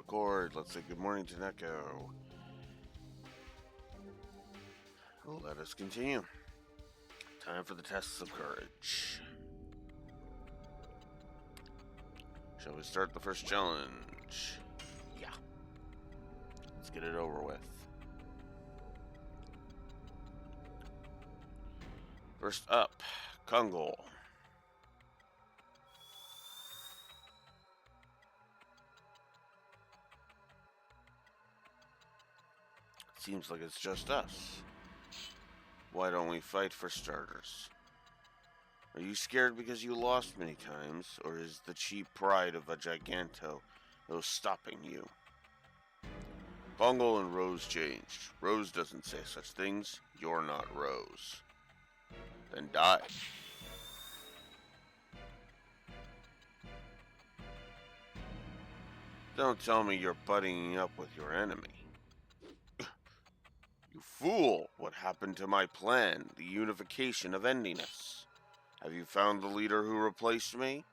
record. Let's say good morning to Neko. Let us continue. Time for the tests of courage. Shall we start the first challenge? Yeah. Let's get it over with. First up, Kungol. Seems like it's just us. Why don't we fight for starters? Are you scared because you lost many times, or is the cheap pride of a Giganto stopping you? Kungol and Rose changed. Rose doesn't say such things. You're not Rose. Then die. Don't tell me you're buddying up with your enemy. You fool! What happened to my plan, the unification of endiness? Have you found the leader who replaced me?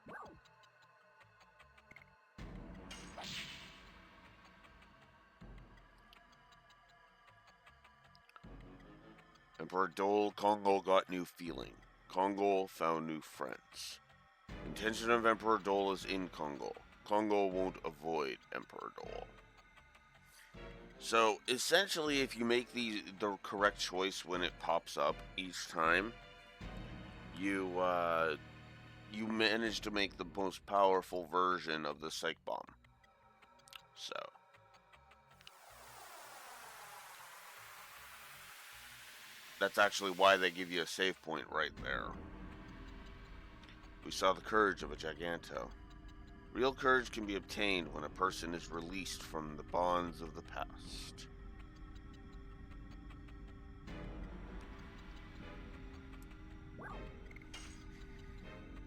Emperor Dole, Kungol got new feeling. Kungol found new friends. Intention of Emperor Dole is in Kungol. Kungol won't avoid Emperor Dole. So, essentially, if you make the correct choice when it pops up each time, you manage to make the most powerful version of the Psych Bomb. So, that's actually why they give you a save point right there. We saw the courage of a Giganto. Real courage can be obtained when a person is released from the bonds of the past.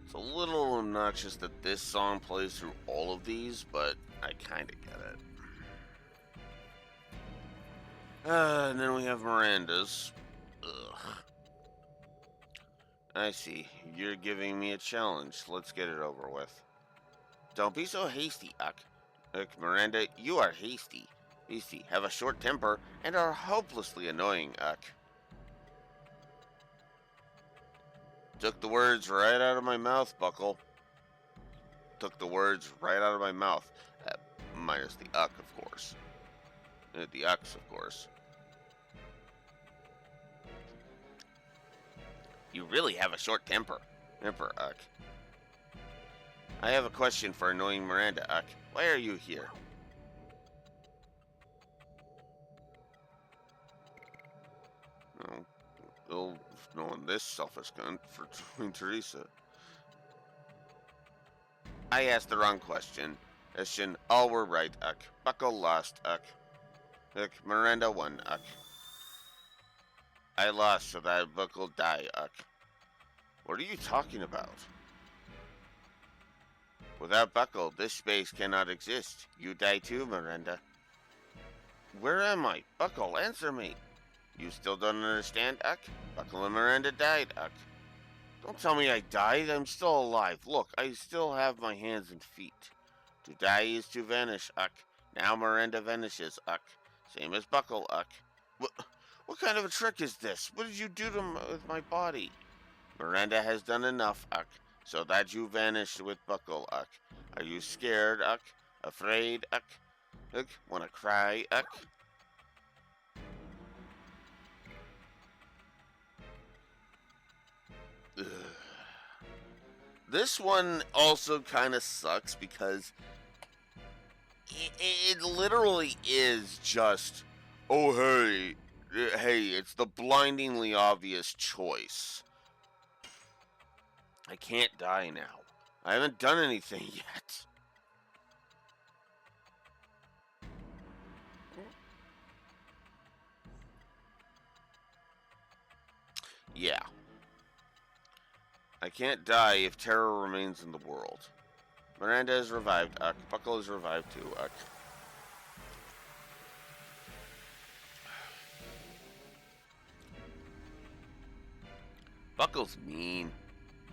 It's a little obnoxious that this song plays through all of these, but I kinda get it. And then we have Miranda's. Ugh. I see. You're giving me a challenge. Let's get it over with. Don't be so hasty, Uck. Miranda, you are hasty. Hasty, have a short temper, and are hopelessly annoying, Uck. Took the words right out of my mouth, Buckle. Took the words right out of my mouth. Minus the Uck, of course. The Ucks, of course. You really have a short temper. Temper, Uck. I have a question for annoying Miranda, Uck. Why are you here? Oh, ill knowing this selfish cunt for telling Teresa. I asked the wrong question. All were right, Uck. Buckle lost, Uck. Uck, Miranda won, Uck. I lost so that Buckle die, Uck. What are you talking about? Without Buckle, this space cannot exist. You die too, Miranda. Where am I? Buckle, answer me. You still don't understand, Uck? Buckle and Miranda died, Uck. Don't tell me I died. I'm still alive. Look, I still have my hands and feet. To die is to vanish, Uck. Now Miranda vanishes, Uck. Same as Buckle, Uck. What kind of a trick is this? What did you do with my body? Miranda has done enough, Uck. So that you vanished with Buckle, Uck. Are you scared, Uck? Afraid, Uck? Uck, wanna cry, Uck? Ugh. This one also kind of sucks because it literally is just, oh hey, it's the blindingly obvious choice. I can't die now. I haven't done anything yet. Yeah. I can't die if terror remains in the world. Miranda is revived, Uck. Buckle is revived too, Uck. Buckle's mean.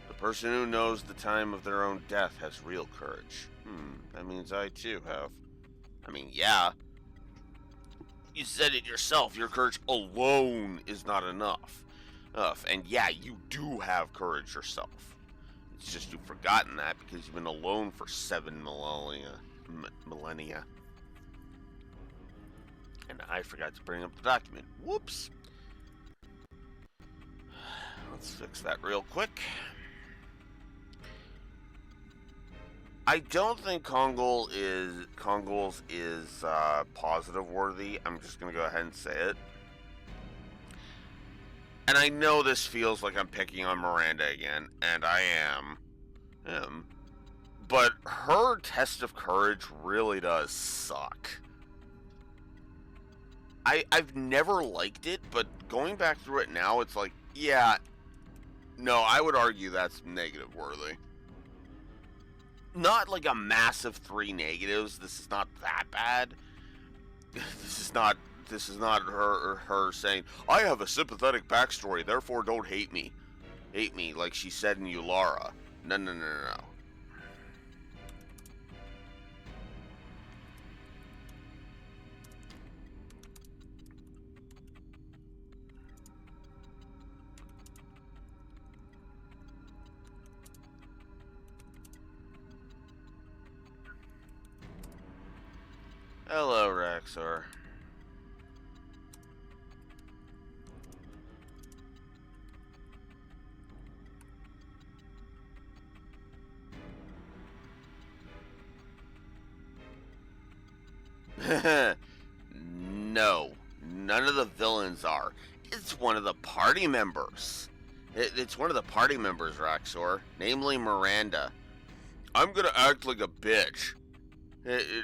The person who knows the time of their own death has real courage. That means I too have. I mean, yeah. You said it yourself. Your courage alone is not enough. And yeah, you do have courage yourself. It's just you've forgotten that because you've been alone for 7 millennia. And I forgot to bring up the document. Whoops. Let's fix that real quick. I don't think Kongol is positive worthy. I'm just gonna go ahead and say it. And I know this feels like I'm picking on Miranda again, and I am. But her test of courage really does suck. I've never liked it, but going back through it now, it's like, yeah, no, I would argue that's negative worthy. Not like a massive 3 negatives. This is not that bad. This is not her saying, I have a sympathetic backstory, therefore don't hate me. Hate me like she said in Ulara. No. Hello, Rexor. No, none of the villains are. It's one of the party members. It's one of the party members, Rexor, namely Miranda. I'm gonna act like a bitch.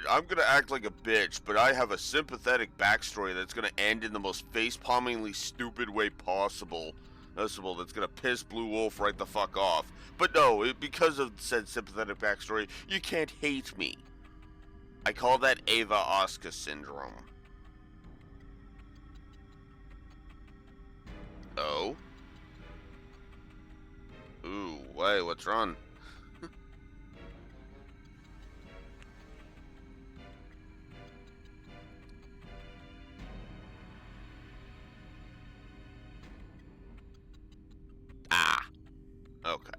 I'm gonna act like a bitch, but I have a sympathetic backstory that's gonna end in the most face-palmingly stupid way possible. That's gonna piss Blue Wolf right the fuck off. But no, because of said sympathetic backstory, you can't hate me. I call that Ava Oscar syndrome. Oh? Ooh, wait, what's wrong? Ah, okay.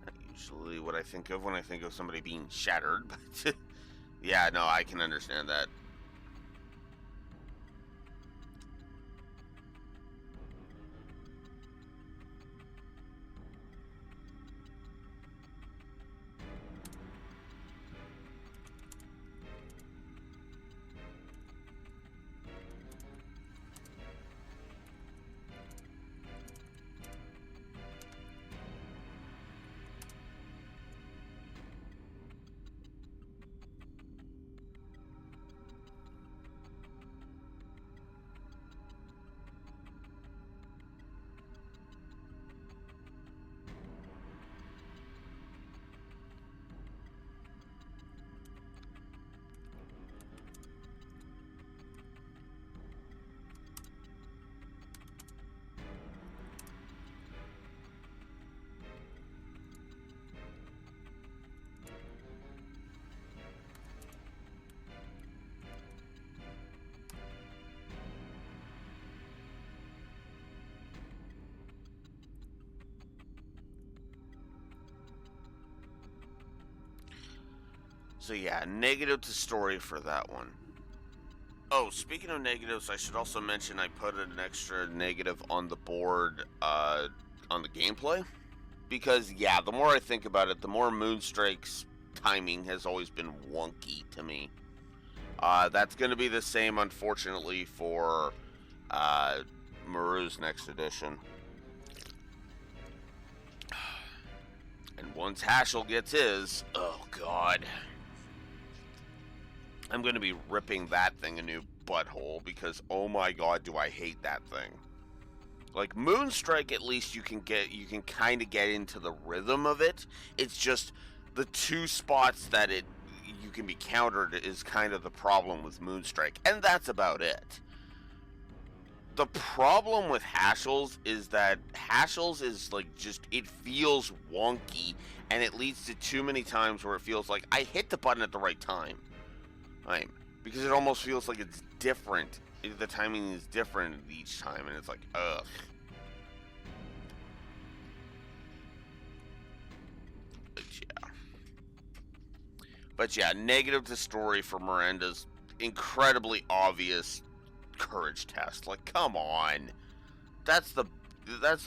Not usually what I think of when I think of somebody being shattered, but yeah, no, I can understand that. So yeah, negative to story for that one. Oh, speaking of negatives, I should also mention I put an extra negative on the board on the gameplay. Because, yeah, the more I think about it, the more Moonstrike's timing has always been wonky to me. That's going to be the same, unfortunately, for Maru's next edition. And once Hashel gets his, oh god. I'm going to be ripping that thing a new butthole because, oh my god, do I hate that thing. Like, Moonstrike, at least you can kind of get into the rhythm of it. It's just the 2 spots that you can be countered is kind of the problem with Moonstrike, and that's about it. The problem with Haschel's is that Haschel's is like it feels wonky, and it leads to too many times where it feels like I hit the button at the right time. Right? Because it almost feels like it's different. The timing is different each time, and it's like, ugh. But yeah, negative to story for Miranda's incredibly obvious courage test. Like, come on. That's the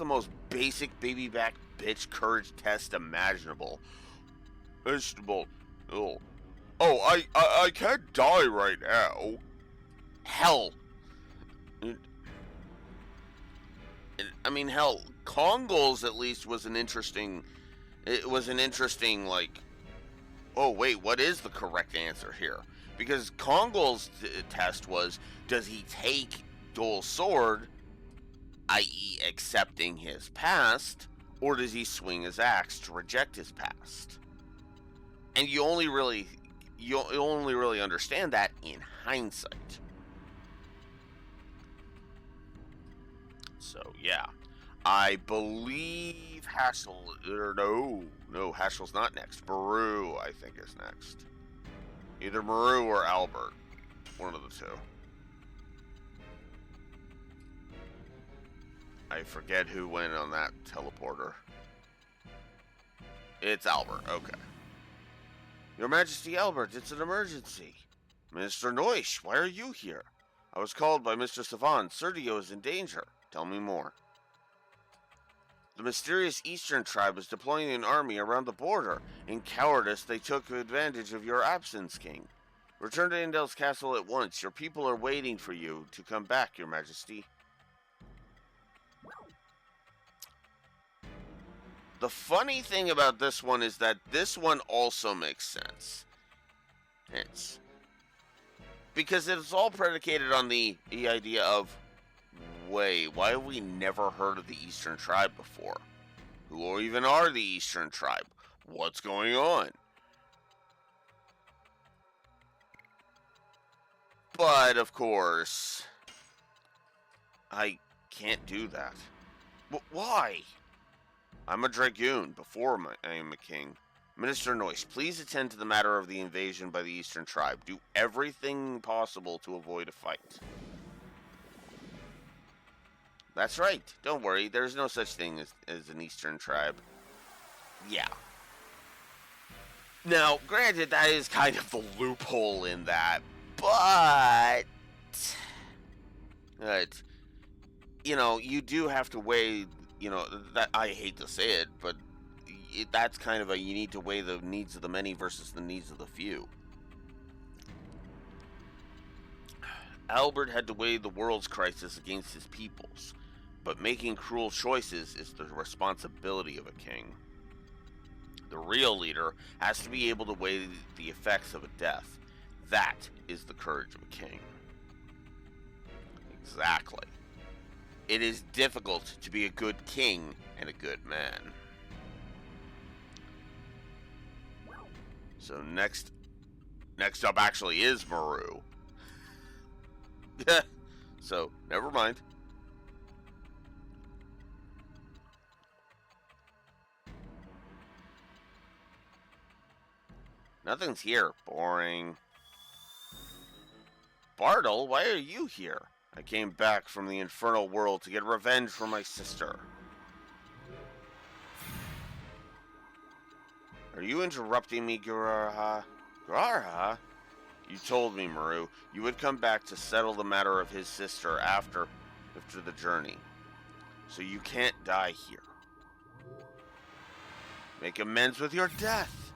most basic baby back bitch courage test imaginable. Vegetable. Oh. I can't die right now. Hell. I mean, hell, Congol's at least was an interesting... It was an interesting, like... Oh, wait, what is the correct answer here? Because Congol's test was, does he take Dole's sword, i.e. accepting his past, or does he swing his axe to reject his past? And you only really understand that in hindsight. So, yeah. I believe Haschel... No, Haschel's not next. Maru, I think, is next. Either Maru or Albert. One of the two. I forget who went on that teleporter. It's Albert, okay. Your Majesty Albert, it's an emergency. Minister Noish, why are you here? I was called by Mr. Savan. Sergio is in danger. Tell me more. The mysterious Eastern tribe is deploying an army around the border. In cowardice, they took advantage of your absence, King. Return to Indel's castle at once. Your people are waiting for you to come back, Your Majesty. The funny thing about this one is that this one also makes sense. Hence. Because it's all predicated on the idea of, wait, why have we never heard of the Eastern tribe before? Who even are the Eastern tribe? What's going on? But, of course, I can't do that. Why? I'm a Dragoon before I am a king. Minister Noish, please attend to the matter of the invasion by the Eastern tribe. Do everything possible to avoid a fight. That's right. Don't worry. There's no such thing as an Eastern tribe. Yeah. Now, granted, that is kind of the loophole in that, but you know, you do have to weigh, you know, that I hate to say it, but that's kind of you need to weigh the needs of the many versus the needs of the few. Albert had to weigh the world's crisis against his people's, but making cruel choices is the responsibility of a king. The real leader has to be able to weigh the effects of a death. That is the courage of a king. Exactly. It is difficult to be a good king and a good man. So next up actually is Maru. So, never mind. Nothing's here. Boring. Bartle, why are you here? I came back from the infernal world to get revenge for my sister. Are you interrupting me, Gurarha? Gurarha? You told me, Maru, you would come back to settle the matter of his sister after the journey. So you can't die here. Make amends with your death.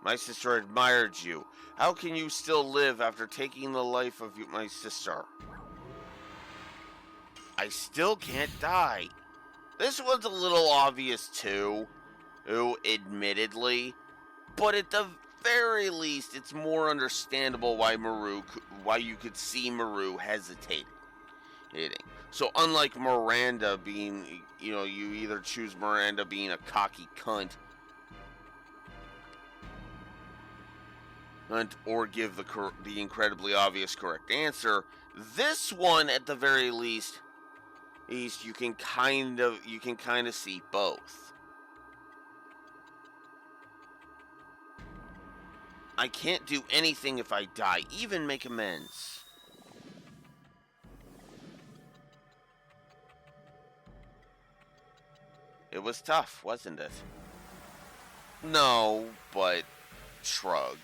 My sister admired you. How can you still live after taking the life of my sister? I still can't die. This one's a little obvious too, admittedly, but at the very least, it's more understandable why you could see Maru hesitating. So unlike Miranda being, you know, you either choose Miranda being a cocky cunt. or give the incredibly obvious correct answer. This one, at the very least, you can kind of see both. I can't do anything if I die, even make amends. It was tough, wasn't it? No, but shrug.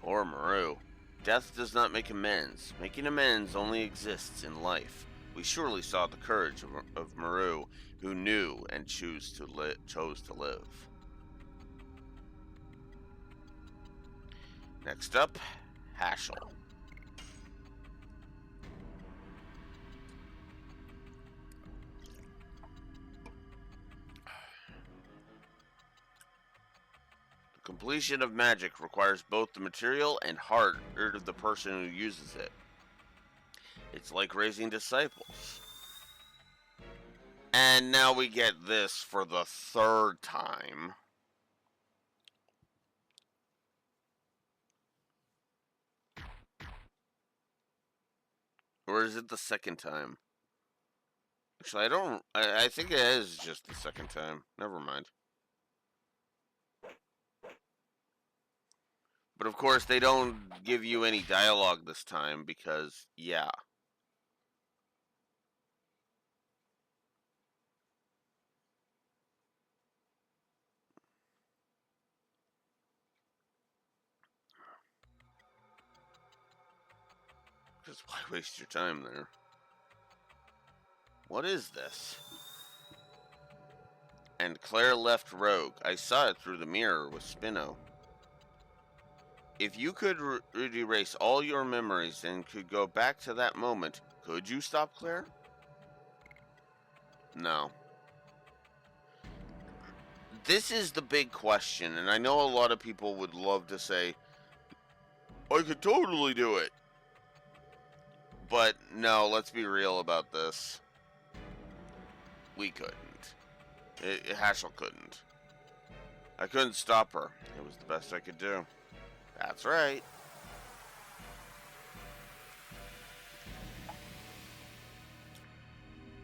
Poor Maru. Death does not make amends. Making amends only exists in life. We surely saw the courage of Maru, who knew and chose to live. Next up, Haschel. Completion of magic requires both the material and heart of the person who uses it. It's like raising disciples. And now we get this for the third time. Or is it the second time? Actually, I think it is just the second time. Never mind. But of course, they don't give you any dialogue this time because, yeah. Because why waste your time there? What is this? And Claire left Rogue. I saw it through the mirror with Spino. If you could erase all your memories and could go back to that moment, could you stop Claire? No. This is the big question, and I know a lot of people would love to say, I could totally do it. But no, let's be real about this. We couldn't. Haschel couldn't. I couldn't stop her. It was the best I could do. That's right.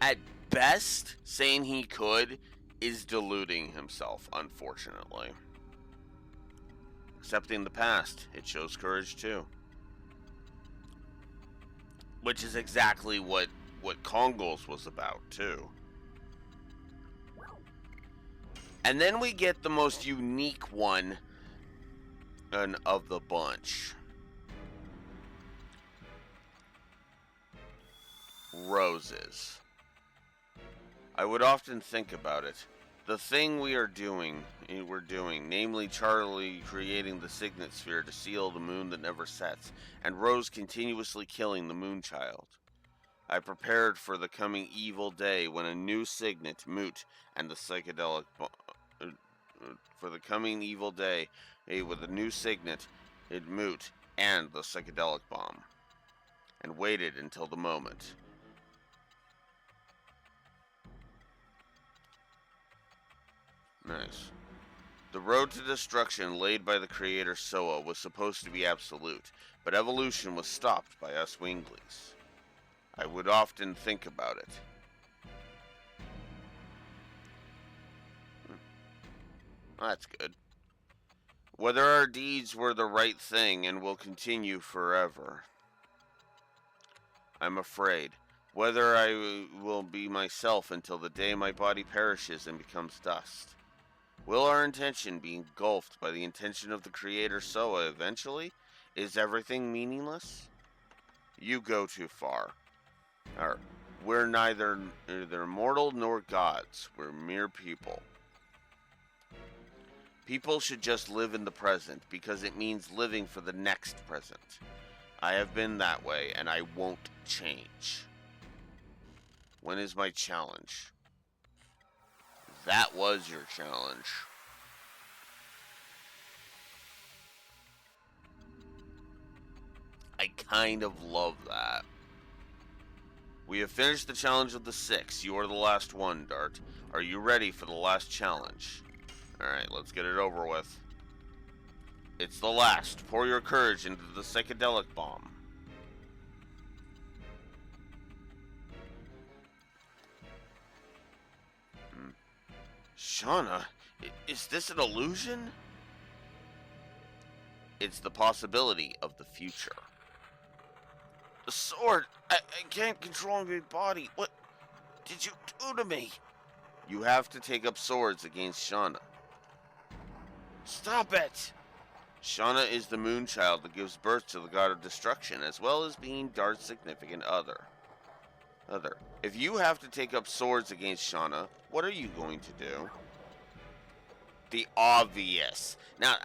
At best, saying he could is deluding himself, unfortunately. Accepting the past, it shows courage too. Which is exactly what Congol's was about too. And then we get the most unique one of the bunch. Roses. I would often think about it. The thing we're doing, namely Charlie creating the signet sphere to seal the moon that never sets, and Rose continuously killing the moonchild. I prepared for the coming evil day when a new signet, Moot, and the psychedelic for the coming evil day with a new signet, Moot, and the psychedelic bomb, and waited until the moment. Nice. The road to destruction laid by the creator Soa was supposed to be absolute, but evolution was stopped by us Winglies. I would often think about it. That's good. Whether our deeds were the right thing and will continue forever. I'm afraid. Whether I will be myself until the day my body perishes and becomes dust. Will our intention be engulfed by the intention of the creator Soa eventually? Is everything meaningless? You go too far. We're neither mortal nor gods. We're mere people. People should just live in the present because it means living for the next present. I have been that way and I won't change. When is my challenge? That was your challenge. I kind of love that. We have finished the challenge of the 6. You are the last one, Dart. Are you ready for the last challenge? Alright, let's get it over with. It's the last. Pour your courage into the psychedelic bomb. Shauna, is this an illusion? It's the possibility of the future. The sword! I can't control my body. What did you do to me? You have to take up swords against Shauna. Stop it! Shauna is the moon child that gives birth to the god of destruction, as well as being Dart's significant other. If you have to take up swords against Shauna, what are you going to do? The obvious. Now,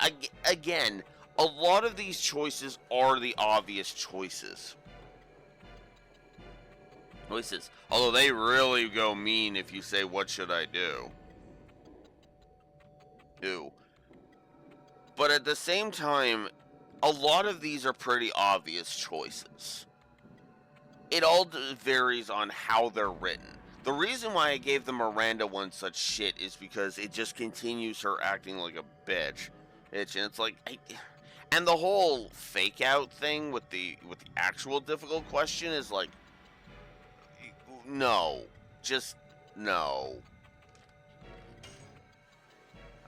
again, a lot of these choices are the obvious choices. Although they really go mean if you say, what should I do? But at the same time, a lot of these are pretty obvious choices. It all varies on how they're written. The reason why I gave the Miranda one such shit is because it just continues her acting like a bitch. And it's like, and the whole fake out thing with the actual difficult question is like, no, just no.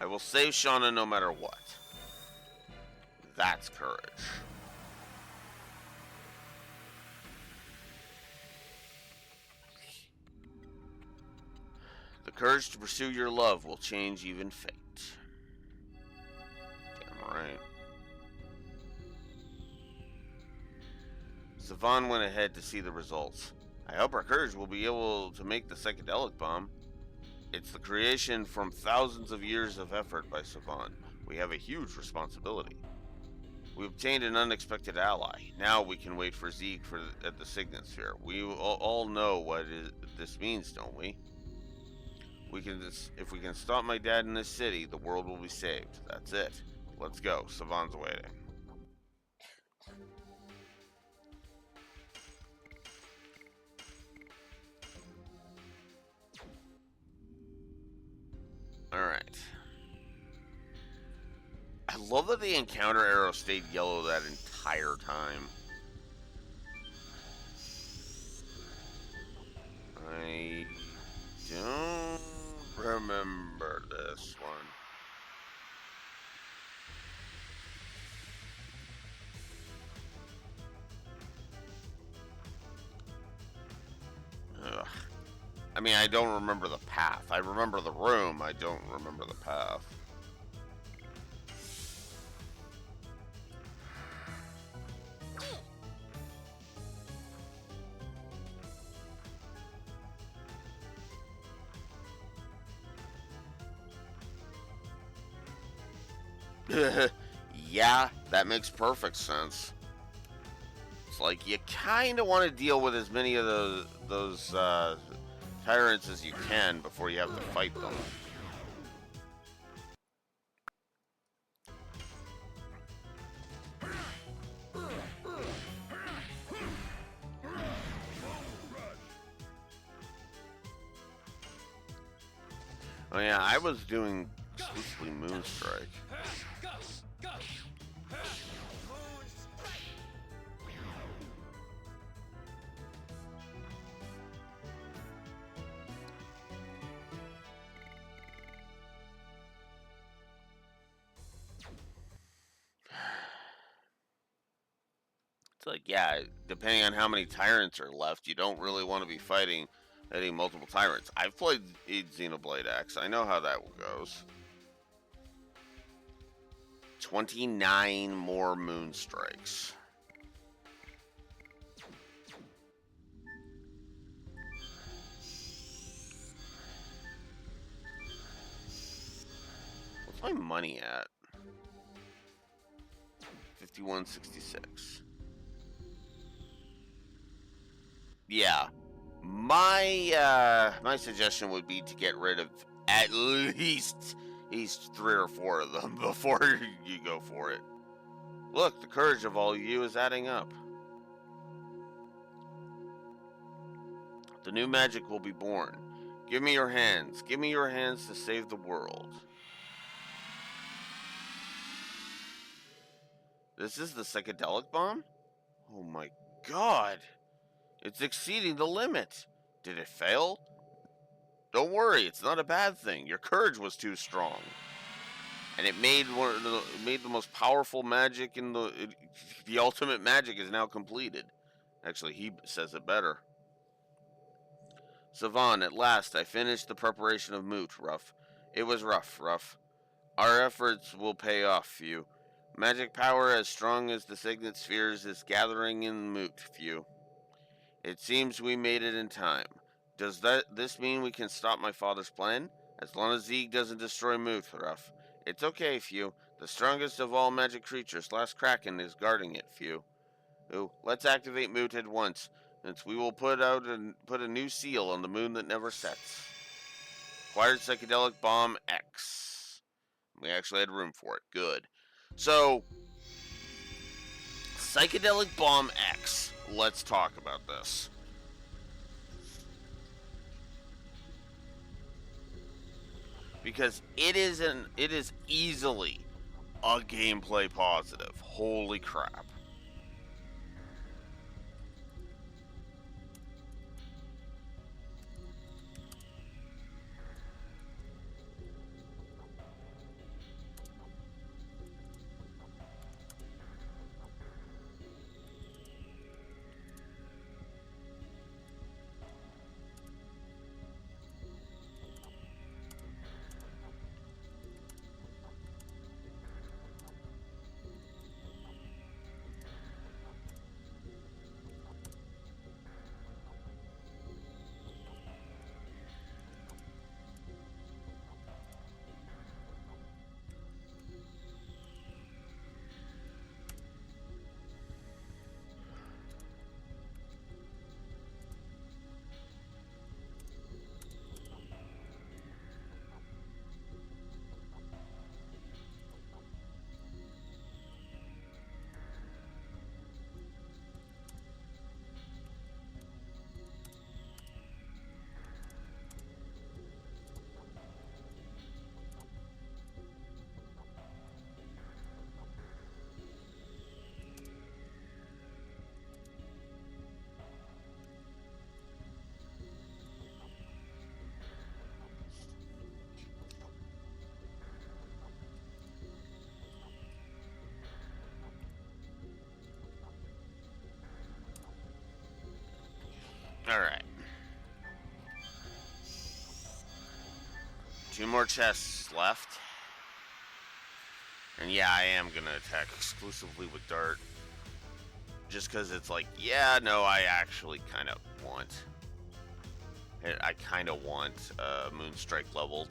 I will save Shauna no matter what. That's courage. The courage to pursue your love will change even fate. Damn right. Savan went ahead to see the results. I hope our courage will be able to make the psychedelic bomb. It's the creation from thousands of years of effort by Savan. We have a huge responsibility. We obtained an unexpected ally. Now we can wait for Zeke at the Signet Sphere. We all know what this means, don't we? If we can stop my dad in this city, the world will be saved. That's it. Let's go. Savan's waiting. Alright. I love that the encounter arrow stayed yellow that entire time. I don't remember this one. Ugh. I mean, I don't remember the path. I remember the room. I don't remember the path. Yeah, that makes perfect sense. It's like you kind of want to deal with as many of those tyrants as you can before you have to fight them. Oh yeah, I was doing exclusively Moonstrike. It's like, yeah, depending on how many tyrants are left, you don't really want to be fighting multiple tyrants. I've played Xenoblade X. I know how that goes. 29 more Moonstrikes. What's my money at? 51.66. Yeah. My suggestion would be to get rid of at least 3 or 4 of them before you go for it. Look, the courage of all of you is adding up. The new magic will be born. Give me your hands. Give me your hands to save the world. This is the psychedelic bomb? Oh my god! It's exceeding the limit! Did it fail? Don't worry, it's not a bad thing. Your courage was too strong. And it made the most powerful magic in the ultimate magic is now completed. Actually, he says it better. Savan, at last I finished the preparation of Moot, Ruff. It was rough, Ruff. Our efforts will pay off, Few. Magic power as strong as the Signet Spheres is gathering in Moot, Few. It seems we made it in time. Does this mean we can stop my father's plan? As long as Zeeg doesn't destroy Moot, Ruff. It's okay, Few. The strongest of all magic creatures, Last Kraken, is guarding it, Few. Ooh, let's activate Moot at once, since we will put a new seal on the moon that never sets. Acquired psychedelic bomb X. We actually had room for it. Good. So, psychedelic bomb X. Let's talk about this. Because it is easily a gameplay positive. Holy crap. Alright. 2 more chests left. And yeah, I am gonna attack exclusively with Dart. Just because it's like, yeah, no, I actually kind of want... I kind of want Moonstrike leveled.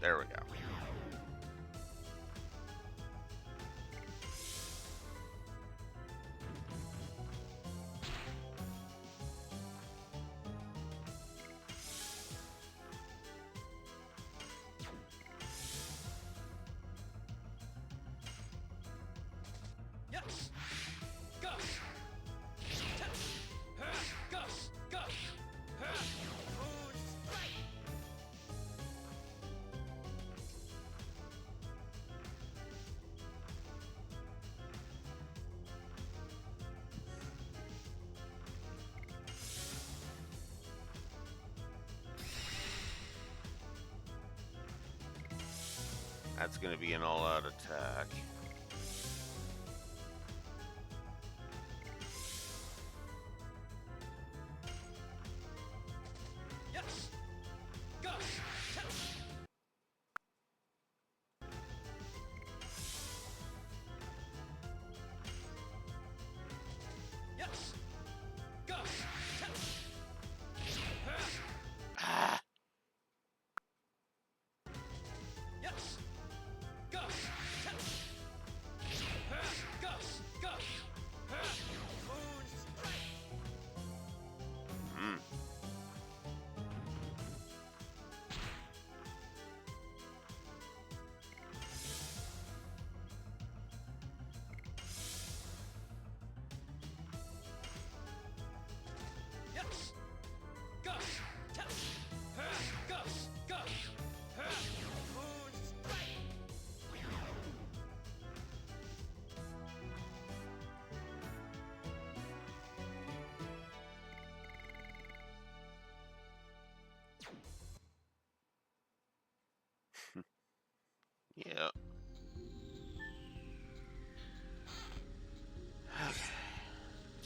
There we go. That's going to be an all-out attack.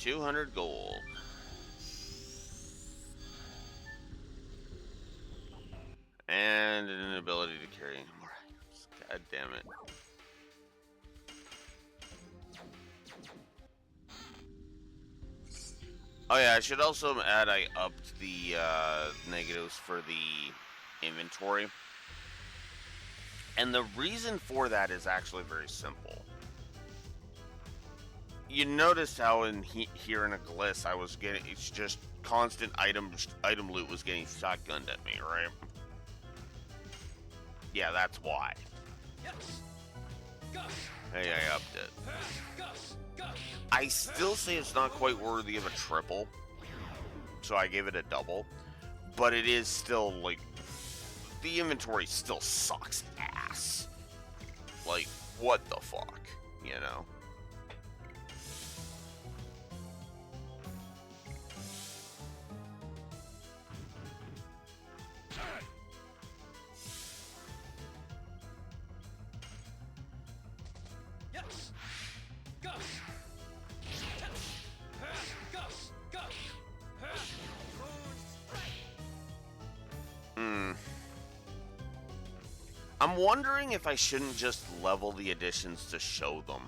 200 gold. And an inability to carry any more items. God damn it. Oh yeah, I should also add I upped the negatives for the inventory. And the reason for that is actually very simple. You noticed how here in a gliss I was getting, it's just constant item loot was getting shotgunned at me, right? Yeah, that's why. Hey, I upped it. I still say it's not quite worthy of a triple, so I gave it a double, but it is still, like, the inventory still sucks ass. Like, what the fuck, you know? I'm wondering if I shouldn't just level the additions to show them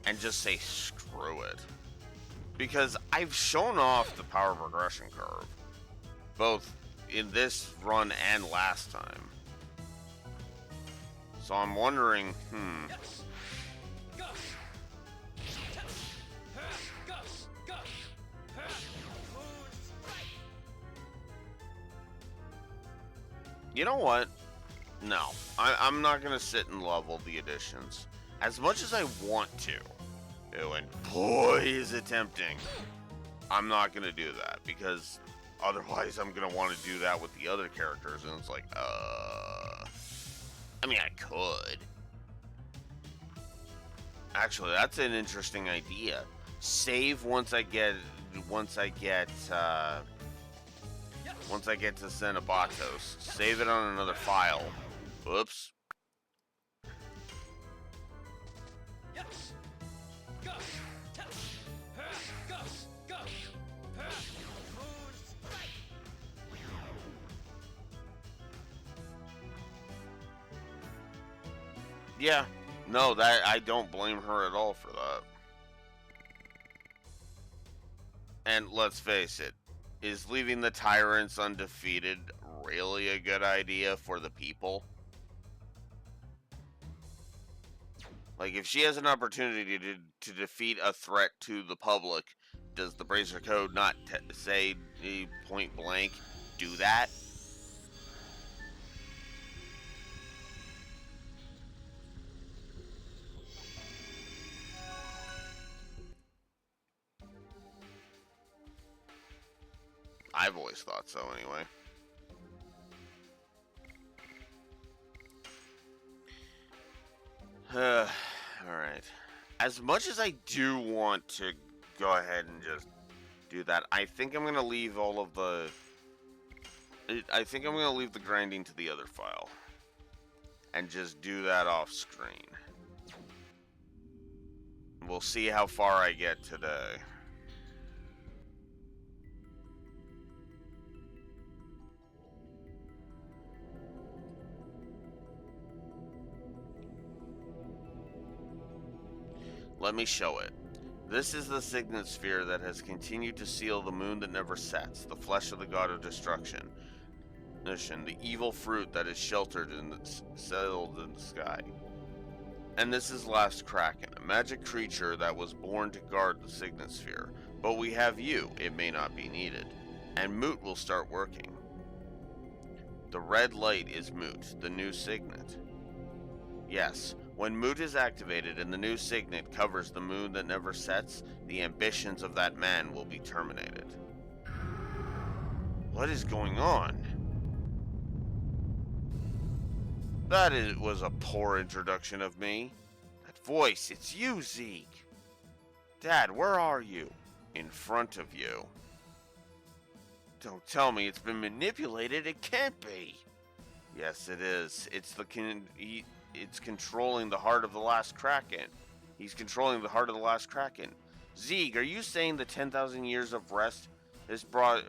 and just say screw it. Because I've shown off the power progression curve, both in this run and last time. So I'm wondering, You know what? No, I'm not going to sit and level the additions. As much as I want to, and boy is it tempting, I'm not going to do that, because otherwise I'm going to want to do that with the other characters, and it's like, I mean, I could. Actually, that's an interesting idea. Save once I get to Cenabatos. Save it on another file. Whoops. Yeah, no, that I don't blame her at all for that. And let's face it, is leaving the tyrants undefeated really a good idea for the people? Like, if she has an opportunity to defeat a threat to the public, does the Bracer Code not say point blank, do that? I've always thought so, anyway. Alright. As much as I do want to go ahead and just do that, I think I'm going to leave all of the... I think I'm going to leave the grinding to the other file. And just do that off screen. We'll see how far I get today. Let me show it. This is the signet sphere that has continued to seal the moon that never sets, the flesh of the god of destruction, the evil fruit that is sheltered in settled in the sky. And this is Last Kraken, a magic creature that was born to guard the signet sphere. But we have you, it may not be needed, and Moot will start working. The red light is Moot, the new signet. Yes, when Moot is activated and the new signet covers the moon that never sets, the ambitions of that man will be terminated. What is going on? That was a poor introduction of me. That voice, it's you, Zeke. Dad, where are you? In front of you. Don't tell me it's been manipulated, it can't be. Yes, it is. It's controlling the heart of the last Kraken. He's controlling the heart of the last Kraken. Zeeg, are you saying the 10,000 years of rest has brought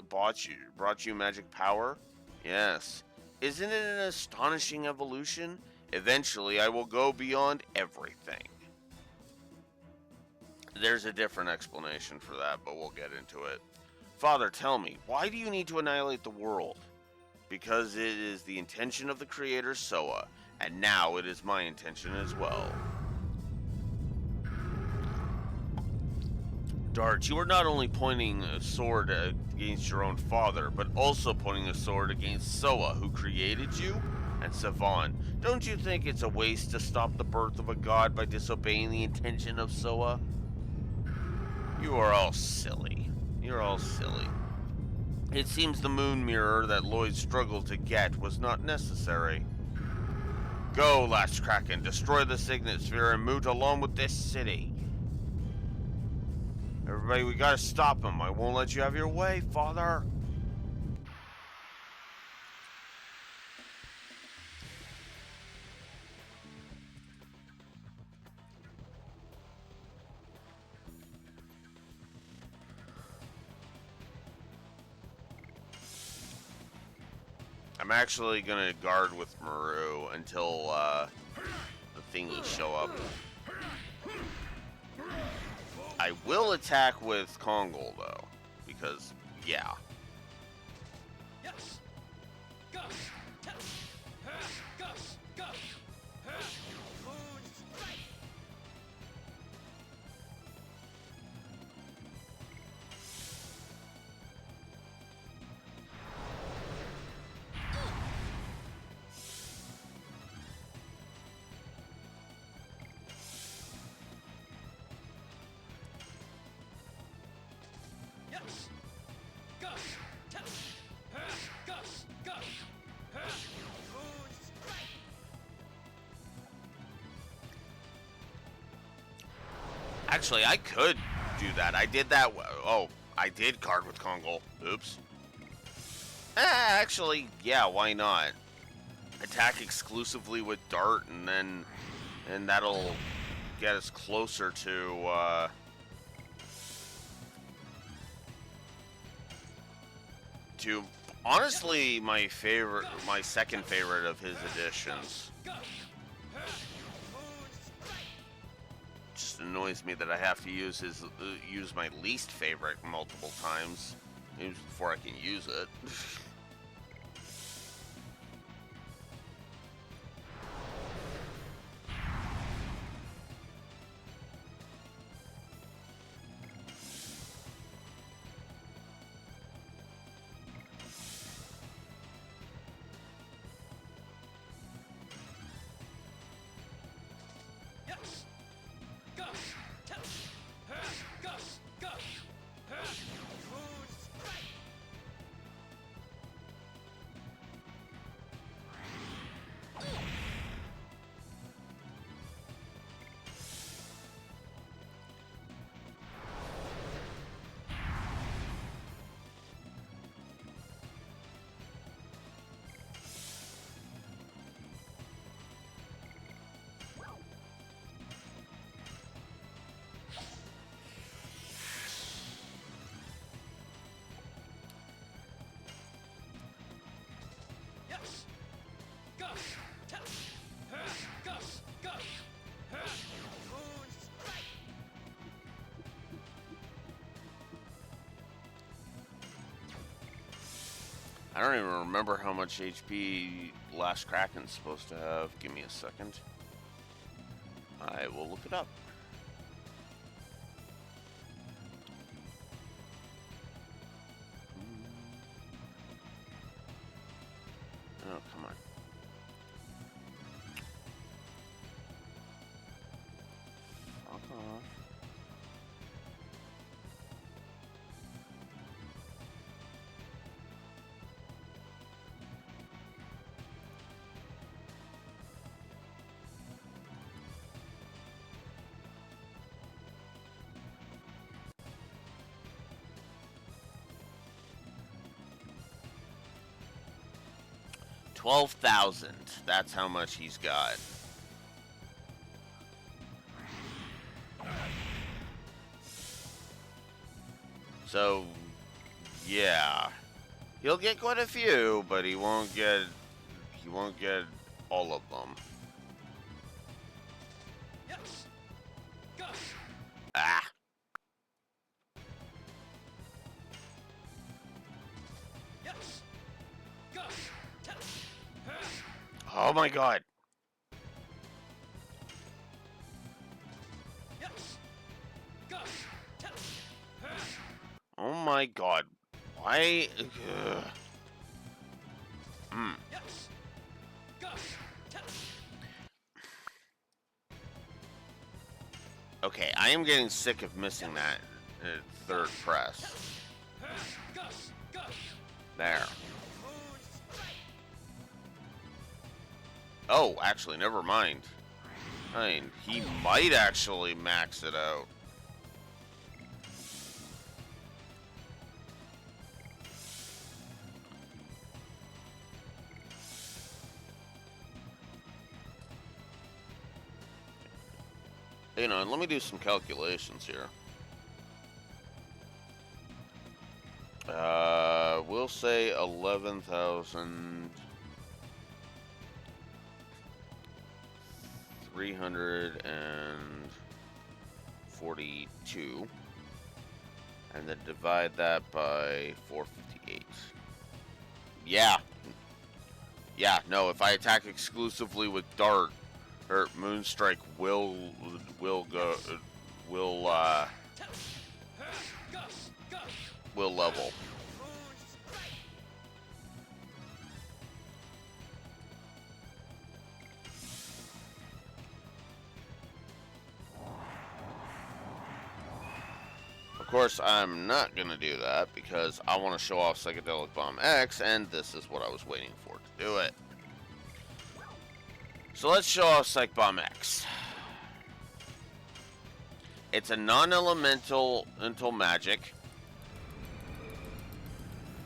you magic power? Yes. Isn't it an astonishing evolution? Eventually, I will go beyond everything. There's a different explanation for that, but we'll get into it. Father, tell me, why do you need to annihilate the world? Because it is the intention of the creator Soa, and now it is my intention as well. Dart, you are not only pointing a sword against your own father, but also pointing a sword against Soa, who created you, and Savan. Don't you think it's a waste to stop the birth of a god by disobeying the intention of Soa? You are all silly. You're all silly. It seems the moon mirror that Lloyd struggled to get was not necessary. Go, Last Kraken, destroy the Signet Sphere and move along with this city. Everybody, we gotta stop him. I won't let you have your way, Father. I'm actually gonna guard with Maru until the thingies show up. I will attack with Kongol though, because yeah. Yes. Go. Actually, I could do that. I did that. Oh, I did guard with Kongol. Oops. Actually, yeah, why not? Attack exclusively with Dart, and that'll get us closer to honestly my second favorite of his additions. Just annoys me that I have to use my least favorite multiple times before I can use it. I don't even remember how much HP Last Kraken's supposed to have. Give me a second. I will look it up. Oh, come on. Fuck off. $12,000. That's how much he's got. So, yeah. He'll get quite a few, but he won't get all of them. Ah. Oh my god. Oh my god. Why? Mm. Okay, I am getting sick of missing that third press. There. Oh, actually, never mind. I mean, he might actually max it out. You know, let me do some calculations here. We'll say 11,342, and then divide that by 458. Yeah. Yeah, no, if I attack exclusively with Dart, or Moonstrike will level. Of course, I'm not going to do that because I want to show off Psychedelic Bomb X, and this is what I was waiting for to do it. So let's show off Psych Bomb X. It's a non-elemental magic.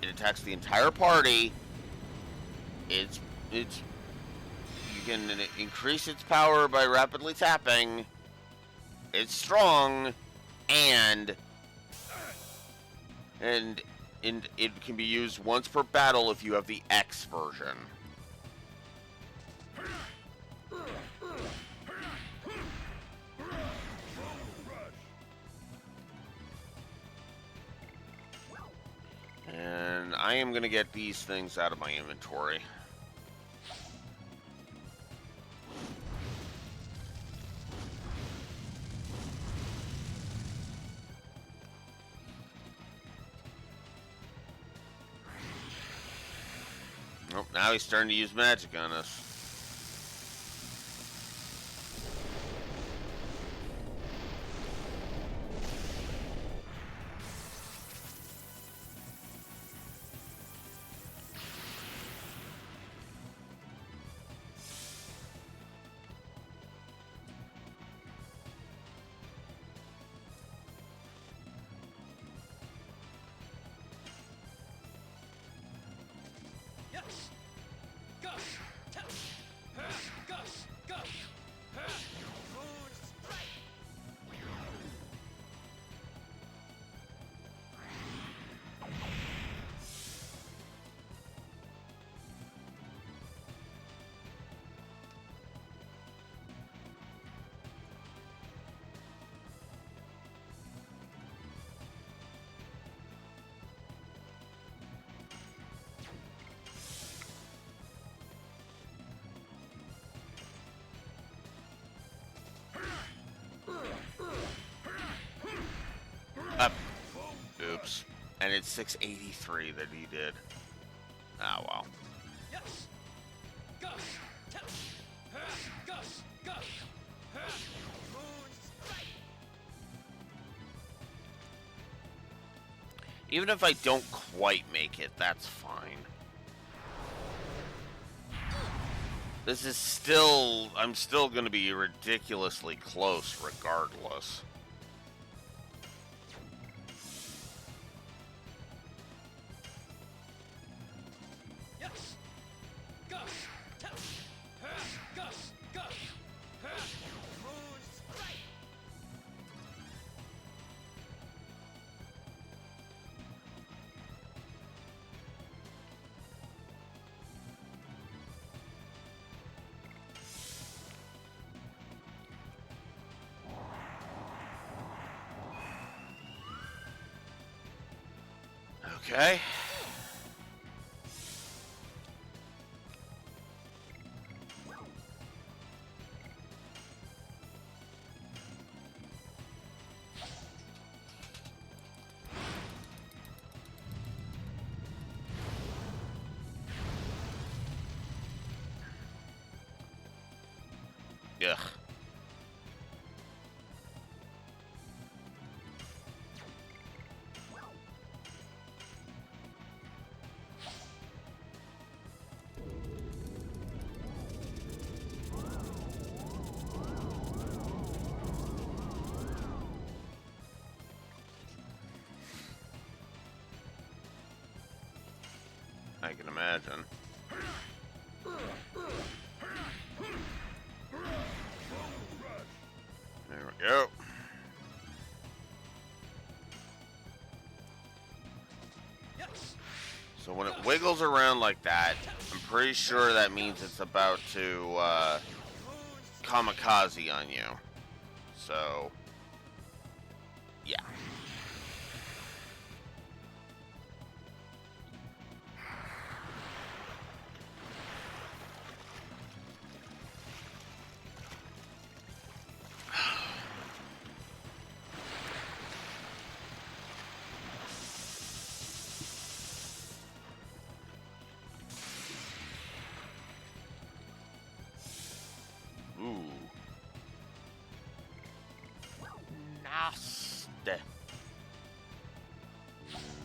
It attacks the entire party. You can increase its power by rapidly tapping. It's strong, and it can be used once per battle if you have the X version. And I am going to get these things out of my inventory. Oh, now he's starting to use magic on us. Oops. And it's 683 that he did. Oh, well. Even if I don't quite make it, that's fine. This is still... I'm still going to be ridiculously close regardless. Okay. Ugh. I can imagine. There we go. So when it wiggles around like that, I'm pretty sure that means it's about to kamikaze on you. So, yeah. Ooh. Nasty.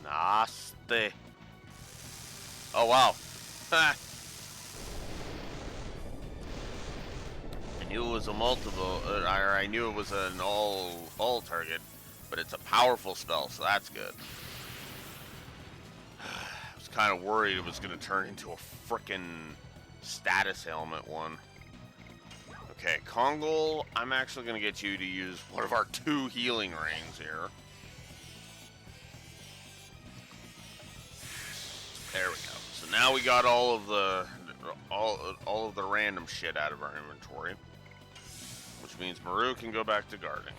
Nasty. Oh, wow. I knew it was a multiple, or I knew it was an all target, but it's a powerful spell, so that's good. I was kind of worried it was going to turn into a frickin' status ailment one. Okay, Kongol, I'm actually going to get you to use one of our 2 healing rains here. There we go. So now we got all of the random shit out of our inventory, which means Maru can go back to guarding.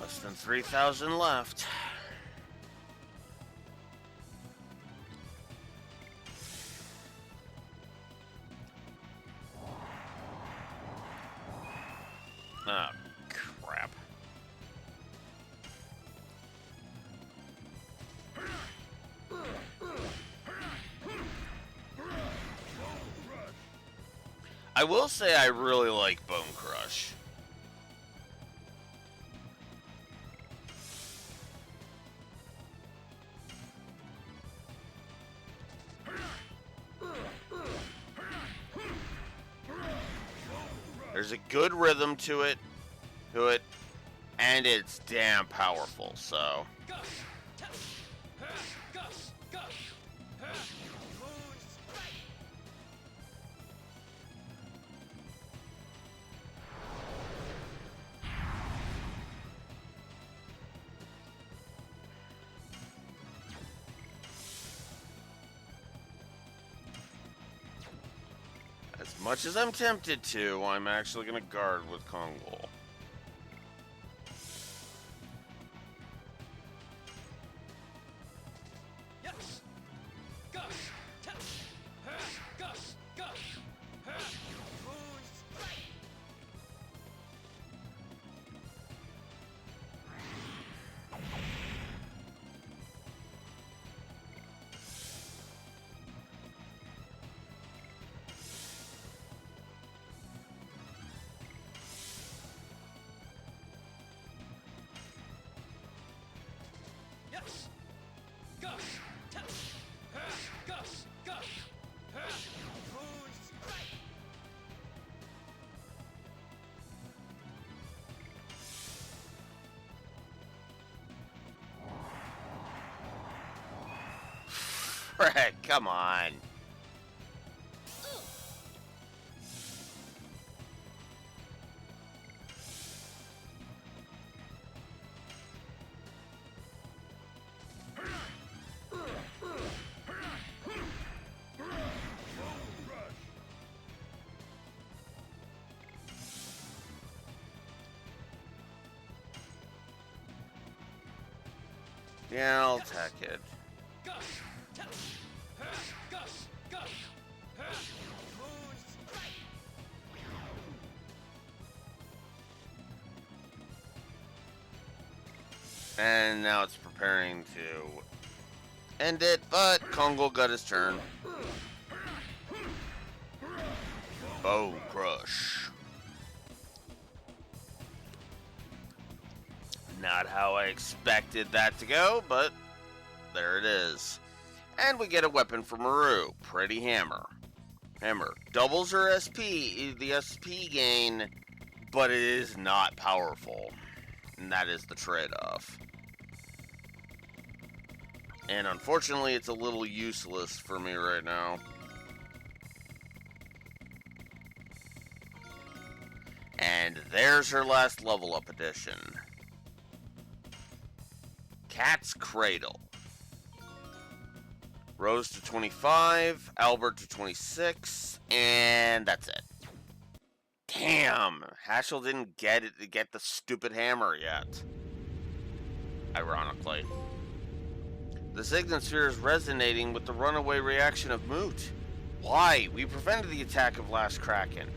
Less than 3,000 left. Oh, crap. I will say I really like Bone Crush. There's a good rhythm to it, and it's damn powerful, so. As much as I'm tempted to, I'm actually going to guard with Kongol. Frick, come on. Yeah, I'll attack it. And now it's preparing to end it, but Kongo got his turn. Bow Crush. Not how I expected that to go, but there it is. And we get a weapon for Maru. Pretty Hammer. Hammer doubles her SP, the SP gain, but it is not powerful. And that is the trade-off. And unfortunately, it's a little useless for me right now. And there's her last level up edition. Cat's Cradle. Rose to 25, Albert to 26, and that's it. Damn, Hashel didn't get the stupid hammer yet. Ironically. The Signosphere is resonating with the runaway reaction of Moot. Why? We prevented the attack of Last Kraken.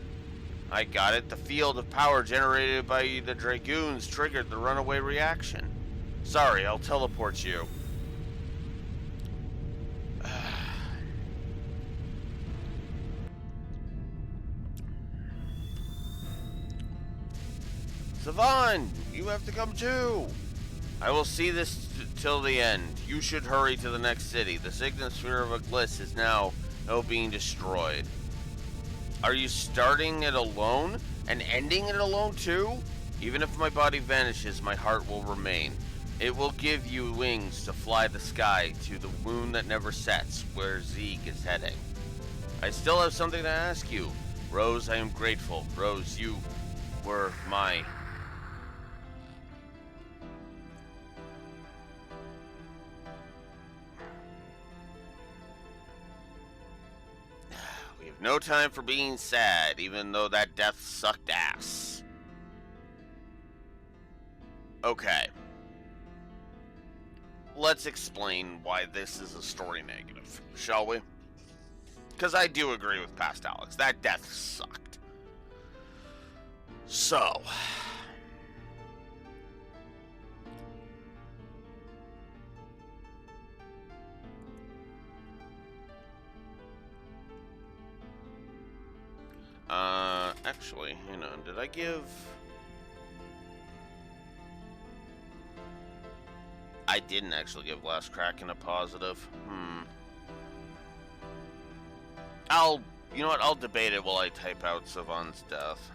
I got it. The field of power generated by the Dragoons triggered the runaway reaction. Sorry, I'll teleport you. Savan, you have to come too. I will see this till the end. You should hurry to the next city. The Signosphere of Iglis is now being destroyed. Are you starting it alone and ending it alone too? Even if my body vanishes, my heart will remain. It will give you wings to fly the sky to the moon that never sets, where Zeeg is heading. I still have something to ask you. Rose, I am grateful. Rose, you were my... We have no time for being sad, even though that death sucked ass. Okay. Let's explain why this is a story negative, shall we? Because I do agree with Past Alex. That death sucked. So... actually, hang on, did I give... I didn't actually give Last Kraken a positive. You know what, I'll debate it while I type out Savan's death.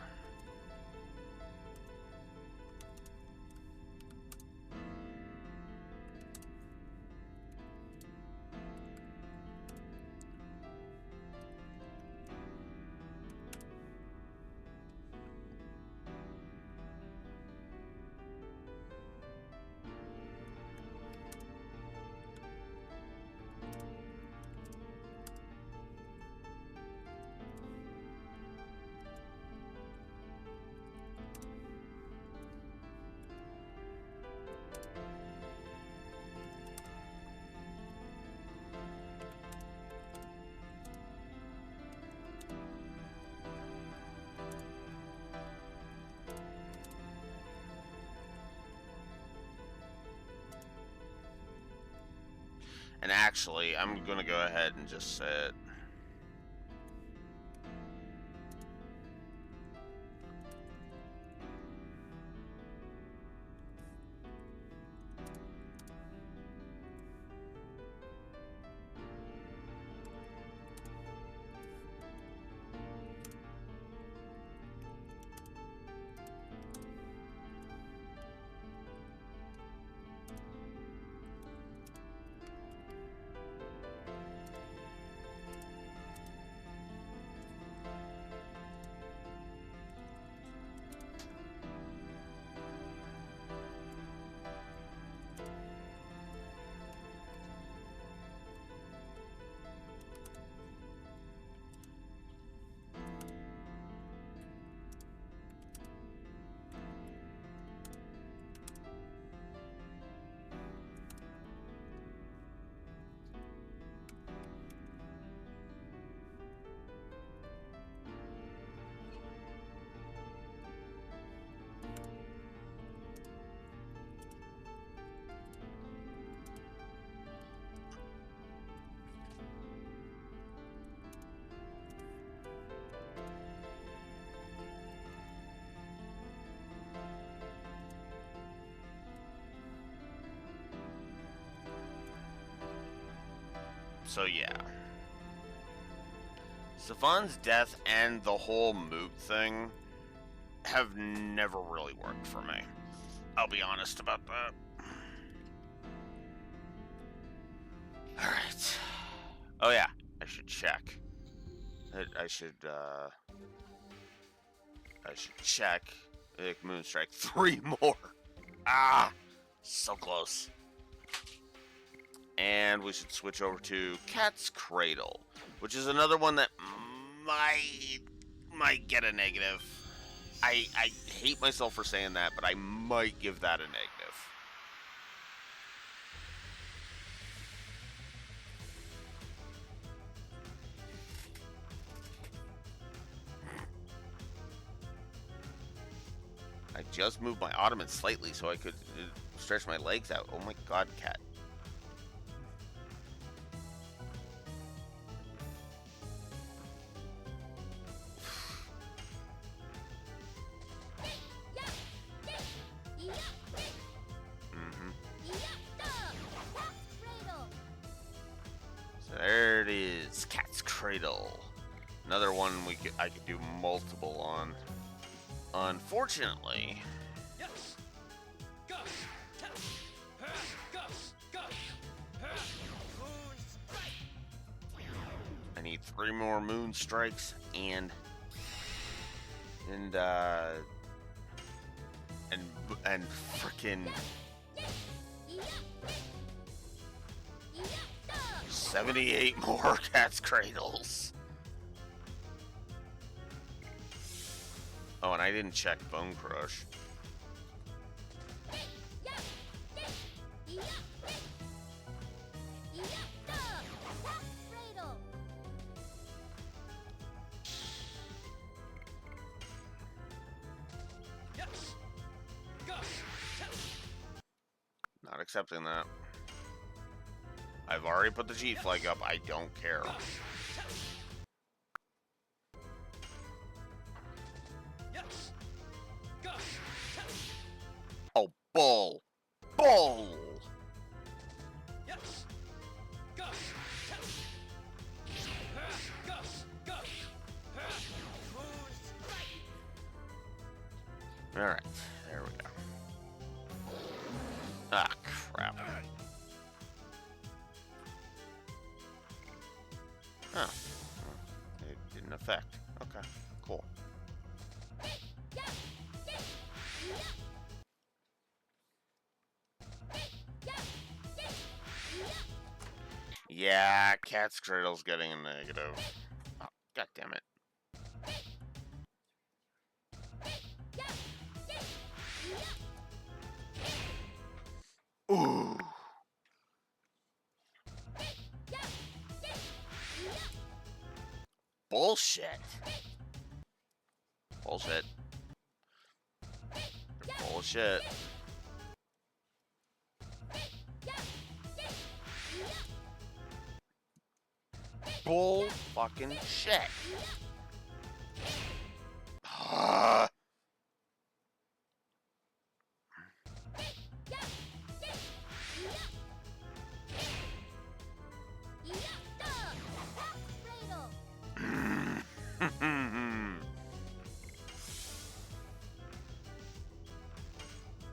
And actually, I'm gonna go ahead and just say it. So yeah. Savon's death and the whole moot thing have never really worked for me. I'll be honest about that. Alright. Oh yeah, I should check. I should check. Moonstrike. 3 more. Ah! So close. And we should switch over to Cat's Cradle, which is another one that might get a negative. I hate myself for saying that, but I might give that a negative. I just moved my ottoman slightly so I could stretch my legs out. Oh my god, cat. So there it is, Cat's Cradle. Another one I could do multiple on. Unfortunately, I need 3 more moon strikes and frickin' 78 more Cat's Cradles. Oh, and I didn't check Bone Crush. Not accepting that. I've already put the G flag up. I don't care. Oh, bull. Bull! Alright, there we go. Ah, crap. Huh. It didn't affect. Okay, cool. Yeah, Cat's Cradle's getting a negative. Oh, god damn it. Ooh. Bullshit. Bullshit. Bullshit. Bull fucking shit.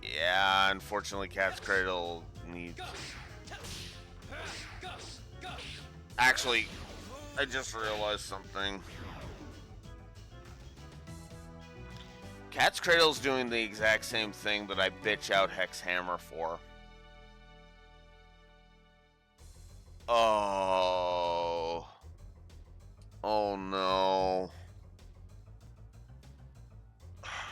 Yeah, unfortunately, Cat's Cradle needs. Actually, I just realized something. Cat's Cradle's doing the exact same thing that I bitch out Hex Hammer for. Oh. Oh no.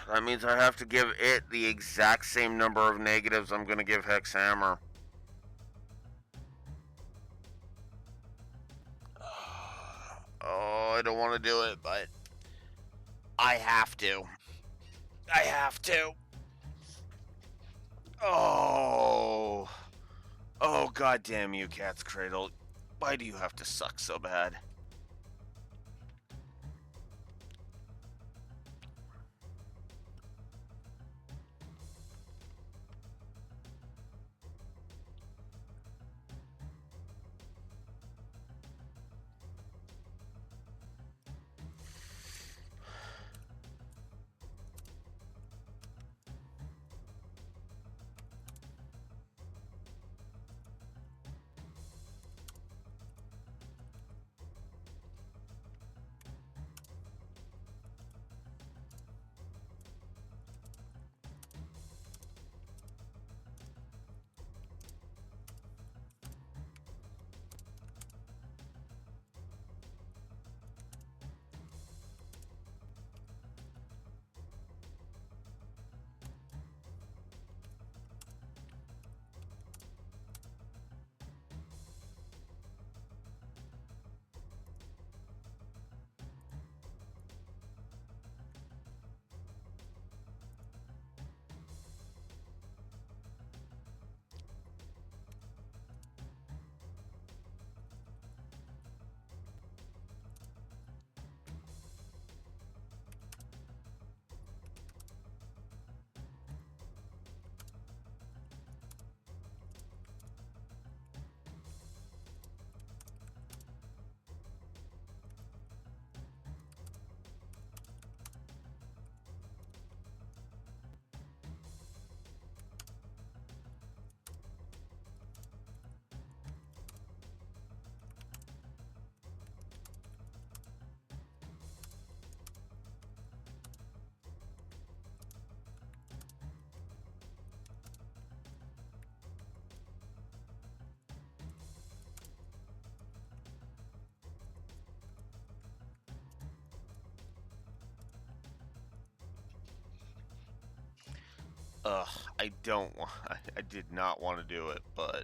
That means I have to give it the exact same number of negatives I'm gonna give Hex Hammer. Oh, I don't want to do it, but I have to. I have to. Oh. Oh, goddamn you, Cat's Cradle. Why do you have to suck so bad? Ugh, I don't want... I did not want to do it, but...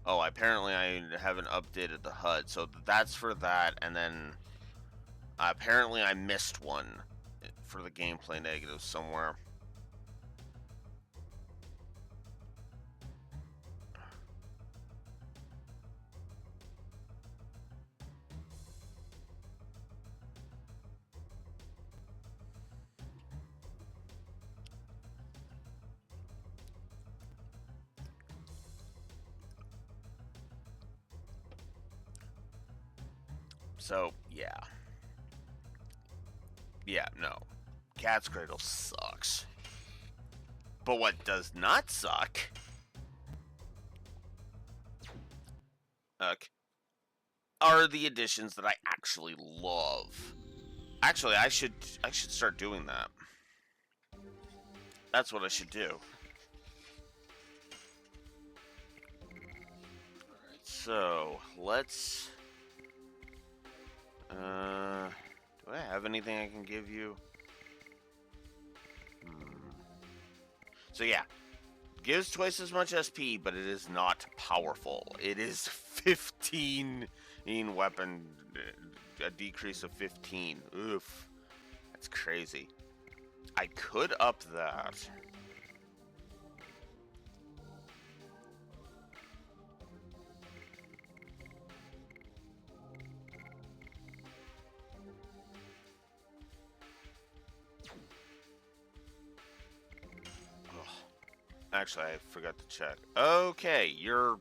Oh, apparently I haven't updated the HUD, so that's for that, and then... apparently I missed one for the gameplay negatives somewhere. So, yeah. Yeah, no. Cat's Cradle sucks. But what does not suck... are the additions that I actually love. Actually, I should start doing that. That's what I should do. Alright, so let's... do I have anything I can give you? So yeah, gives twice as much SP, but it is not powerful. It is 15 in weapon, a decrease of 15. Oof, that's crazy. I could up that. Actually, I forgot to check. Okay, you're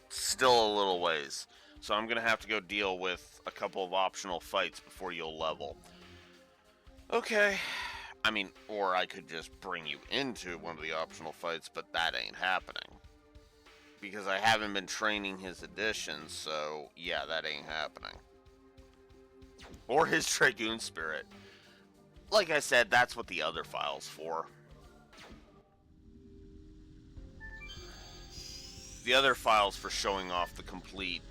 still a little ways. So I'm going to have to go deal with a couple of optional fights before you'll level. Okay. I mean, or I could just bring you into one of the optional fights, but that ain't happening. Because I haven't been training his additions, so yeah, that ain't happening. Or his Dragoon Spirit. Like I said, that's what the other file's for. The other file's for showing off the complete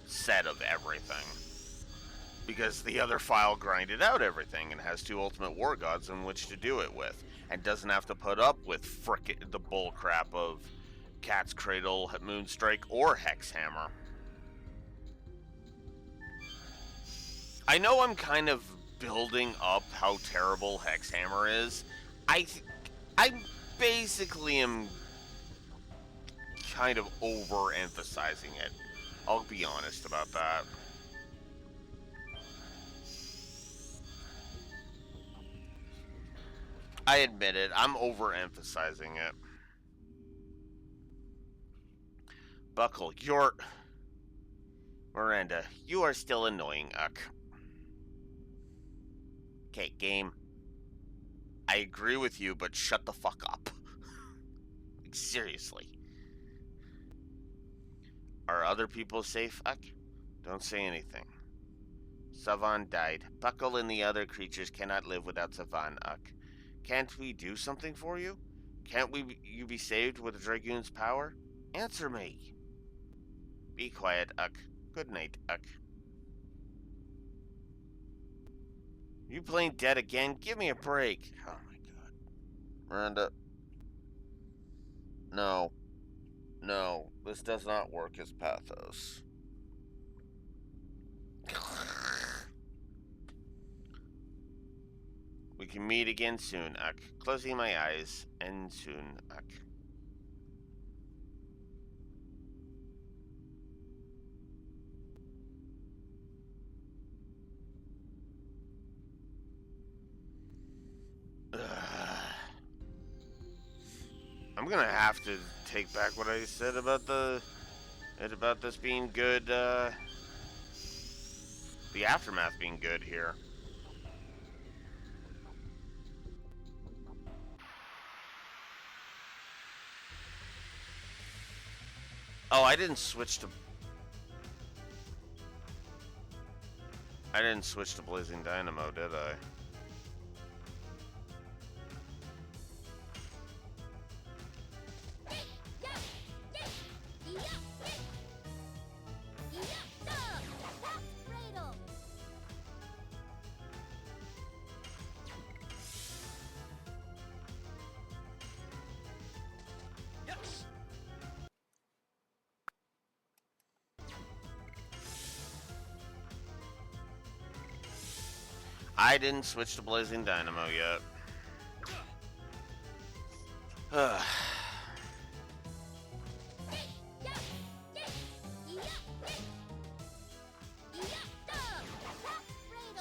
set of everything. Because the other file grinded out everything and has 2 ultimate war gods in which to do it with. And doesn't have to put up with frickin' the bullcrap of Cat's Cradle, Moonstrike, or Hexhammer. I know I'm kind of building up how terrible Hexhammer is. I basically am kind of overemphasizing it. I'll be honest about that. I admit it, I'm overemphasizing it. Buckle, you're... Miranda, you are still annoying, Uck. Okay, game. I agree with you, but shut the fuck up. Like, seriously. Are other people safe, Uck? Don't say anything. Savan died. Buckle and the other creatures cannot live without Savan, Uck. Can't we do something for you? Can't you be saved with Dragoon's power? Answer me. Be quiet, Uck. Good night, Uck. You playing dead again? Give me a break. Oh my god. Miranda. No. No, this does not work as pathos. We can meet again soon, Uck. Closing my eyes, and soon, Uck. I'm gonna have to take back what I said about this being good, the aftermath being good here. Oh, I didn't switch to Blazing Dynamo, did I? I didn't switch to Blazing Dynamo yet.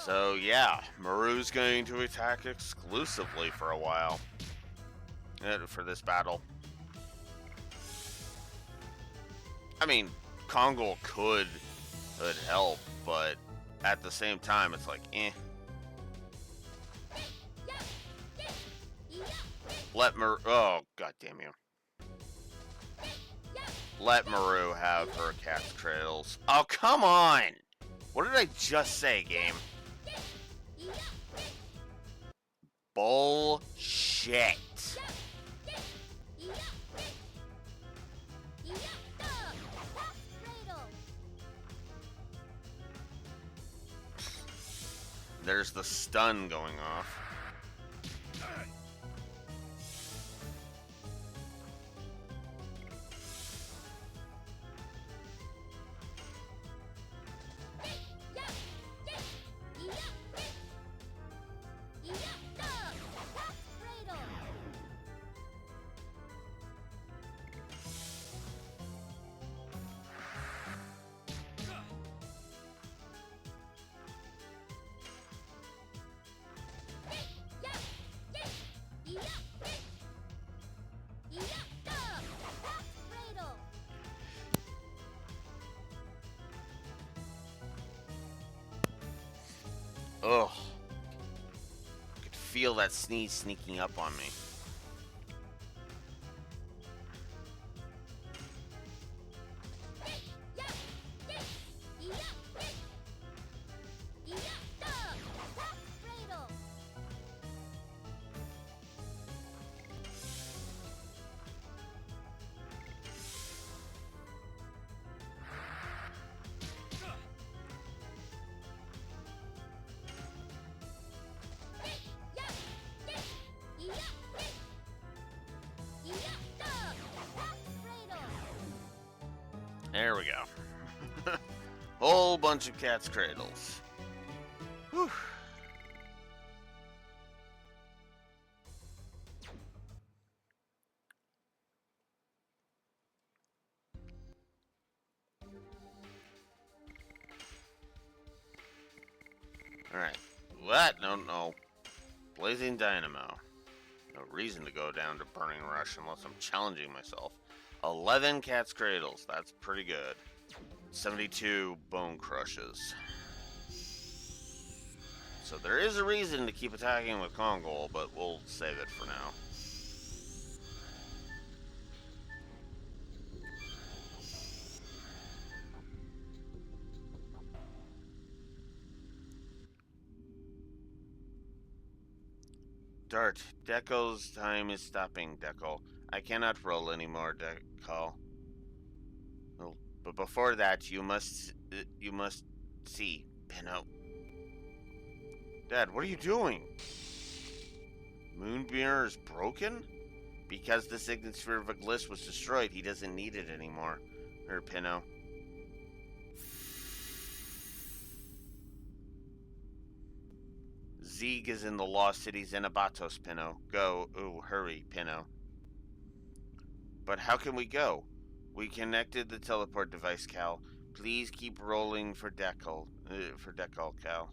So yeah, Maru's going to attack exclusively for a while. For this battle. I mean, Kongol could help, but at the same time, it's like, eh. Let Maru... Oh, god damn you. Let Maru have her cat's cradles. Oh, come on! What did I just say, game? Bullshit. There's the stun going off. Ugh. I could feel that sneeze sneaking up on me. There we go. Whole bunch of cat's cradles. Whew. Alright. What? No. Blazing Dynamo. No reason to go down to Burning Rush unless I'm challenging myself. 11 cat's cradles. That's pretty good. 72 bone crushes. So there is a reason to keep attacking with Kongol, but we'll save it for now. Dart, Deco's time is stopping, Deco. I cannot roll anymore, Deco. Well, but before that, you must see, Pinot. Dad, what are you doing? Moonbearer is broken? Because the Signet Sphere of Iglis was destroyed, he doesn't need it anymore. Pinot. Zeeg is in the Lost City Xenobatos, Pinot. Go. Ooh, hurry, Pinot. But how can we go? We connected the teleport device, Cal. Please keep rolling for Decal. Cal.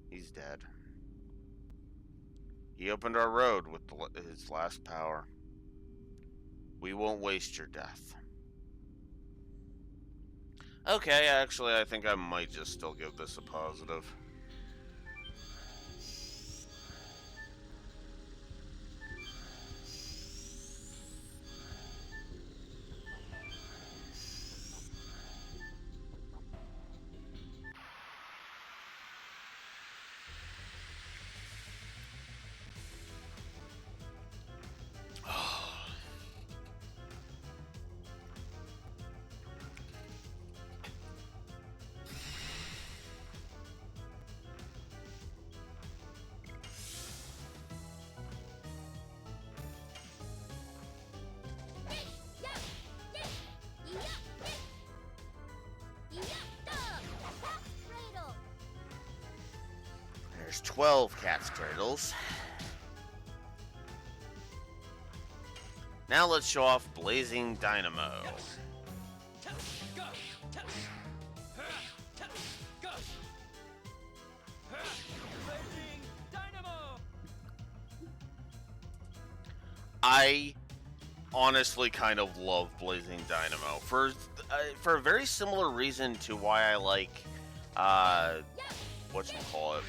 He's dead. He opened our road with his last power. We won't waste your death. Okay, actually, I think I might just still give this a positive. 12 cat's cradles. Now let's show off Blazing Dynamo. I honestly kind of love Blazing Dynamo for a very similar reason to why I like whatchamacallit.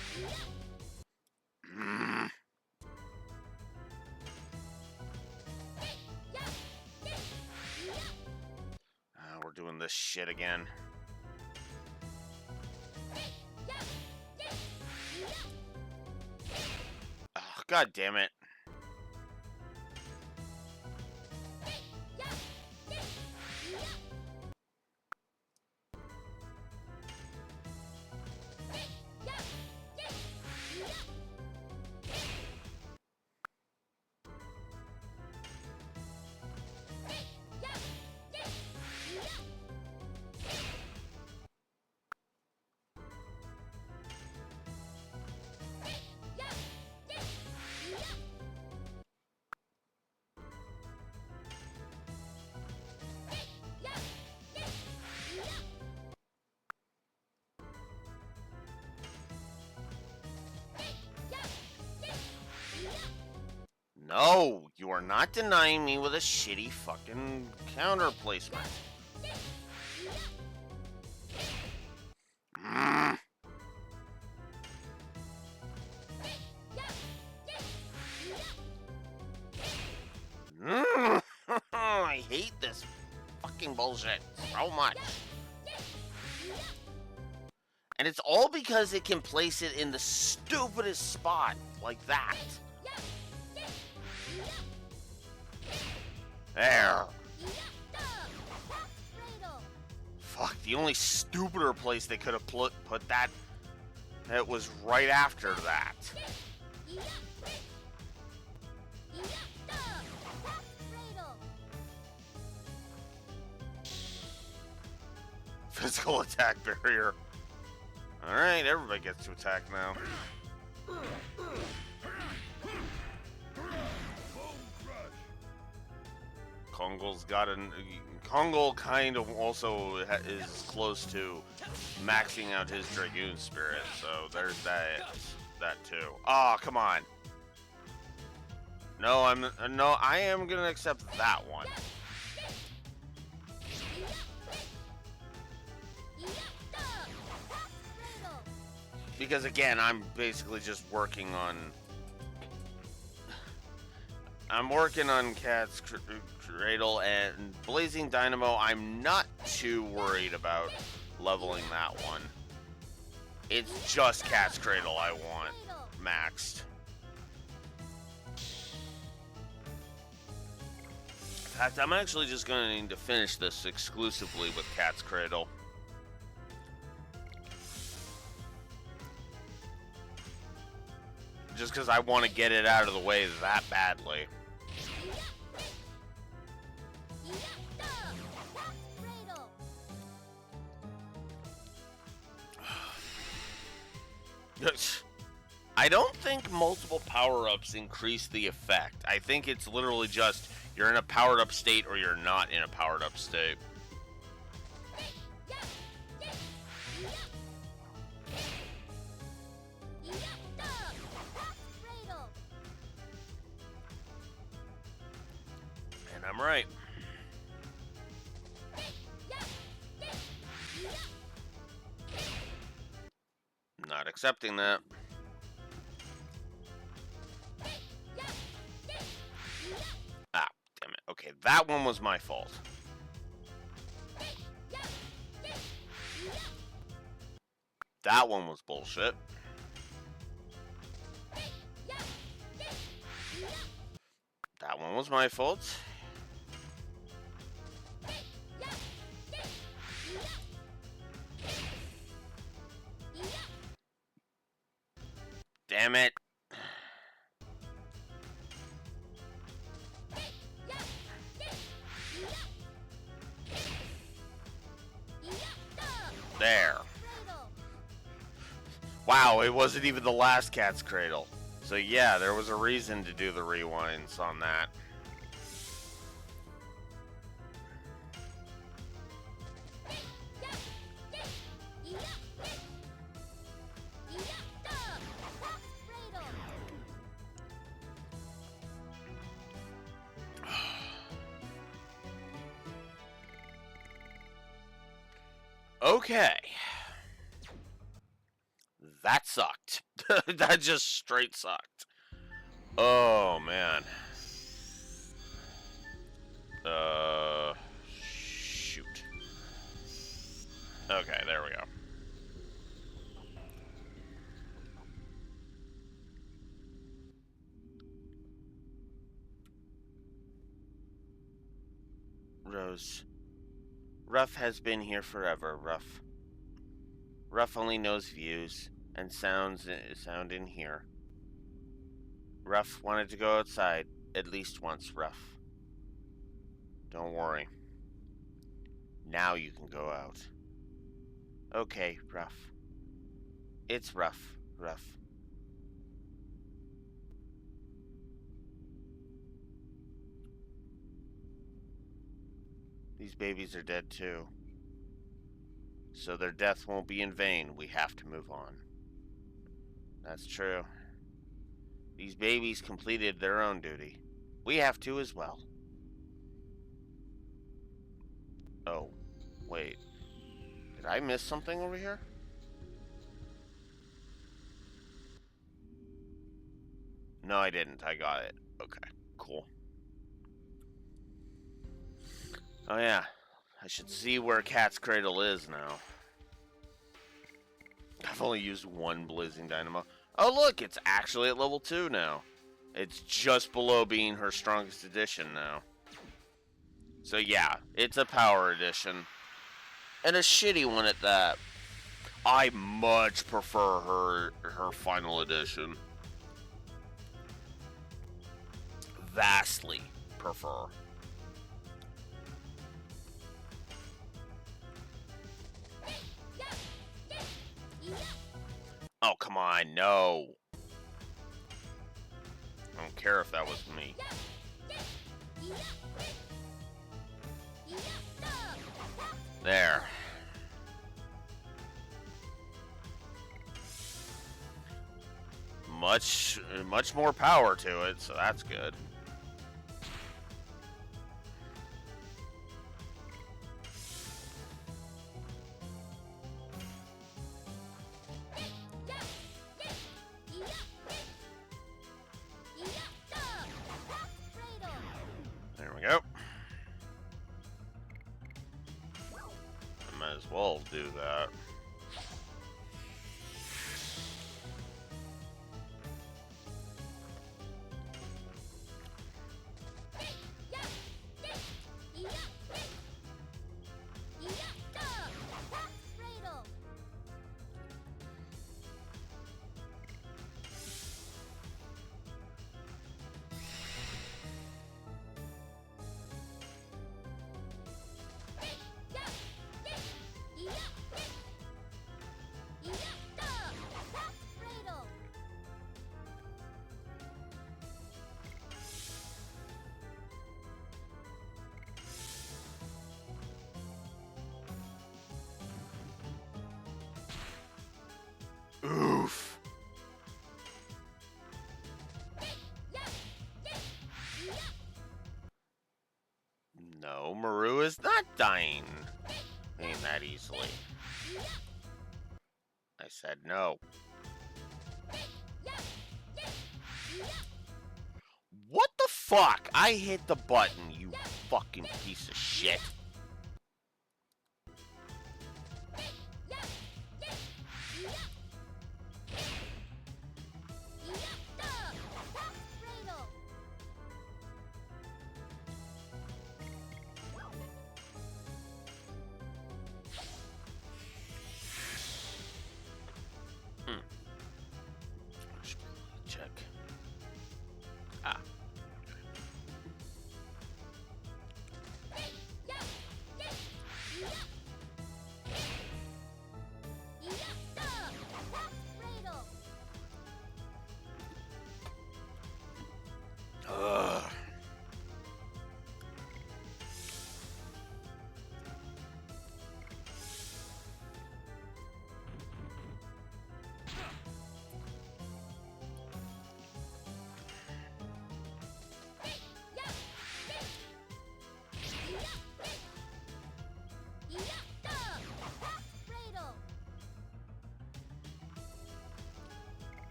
We're doing this shit again. Oh, God damn it. No, you are not denying me with a shitty fucking counter placement. I hate this fucking bullshit so much. And it's all because it can place it in the stupidest spot like that. There. Fuck, the only stupider place they could have put that, it was right after that. Physical attack barrier. Alright, everybody gets to attack now. Kongol's got an... Kongol kind of also is close to maxing out his Dragoon spirit, so there's that too. Oh, come on. No, I am gonna accept that one. Because again, I'm basically just working on... I'm working on Cat's Cradle and Blazing Dynamo. I'm not too worried about leveling that one. It's just Cat's Cradle I want maxed. In fact, I'm actually just going to need to finish this exclusively with Cat's Cradle. Just because I want to get it out of the way that badly. I don't think multiple power-ups increase the effect. I think it's literally just you're in a powered-up state or you're not in a powered-up state. And I'm right. Not accepting that. Ah, damn it. Okay, that one was my fault. That one was bullshit. That one was my fault. Damn it. There. Wow, wow, it wasn't even the last cat's cradle. So yeah, there was a reason to do the rewinds on that. Okay. That sucked. That just straight sucked. Oh, man. Shoot. Okay, there we go. Rose. Ruff has been here forever, Ruff. Ruff only knows views and sound in here. Ruff wanted to go outside at least once, Ruff. Don't worry. Now you can go out. Okay, Ruff. It's rough, Ruff. These babies are dead too. So their death won't be in vain. We have to move on. That's true. These babies completed their own duty. We have to as well. Oh, wait. Did I miss something over here? No, I didn't. I got it. Okay, cool. Oh yeah, I should see where Cat's Cradle is now. I've only used one Blazing Dynamo. Oh look, it's actually at level 2 now. It's just below being her strongest edition now. So yeah, it's a power edition. And a shitty one at that. I much prefer her final edition. Vastly prefer. Oh, come on, no. I don't care if that was me. There. Much more power to it, so that's good. There we go. I might as well do that. Oof. No, Maru is not dying. Ain't that easily. I said no. What the fuck? I hit the button, you fucking piece of shit. Check. Ah.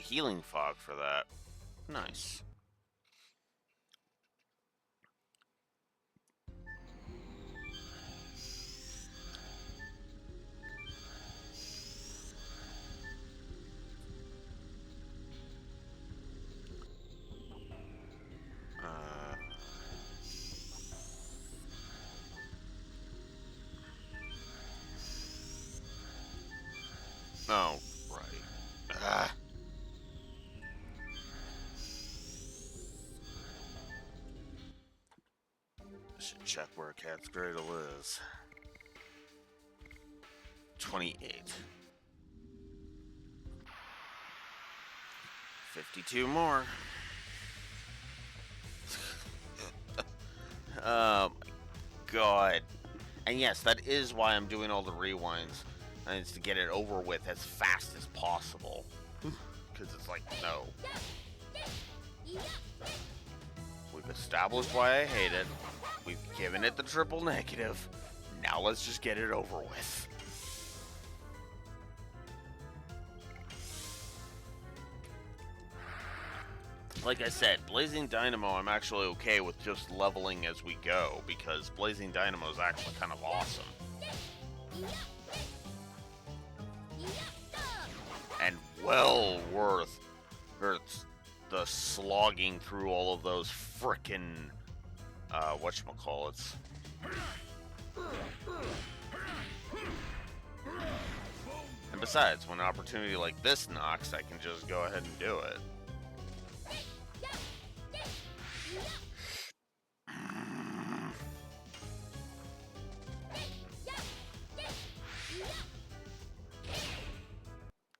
healing fog for that. Nice. Oh, right. Should check where Cat's Cradle is. 28. 52 more. Oh my god. And yes, that is why I'm doing all the rewinds. And it's to get it over with as fast as possible. Because it's like, no. We've established why I hate it. We've given it the triple negative. Now let's just get it over with. Like I said, Blazing Dynamo I'm actually okay with just leveling as we go, because Blazing Dynamo is actually kind of awesome. And well worth the slogging through all of those frickin' whatchamacallits. And besides, when an opportunity like this knocks, I can just go ahead and do it.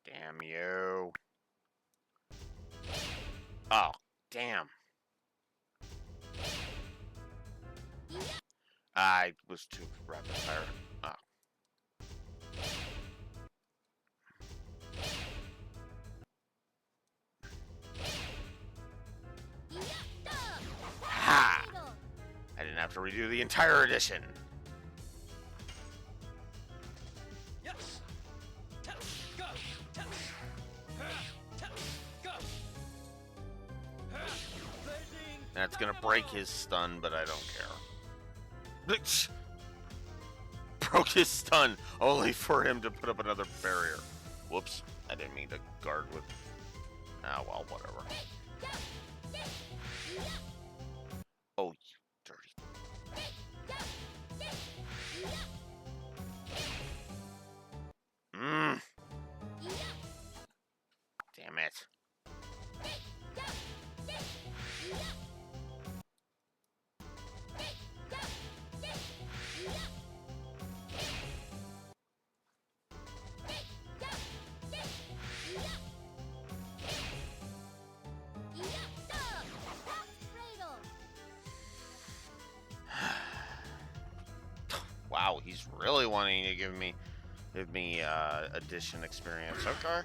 Damn you. Oh, damn. I was too rapid fire. Oh. Ha! I didn't have to redo the entire edition. That's gonna break his stun, but I don't care. Broke his stun, only for him to put up another barrier. Whoops, I didn't mean to guard with... Ah, well, whatever. Oh, you dirty... Damn it. Wow, he's really wanting to give me addition experience. Okay.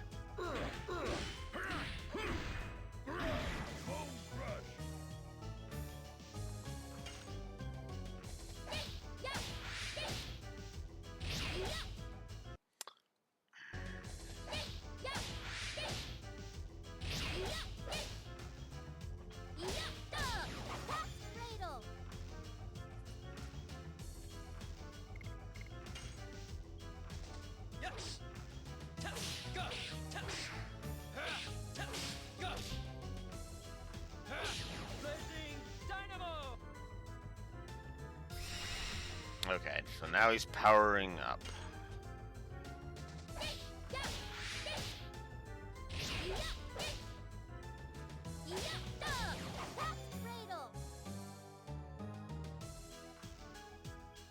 Okay, so now he's powering up.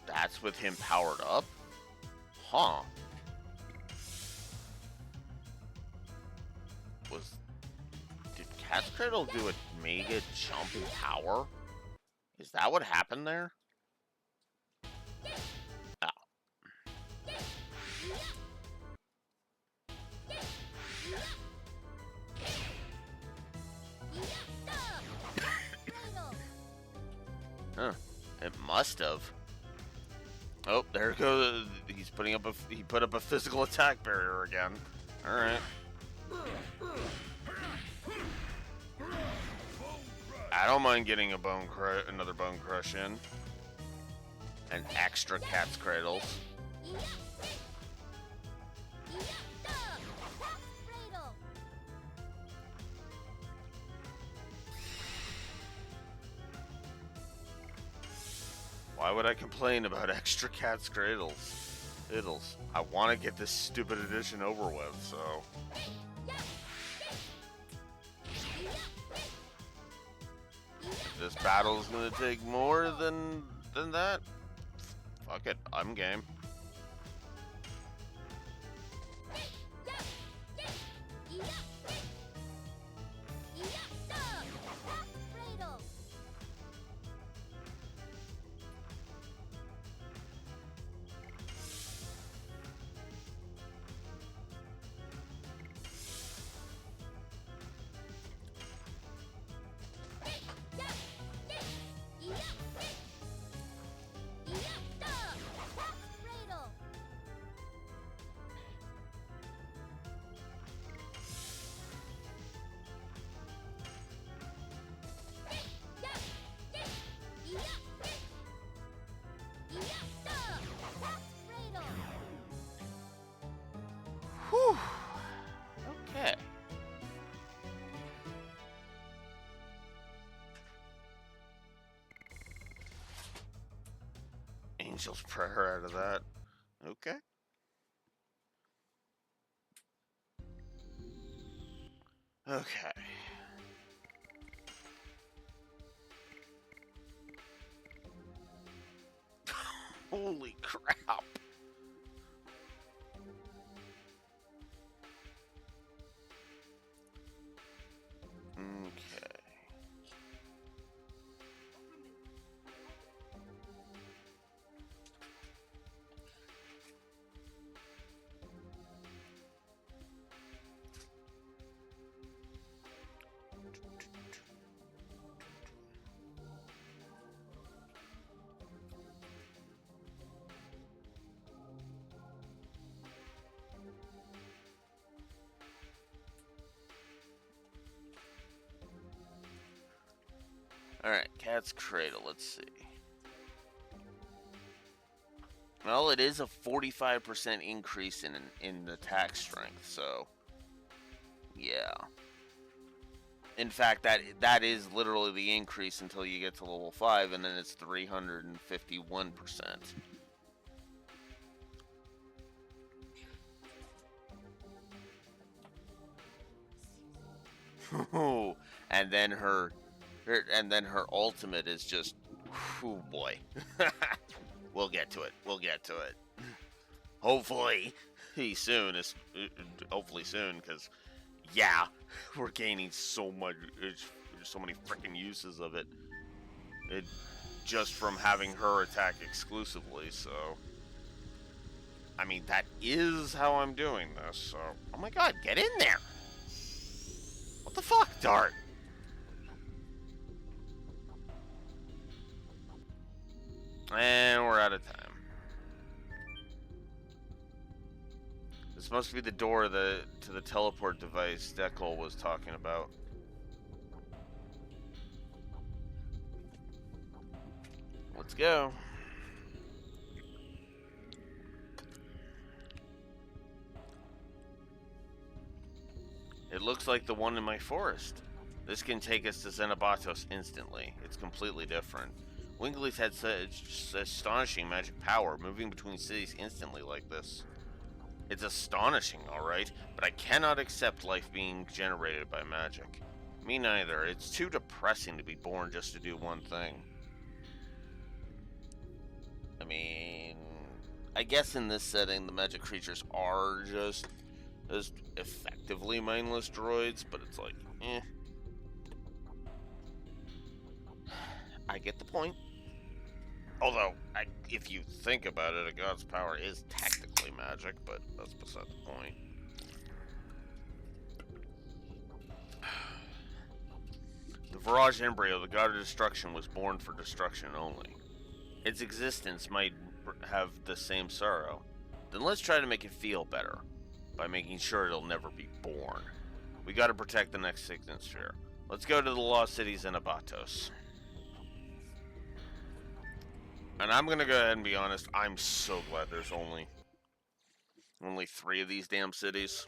That's with him powered up? Huh. Did Cat's Cradle do a mega jump in power? Is that what happened there? Oh. Huh. It must have. Oh, there it goes. He's putting up he put up a physical attack barrier again. All right. I don't mind getting another bone crush in. And extra cat's cradles. Why would I complain about extra cat's cradles? I want to get this stupid edition over with, so... If this battle is going to take more than that, fuck it, I'm game. Whew. Okay. Angel's Prayer out of that. Okay. Okay. Holy crap. Okay. Alright, Cat's Cradle, let's see. Well, it is a 45% increase in attack strength, so... Yeah. In fact, that is literally the increase until you get to level 5, and then it's 351%. And then her ultimate is just, oh boy. We'll get to it. Hopefully soon, because yeah, we're gaining so much, so many freaking uses of it. Just from having her attack exclusively, so... I mean, that is how I'm doing this, so... Oh my god, get in there! What the fuck, Dart? And we're out of time. It's supposed to be the door to the teleport device Dekel was talking about. Let's go. It looks like the one in my forest. This can take us to Xenobatos instantly. It's completely different. Wingley's had such astonishing magic power, moving between cities instantly like this. It's astonishing, alright, but I cannot accept life being generated by magic. Me neither. It's too depressing to be born just to do one thing. I mean, I guess in this setting, the magic creatures are just as effectively mindless droids, but it's like, eh. I get the point. Although, if you think about it, a god's power is technically magic, but that's beside the point. The Virage embryo, the god of destruction, was born for destruction only. Its existence might have the same sorrow. Then let's try to make it feel better, by making sure it'll never be born. We gotta protect the next Signet Sphere. Let's go to the Lost Cities in Abatos. And I'm gonna go ahead and be honest, I'm so glad there's only 3 of these damn cities.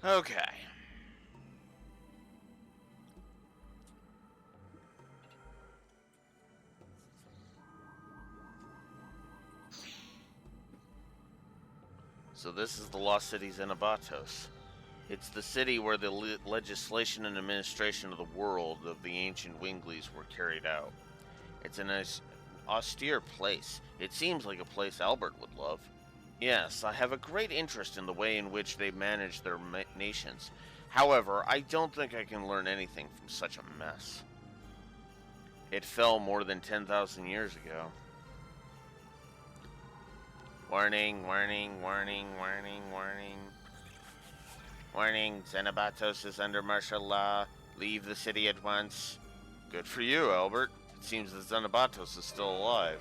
Okay. So this is the Lost Cities in Abatos. It's the city where the legislation and administration of the world of the ancient Winglies were carried out. It's an austere place. It seems like a place Albert would love. Yes, I have a great interest in the way in which they manage their nations. However, I don't think I can learn anything from such a mess. It fell more than 10,000 years ago. Warning, warning, warning, warning, warning. Warning, Xenobatos is under martial law. Leave the city at once. Good for you, Albert. It seems that Xenobatos is still alive.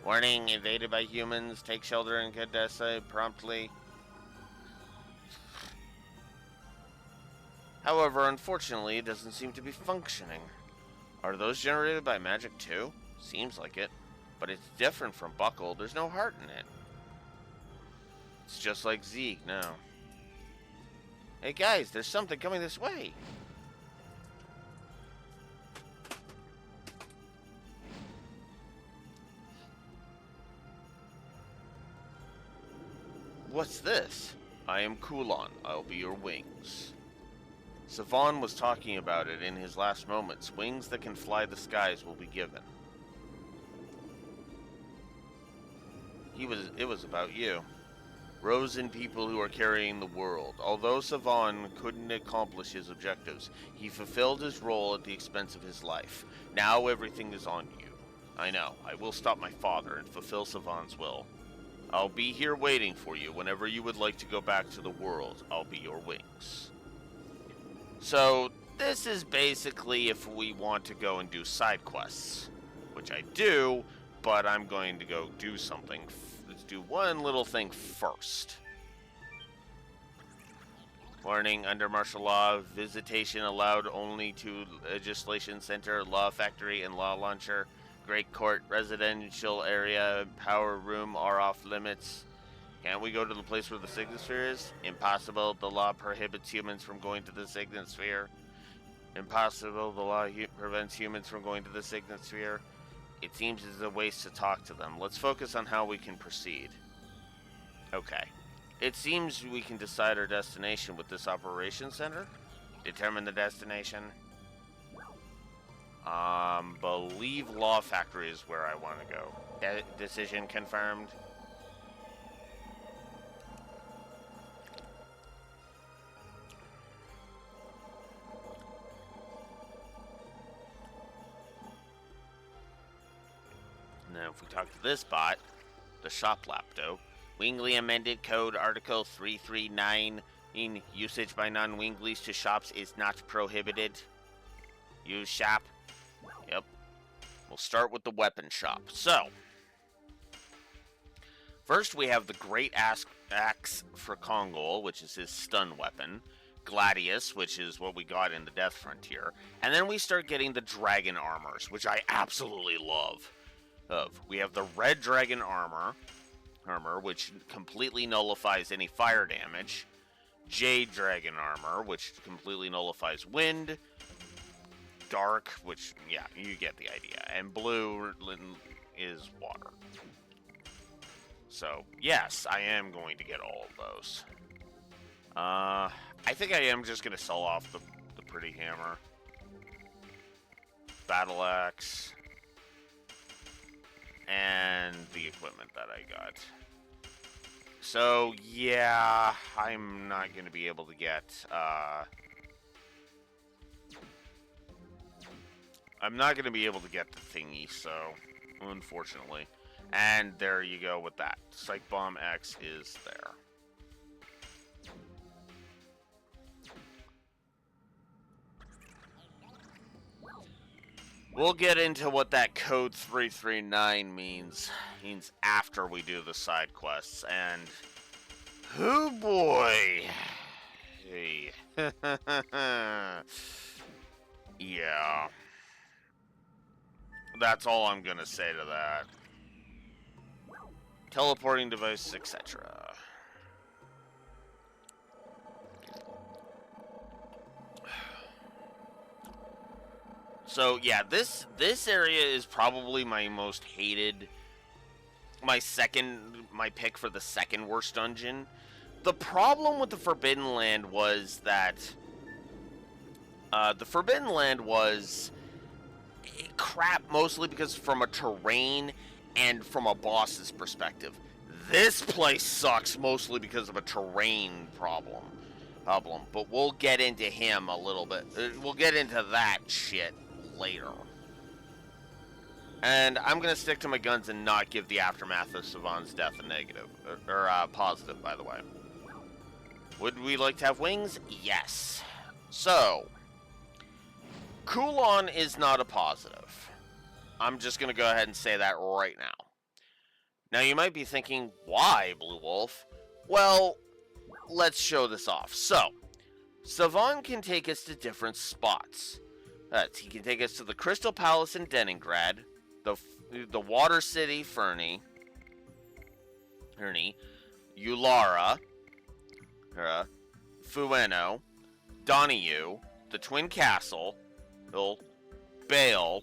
Warning, invaded by humans. Take shelter in Cadessa promptly. However, unfortunately, it doesn't seem to be functioning. Are those generated by magic too? Seems like it. But it's different from Buckle. There's no heart in it. It's just like Zeke now. Hey guys, there's something coming this way. What's this? I am Kulon. I'll be your wings. Savan was talking about it in his last moments. Wings that can fly the skies will be given. It was about you. Rose and people who are carrying the world. Although Savan couldn't accomplish his objectives, he fulfilled his role at the expense of his life. Now everything is on you. I know. I will stop my father and fulfill Savan's will. I'll be here waiting for you whenever you would like to go back to the world. I'll be your wings. So, this is basically if we want to go and do side quests. Which I do, but I'm going to go do something. Let's do one little thing first. Warning, under martial law, visitation allowed only to Legislation Center, Law Factory, and Law Launcher. Great Court, residential area, power room are off limits. Can't we go to the place where the Signet Sphere is? Impossible. The law prohibits humans from going to the Signet Sphere. Impossible. The law prevents humans from going to the Signet Sphere. It seems it's a waste to talk to them. Let's focus on how we can proceed. Okay. It seems we can decide our destination with this operations center. Determine the destination. Believe Law Factory is where I want to go. Decision confirmed. Now, if we talk to this bot, the shop laptop, Wingley amended code article 339 in usage by non-Winglies to shops is not prohibited. Use shop. Yep. We'll start with the weapon shop. So, first we have the Great Axe for Kongol, which is his stun weapon. Gladius, which is what we got in the Death Frontier. And then we start getting the Dragon Armors, which I absolutely love. We have the Red Dragon Armor, which completely nullifies any fire damage. Jade Dragon Armor, which completely nullifies wind. Dark, which, yeah, you get the idea. And blue is water. So, yes, I am going to get all of those. I think I am just going to sell off the pretty hammer. Battle axe. And the equipment that I got. So, yeah, I'm not going to be able to get, I'm not going to be able to get the thingy, so, unfortunately. And there you go with that. Psych Bomb X is there. We'll get into what that code 339 means after we do the side quests, and oh boy. Hey. Yeah. That's all I'm gonna say to that. Teleporting devices, etc. So yeah, this area is probably my most hated, my pick for the second worst dungeon. The problem with the Forbidden Land was that the Forbidden Land was crap mostly because from a terrain and from a boss's perspective. This place sucks mostly because of a terrain problem. But we'll get into him a little bit. We'll get into that shit later. And I'm going to stick to my guns and not give the aftermath of Savan's death a negative. Or positive, by the way. Would we like to have wings? Yes. So, Kulon is not a positive. I'm just going to go ahead and say that right now. Now, you might be thinking, why, Blue Wolf? Well, let's show this off. So, Savan can take us to different spots. He can take us to the Crystal Palace in Deningrad, the Water City, Fernie, Ulara, Fueno, Donahue, the Twin Castle, Bale,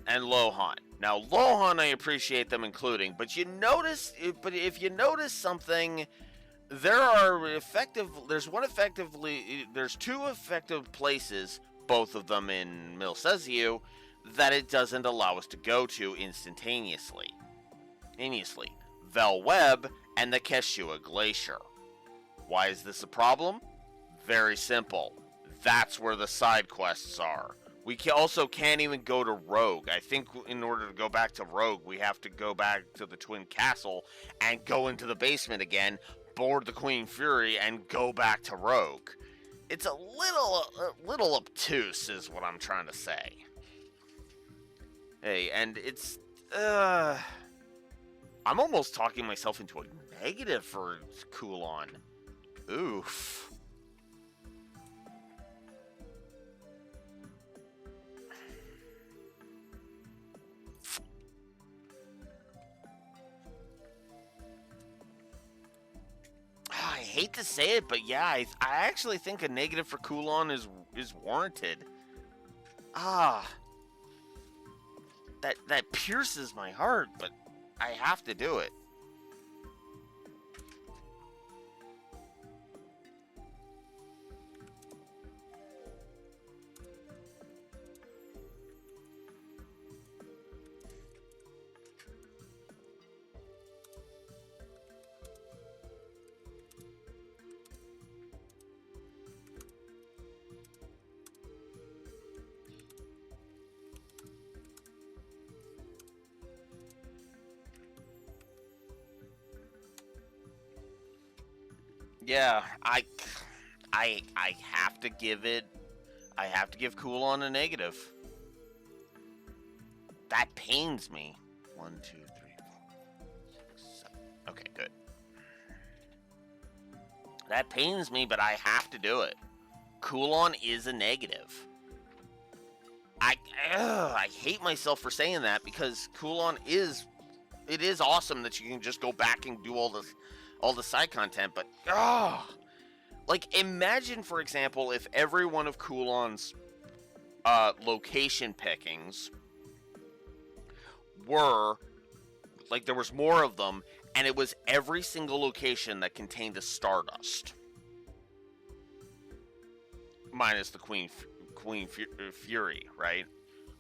and Lohan. Now, Lohan, I appreciate them including, but if you notice something, there's two effective places, both of them in Milceziu, that it doesn't allow us to go to instantaneously. Vel Web and the Keshua Glacier. Why is this a problem? Very simple. That's where the side quests are. We also can't even go to Rogue. I think in order to go back to Rogue, we have to go back to the Twin Castle and go into the basement again, board the Queen Fury, and go back to Rogue. It's a little obtuse is what I'm trying to say. Hey, and it's, I'm almost talking myself into a negative for Kulon. Oof. I hate to say it, but yeah, I actually think a negative for Kulon is warranted. That pierces my heart, but I have to do it. Yeah, I have to give it. I have to give Kulon a negative. That pains me. 1, 2, 3, 4, 5, 6, 7. Okay, good. That pains me, but I have to do it. Kulon is a negative. I hate myself for saying that because Kulon is. It is awesome that you can just go back and do all the side content, but like imagine, for example, if every one of Kulon's location pickings were like there was more of them, and it was every single location that contained a Stardust, minus the Queen Fury, right?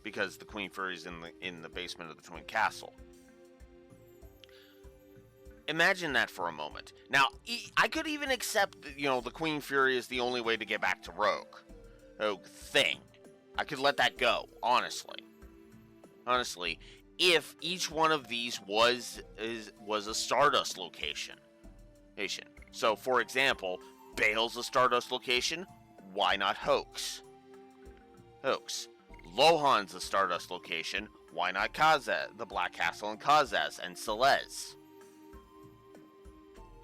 Because the Queen Fury's in the basement of the Twin Castle. Imagine that for a moment. Now, I could even accept that, the Queen Fury is the only way to get back to Rogue thing. I could let that go, honestly. Honestly, if each one of these was a Stardust location. So, for example, Bale's a Stardust location. Why not Hoax? Lohan's a Stardust location. Why not Kazaz, the Black Castle in Kazaz and Celeste?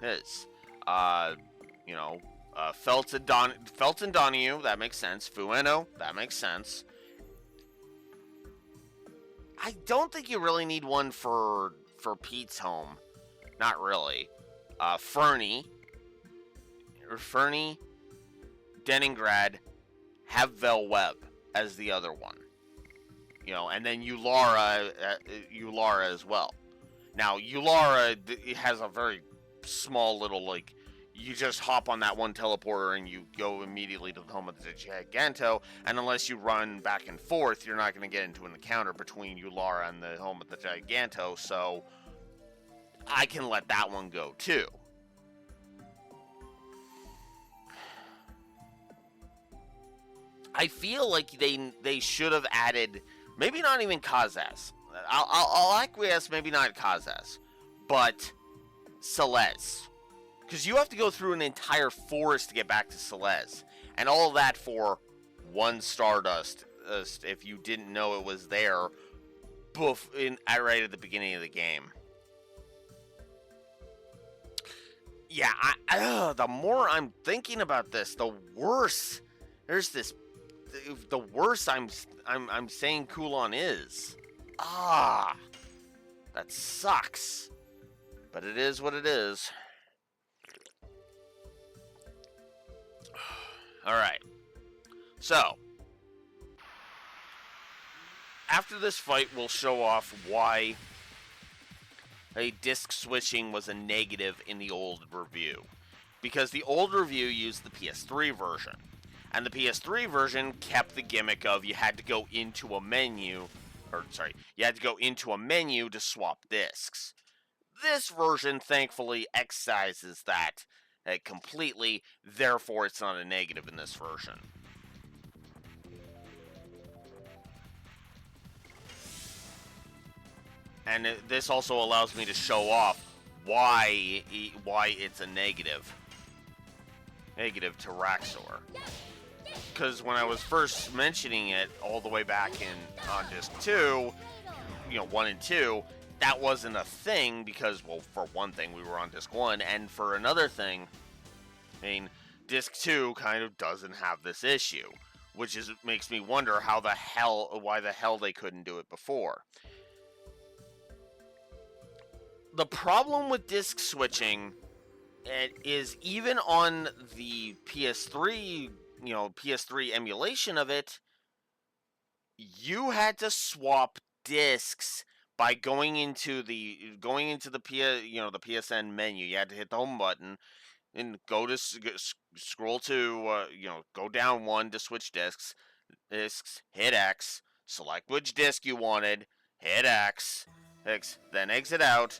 His. Felton Donahue, that makes sense. Fueno, that makes sense. I don't think you really need one for Pete's home. Not really. Fernie, Denningrad, have Vel Webb as the other one. And then Ulara as well. Now, Ulara has a very small little, you just hop on that one teleporter and you go immediately to the home of the Giganto, and unless you run back and forth, you're not going to get into an encounter between Ulara and the home of the Giganto, so I can let that one go too. I feel like they should have added, maybe not even Kazaz. I'll acquiesce, maybe not Kazaz, but Celeste. Because you have to go through an entire forest to get back to Celeste. And all that for one Stardust, if you didn't know it was there right at the beginning of the game. Yeah, the more I'm thinking about this, the worse the worse I'm saying Kulon is. That sucks. But it is what it is. Alright. So, after this fight, we'll show off why disc switching was a negative in the old review. Because the old review used the PS3 version. And the PS3 version kept the gimmick of you had to go into a menu, to swap discs. This version, thankfully, excises that completely, therefore it's not a negative in this version. And this also allows me to show off why it's a negative to Raxor. Because when I was first mentioning it all the way back on disc 2, 1 and 2, that wasn't a thing because, well, for one thing, we were on disc 1, and for another thing, disc 2 kind of doesn't have this issue, which makes me wonder why the hell they couldn't do it before. The problem with disc switching is even on the PS3, PS3 emulation of it, you had to swap discs by going into the PSN menu. You had to hit the home button and scroll to go down one to switch discs, hit X, select which disc you wanted, hit X, then exit out,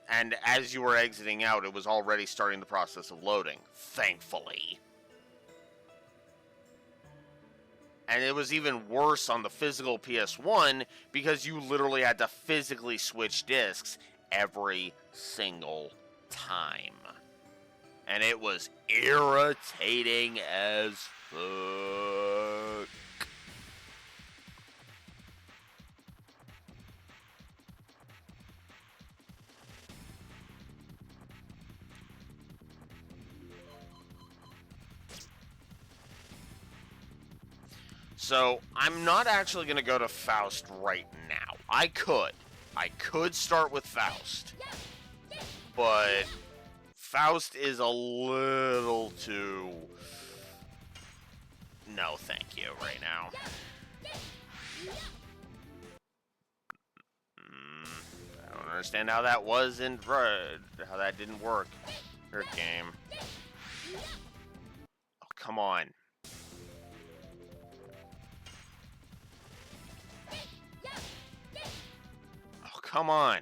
and as you were exiting out, it was already starting the process of loading, thankfully. And it was even worse on the physical PS1 because you literally had to physically switch discs every single time. And it was irritating as fuck. So, I'm not actually going to go to Faust right now. I could start with Faust. But Faust is a little too... No, thank you right now. I don't understand how that wasn't... how that didn't work. Your game. Oh, come on. Oh, come on.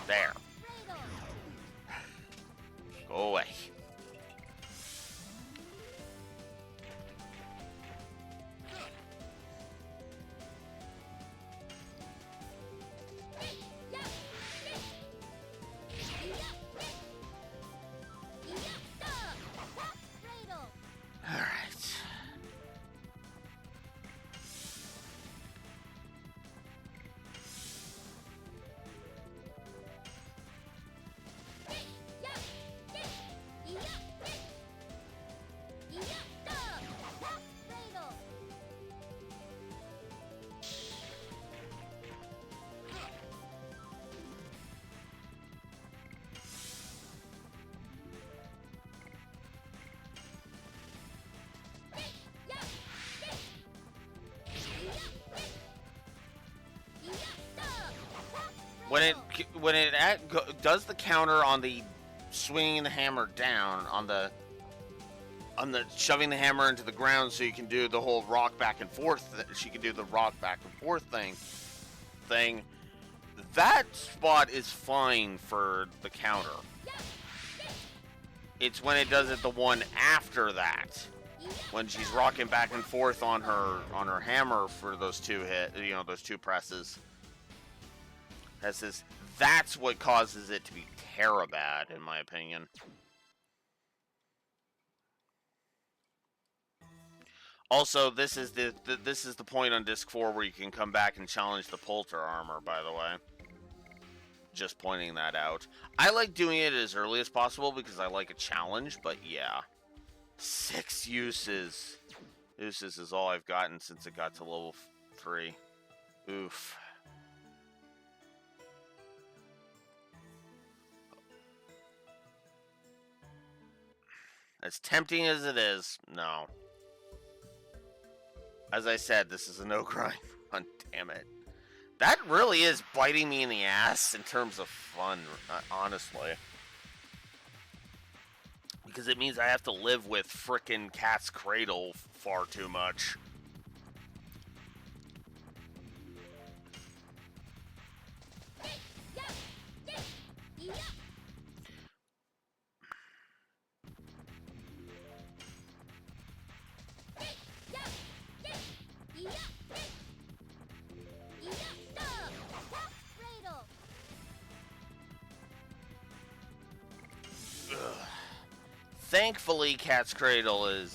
There. Go away. does the counter on the swinging the hammer down on the shoving the hammer into the ground, so you can do the whole rock back and forth. She can do the rock back and forth thing. That spot is fine for the counter. It's when it does it the one after that, when she's rocking back and forth on her hammer for those two those two presses. That's what causes it to be terribad, in my opinion. Also, this is the point on disc 4 where you can come back and challenge the Polter armor, by the way. Just pointing that out. I like doing it as early as possible because I like a challenge, but yeah. 6 uses. Uses is all I've gotten since it got to level 3. Oof. As tempting as it is, no. As I said, this is a no grind run, damn it. That really is biting me in the ass in terms of fun, honestly. Because it means I have to live with frickin' Cat's Cradle far too much. Thankfully, Cat's Cradle is...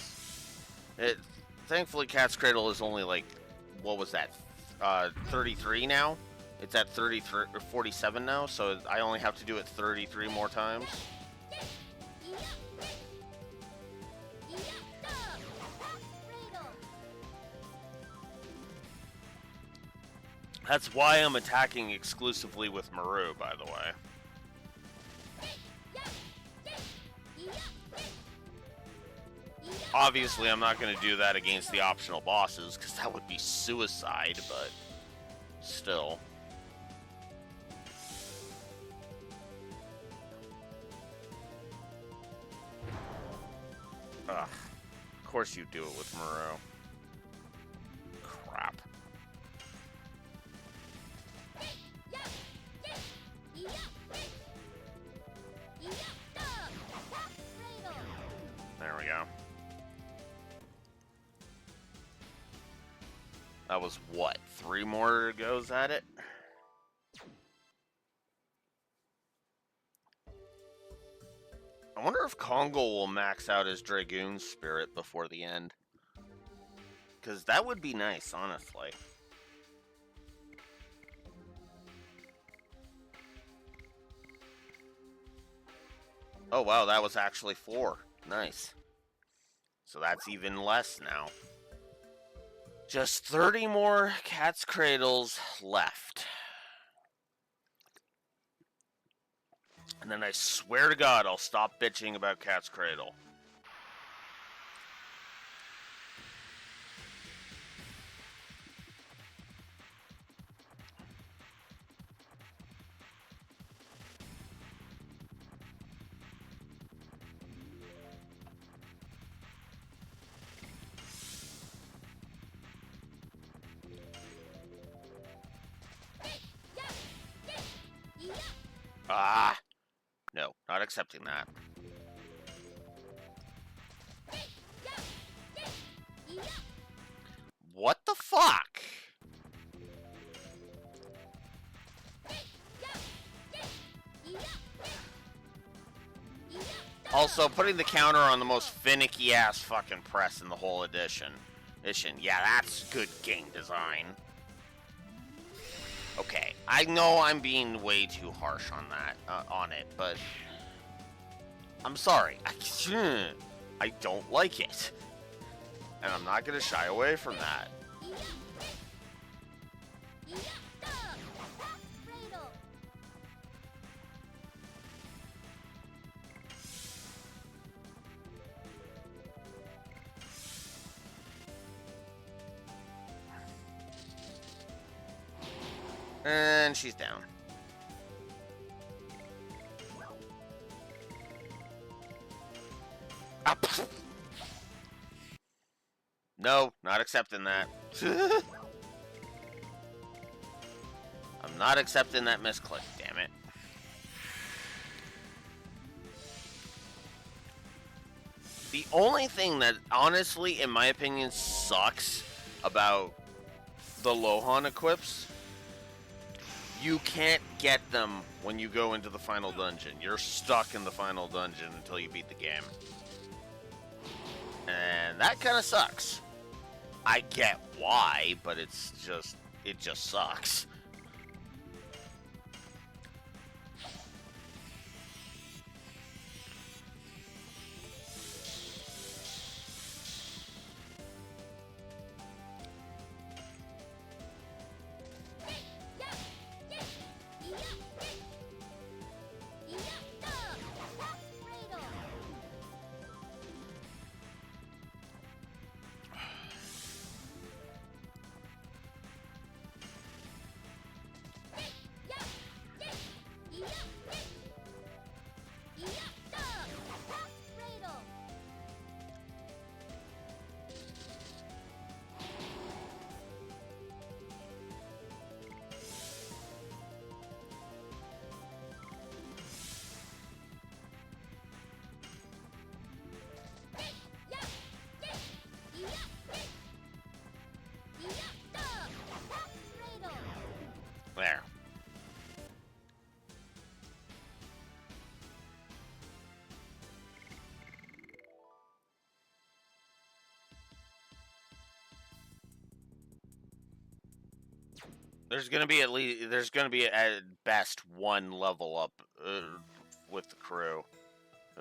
Thankfully, Cat's Cradle is only like... What was that? 33 now? It's at 33 or 47 now, so I only have to do it 33 more times. That's why I'm attacking exclusively with Maru, by the way. Obviously, I'm not going to do that against the optional bosses, because that would be suicide, but still. Ugh. Of course you do it with Maru. Crap. There we go. That was what? 3 more goes at it? I wonder if Kongo will max out his Dragoon spirit before the end. Because that would be nice, honestly. Oh wow, that was actually 4. Nice. So that's even less now. Just 30 more Cat's Cradles left. And then I swear to God, I'll stop bitching about Cat's Cradle. Ah! No, not accepting that. What the fuck? Also, putting the counter on the most finicky ass fucking press in the whole edition. Yeah, that's good game design. Okay, I know I'm being way too harsh on that, on it, but I'm sorry. I don't like it, and I'm not gonna shy away from that. And she's down. Ah, no, not accepting that. I'm not accepting that misclick, damn it. The only thing that, honestly, in my opinion, sucks about the Lohan equips, you can't get them when you go into the final dungeon. You're stuck in the final dungeon until you beat the game. And that kind of sucks. I get why, but it just sucks. There. There's gonna be at best one level up with the crew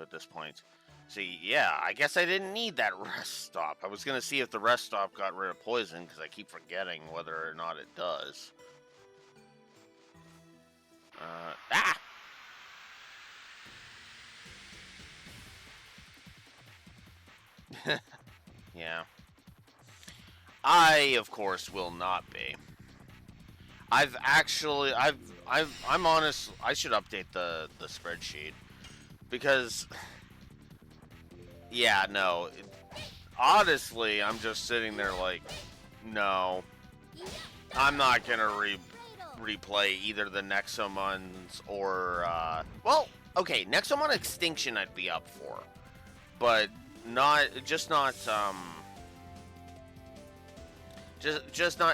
at this point. See, yeah, I guess I didn't need that rest stop. I was gonna see if the rest stop got rid of poison because I keep forgetting whether or not it does. Ah! Yeah. I, of course, will not be. I'm honest. I should update the spreadsheet because, yeah, no. Honestly, I'm just sitting there like, no, I'm not gonna replay either the Nexomons or well, okay, Nexomon Extinction I'd be up for, but not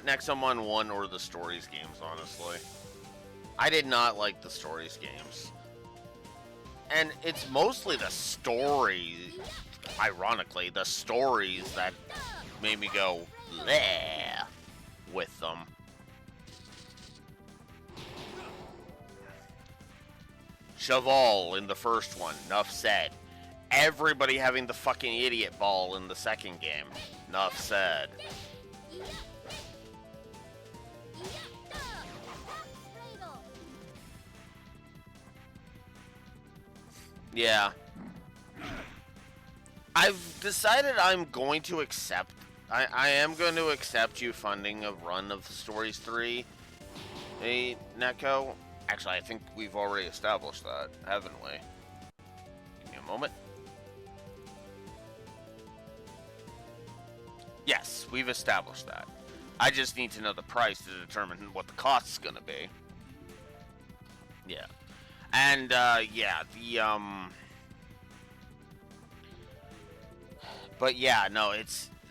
Nexomon 1 or the Stories games, honestly. I did not like the Stories games. And it's mostly the story, ironically, the stories that made me go, bleh, with them. Cheval in the first one, enough said. Everybody having the fucking idiot ball in the second game, enough said. Yeah. I've decided I'm going to accept... I am going to accept you funding a run of Stories 3. Hey, Neko? Actually, I think we've already established that, haven't we? Give me a moment. Yes, we've established that. I just need to know the price to determine what the cost is going to be. Yeah. And, yeah, but yeah, no,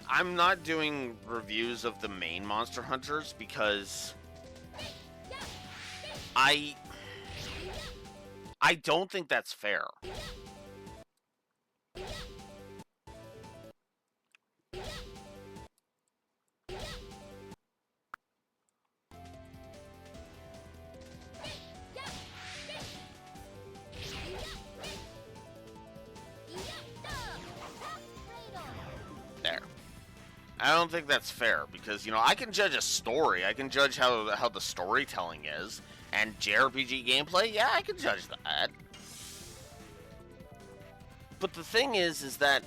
I'm not doing reviews of the main Monster Hunters because I don't think that's fair. There. I don't think that's fair because, you know, I can judge a story. I can judge how the storytelling is. And JRPG gameplay, yeah, I can judge that. But the thing is that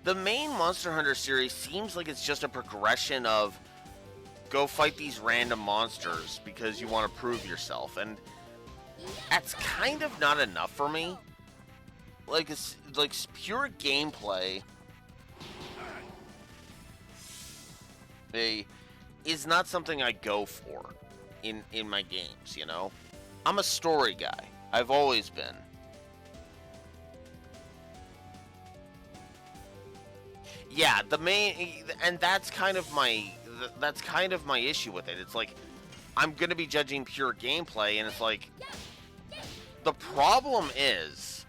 the main Monster Hunter series seems like it's just a progression of go fight these random monsters because you want to prove yourself. And that's kind of not enough for me. like pure gameplay is not something I go for in my games, you know? I'm a story guy. I've always been. Yeah, and that's kind of my issue with it. It's like I'm going to be judging pure gameplay, and it's like the problem is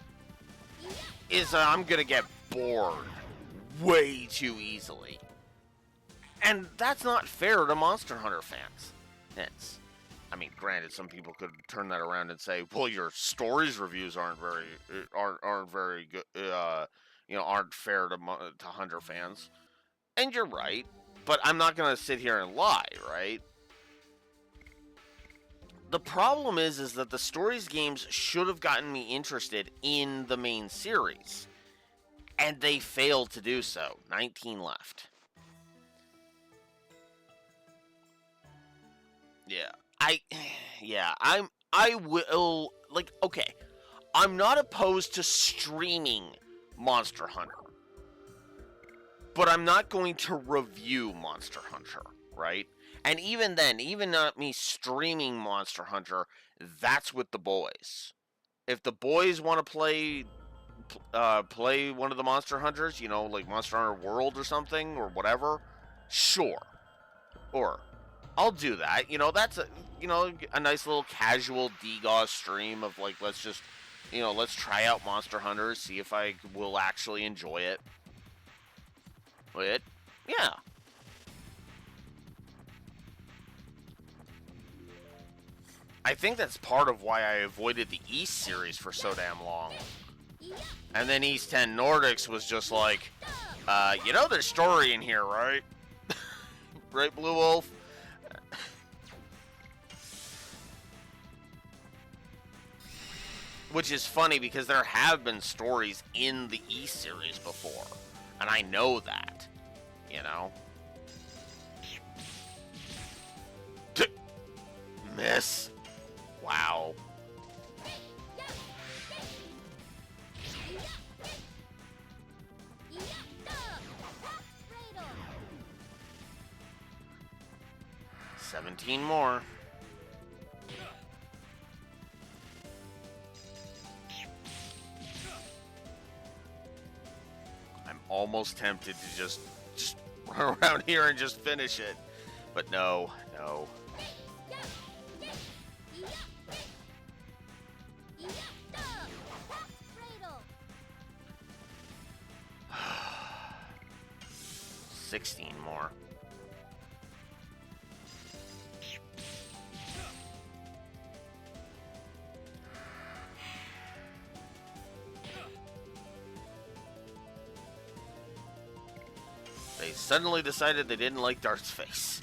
I'm going to get bored way too easily. And that's not fair to Monster Hunter fans. I mean, granted, some people could turn that around and say, "Well, your stories reviews aren't very good, aren't fair to Hunter fans." And you're right, but I'm not gonna sit here and lie, right? The problem is that the stories games should have gotten me interested in the main series, and they failed to do so. 19 left. I will, like, okay, I'm not opposed to streaming Monster Hunter, but I'm not going to review Monster Hunter, right? And even then, even not me streaming Monster Hunter, that's with the boys. If the boys want to play one of the Monster Hunters, you know, like Monster Hunter World or something, or whatever, sure. Or I'll do that. You know, that's a nice little casual DGAW stream of like, let's try out Monster Hunter, see if I will actually enjoy it. Yeah. I think that's part of why I avoided the East series for so damn long. And then East 10 Nordics was just like, there's story in here, right? Right, Blue Wolf? Which is funny because there have been stories in the East series before. And I know that, you know? Miss. Wow. $17 more. I'm almost tempted to just run around here and just finish it. But no. 16 more. They suddenly decided they didn't like Dart's face.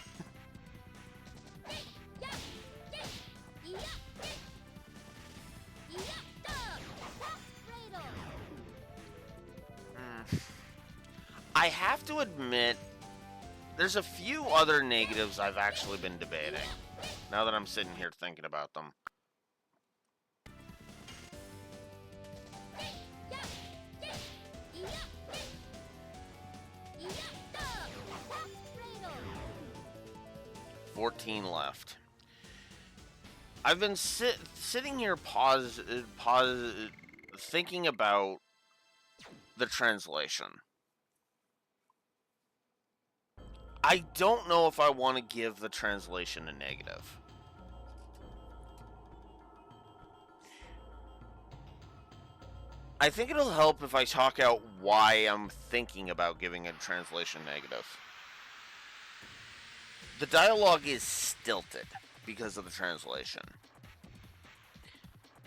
I have to admit, there's a few other negatives I've actually been debating, now that I'm sitting here thinking about them. $14 left. I've been sitting here thinking about the translation. I don't know if I want to give the translation a negative. I think it'll help if I talk out why I'm thinking about giving a translation negative. The dialogue is stilted because of the translation.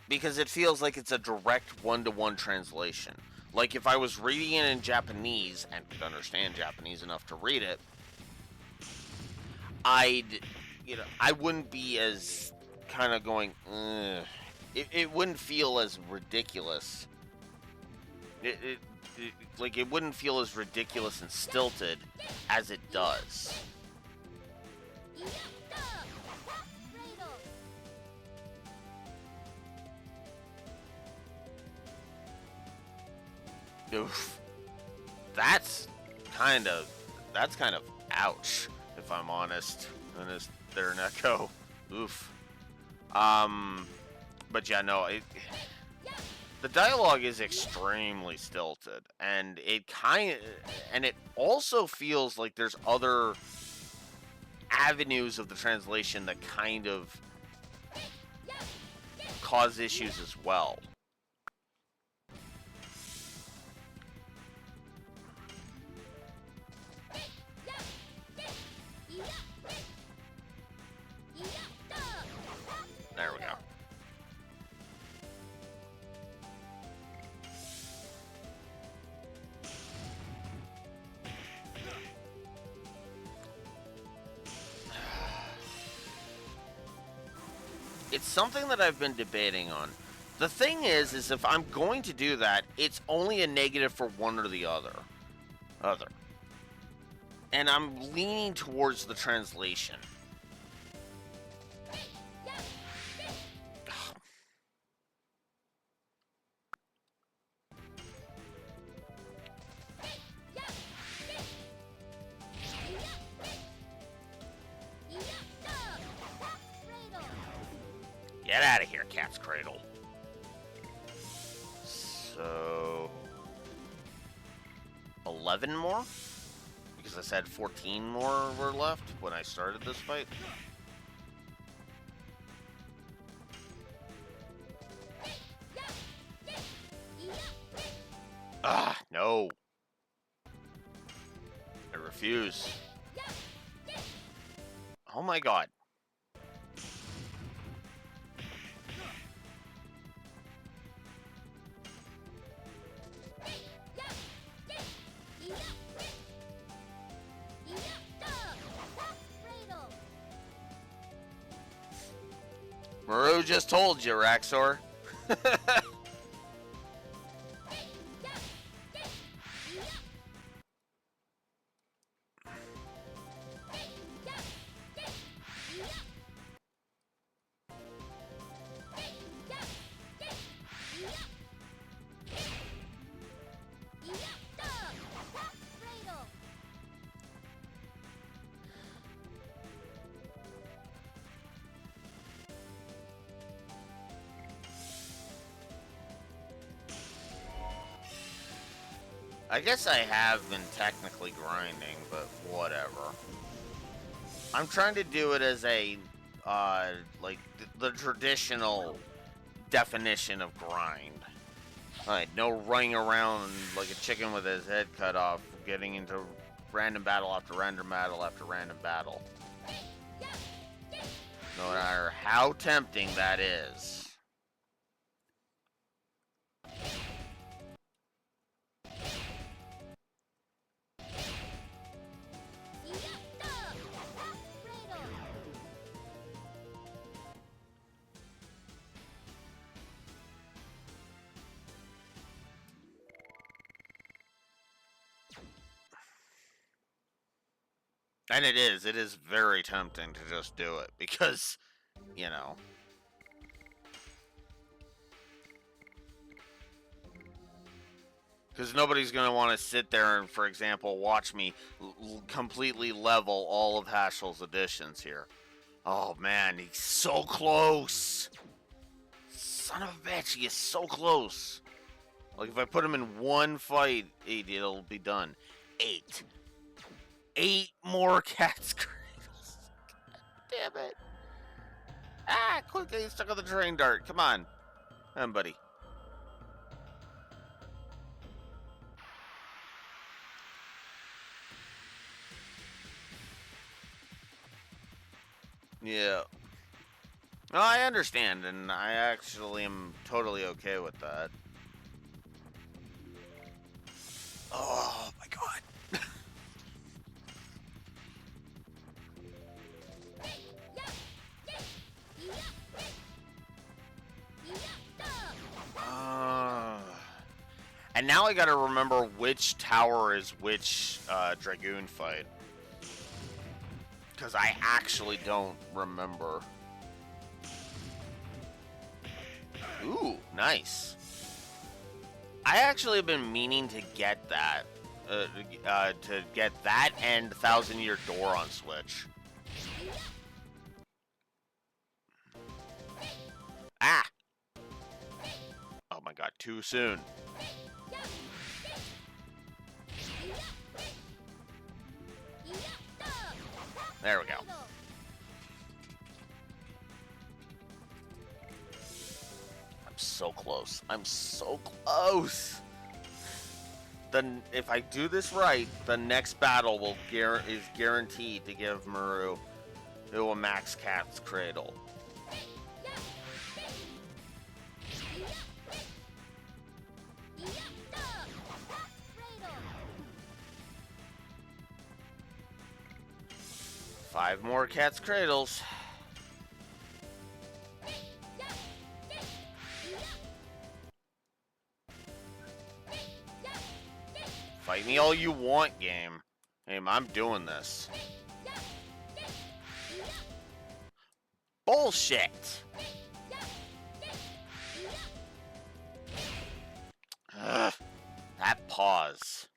Because it feels like it's a direct one-to-one translation. Like if I was reading it in Japanese and could understand Japanese enough to read it, I wouldn't be as kind of going, ugh. It wouldn't feel as ridiculous. It wouldn't feel as ridiculous and stilted as it does. Oof. That's kind of ouch, if I'm honest. And is there an echo? Oof. But yeah, no, the dialogue is extremely stilted, and it also feels like there's other avenues of the translation that kind of cause issues as well. There we go. It's something that I've been debating on. The thing is if I'm going to do that, it's only a negative for one or the other. And I'm leaning towards the translation. Get out of here, Cat's Cradle. So 11 more? Because I said 14 more were left when I started this fight. Ah, no. I refuse. Oh my god. Maru just told you, Raxor. I guess I have been technically grinding, but whatever. I'm trying to do it as a, like, the traditional definition of grind. Alright, no running around like a chicken with his head cut off, getting into random battle after random battle after random battle. No matter how tempting that is. And it is very tempting to just do it, because, you know. Because nobody's going to want to sit there and, for example, watch me completely level all of Hashel's additions here. Oh man, he's so close! Son of a bitch, he is so close! Like, if I put him in one fight, it'll be done. 8. 8 more Cat's Cradles. Damn it. Ah, quick, get stuck on the train dart. Come on. Come on, buddy. Yeah. No, I understand, and I actually am totally okay with that. Oh, my God. And now I gotta remember which tower is which Dragoon fight. Because I actually don't remember. Ooh, nice. I actually have been meaning to get that. To get that and Thousand Year Door on Switch. Ah! Oh my god, too soon. There we go. I'm so close. I'm so close. Then, if I do this right, the next battle is guaranteed to give Maru a max cat's cradle. Five more cat's cradles. Fight me all you want, game. I'm doing this. Bullshit! Ugh, that pause.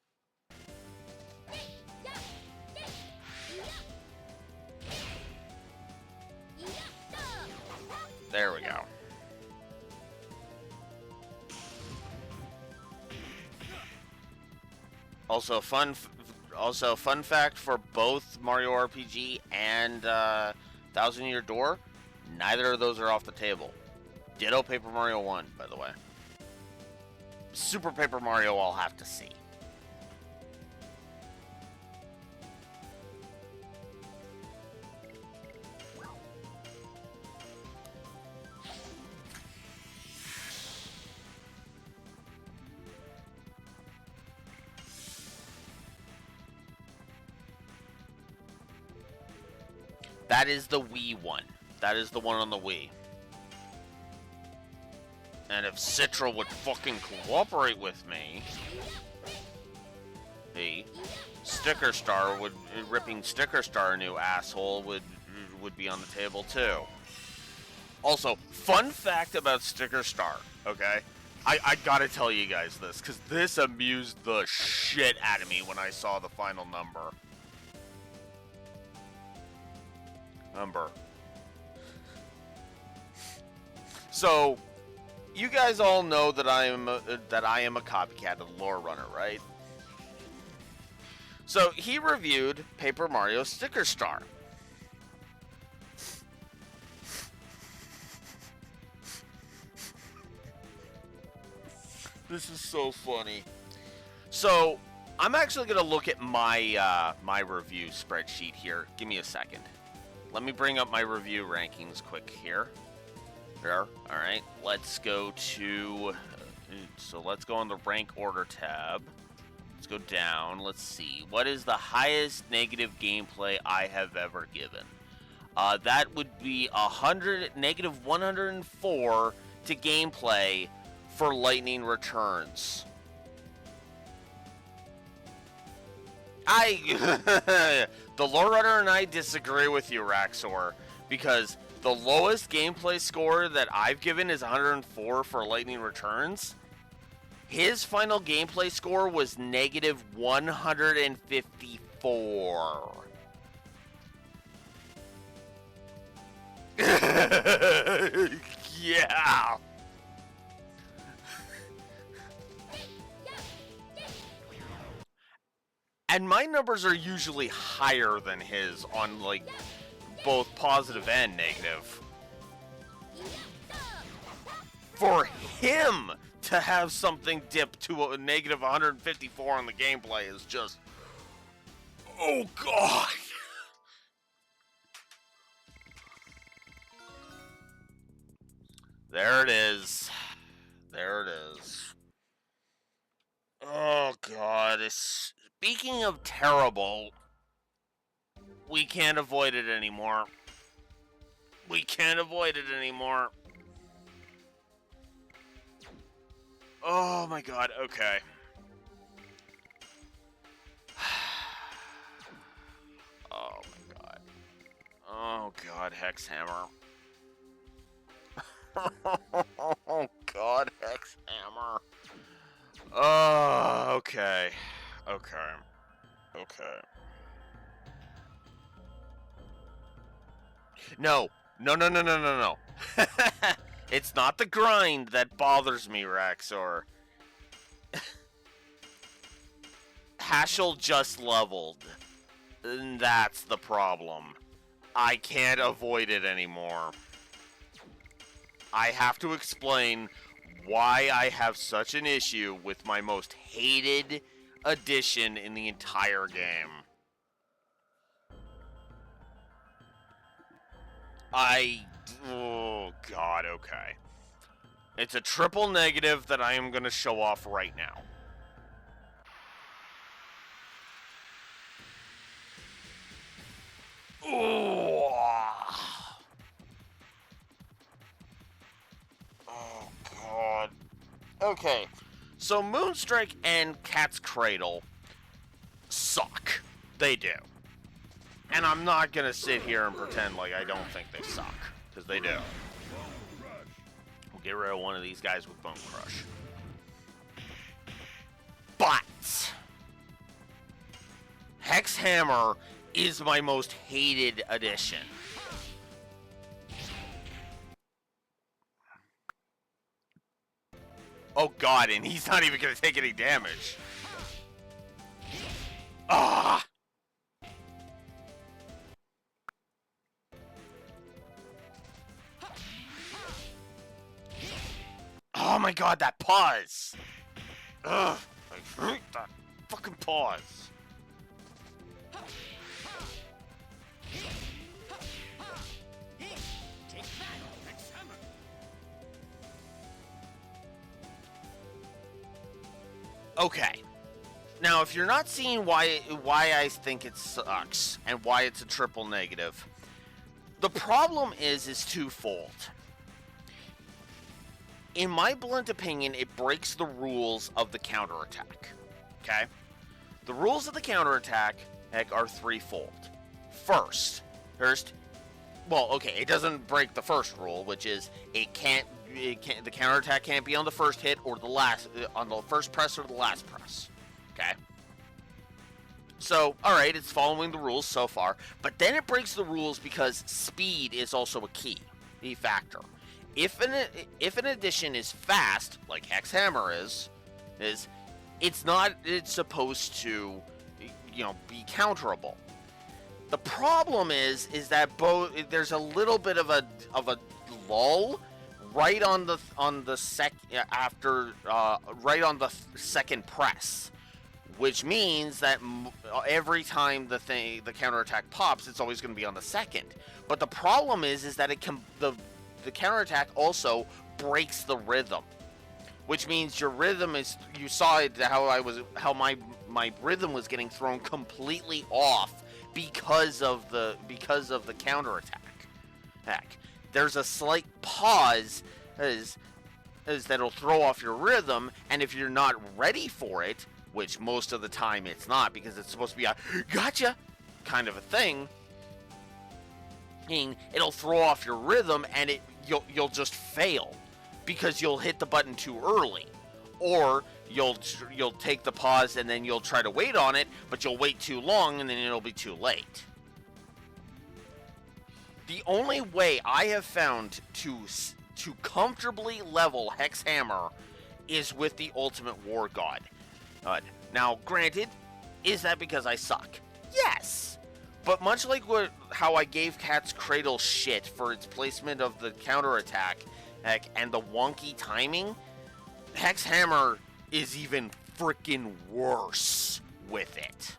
There we go. Also, fun fact for both Mario RPG and Thousand Year Door, neither of those are off the table. Ditto Paper Mario 1, by the way. Super Paper Mario, I'll have to see. That is the Wii one. That is the one on the Wii. And if Citra would fucking cooperate with me, the Sticker Star ripping Sticker Star a new asshole would be on the table too. Also, fun fact about Sticker Star, okay? I gotta tell you guys this, because this amused the shit out of me when I saw the final number. So, you guys all know that I am a copycat of Lore Runner, right? So he reviewed Paper Mario Sticker Star. This is so funny. So I'm actually gonna look at my my review spreadsheet here. Give me a second. Let me bring up my review rankings quick here. There. All right. Let's go to. So let's go on the rank order tab. Let's go down. Let's see. What is the highest negative gameplay I have ever given? That would be negative 104 to gameplay for Lightning Returns. The Lore Runner and I disagree with you, Raxor, because the lowest gameplay score that I've given is 104 for Lightning Returns. His final gameplay score was negative 154. Yeah. And my numbers are usually higher than his on, like, both positive and negative. For him to have something dip to a negative 154 on the gameplay is just... Oh, God! There it is. There it is. Oh, God. Speaking of terrible, we can't avoid it anymore. We can't avoid it anymore. Oh, my God. Okay. Oh, my God. Oh, God, Hexhammer. Oh, God, Hexhammer. Okay. Okay. Okay. No. No, no, no, no, no, no. It's not the grind that bothers me, Rex, or... Hashel just leveled. And that's the problem. I can't avoid it anymore. I have to explain why I have such an issue with my most hated addition in the entire game. Oh god, okay. It's a triple negative that I am going to show off right now. Oh god. Okay. So Moonstrike and Cat's Cradle suck. They do. And I'm not gonna sit here and pretend like I don't think they suck, because they do. We'll get rid of one of these guys with Bone Crush. But Hex Hammer is my most hated addition. Oh god, and he's not even gonna take any damage. Ah! Oh my god, that pause! Ugh, I hate that fucking pause. Okay. Now, if you're not seeing why I think it sucks and why it's a triple negative, the problem is twofold. In my blunt opinion, it breaks the rules of the counterattack. Okay? The rules of the counterattack, heck, are threefold. First, well, okay, it doesn't break the first rule, which is the counterattack can't be on the first hit or the last, on the first press or the last press. Okay? So, alright, it's following the rules so far, but then it breaks the rules because speed is also a key factor. If an addition is fast, like Hex Hammer is it's supposed to, be counterable. The problem is that there's a little bit of a lull right on the second press, which means that every time the counterattack pops, it's always going to be on the second. But the problem is that the counterattack also breaks the rhythm, which means your rhythm is, you saw it how my rhythm was getting thrown completely off because of the counterattack. Heck, there's a slight pause as that'll throw off your rhythm, and if you're not ready for it, which most of the time it's not, because it's supposed to be a gotcha kind of a thing, it'll throw off your rhythm, and you'll just fail because you'll hit the button too early, or you'll take the pause and then you'll try to wait on it, but you'll wait too long and then it'll be too late. The only way I have found to comfortably level Hex Hammer is with the Ultimate War God. Now, granted, is that because I suck? Yes! But much like how I gave Cat's Cradle shit for its placement of the counterattack, and the wonky timing, Hex Hammer is even freaking worse with it.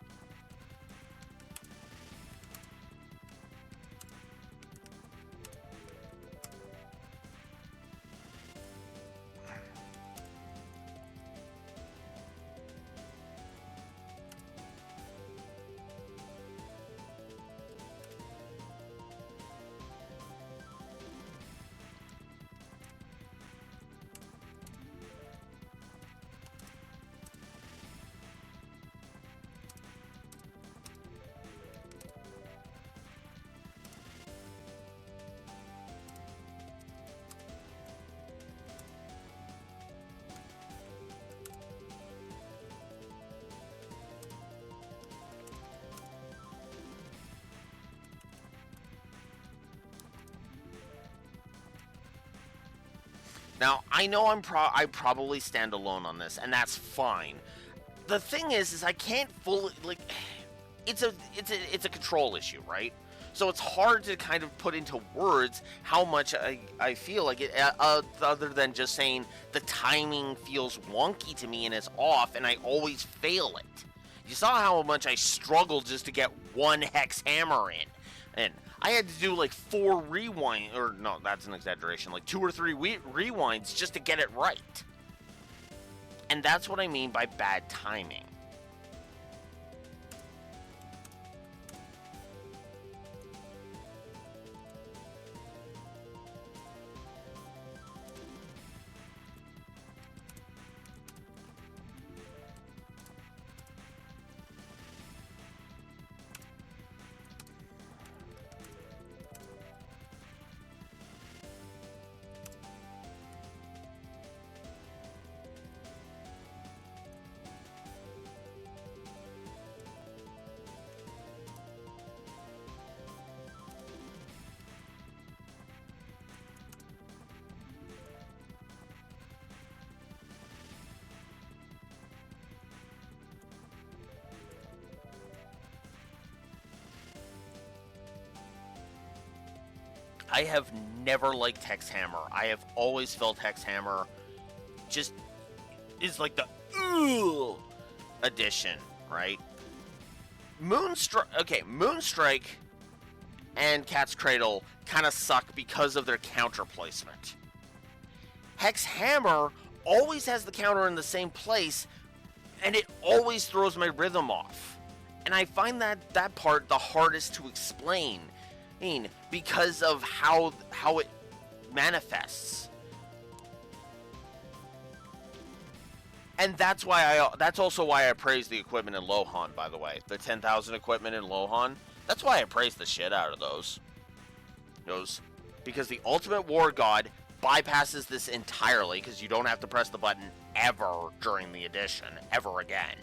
Now, I know I probably stand alone on this, and that's fine. The thing is I can't fully, like, it's a control issue, right? So it's hard to kind of put into words how much I feel like it, other than just saying the timing feels wonky to me and it's off, and I always fail it. You saw how much I struggled just to get one hex hammer in, and I had to do like 4 rewinds, or no, that's an exaggeration, like 2 or 3 rewinds just to get it right. And that's what I mean by bad timing. I have never liked Hex Hammer. I have always felt Hex Hammer just is like the ooh addition, right? Moonstrike and Cat's Cradle kind of suck because of their counter placement. Hex Hammer always has the counter in the same place, and it always throws my rhythm off. And I find that part the hardest to explain. I mean, because of how it manifests. And that's also why I praise the equipment in Lohan, by the way. The 10,000 equipment in Lohan. That's why I praise the shit out of those. Because the Ultimate War God bypasses this entirely, because you don't have to press the button ever during the edition, ever again,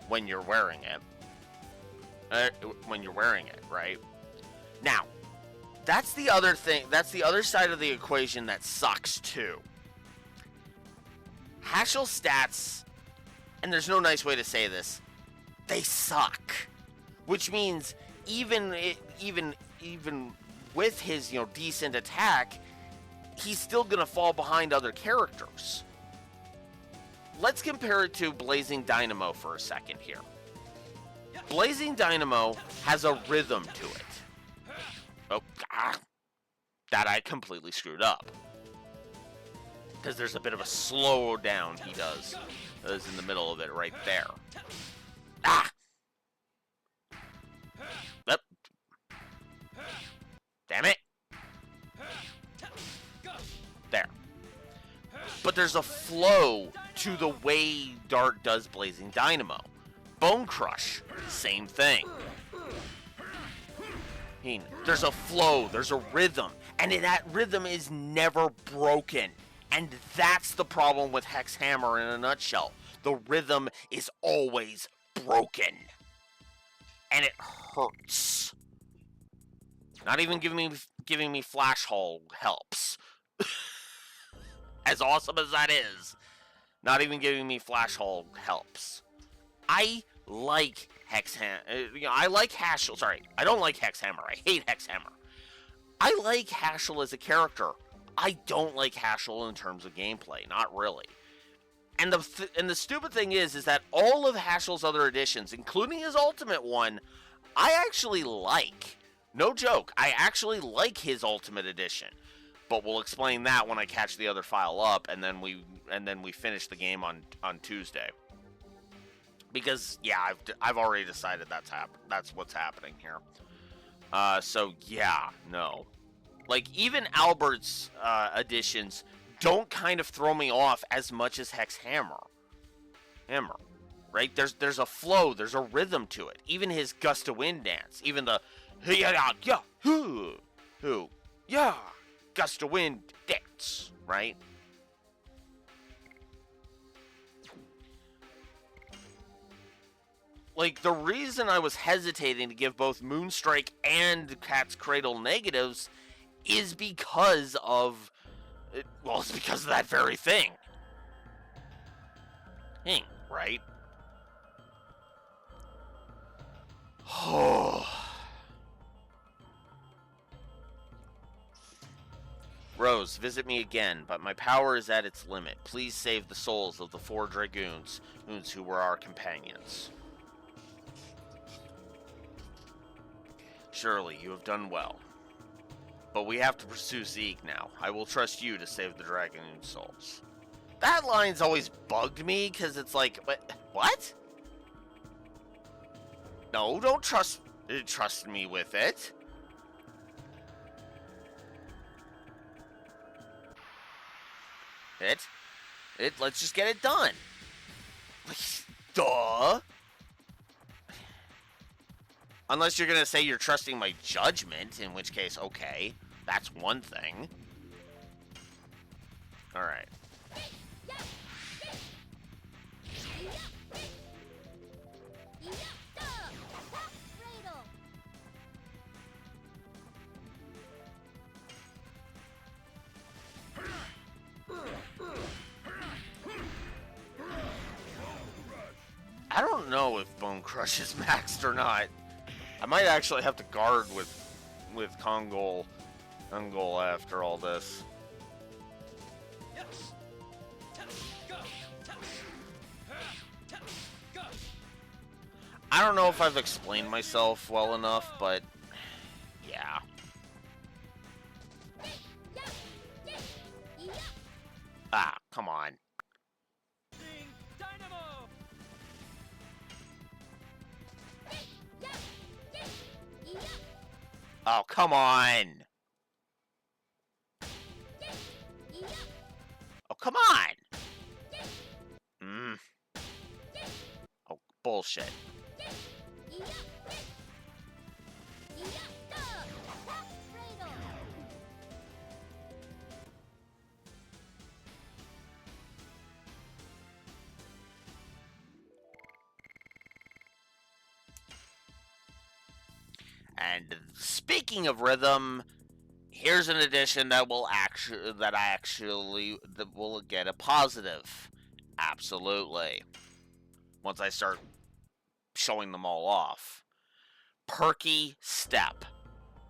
when you're wearing it. Right? Now, that's the other thing. That's the other side of the equation that sucks too. Haschel stats, and there's no nice way to say this, they suck. Which means even with his decent attack, he's still gonna fall behind other characters. Let's compare it to Blazing Dynamo for a second here. Blazing Dynamo has a rhythm to it. Oh, that I completely screwed up. Because there's a bit of a slow down he does. That's in the middle of it right there. Yep. Damn it. There. But there's a flow to the way Dart does Blazing Dynamo. Bone Crush, same thing. There's a flow, there's a rhythm, and that rhythm is never broken. And that's the problem with Hex Hammer in a nutshell. The rhythm is always broken. And it hurts. Not even giving me Flash Hull helps. As awesome as that is, not even giving me Flash Hull helps. I like I like Haschel. Sorry, I don't like Hex Hammer. I hate Hex Hammer. I like Haschel as a character. I don't like Haschel in terms of gameplay. Not really. And the stupid thing is that all of Haschel's other editions, including his ultimate one, I actually like. No joke. I actually like his ultimate edition. But we'll explain that when I catch the other file up, and then we finish the game on Tuesday. Because yeah, I've already decided that's what's happening here. So yeah, no. Like even Albert's editions don't kind of throw me off as much as Hex Hammer. Right? There's a flow, there's a rhythm to it. Even his Gust of Wind dance, even the Gust of Wind dance, right? Like, the reason I was hesitating to give both Moonstrike and Cat's Cradle negatives is because of Well, it's because of that very thing. Right? Oh. Rose, visit me again, but my power is at its limit. Please save the souls of the 4 Dragoons who were our companions. Surely, you have done well. But we have to pursue Zeke now. I will trust you to save the Dragoon souls. That line's always bugged me, because it's like, what? No, don't trust me with it. Let's just get it done. Duh. Unless you're gonna say you're trusting my judgment, in which case, okay, that's one thing. Alright. I don't know if Bone Crush is maxed or not. I might actually have to guard with Kongol after all this. I don't know if I've explained myself well enough, but yeah. Ah, come on. Oh, come on! Oh, come on! Oh, bullshit. And speaking of rhythm, here's an addition that will get a positive. Absolutely. Once I start showing them all off. Perky Step.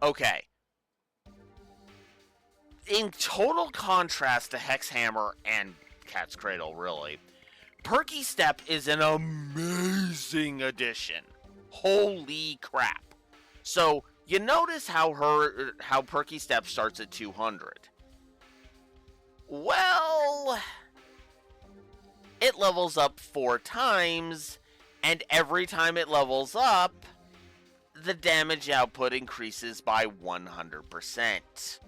Okay. In total contrast to Hex Hammer and Cat's Cradle, really, Perky Step is an amazing addition. Holy crap. So, you notice how Perky Step starts at 200. Well, it levels up 4 times, and every time it levels up, the damage output increases by 100%.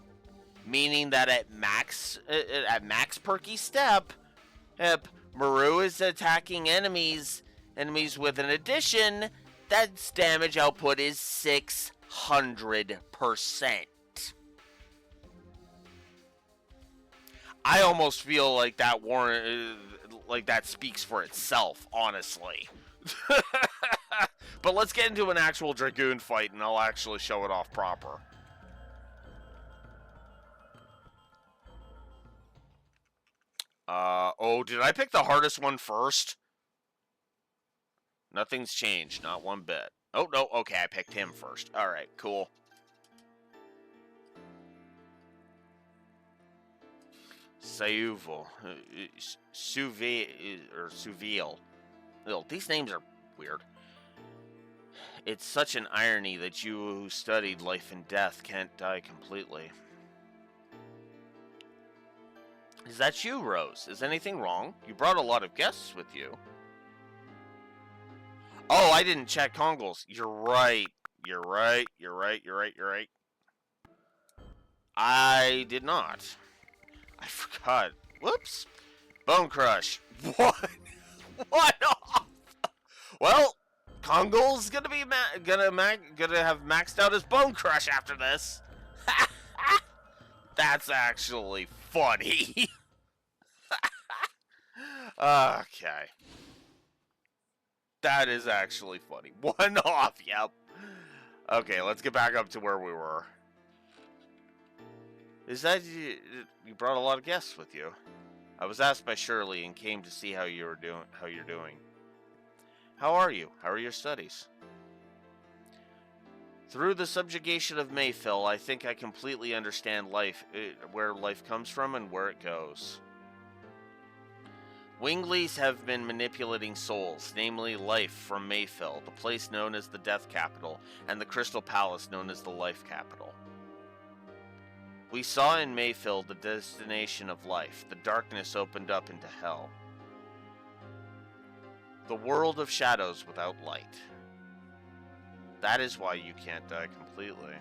Meaning that at max Perky Step, Maru is attacking enemies with an addition, that's damage output is 600%. I almost feel like that speaks for itself, honestly. But let's get into an actual Dragoon fight, and I'll actually show it off proper. Oh, did I pick the hardest one first? Nothing's changed, not one bit. Oh, no, okay, I picked him first. Alright, cool. Sayuvo. Suviel. These names are weird. It's such an irony that you who studied life and death can't die completely. Is that you, Rose? Is anything wrong? You brought a lot of guests with you. Oh, I didn't check Congol's. You're right. You're right. I did not. I forgot. Whoops. Bone Crush. What? What off? Well, Kongol's gonna have maxed out his Bone Crush after this. That's actually funny. Okay. That is actually funny. One off, yep. Okay, let's get back up to where we were. Is that you brought a lot of guests with you? I was asked by Shirley and came to see how you're doing. How are you? How are your studies? Through the subjugation of Mayfill, I think I completely understand life, where life comes from and where it goes. Winglies have been manipulating souls, namely life from Mayfill, the place known as the Death Capital, and the Crystal Palace known as the Life Capital. We saw in Mayfill the destination of life. The darkness opened up into hell. The world of shadows without light. That is why you can't die completely.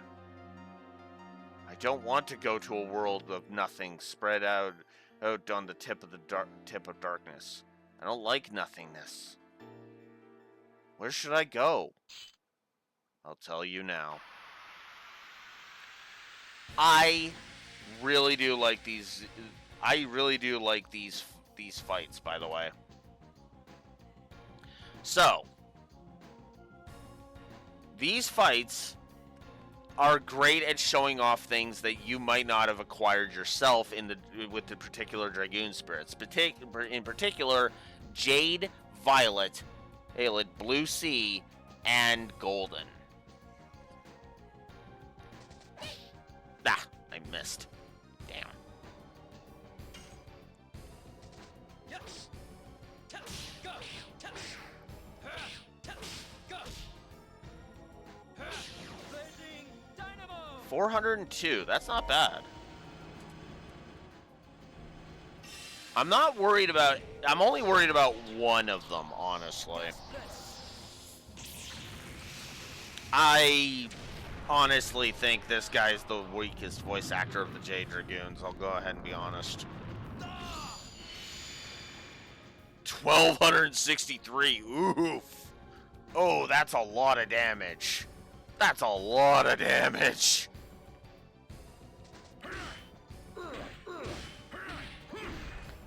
I don't want to go to a world of nothing spread out on the tip of darkness. I don't like nothingness. Where should I go? I'll tell you now. I really do like these fights, by the way. So, these fights are great at showing off things that you might not have acquired yourself with the particular Dragoon spirits. In particular, Jade, Violet, Blue Sea, and Golden. Ah, I missed. Damn. Yes. Go. 402. That's not bad. I'm only worried about one of them, honestly. I honestly think this guy's the weakest voice actor of the Jade Dragoons. I'll go ahead and be honest. 1,263. Oof. Oh, that's a lot of damage. That's a lot of damage.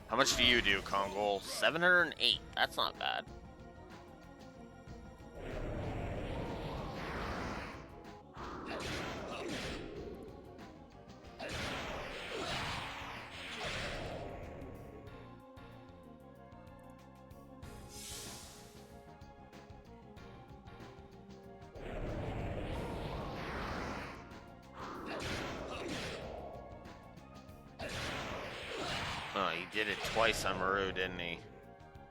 How much do you do, Kongol? 708. That's not bad. Oh, he did it twice on Maru, didn't he?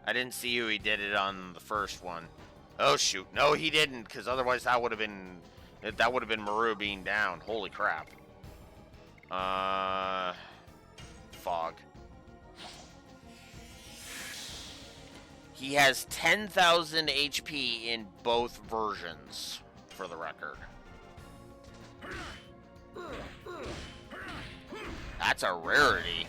I didn't see who he did it on the first one. Oh shoot, no he didn't, because otherwise that would have been Maru being down. Holy crap. Fog. He has 10,000 HP in both versions, for the record. That's a rarity.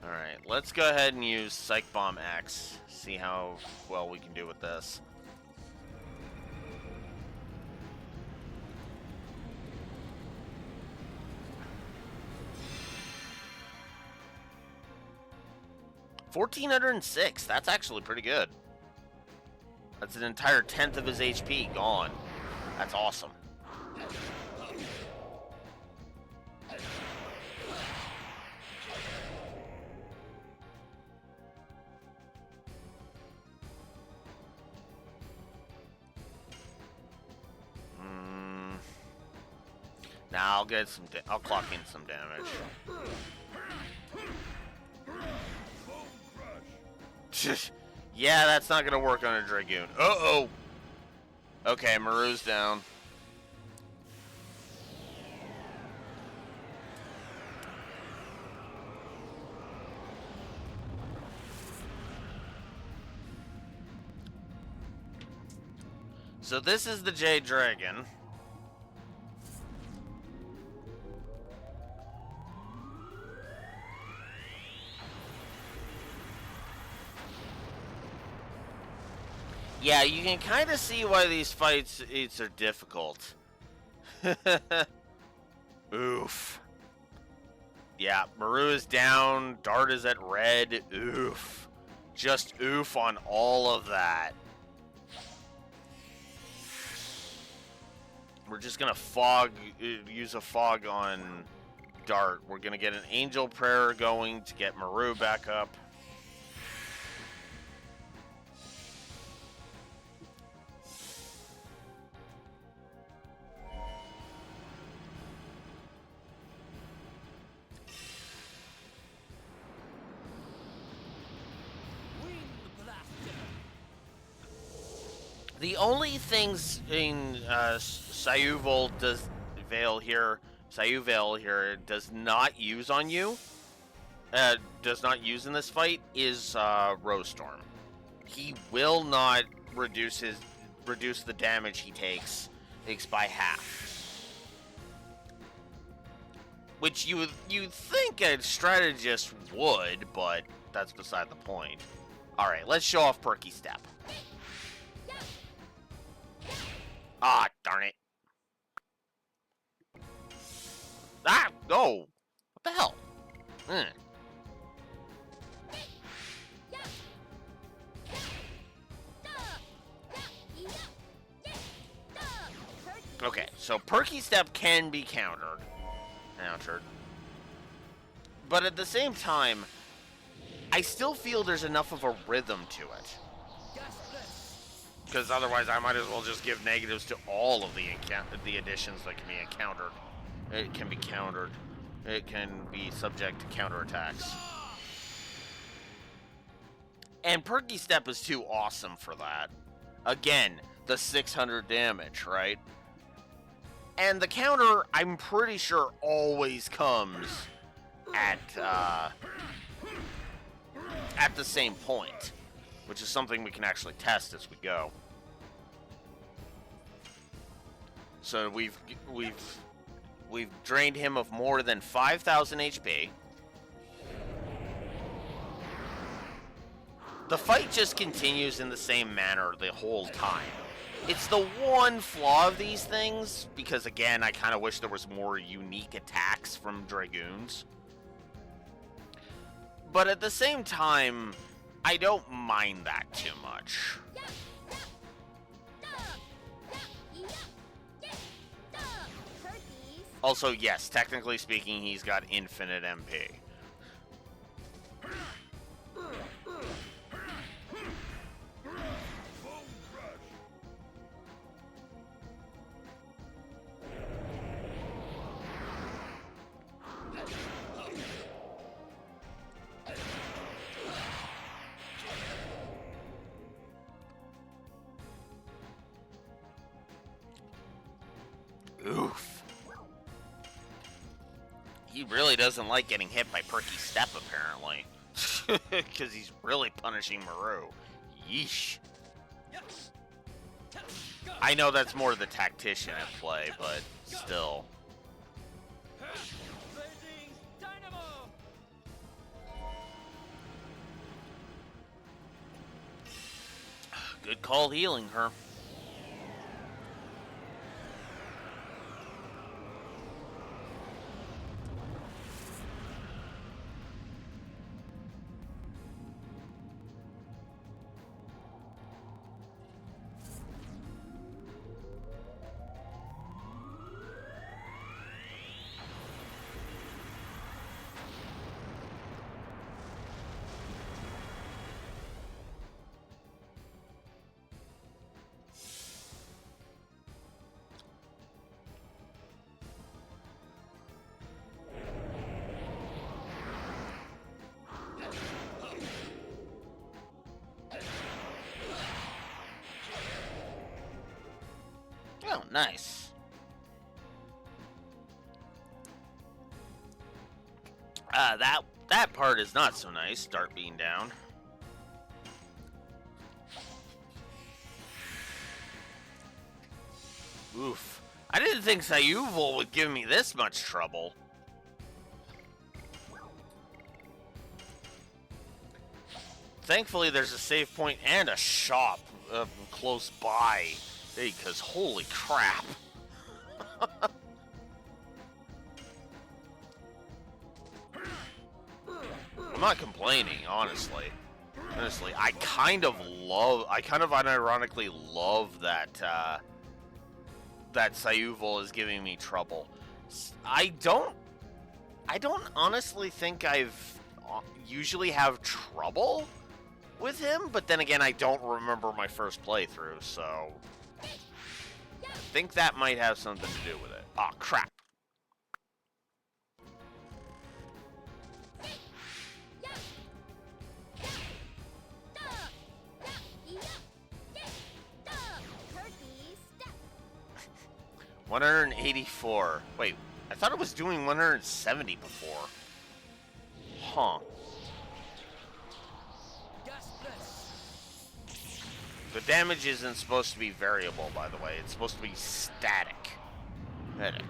Alright, let's go ahead and use Psych Bomb X. See how well we can do with this. $1,406. That's actually pretty good. That's an entire 10th of his HP gone. That's awesome. Now I'll clock in some damage. Yeah, that's not gonna work on a Dragoon. Uh-oh! Okay, Maru's down. So this is the Jade Dragon. Yeah, you can kind of see why these fights are difficult. Oof. Yeah, Maru is down, Dart is at red, oof. Just oof on all of that. We're just gonna use a fog on Dart. We're gonna get an Angel Prayer going to get Maru back up. The only things in Sayuval here does not use on you, does not use in this fight is Rose Storm. He will not reduce the damage he takes by half. Which you think a strategist would, but that's beside the point. All right, let's show off Perky Step. Ah, darn it. Ah, no. What the hell? Okay, so Perky Step can be countered. But at the same time, I still feel there's enough of a rhythm to it. Because otherwise I might as well just give negatives to all of the additions that can be encountered. It can be countered. It can be subject to counterattacks. And Perky Step is too awesome for that. Again, the 600 damage, right? And the counter, I'm pretty sure, always comes at the same point, which is something we can actually test as we go. So we've drained him of more than 5,000 HP. The fight just continues in the same manner the whole time. It's the one flaw of these things, because again, I kind of wish there was more unique attacks from Dragoons. But at the same time, I don't mind that too much. Also, yes, technically speaking, he's got infinite MP. Oof. He really doesn't like getting hit by Perky Step, apparently. Because he's really punishing Maru. Yeesh. I know that's more the tactician at play, but still. Good call healing her. Oh, nice. That part is not so nice, Dart being down. Oof. I didn't think Sayuval would give me this much trouble. thankfully there's a save point and a shop close by. Because holy crap. I'm not complaining, honestly. Honestly, I kind of unironically love that, that Sayuval is giving me trouble. I don't honestly think I've usually have trouble with him, but then again, I don't remember my first playthrough, so I think that might have something to do with it. Aw, oh, crap. $184. Wait, I thought it was doing 170 before. Huh. The damage isn't supposed to be variable, by the way. It's supposed to be static. Medic.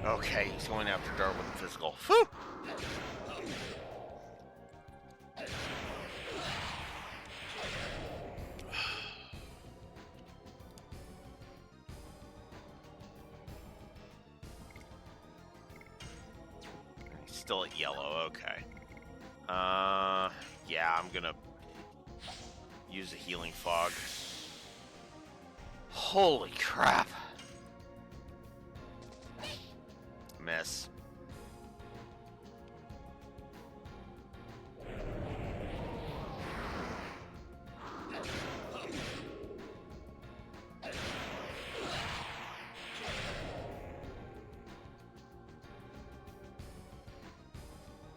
Okay, he's going after Dart with the physical. Whew! He's still at yellow, okay. Yeah, I'm gonna use a healing fog. Holy crap. Miss.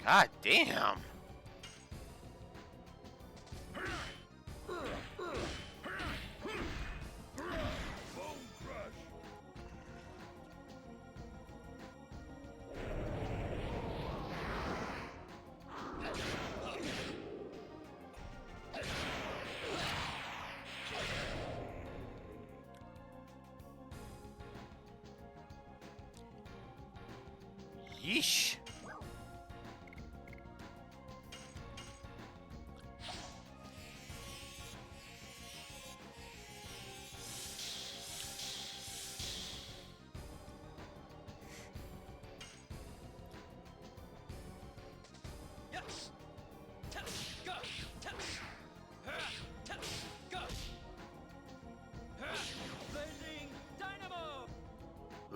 God damn. Yeesh.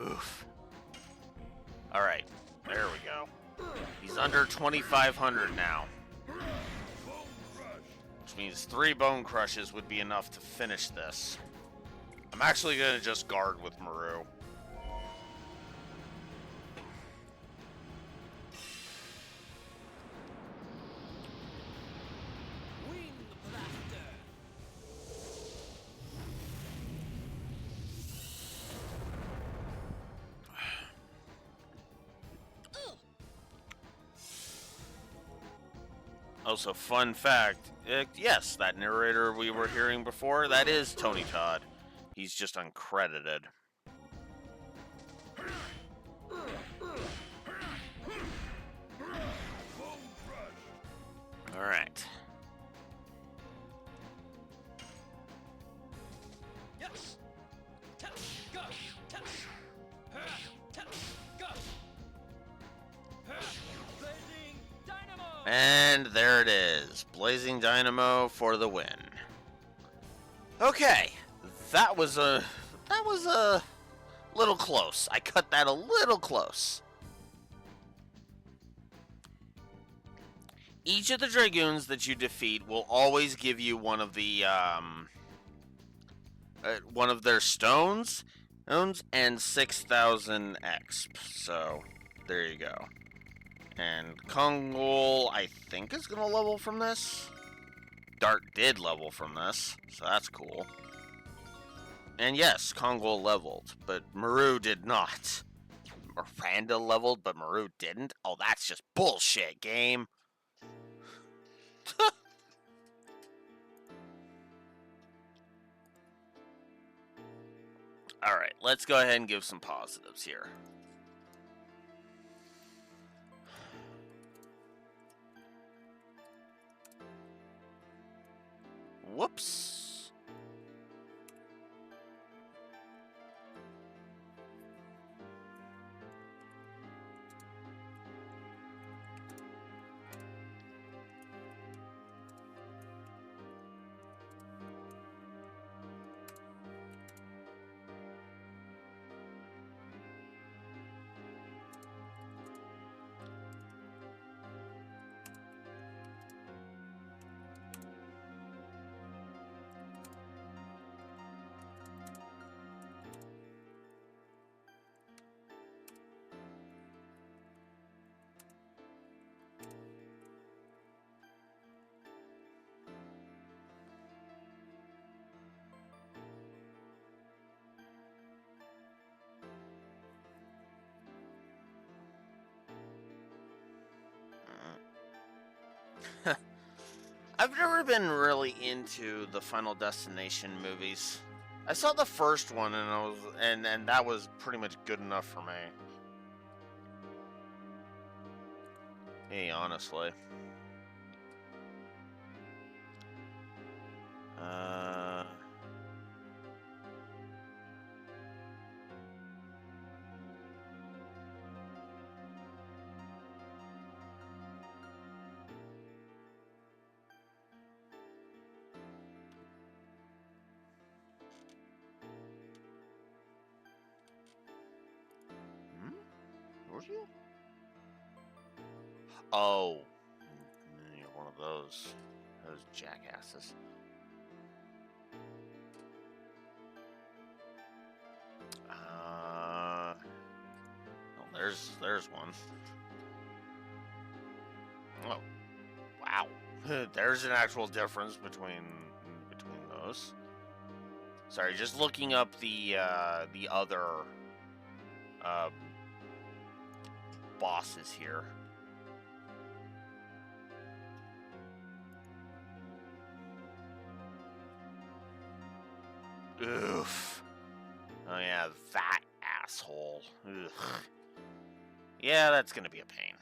Oof. Alright, there we go. He's under 2,500 now. Which means 3 Bone Crushes would be enough to finish this. I'm actually going to just guard with Maru. Also, fun fact, yes, that narrator we were hearing before, that is Tony Todd. He's just uncredited. Alright. And there it is. Blazing Dynamo for the win. Okay. That was a little close. I cut that a little close. Each of the Dragoons that you defeat will always give you one of the one of their stones and 6,000 exp. So there you go. And Kongol, I think, is going to level from this. Dart did level from this, so that's cool. And yes, Kongol leveled, but Maru did not. Miranda leveled, but Maru didn't? Oh, that's just bullshit, game. Alright, let's go ahead and give some positives here. Whoops. I've never been really into the Final Destination movies. I saw the first one and that was pretty much good enough for me. Hey, honestly. Were you? Oh, you're one of those jackasses. Well, there's one. Oh, wow. There's an actual difference between those. Sorry, just looking up the other bosses here. Oof. Oh yeah, that asshole. Ugh. Yeah, that's gonna be a pain.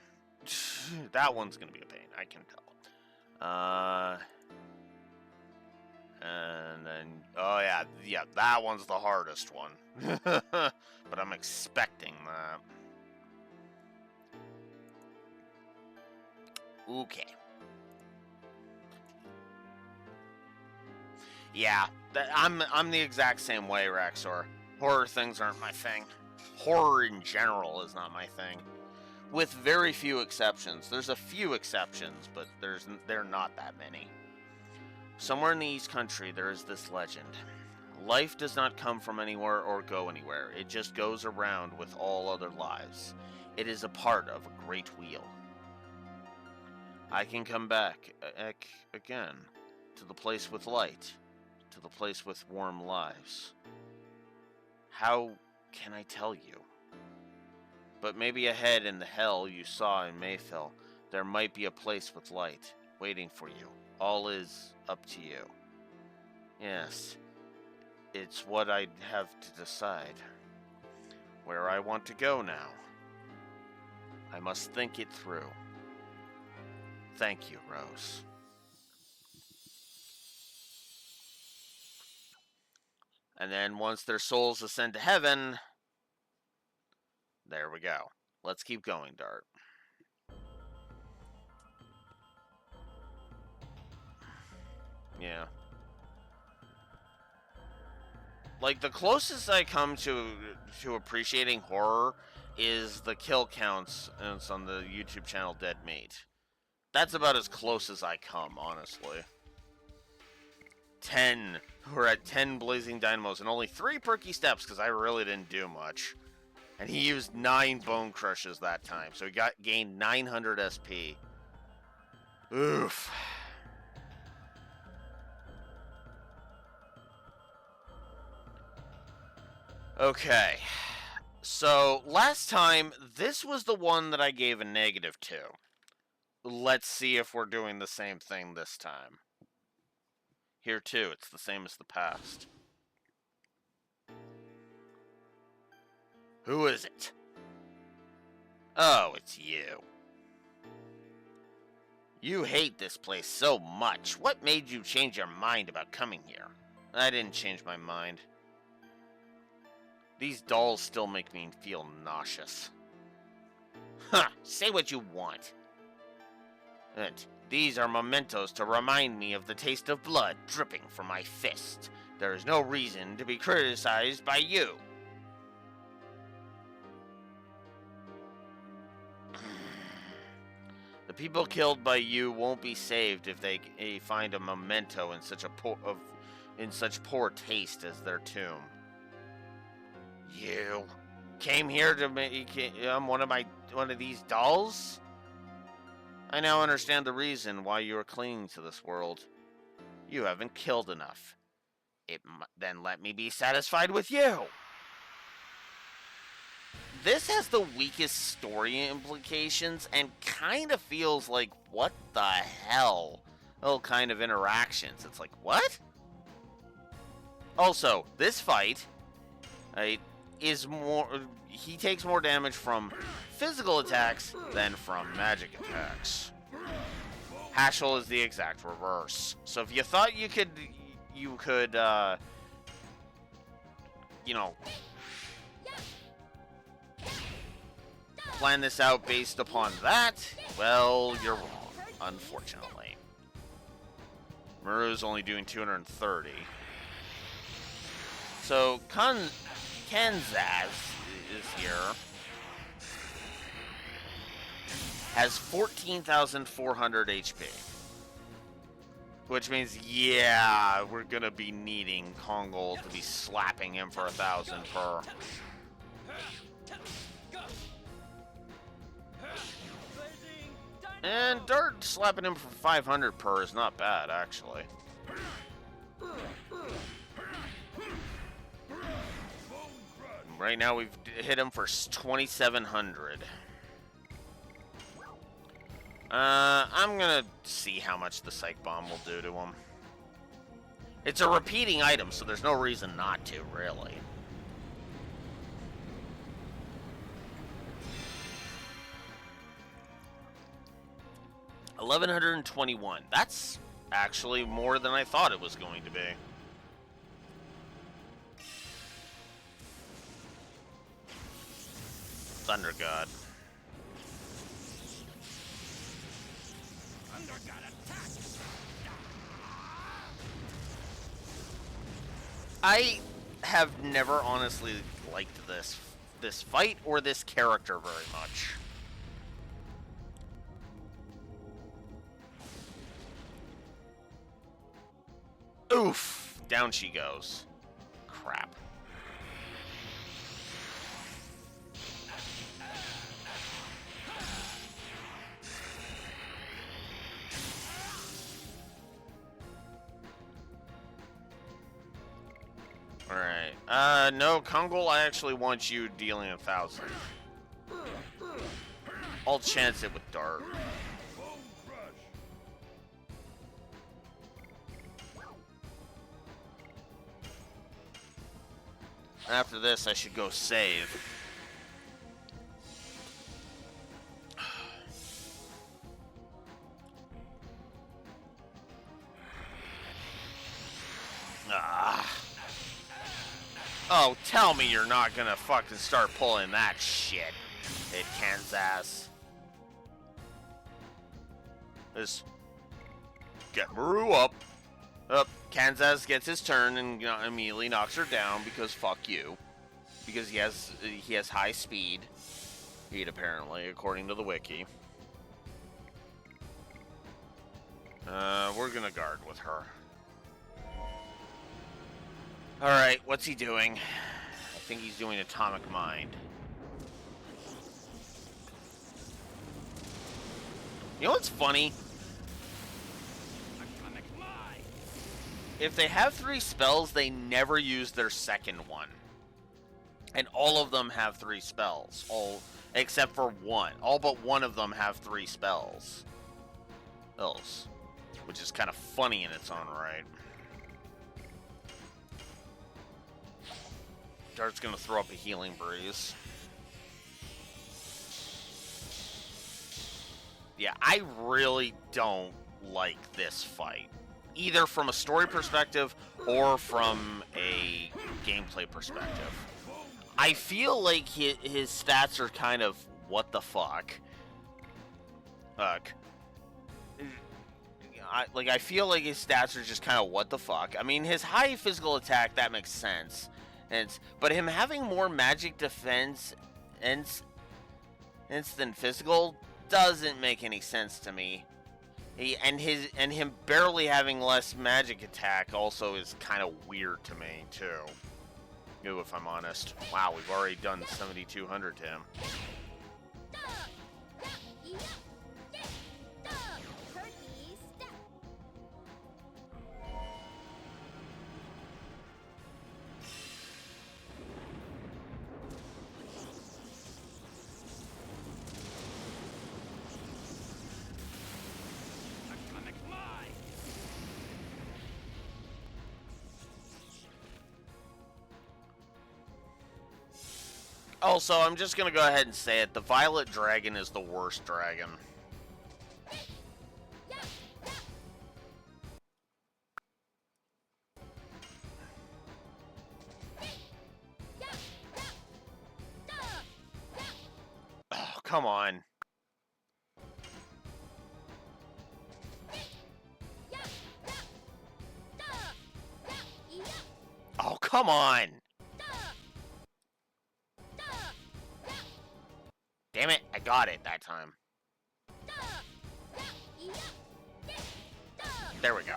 That one's gonna be a pain, I can tell. And then, oh yeah, that one's the hardest one. But I'm expecting that. Okay. Yeah, I'm the exact same way, Raxor. Horror things aren't my thing. Horror in general is not my thing. With very few exceptions. There's a few exceptions, but there are not that many. Somewhere in the East Country, there is this legend. Life does not come from anywhere or go anywhere. It just goes around with all other lives. It is a part of a great wheel. I can come back again to the place with light, to the place with warm lives. How can I tell you? But maybe ahead in the hell you saw in Mayfield, there might be a place with light waiting for you. All is up to you. Yes, it's what I'd have to decide. Where I want to go now. I must think it through. Thank you, Rose. And then once their souls ascend to heaven, there we go. Let's keep going, Dart. Yeah. Like, the closest I come to appreciating horror is the kill counts on the YouTube channel Dead Meat. That's about as close as I come, honestly. 10. We're at 10 blazing dynamos and only 3 perky steps because I really didn't do much. And he used 9 bone crushes that time, so he gained 900 SP. Oof. Okay. So, last time, this was the one that I gave a negative to. Let's see if we're doing the same thing this time. Here, too, it's the same as the past. Who is it? Oh, it's you. You hate this place so much. What made you change your mind about coming here? I didn't change my mind. These dolls still make me feel nauseous. Huh, say what you want. And these are mementos to remind me of the taste of blood dripping from my fist. There is no reason to be criticized by you. The people killed by you won't be saved if they find a memento in such poor taste as their tomb. You came here to make one of these dolls? I now understand the reason why you are clinging to this world. You haven't killed enough. Then let me be satisfied with you. This has the weakest story implications and kind of feels like, what the hell? All kind of interactions. It's like, what? Also, this fight, is more. He takes more damage from physical attacks than from magic attacks. Hashel is the exact reverse. So if you thought you could, plan this out based upon that, well, you're wrong, unfortunately. Maru's only doing 230. So, Kanzaz is here. Has 14,400 HP. Which means, yeah, we're gonna be needing Kongol to be slapping him for 1,000 per. And Dart slapping him for 500 per is not bad, actually. Right now we've hit him for 2,700. I'm gonna see how much the Psych Bomb will do to him. It's a repeating item, so there's no reason not to, really. $1,121. That's actually more than I thought it was going to be. Thunder God. I have never honestly liked this fight or this character very much. Oof! Down she goes. Crap. Alright. No, Kongol, I actually want you dealing 1,000. I'll chance it with Dart. After this, I should go save. Oh, tell me you're not gonna fucking start pulling that shit, it Kanzaz. Just get Maru up. Kanzaz gets his turn and immediately knocks her down because fuck you. Because he has high speed, apparently, according to the wiki. We're gonna guard with her. Alright, what's he doing? I think he's doing Atomic Mind. You know what's funny? If they have 3 spells, they never use their second one. And all of them have 3 spells. All except for one. All but one of them have 3 spells. Which is kind of funny in its own right. Dart's gonna throw up a healing breeze. Yeah, I really don't like this fight. Either from a story perspective or from a gameplay perspective. I feel like his stats are kind of what the fuck. I feel like his stats are just kind of what the fuck. I mean, his high physical attack, that makes sense. But him having more magic defense than physical doesn't make any sense to me. Him barely having less magic attack also is kind of weird to me too. If I'm honest. Wow, we've already done 7,200 to him. Also, I'm just gonna go ahead and say it. The Violet Dragon is the worst dragon. Oh, come on. Oh, come on. Damn it, I got it that time. There we go.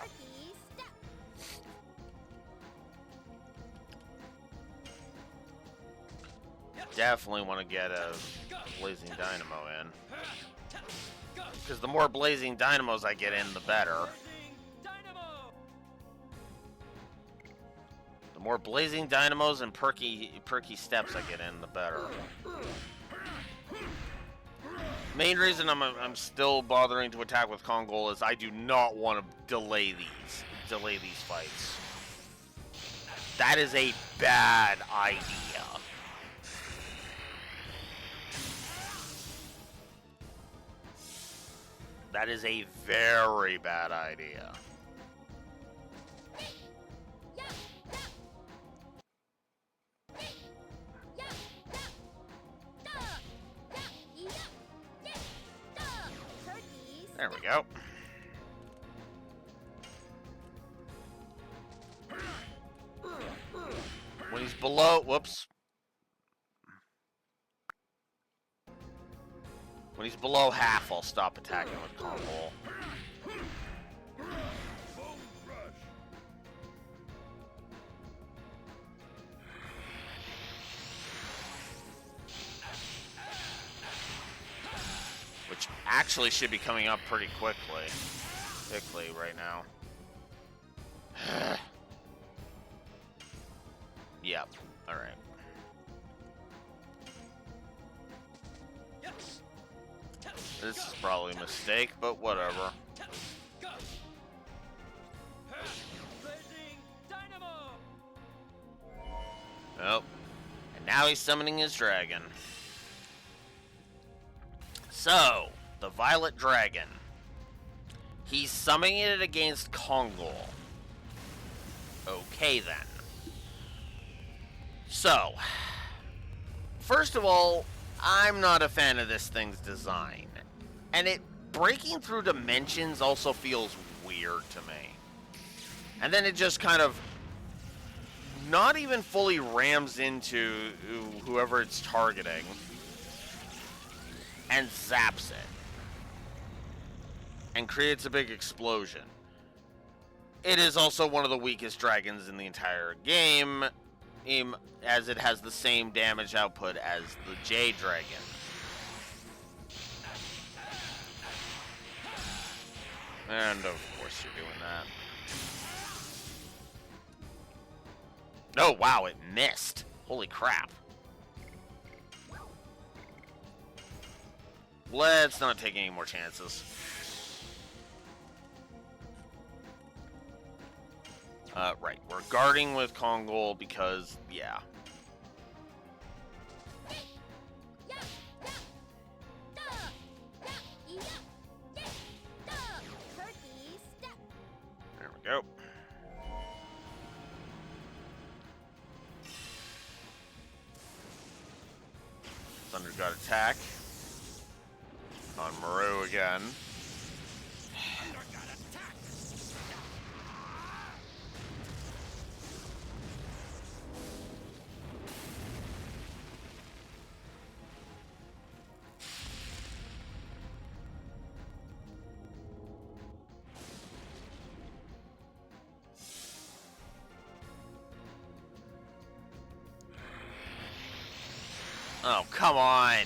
Definitely want to get a Blazing Dynamo in. Because the more Blazing Dynamos I get in, the better. The more Blazing Dynamos and perky steps I get in, the better. Main reason I'm still bothering to attack with Kongol is I do not want to delay these fights. That is a bad idea. That is a very bad idea. There we go. When he's below, whoops. When he's below half, I'll stop attacking with Kongol. Which actually should be coming up pretty quickly right now. Yep. All right. This is probably a mistake, but whatever. Oh. And now he's summoning his dragon. So, the Violet Dragon. He's summoning it against Kongol. Okay, then. So, first of all, I'm not a fan of this thing's design. And it breaking through dimensions also feels weird to me. And then it just kind of not even fully rams into whoever it's targeting and zaps it and creates a big explosion. It is also one of the weakest dragons in the entire game, as it has the same damage output as the Jade Dragon. And of course you're doing that. Oh wow, it missed. Holy crap. Let's not take any more chances. Right, we're guarding with Kongol because, yeah. Go. Thunder got attack. On Maru again. Oh, come on.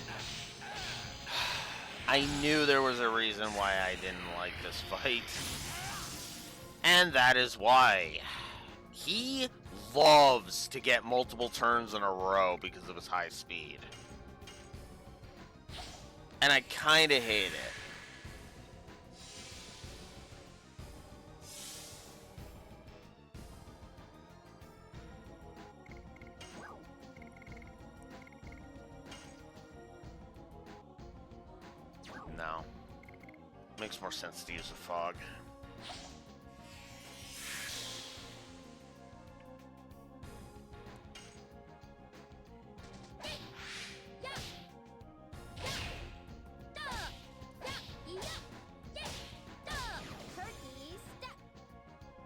I knew there was a reason why I didn't like this fight. And that is why. He loves to get multiple turns in a row because of his high speed. And I kind of hate it. No. Makes more sense to use a fog.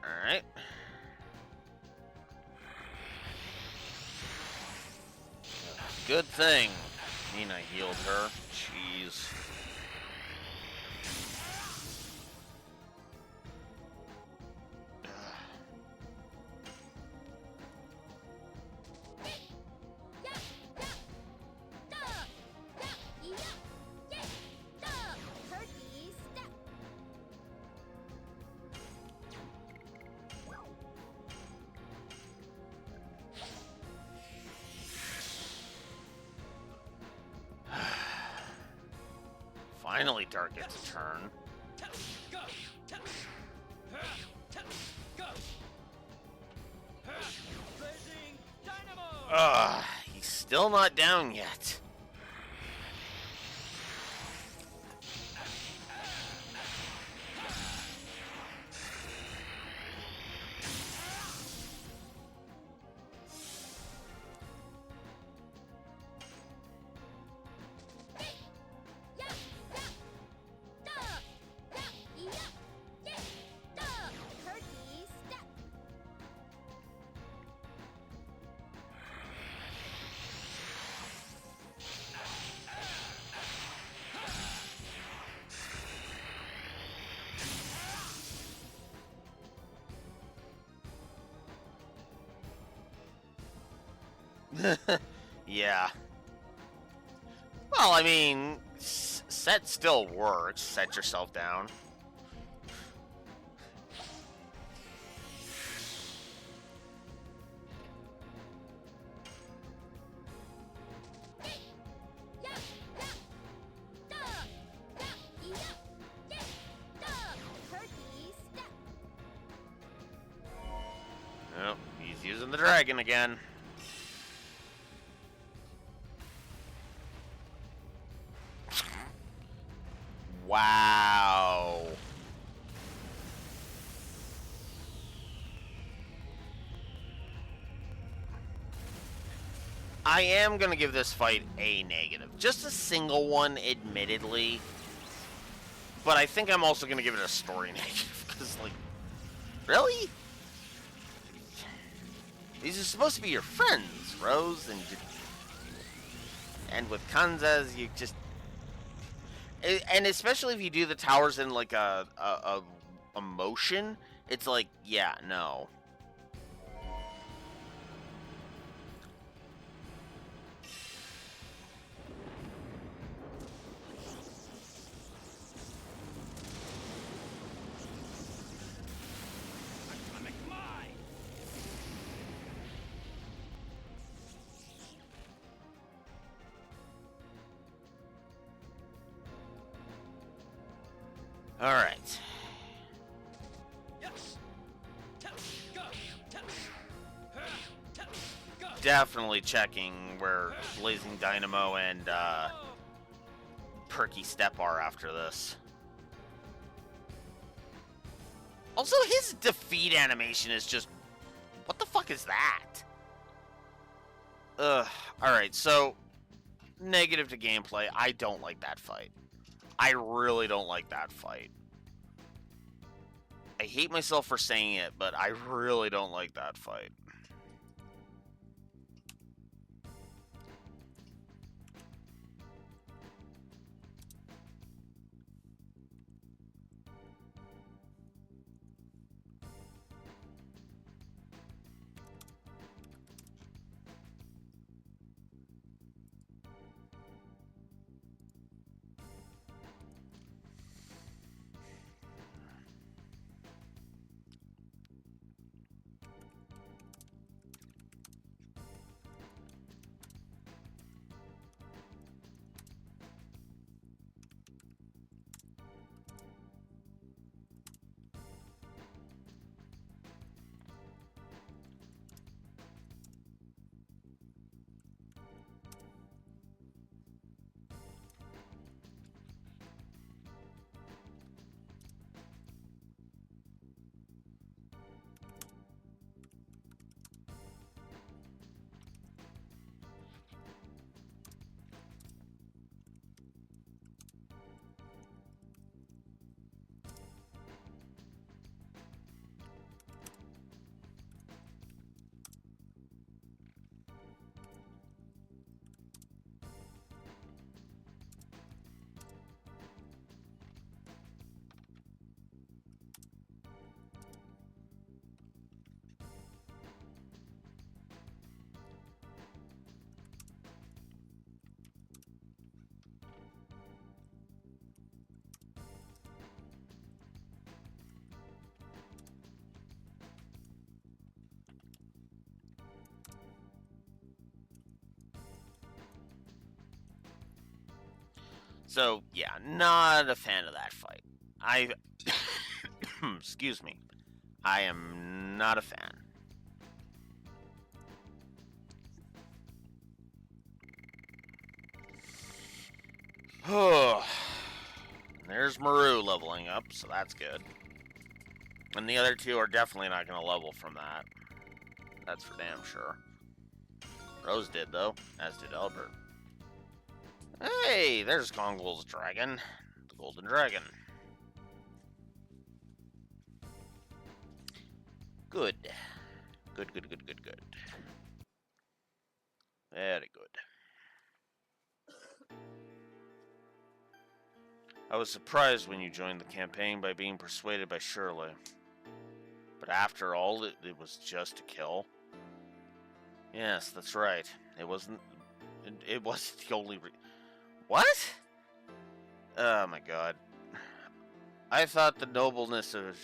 Alright. Good thing Nina healed her. Jeez. Finally, Dark gets a turn. He's still not down yet. Yeah. Well, I mean, set still works. Set yourself down. Oh, he's using the dragon again. Wow. I am going to give this fight a negative. Just a single one, admittedly. But I think I'm also going to give it a story negative. Because, like, really? These are supposed to be your friends, Rose. And with Kanzas, you just... And especially if you do the towers in, like, a motion, it's like, yeah, no. All right. Definitely checking where Blazing Dynamo and Perky Step are after this. Also, his defeat animation is just... What the fuck is that? Ugh. Alright, so... Negative to gameplay. I don't like that fight. I really don't like that fight. I hate myself for saying it, but I really don't like that fight. So, yeah, not a fan of that fight. Excuse me. I am not a fan. There's Maru leveling up, so that's good. And the other two are definitely not going to level from that. That's for damn sure. Rose did, though, as did Albert. Hey, there's Kongol's dragon. The golden dragon. Good. Good. Very good. I was surprised when you joined the campaign by being persuaded by Shirley. But after all, it was just a kill. Yes, that's right. It wasn't the only What? Oh my god. I thought the nobleness of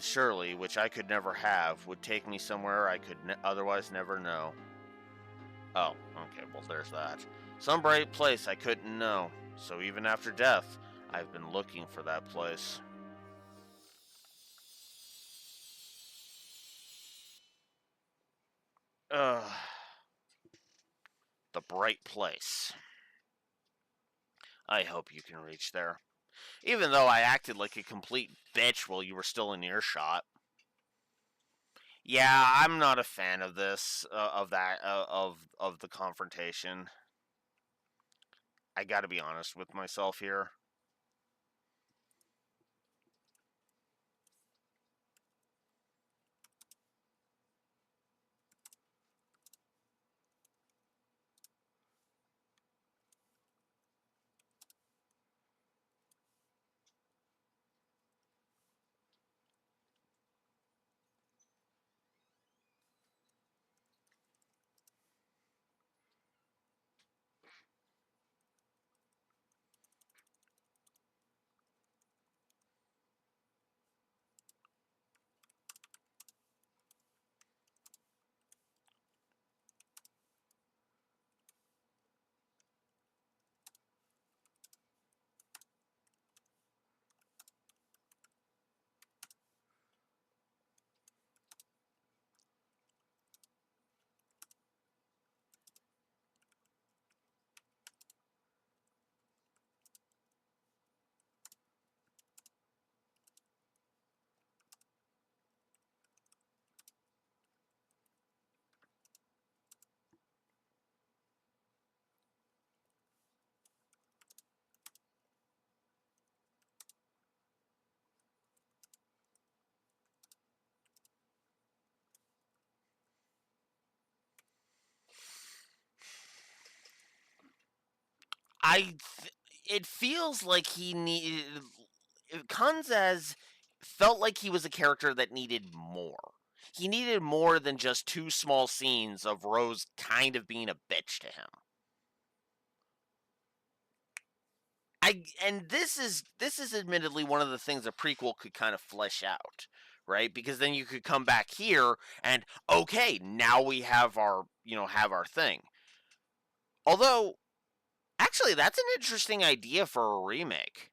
Shirley, which I could never have, would take me somewhere I could otherwise never know. Oh, okay, well there's that. Some bright place I couldn't know. So even after death, I've been looking for that place. The bright place. I hope you can reach there. Even though I acted like a complete bitch while you were still in earshot. Yeah, I'm not a fan of this, of the confrontation. I gotta be honest with myself here. it feels like he needed Kanzas felt like he was a character that needed more. He needed more than just two small scenes of Rose kind of being a bitch to him. And this is admittedly one of the things a prequel could kind of flesh out, right? Because then you could come back here and okay, now we have our thing. Although actually that's an interesting idea for a remake.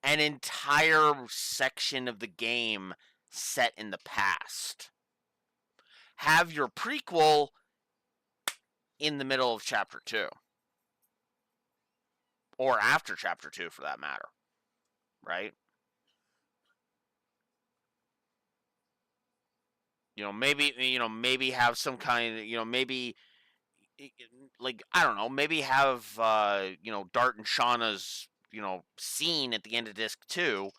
An entire section of the game set in the past. Have your prequel in the middle of chapter 2 or after chapter 2 for that matter, right? Maybe have some kind of, maybe like I don't know, maybe have Dart and Shauna's scene at the end of disc 2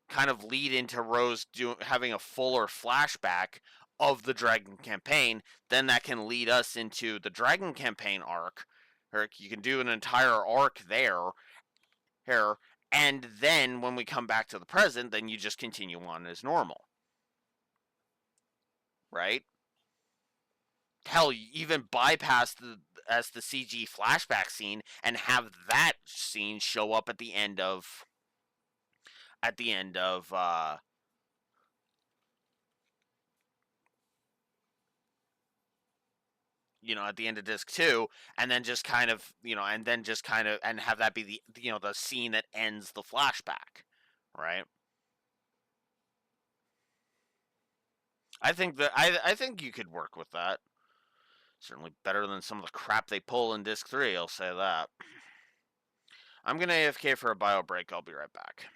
kind of lead into Rose having a fuller flashback of the Dragon campaign. Then that can lead us into the Dragon campaign arc. You can do an entire arc here, and then when we come back to the present, then you just continue on as normal, right? Hell, you even bypass the CG flashback scene and have that scene show up at the end of at the end of disc 2, and then just kind of and have that be the scene that ends the flashback, right? I think you could work with that. Certainly better than some of the crap they pull in disc 3, I'll say that. I'm gonna AFK for a bio break. I'll be right back.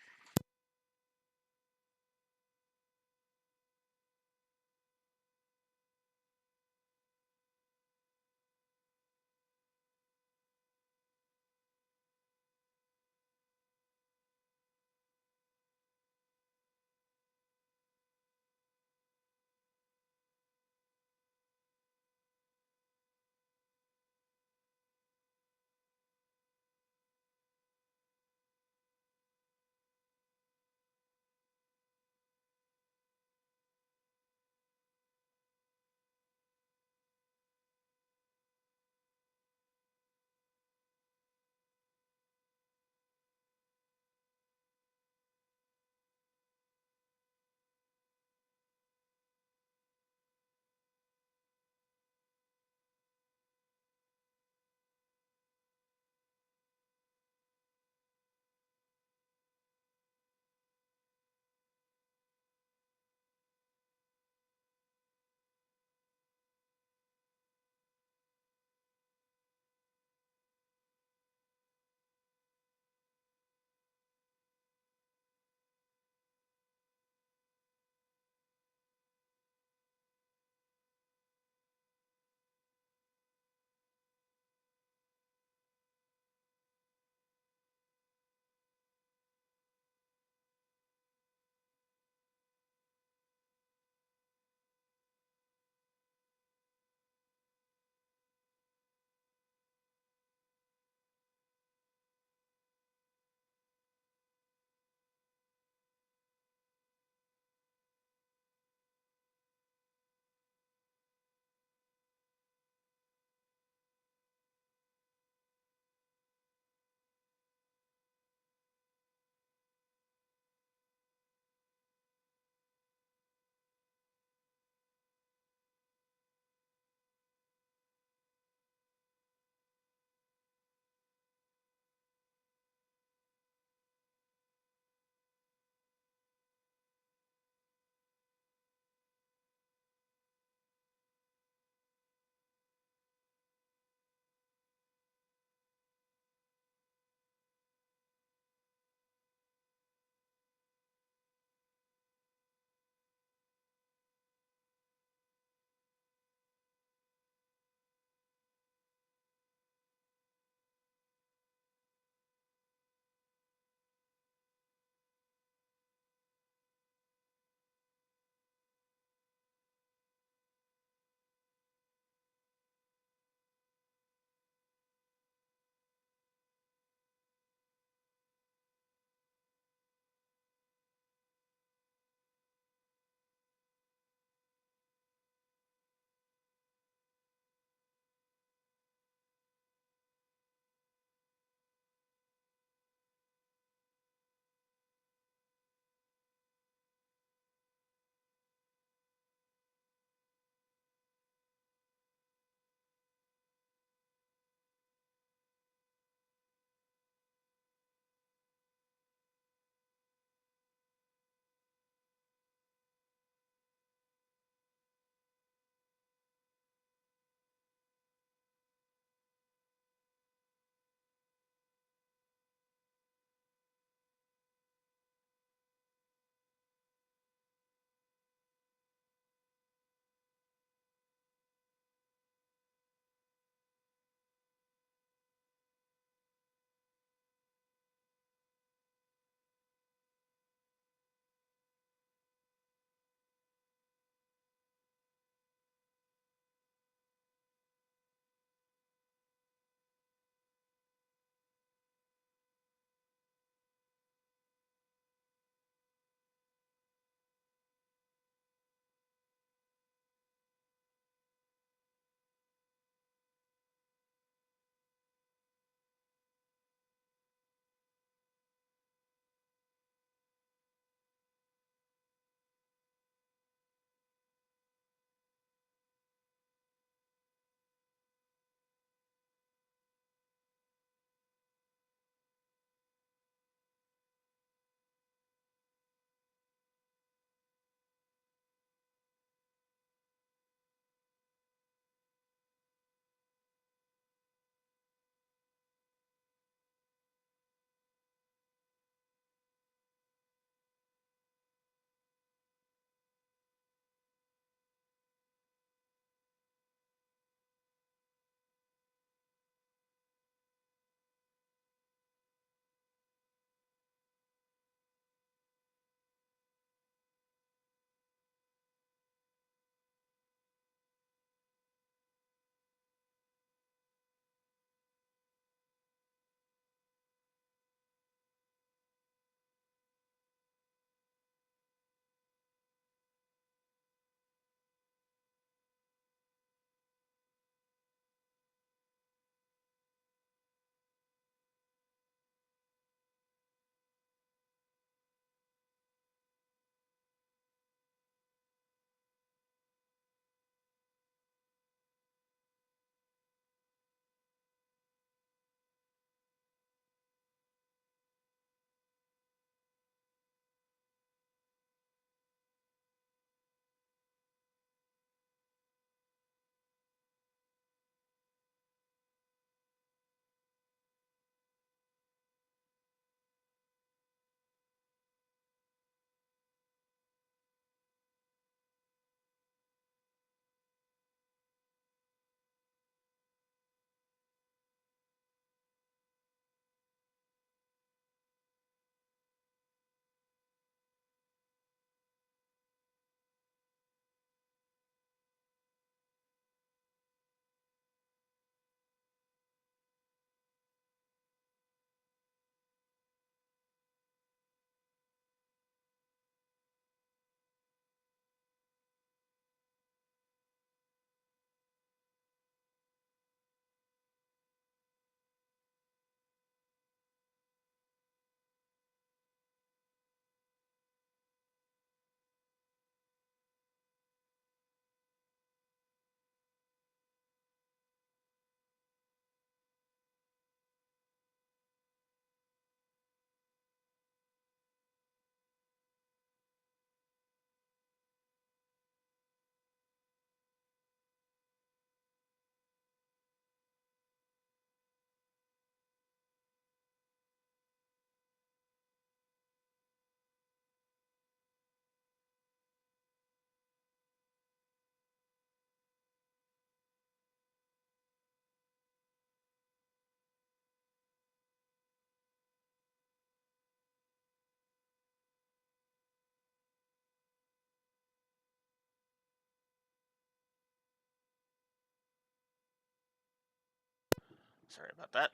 Sorry about that.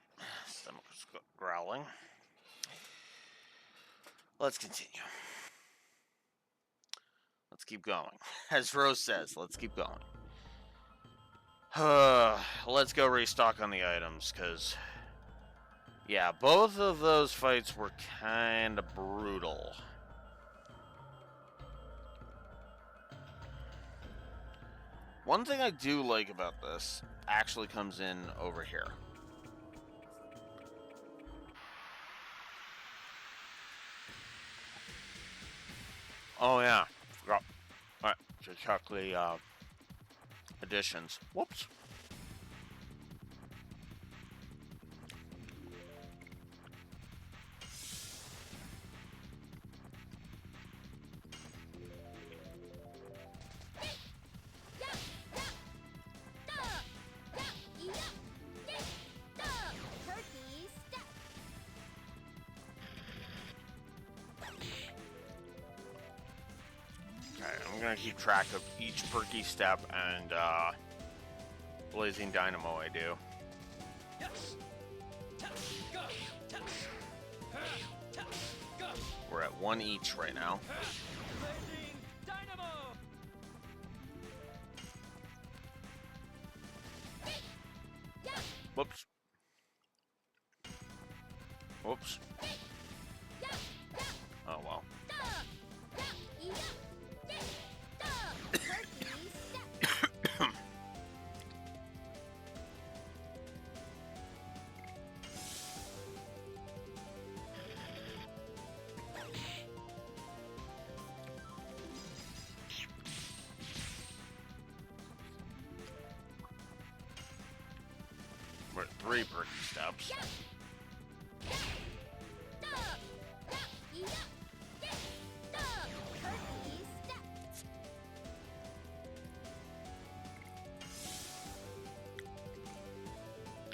Stomach was growling. Let's continue. Let's keep going. As Rose says, let's keep going. Let's go restock on the items, because... yeah, both of those fights were kind of brutal. One thing I do like about this actually comes in over here. Oh yeah, forgot. Alright, to check the additions. Whoops. I'm gonna keep track of each perky step and blazing dynamo I do. We're at 1 each right now. Whoops. Whoops. Oh well. We're at 3 perky steps.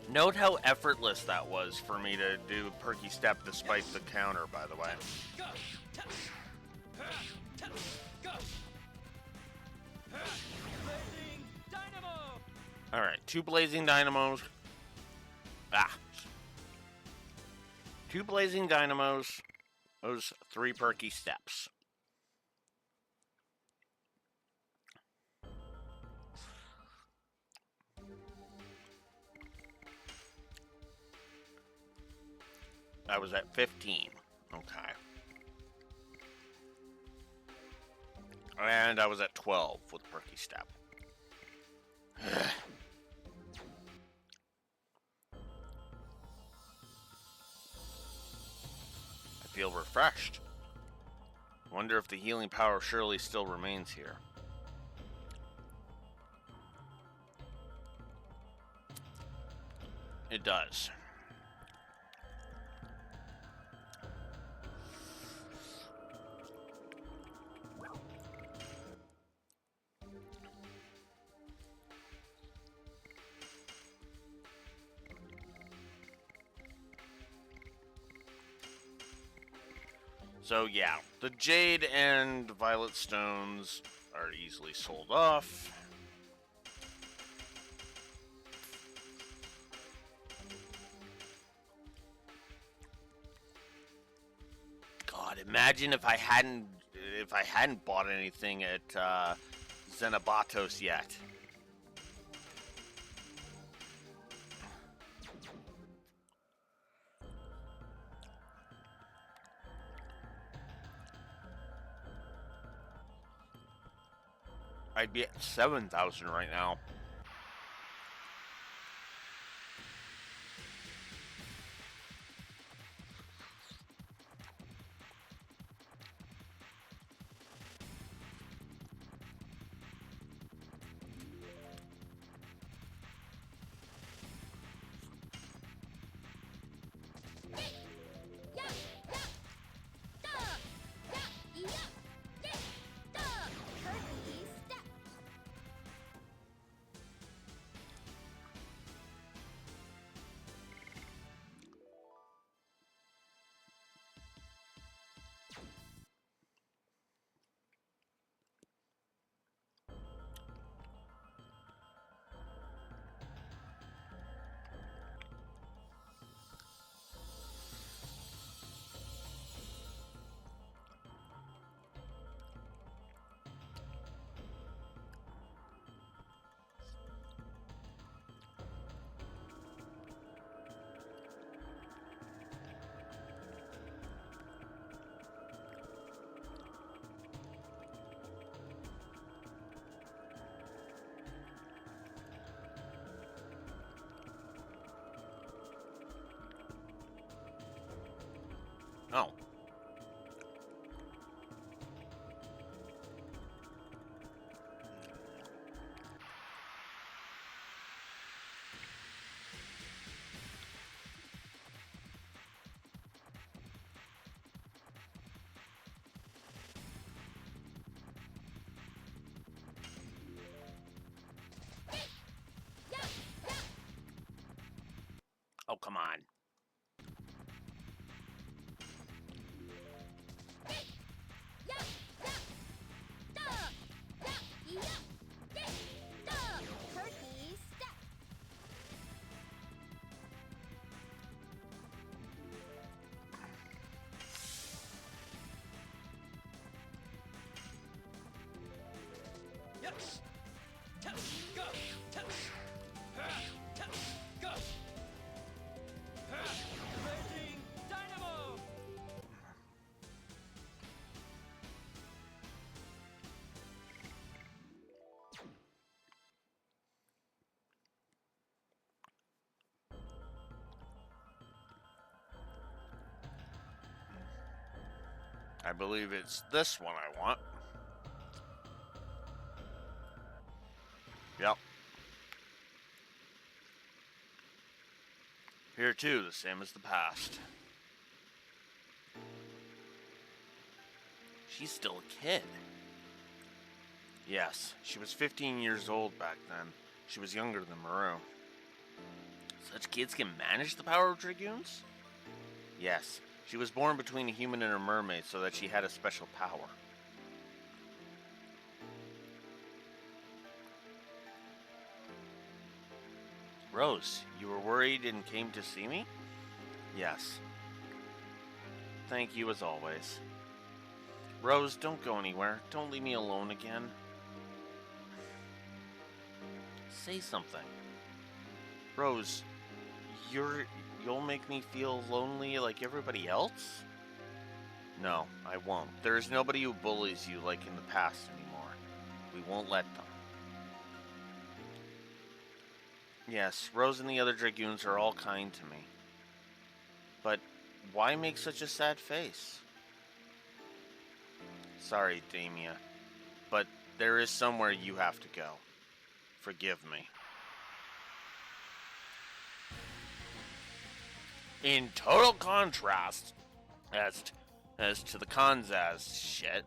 Note how effortless that was for me to do perky step despite the counter, by the way. Alright, 2 blazing dynamos. 2 blazing dynamos. Those 3 perky steps. I was at 15. Okay. And I was at 12 with perky step. I feel refreshed. Wonder if the healing power surely still remains here. It does. So yeah, the Jade and Violet Stones are easily sold off. God, imagine if I hadn't bought anything at Xenobatos yet. I'd be at 7,000 right now. I believe it's this one I want. Yep. Here too, the same as the past. She's still a kid. Yes, she was 15 years old back then. She was younger than Maru. Such kids can manage the power of Dragoons? Yes, she was born between a human and a mermaid so that she had a special power. Rose, you were worried and came to see me? Yes. Thank you as always. Rose, don't go anywhere. Don't leave me alone again. Say something. Rose, you'll make me feel lonely like everybody else? No, I won't. There is nobody who bullies you like in the past anymore. We won't let them. Yes, Rose and the other Dragoons are all kind to me. But why make such a sad face? Sorry, Damia, but there is somewhere you have to go. Forgive me. In total contrast as to the Kanzas shit.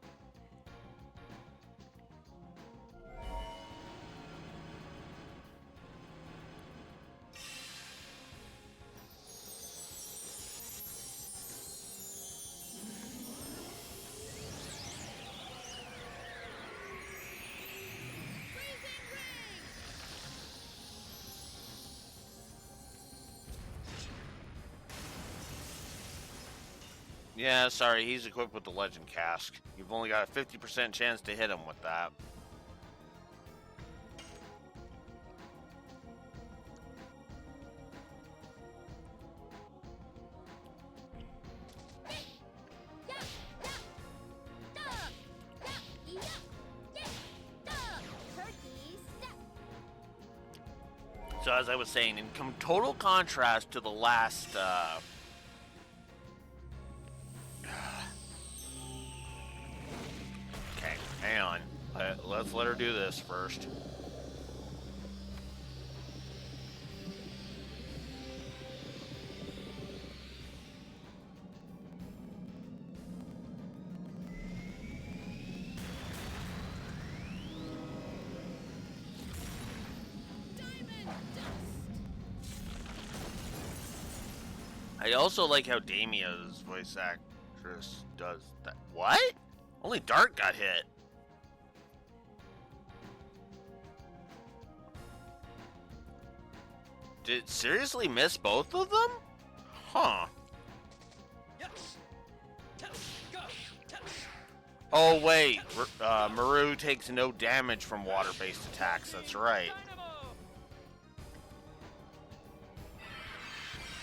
Yeah, sorry, he's equipped with the Legend Cask. You've only got a 50% chance to hit him with that. So as I was saying, in total contrast to the last, okay, hang on. Let's let her do this first. I also like how Damia's voice actress does that. What? Only Dart got hit. Did it seriously miss both of them? Huh. Oh wait, Maru takes no damage from water-based attacks, that's right.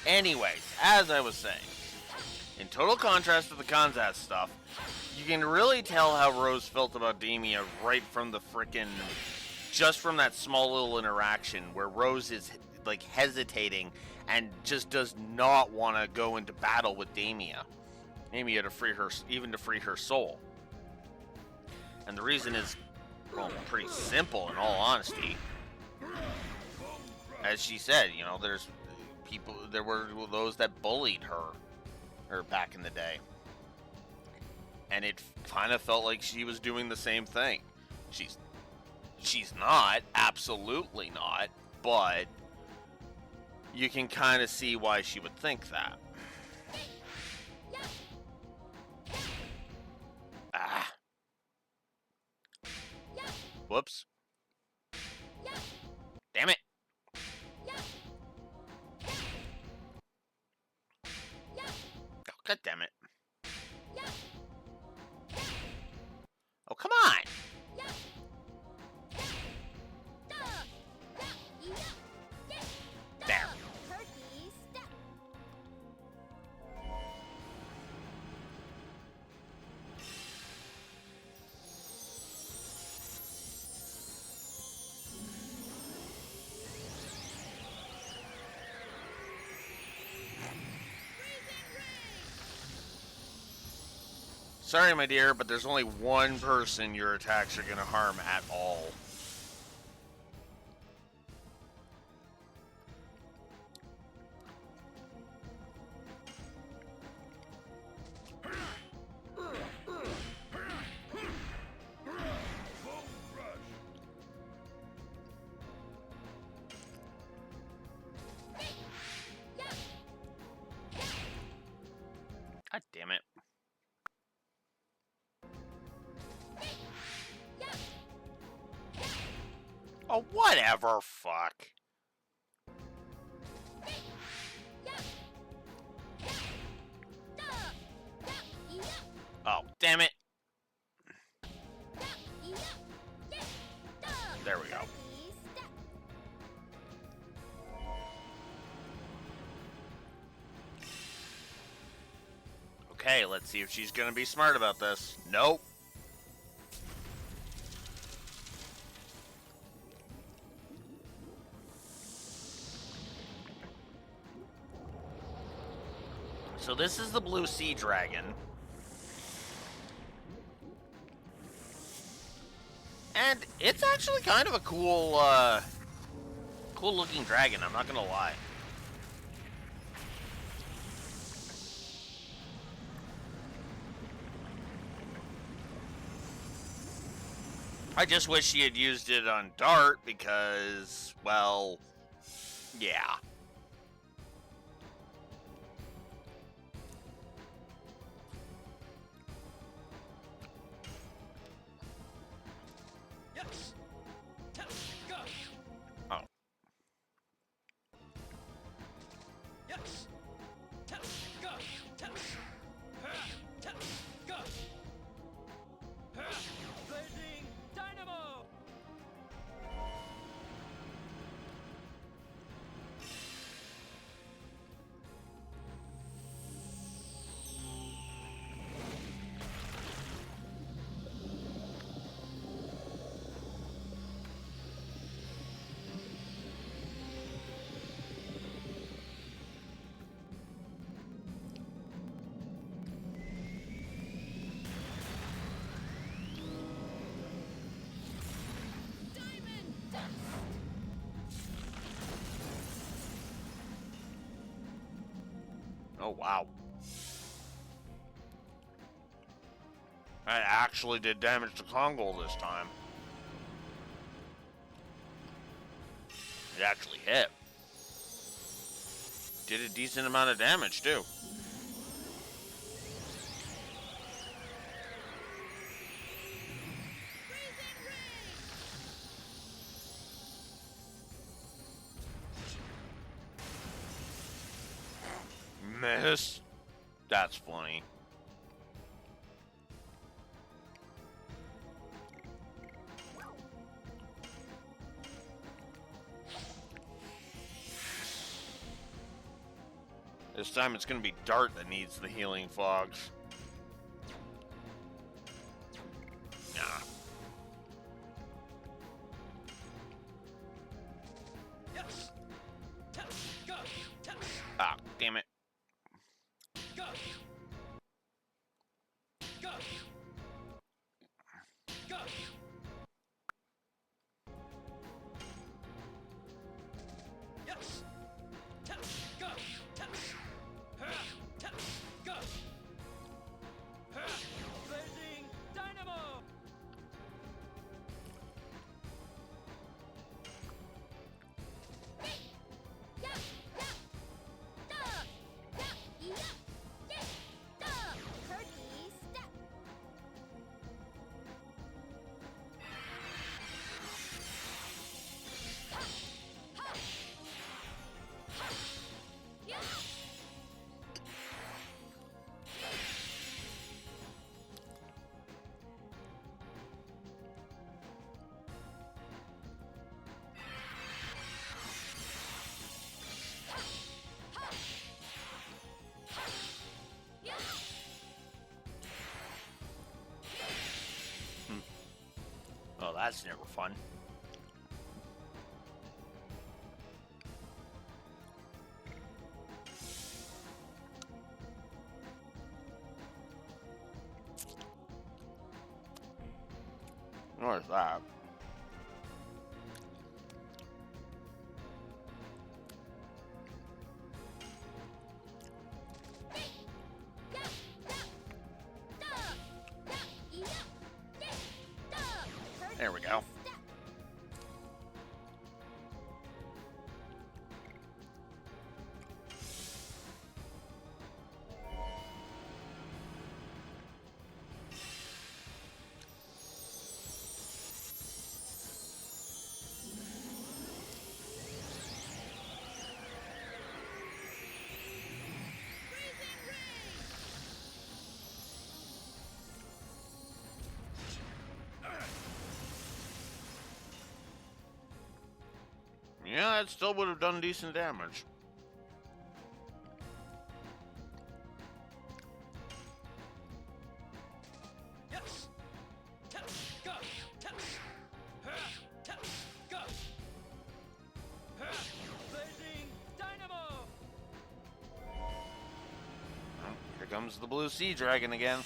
Anyways, as I was saying, in total contrast to the Kanzas stuff, you can really tell how Rose felt about Damia right from the frickin', just from that small little interaction where Rose is like hesitating and just does not want to go into battle with Damia to free her, even to free her soul. And the reason is, well, pretty simple in all honesty. As she said, you know, there were those that bullied her back in the day. And it kind of felt like she was doing the same thing. She's not, absolutely not, but you can kind of see why she would think that. Ah. Whoops. Damn it. Oh, god damn it. Oh, come on. There. Sorry, my dear, but there's only one person your attacks are going to harm at all. God damn it. Oh, whatever, fuck. Oh, damn it. There we go. Okay, let's see if she's gonna be smart about this. Nope. So this is the blue sea dragon. And it's actually kind of a cool, cool looking dragon, I'm not gonna lie. I just wish she had used it on Dart because, well, yeah. Oh. Oh, wow. That actually did damage to Kongol this time. It actually hit. Did a decent amount of damage, too. Miss. That's funny. This time it's gonna be Dart that needs the healing fogs. Nah. Ah, damn it. Oh, that's never fun. What's that? There we go. Yeah, it still would have done decent damage. Here comes the blue sea dragon again.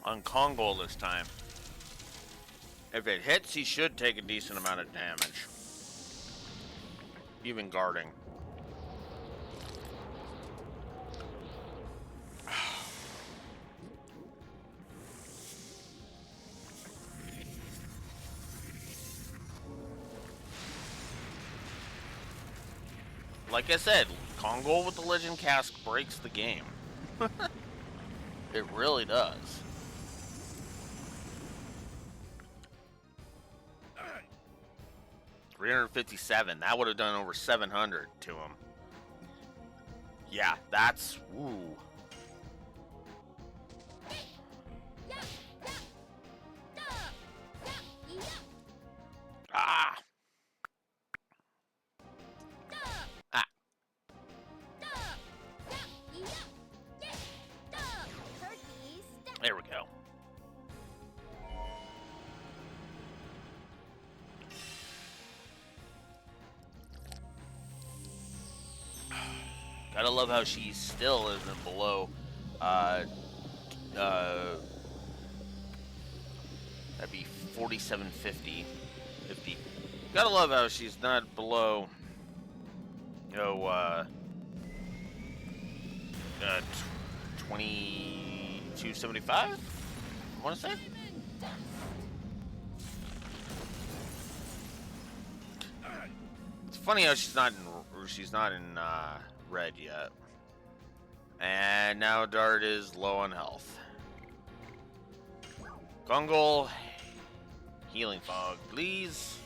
On Kongol this time. If it hits, he should take a decent amount of damage. Even guarding. Like I said, Kongol with the Legend Cask breaks the game. It really does. $357. That would have done over 700 to him. Yeah, that's ooh. Ah. Ah. There we go. Gotta love how she still isn't below, that'd be 4750. 50. Gotta love how she's not below, 2275, I wanna say? It's funny how she's not in red yet. And now Dart is low on health. Kongol, healing fog, please.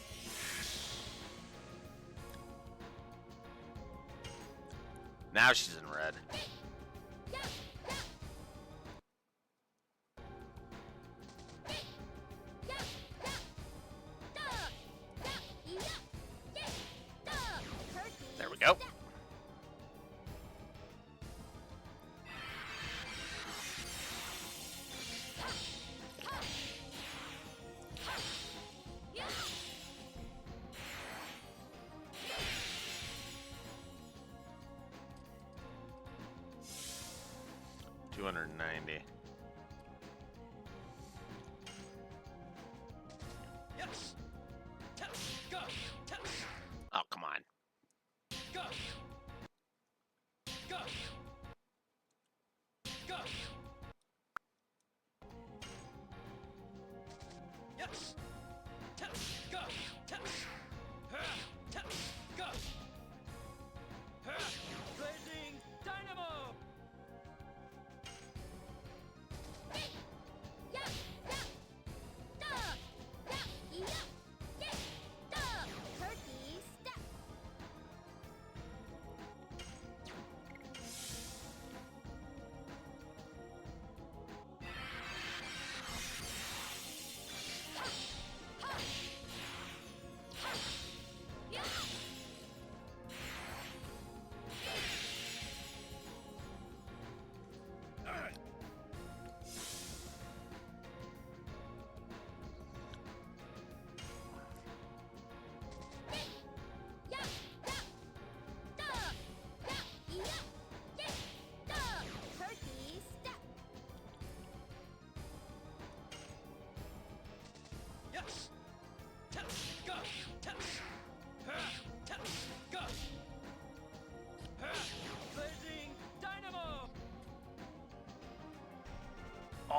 Now she's in red. There we go. $290. Oh, come on.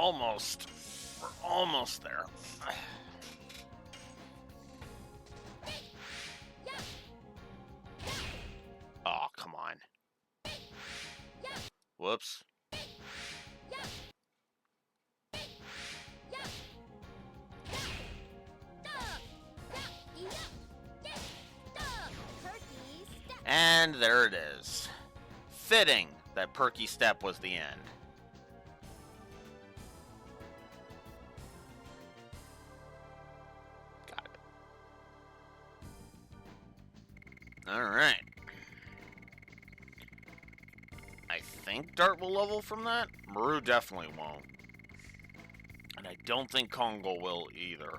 almost. We're almost there. Oh, come on. Whoops. And there it is. Fitting that Perky Step was the end. Got it. Alright. I think Dart will level from that. Maru definitely won't. And I don't think Congo will either.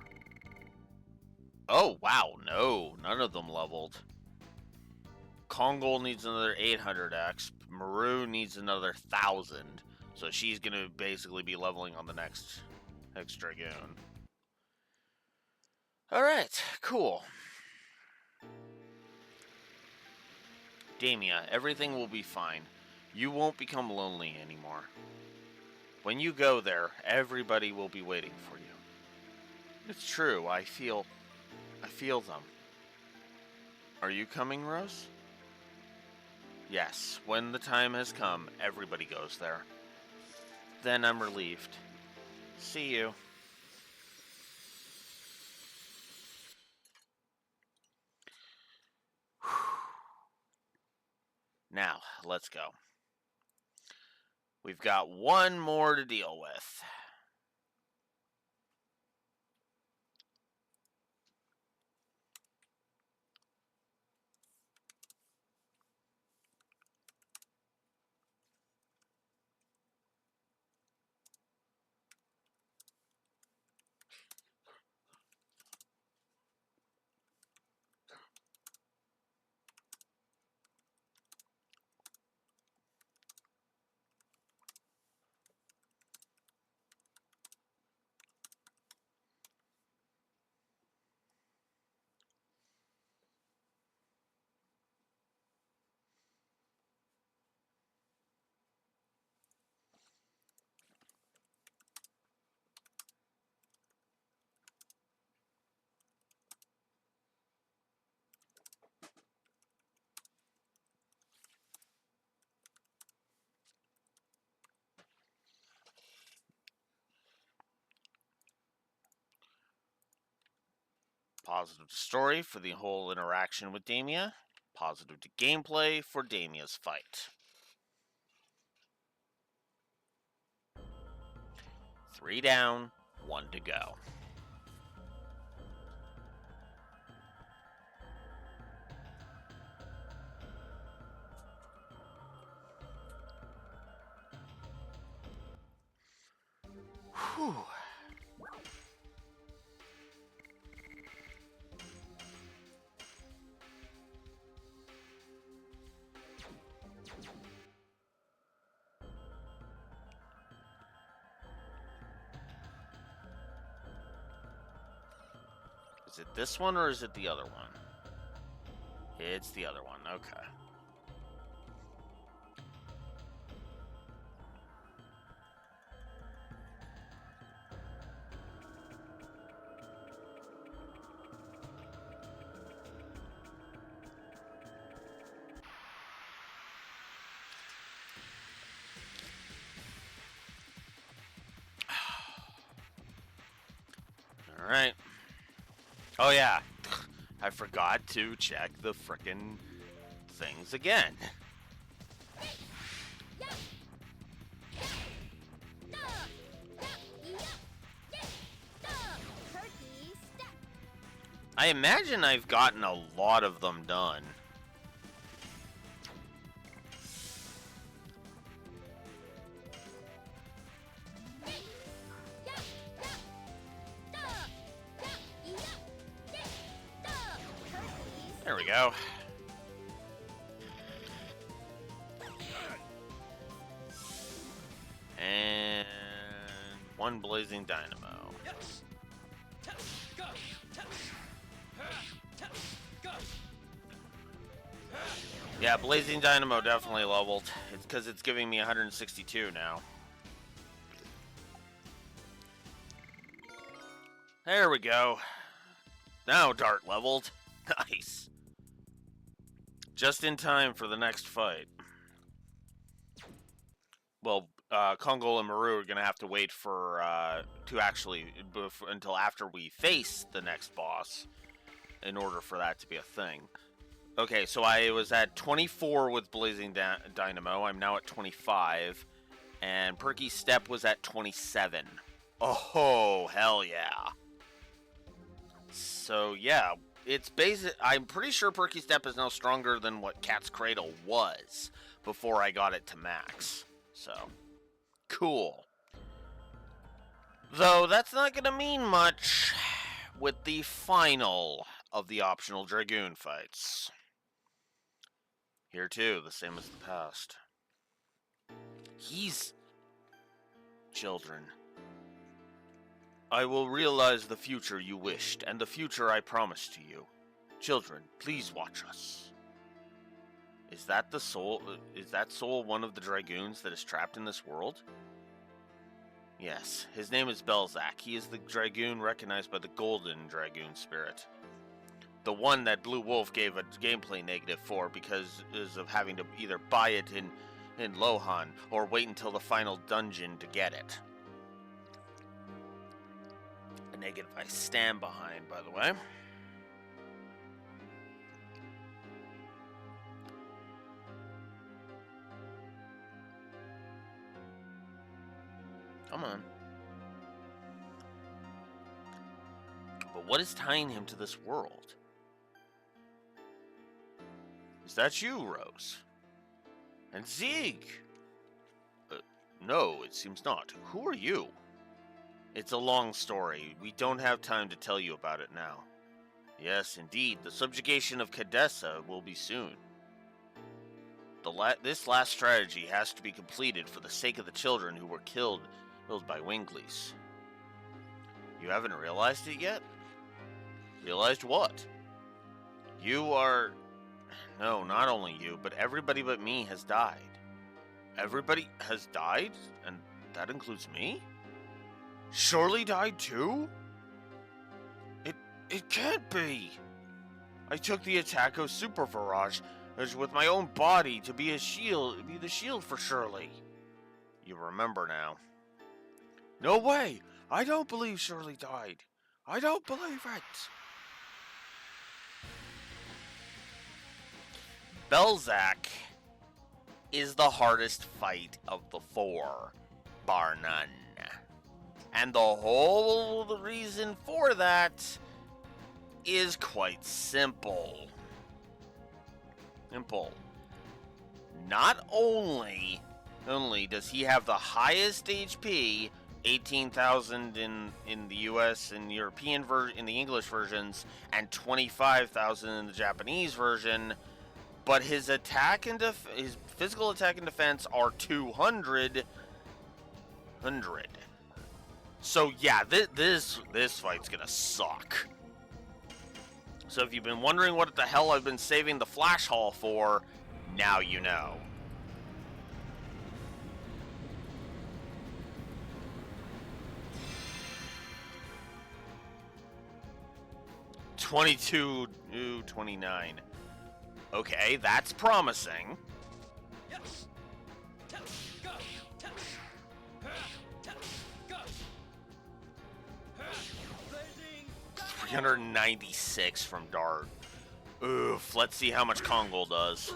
Oh, wow. No, none of them leveled. Congo needs another 800 X. Maru needs another 1,000. So she's going to basically be leveling on the next Dragoon. Alright, cool. Damia, everything will be fine. You won't become lonely anymore. When you go there, everybody will be waiting for you. It's true, I feel them. Are you coming, Rose? Yes, when the time has come, everybody goes there. Then I'm relieved. See you. Now, let's go. We've got one more to deal with. Positive to story for the whole interaction with Damia. Positive to gameplay for Damia's fight. 3 down, 1 to go. Whew. Is it this one or is it the other one? It's the other one, okay. Alright. Oh yeah, I forgot to check the frickin' things again. I imagine I've gotten a lot of them done. There we go. And 1 blazing dynamo. Yeah, blazing dynamo definitely leveled. It's because it's giving me 162 now. There we go. Now dart leveled. Nice. Just in time for the next fight. Well, Kongol and Maru are gonna have to wait for until after we face the next boss in order for that to be a thing. Okay, so I was at 24 with Blazing Dynamo. I'm now at 25, and Perky Step was at 27. Oh, hell yeah! So yeah, it's basic. I'm pretty sure Perky Step is now stronger than what Cat's Cradle was before I got it to max. So, cool. Though that's not gonna mean much with the final of the optional Dragoon fights. Here too, the same as the past. Children. I will realize the future you wished, and the future I promised to you. Children, please watch us. Is that soul one of the Dragoons that is trapped in this world? Yes, his name is Belzak. He is the Dragoon recognized by the Golden Dragoon Spirit. The one that Blue Wolf gave a gameplay negative for because of having to either buy it in Lohan or wait until the final dungeon to get it. A negative I stand behind, by the way. Come on. But what is tying him to this world? Is that you, Rose? And Zeke? No, it seems not. Who are you? It's a long story. We don't have time to tell you about it now. Yes, indeed. The subjugation of Cadessa will be soon. This last strategy has to be completed for the sake of the children who were killed by Winglies. You haven't realized it yet? Realized what? You are... No, not only you, but everybody but me has died. Everybody has died? And that includes me? Shirley died too? It can't be! I took the attack of Super Virage with my own body to be the shield for Shirley. You remember now. No way! I don't believe Shirley died. I don't believe it! Belzak is the hardest fight of the four, bar none. And the whole reason for that is quite simple. Not only does he have the highest HP, 18,000 in the US and European in the English versions, and 25,000 in the Japanese version, but his attack and his physical attack and defense are 200. So yeah, this fight's gonna suck. So if you've been wondering what the hell I've been saving the Flash Hall for, now you know. $22 to $29. Okay, that's promising. 396 from Dart. Oof, let's see how much Kongol does.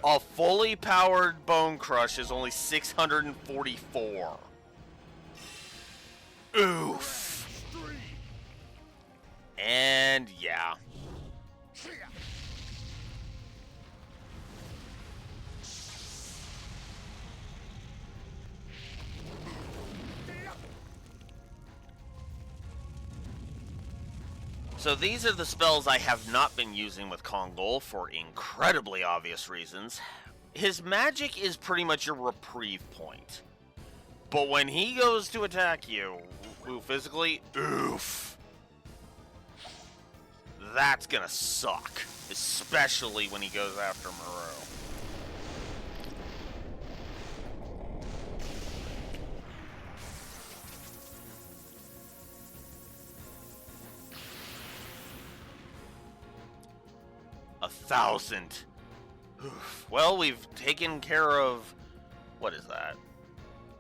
A fully powered Bone Crush is only 644. Oof. And yeah. So these are the spells I have not been using with Kongol for incredibly obvious reasons. His magic is pretty much your reprieve point. But when he goes to attack you, physically, oof. That's gonna suck. Especially when he goes after Moreau. 1,000. Well, we've taken care of... What is that?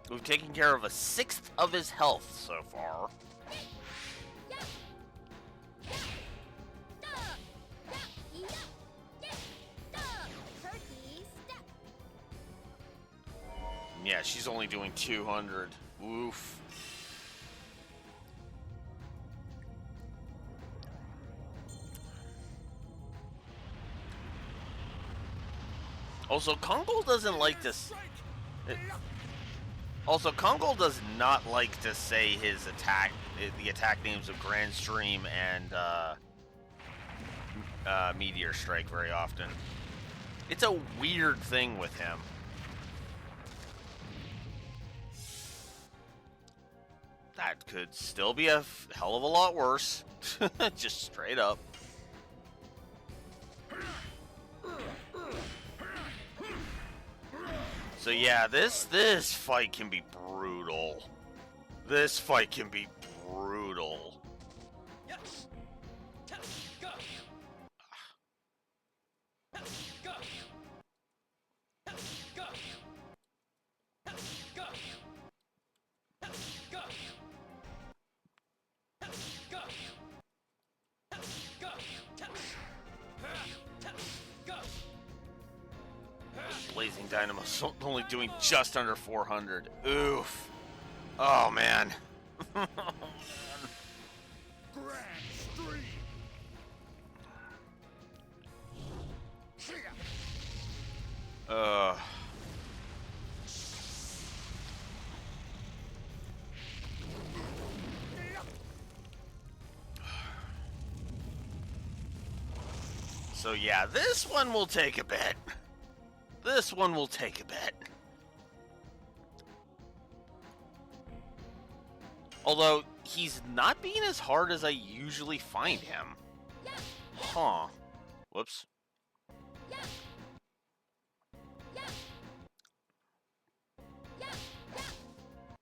We've taken care of 1/6 of his health so far. Yeah, she's only doing 200. Oof. Also, Kongol doesn't like this. Also, Kongol does not like to say his the attack names of Grand Stream and Meteor Strike very often. It's a weird thing with him. That could still be a hell of a lot worse. Just straight up. So yeah, this fight can be brutal. This fight can be brutal. Blazing Dynamo only doing just under 400. Oof. Oh man. So yeah, this one will take a bit. This one will take a bit. Although, he's not being as hard as I usually find him. Huh. Whoops.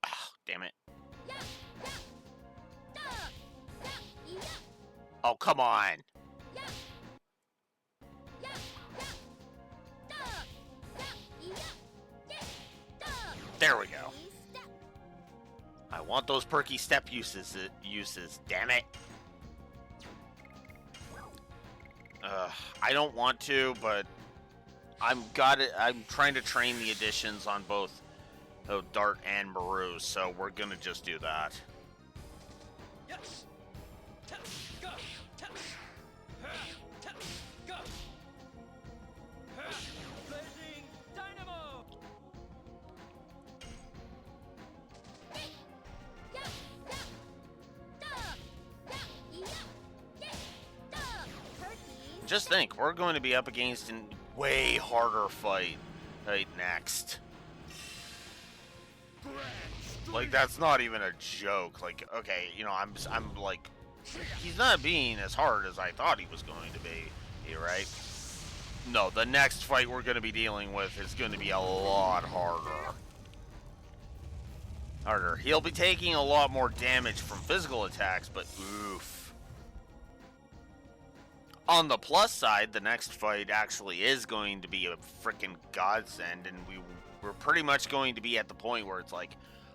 Oh, damn it. Oh, come on. There we go. I want those perky step uses, damn it. I don't want to, but I'm trying to train the additions on both Dart and Maru, so we're gonna just do that. Just think, we're going to be up against a way harder fight right next. Like, that's not even a joke. Like, okay, you know, I'm like, he's not being as hard as I thought he was going to be, right? No, the next fight we're going to be dealing with is going to be a lot harder. He'll be taking a lot more damage from physical attacks, but oof. On the plus side, the next fight actually is going to be a freaking godsend, and we're pretty much going to be at the point where it's like,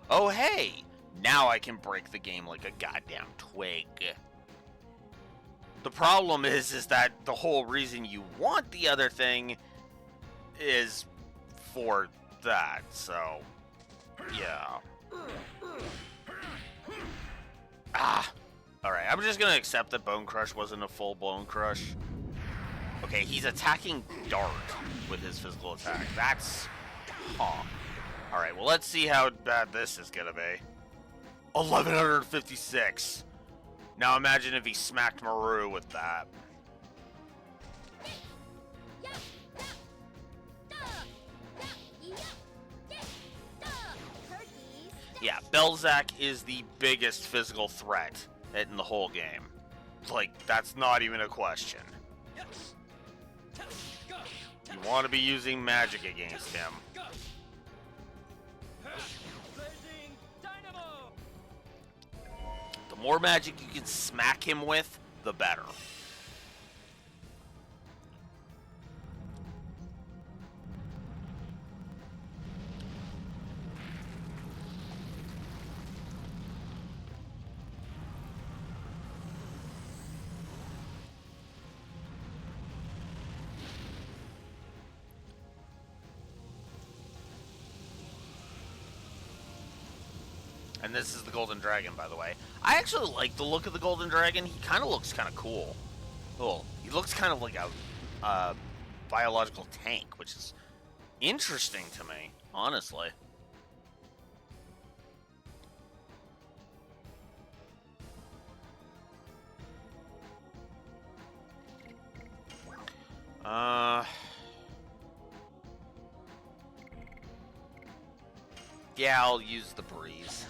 oh hey, now I can break the game like a goddamn twig. The problem is that the whole reason you want the other thing is for that, so yeah. Alright, I'm just gonna accept that Bone Crush wasn't a full-blown crush. Okay, he's attacking Dart with his physical attack. That's... Huh. Alright, well let's see how bad this is gonna be. 1156. Now imagine if he smacked Maru with that. Yeah, Belzac is the biggest physical threat in the whole game. Like, that's not even a question. You want to be using magic against him. The more magic you can smack him with, the better. And this is the Golden Dragon, by the way. I actually like the look of the Golden Dragon. He kind of looks kind of cool. Cool. He looks kind of like a biological tank, which is interesting to me, honestly. Yeah, I'll use the breeze.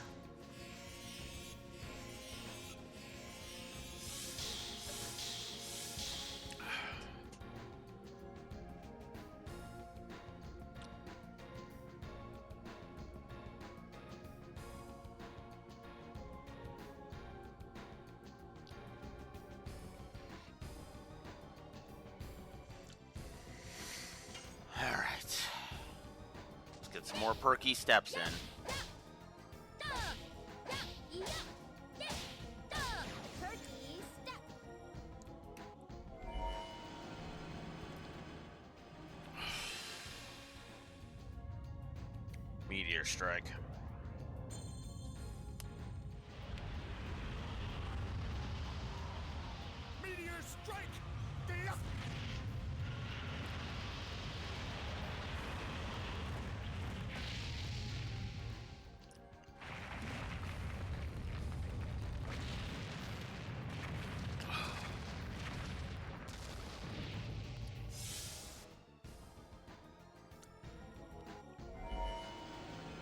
Get some more perky steps in. Meteor strike. Meteor strike!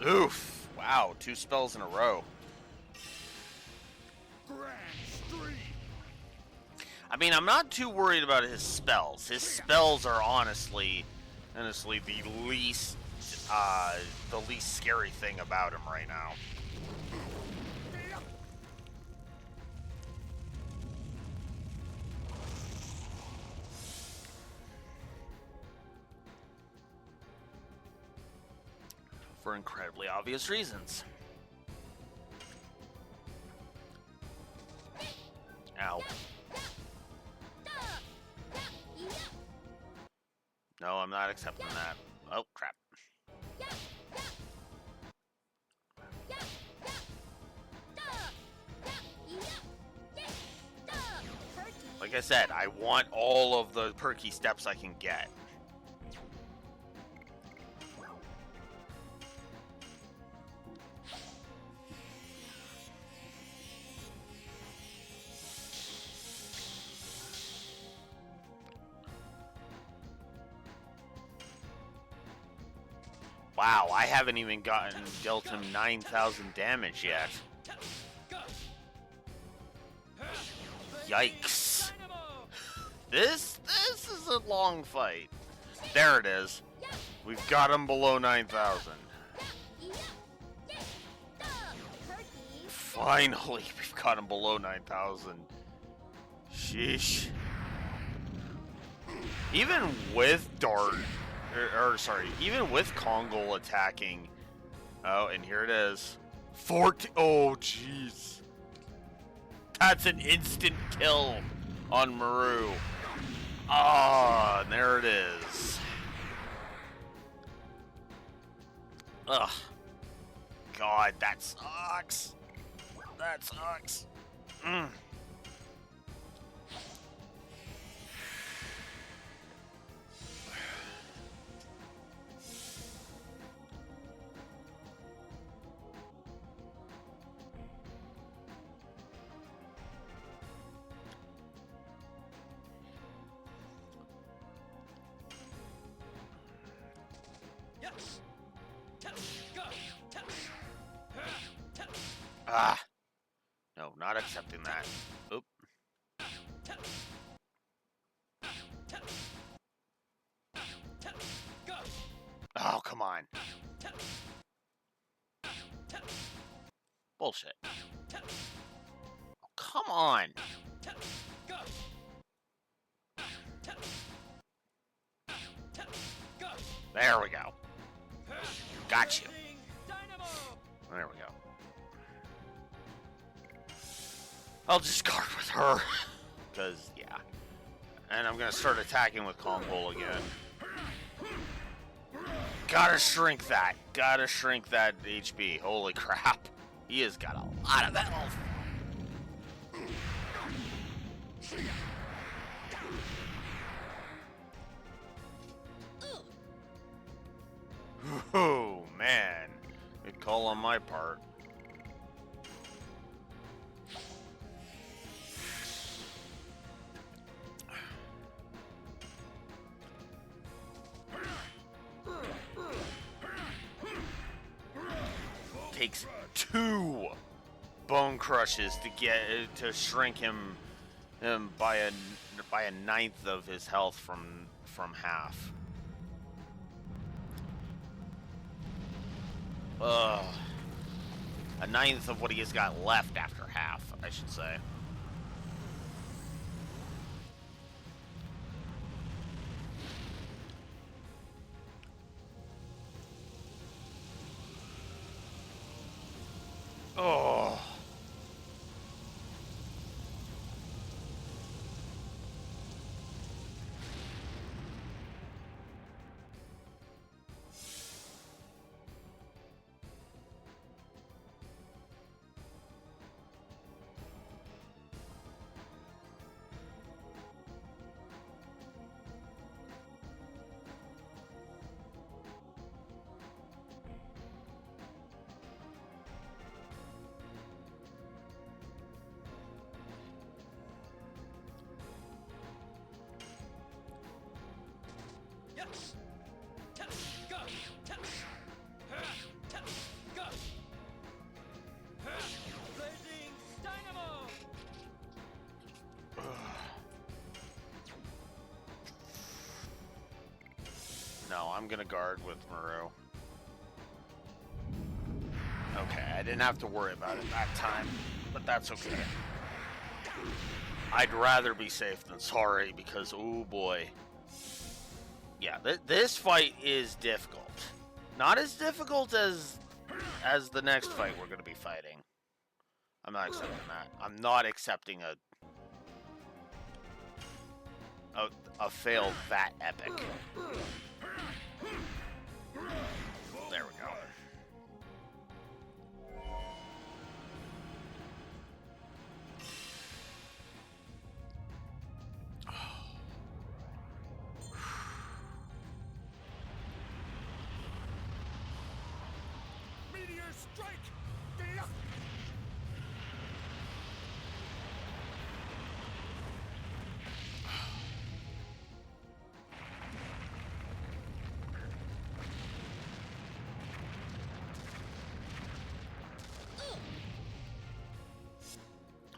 Oof! Wow, 2 spells in a row. Grand stream! I mean, I'm not too worried about his spells. His spells are honestly the least scary thing about him right now. For incredibly obvious reasons. Ow. No, I'm not accepting that. Oh, crap. Like I said, I want all of the perky steps I can get. Wow, I haven't even dealt him 9,000 damage yet. Yikes. This is a long fight. There it is. We've got him below 9,000. Finally, we've got him below 9,000. Sheesh. Even with Dart, even with Kongol attacking. Oh, and here it is. 14. Oh, jeez. That's an instant kill on Maru. Ah, and there it is. Ugh. God, that sucks. That sucks. Ah. No, not accepting that. Oop. Oh, come on. Bullshit. Oh, come on. There we go. Got you. There we go. I'll just guard with her. Because, yeah. And I'm going to start attacking with Kongol again. Gotta shrink that. Gotta shrink that HP. Holy crap. He has got a lot of health. Oh, man. Good call on my part. Takes 2 bone crushes to shrink him by a ninth of his health from half. A ninth of what he has got left after half, I should say. Oh. No, I'm gonna guard with Muru. Okay, I didn't have to worry about it that time, but that's okay. I'd rather be safe than sorry because, oh boy. Yeah, this fight is difficult. Not as difficult as the next fight we're gonna be fighting. I'm not accepting that. I'm not accepting a fail that epic. There we go. Meteor strike!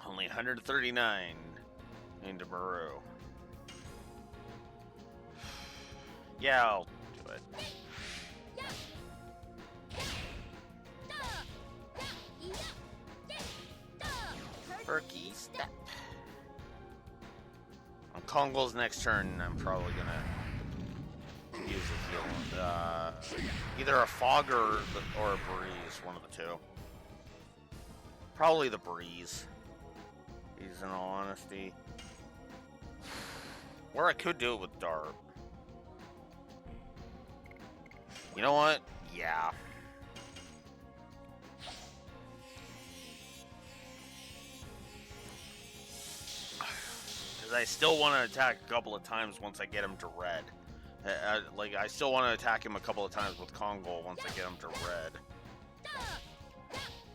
Only 139 into Muru. Yeah, I'll do it. Perky step. On Kongol's next turn, I'm probably gonna use a heal. Either a fog or a breeze, one of the two. Probably the breeze. In all honesty. Or I could do it with Dart. You know what? Yeah. Because I still want to attack a couple of times once I get him to red. Like, I still want to attack him a couple of times with Kongol once I get him to red.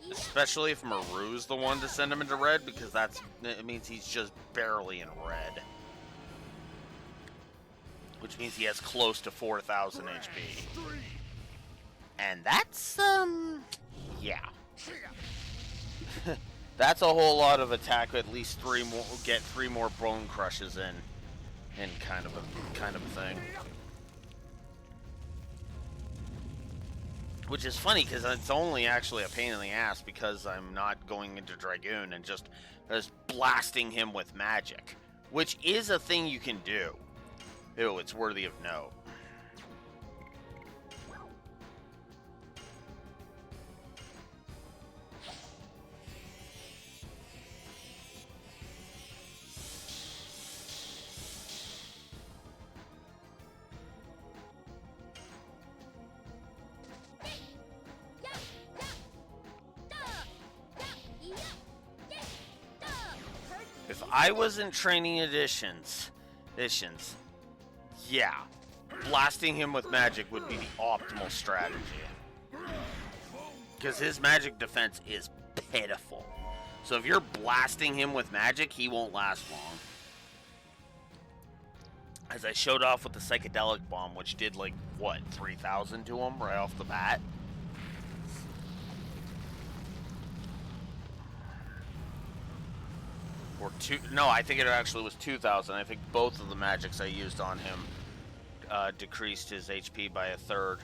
Especially if Maru's the one to send him into red, because it means he's just barely in red. Which means he has close to 4,000 HP. And that's, yeah. That's a whole lot of attack, at least 3 more, get 3 more bone crushes in kind of a thing. Which is funny, because it's only actually a pain in the ass because I'm not going into Dragoon and just blasting him with magic. Which is a thing you can do. Ew, it's worthy of note. I was in training editions, yeah, blasting him with magic would be the optimal strategy. Because his magic defense is pitiful. So if you're blasting him with magic, he won't last long. As I showed off with the psychedelic bomb, which did like, what, 3,000 to him right off the bat? Or no, I think it actually was 2,000. I think both of the magics I used on him decreased his HP by a third.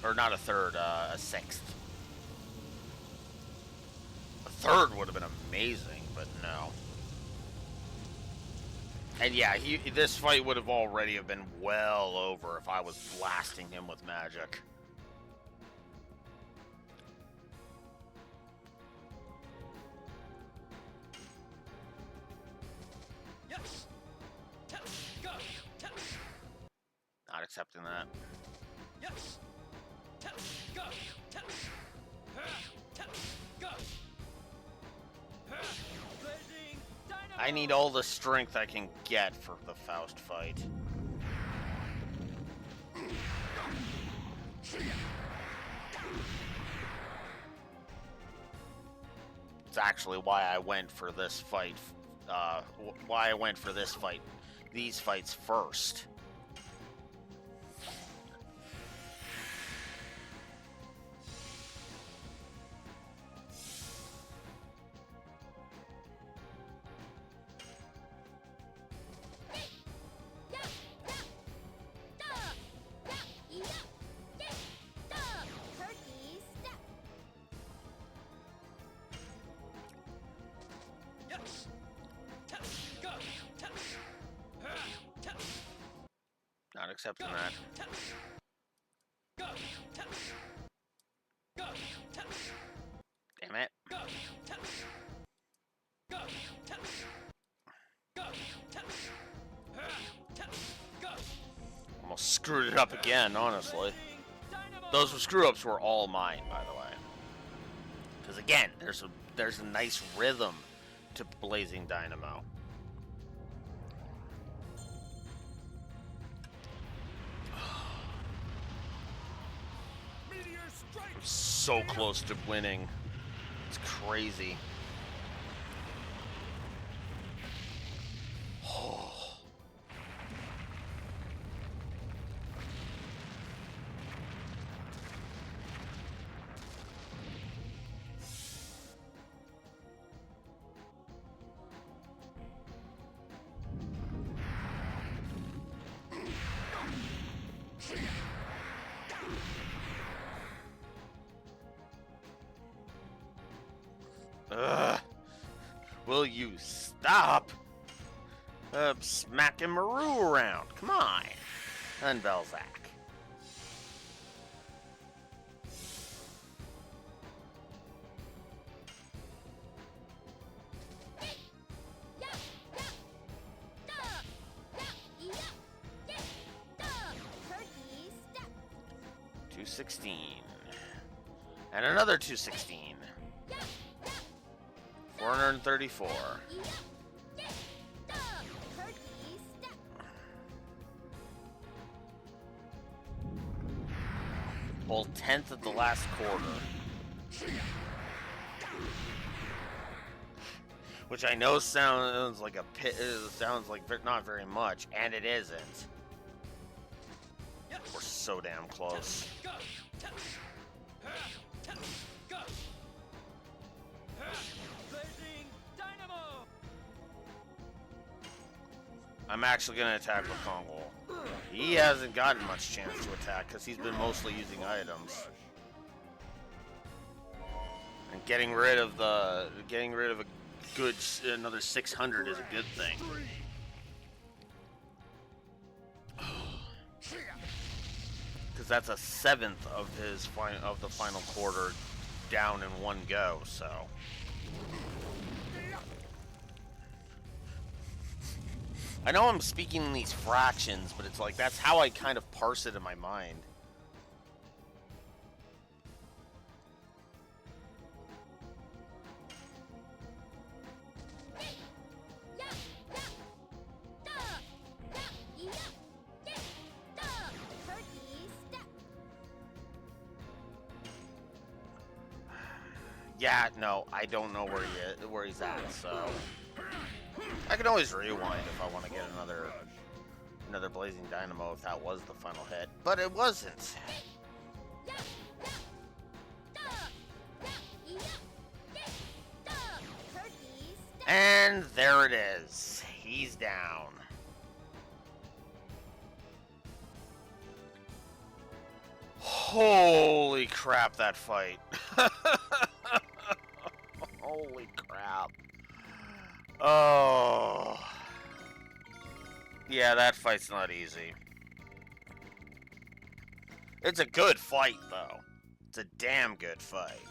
Or not a third, a sixth. A third would have been amazing, but no. And yeah, this fight would have already have been well over if I was blasting him with magic. Yes. Go. Not accepting that. Yes. Go. Go. Blazing dynamo. I need all the strength I can get for the Faust fight. It's actually why I went for this fight. These fights first. Not accepting that. Damn it. Almost screwed it up again, honestly. Those screw-ups were all mine, by the way. Because again, there's a nice rhythm to Blazing Dynamo. So close to winning. It's crazy. Oh. Will you stop smacking Maru around? Come on. Unbelzak. $216. And another $216. 434. Whole 10th of the last quarter. Which I know sounds like a pit. Sounds like not very much, and it isn't. We're so damn close. I'm actually going to attack with Kongol. He hasn't gotten much chance to attack because he's been mostly using items. And getting rid of a good another 600 is a good thing. Because that's a seventh of the final quarter down in one go, so. I know I'm speaking in these fractions, but it's like that's how I kind of parse it in my mind. Yeah, no, I don't know where he's at, so I can always rewind if I want to get another Blazing Dynamo if that was the final hit, but it wasn't. And there it is. He's down. Holy crap, that fight. Holy crap. Oh. Yeah, that fight's not easy. It's a good fight, though. It's a damn good fight.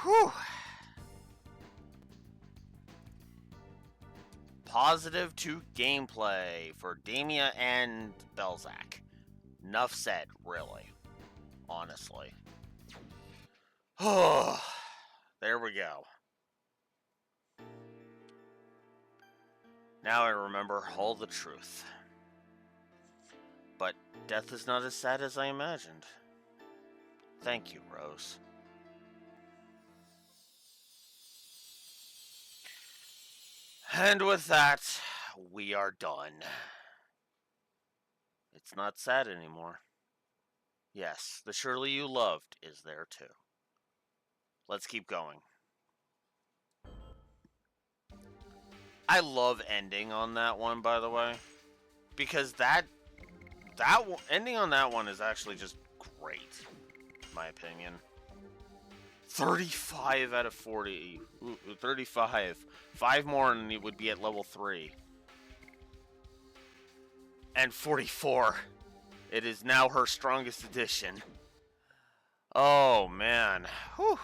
Whew. Positive to gameplay for Damia and Belzac. Enough said, really. Honestly. Oh, there we go. Now I remember all the truth. But death is not as sad as I imagined. Thank you, Rose. And with that, we are done. It's not sad anymore. Yes, the Shirley you loved is there too. Let's keep going. I love ending on that one, by the way, because ending on that one is actually just great, in my opinion. 35 out of 40. Ooh, 35. 5 more and it would be at level 3. And 44. It is now her strongest edition. Oh, man. Whew.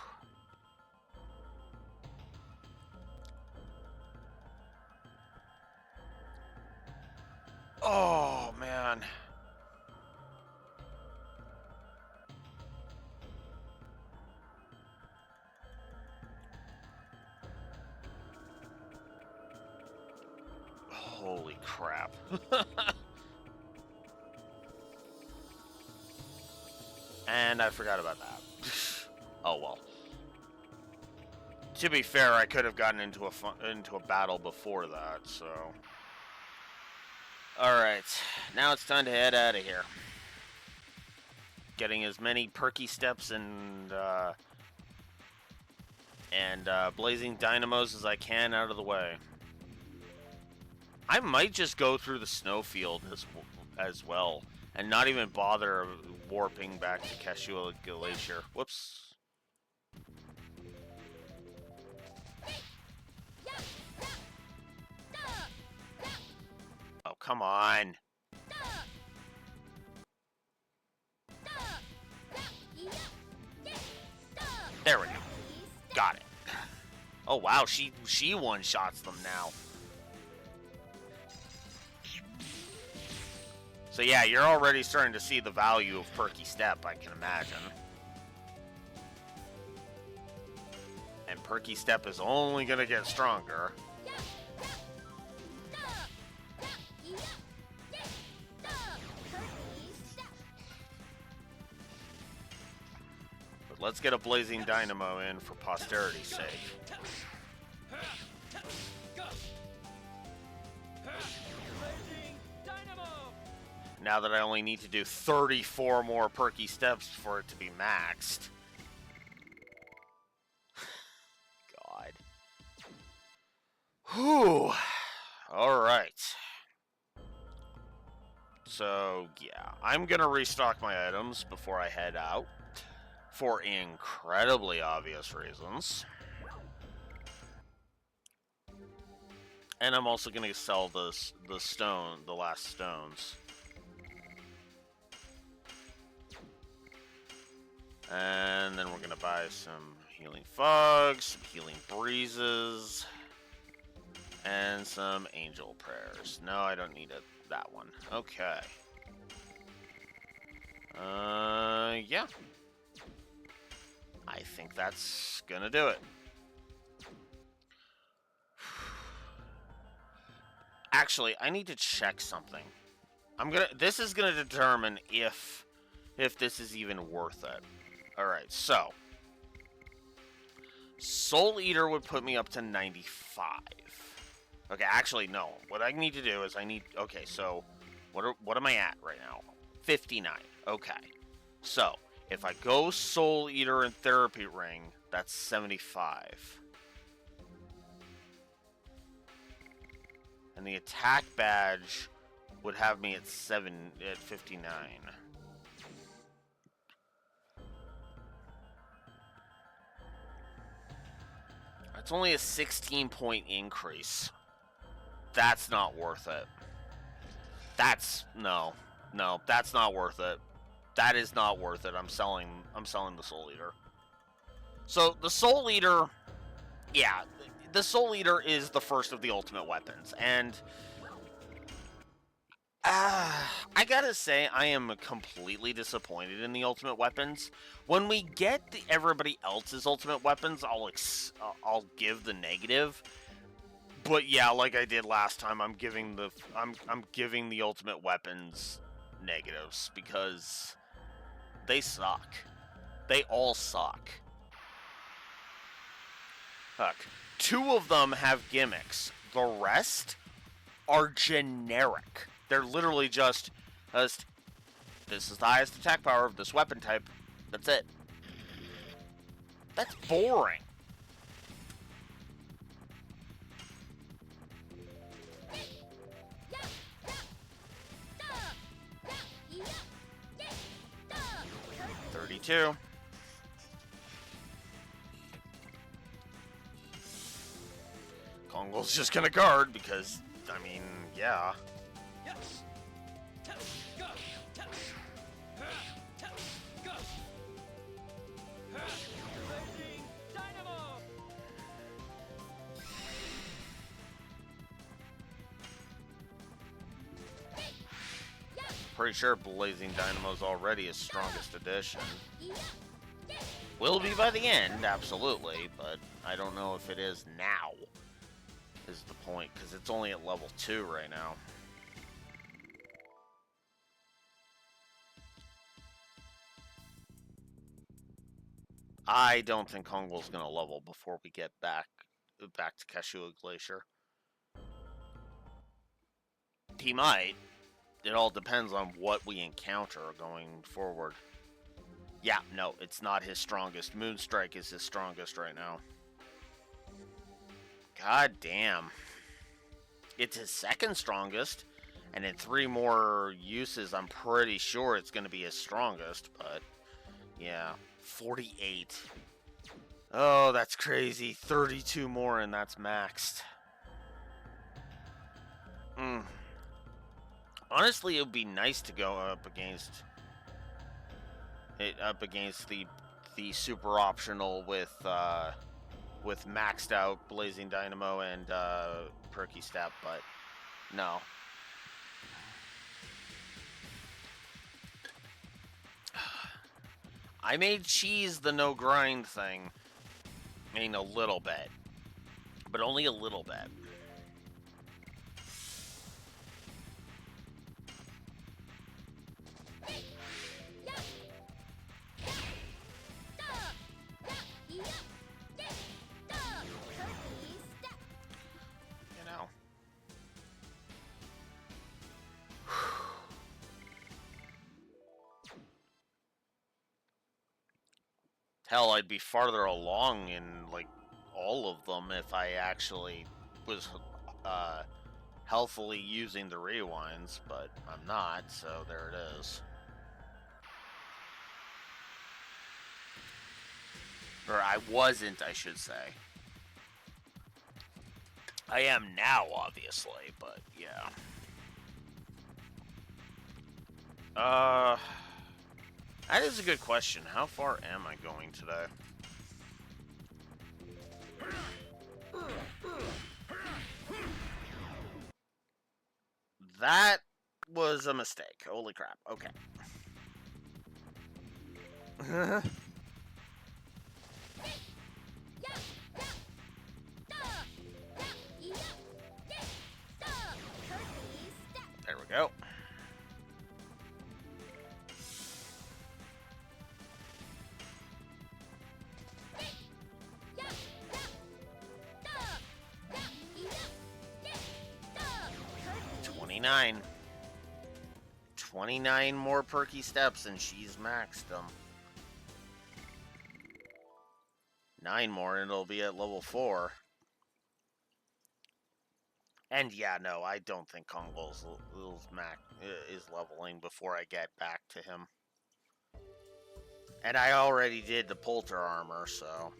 Oh, man. Holy crap. And I forgot about that. Oh well. To be fair, I could have gotten into a battle before that, so. Alright, now it's time to head out of here. Getting as many perky steps and blazing dynamos as I can out of the way. I might just go through the snowfield as well, and not even bother warping back to Cashua Glacier. Whoops. Oh, come on. There we go. Got it. Oh, wow, she one-shots them now. So yeah, you're already starting to see the value of Perky Step, I can imagine. And Perky Step is only going to get stronger. But let's get a Blazing Dynamo in for posterity's sake. Now that I only need to do 34 more Perky Steps for it to be maxed. God. Whew. Alright. So, yeah. I'm gonna restock my items before I head out. For incredibly obvious reasons. And I'm also gonna sell the last stones. And then we're gonna buy some healing fogs, some healing breezes, and some angel prayers. No, I don't need that one. Okay. Yeah. I think that's gonna do it. Actually, I need to check something. This is gonna determine if this is even worth it. Alright, so Soul Eater would put me up to 95. Okay, actually, no. What I need to do is okay, so what am I at right now? 59. Okay. So, if I go Soul Eater and Therapy Ring, that's 75. And the attack badge would have me at 59. It's only a 16-point increase. That's not worth it. No, that's not worth it. That is not worth it. I'm selling the Soul Eater. So the Soul Eater, yeah, the Soul Eater is the first of the ultimate weapons, and I gotta say, I am completely disappointed in the ultimate weapons. When we get everybody else's ultimate weapons, I'll give the negative. But yeah, like I did last time, I'm giving the ultimate weapons negatives because they suck. They all suck. Look, 2 of them have gimmicks. The rest are generic. They're literally just this is the highest attack power of this weapon type. That's it. That's boring. $32. Kongol's just gonna guard because, I mean, yeah. Yes. Go. Go. Blazing Dynamo. Pretty sure Blazing Dynamo's already his strongest edition. Will be by the end, absolutely, but I don't know if it is now, is the point, because it's only at level 2 right now. I don't think Kongol's gonna level before we get back to Kashua Glacier. He might. It all depends on what we encounter going forward. Yeah, no, it's not his strongest. Moonstrike is his strongest right now. God damn. It's his second strongest, and in 3 more uses, I'm pretty sure it's going to be his strongest, but yeah, 48. Oh, that's crazy. 32 more, and that's maxed. Honestly, it would be nice to go up against the super optional with maxed out Blazing Dynamo and Perky Step, but no. I made cheese the no grind thing. I mean, a little bit, but only a little bit. Hell, I'd be farther along in, like, all of them if I actually was healthily using the rewinds, but I'm not, so there it is. Or I wasn't, I should say. I am now, obviously, but yeah. That is a good question. How far am I going today? That was a mistake. Holy crap. Okay. There we go. $29. 29 more perky steps and she's maxed them. 9 more and it'll be at level 4. And yeah, no, I don't think Kongol's is leveling before I get back to him. And I already did the Polter armor, so...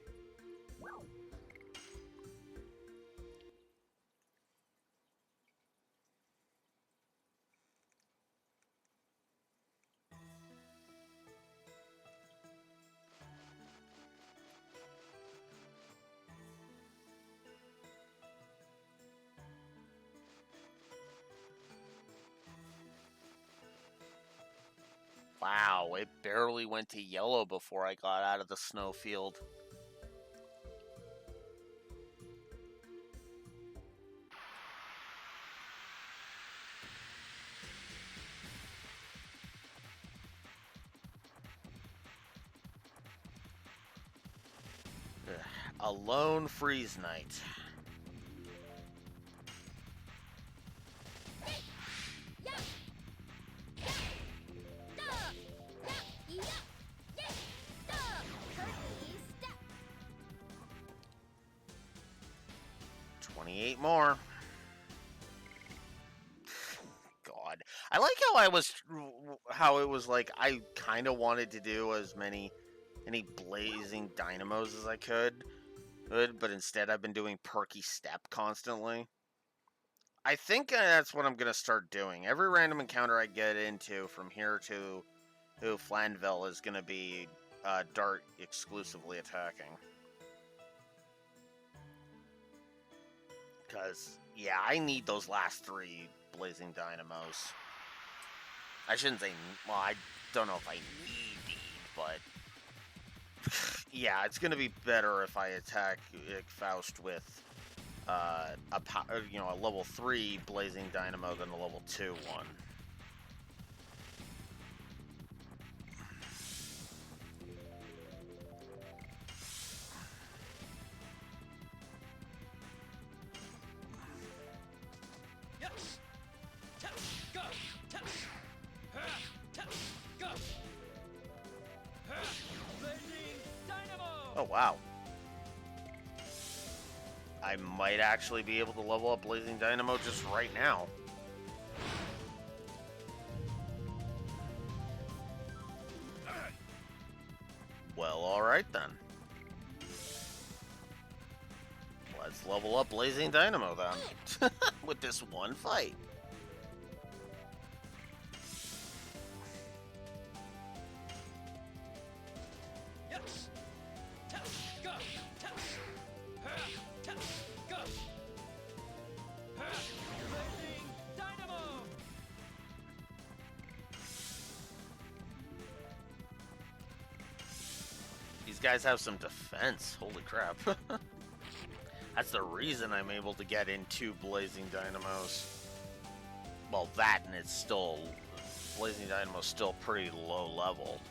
Wow, it barely went to yellow before I got out of the snowfield. Ugh, a lone freeze night. More. God, I like how it was like I kind of wanted to do as many blazing dynamos as I could, but instead I've been doing perky step constantly. I think that's what I'm gonna start doing. Every random encounter I get into from here to Flanville is gonna be Dart exclusively attacking. Because, yeah, I need those last 3 blazing dynamos. I shouldn't say... Well, I don't know if I need, but... Yeah, it's going to be better if I attack Faust with a level 3 blazing dynamo than a level 2 one. Oh, wow. I might actually be able to level up Blazing Dynamo just right now. Well, alright then. Let's level up Blazing Dynamo then. With this one fight. These guys have some defense. Holy crap. That's the reason I'm able to get in 2 Blazing Dynamos. Well, that and it's still... Blazing Dynamo's still pretty low level.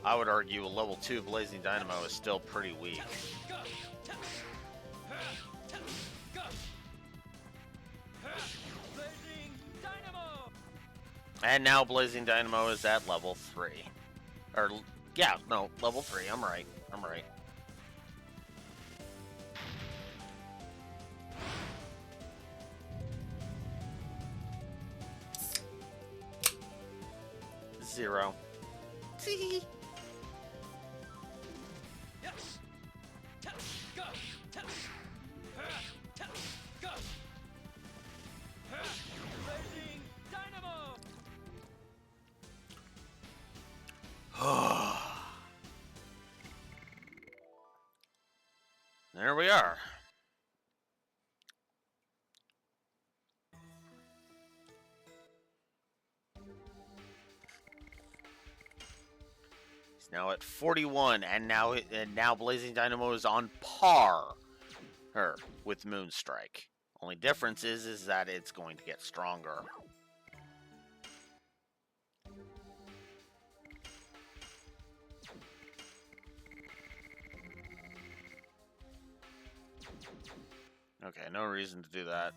I would argue a level 2 Blazing Dynamo is still pretty weak. And now Blazing Dynamo is at level 3. Or, yeah, no, level 3. I'm right. I'm right. 0. See? Yes. Go. Go. Blazing Dynamo. There we are. He's now at 41, and now Blazing Dynamo is on par with Moonstrike. Only difference is that it's going to get stronger. Okay, no reason to do that.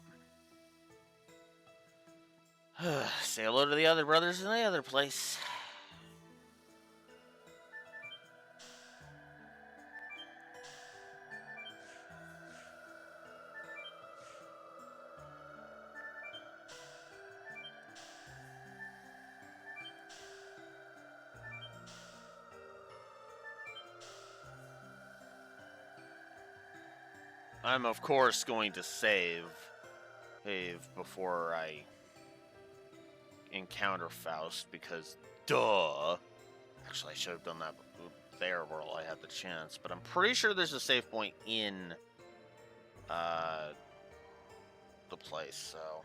Say hello to the other brothers in the other place. I'm, of course, going to save before I encounter Faust, because duh. Actually, I should have done that there while I had the chance, but I'm pretty sure there's a save point in the place, so...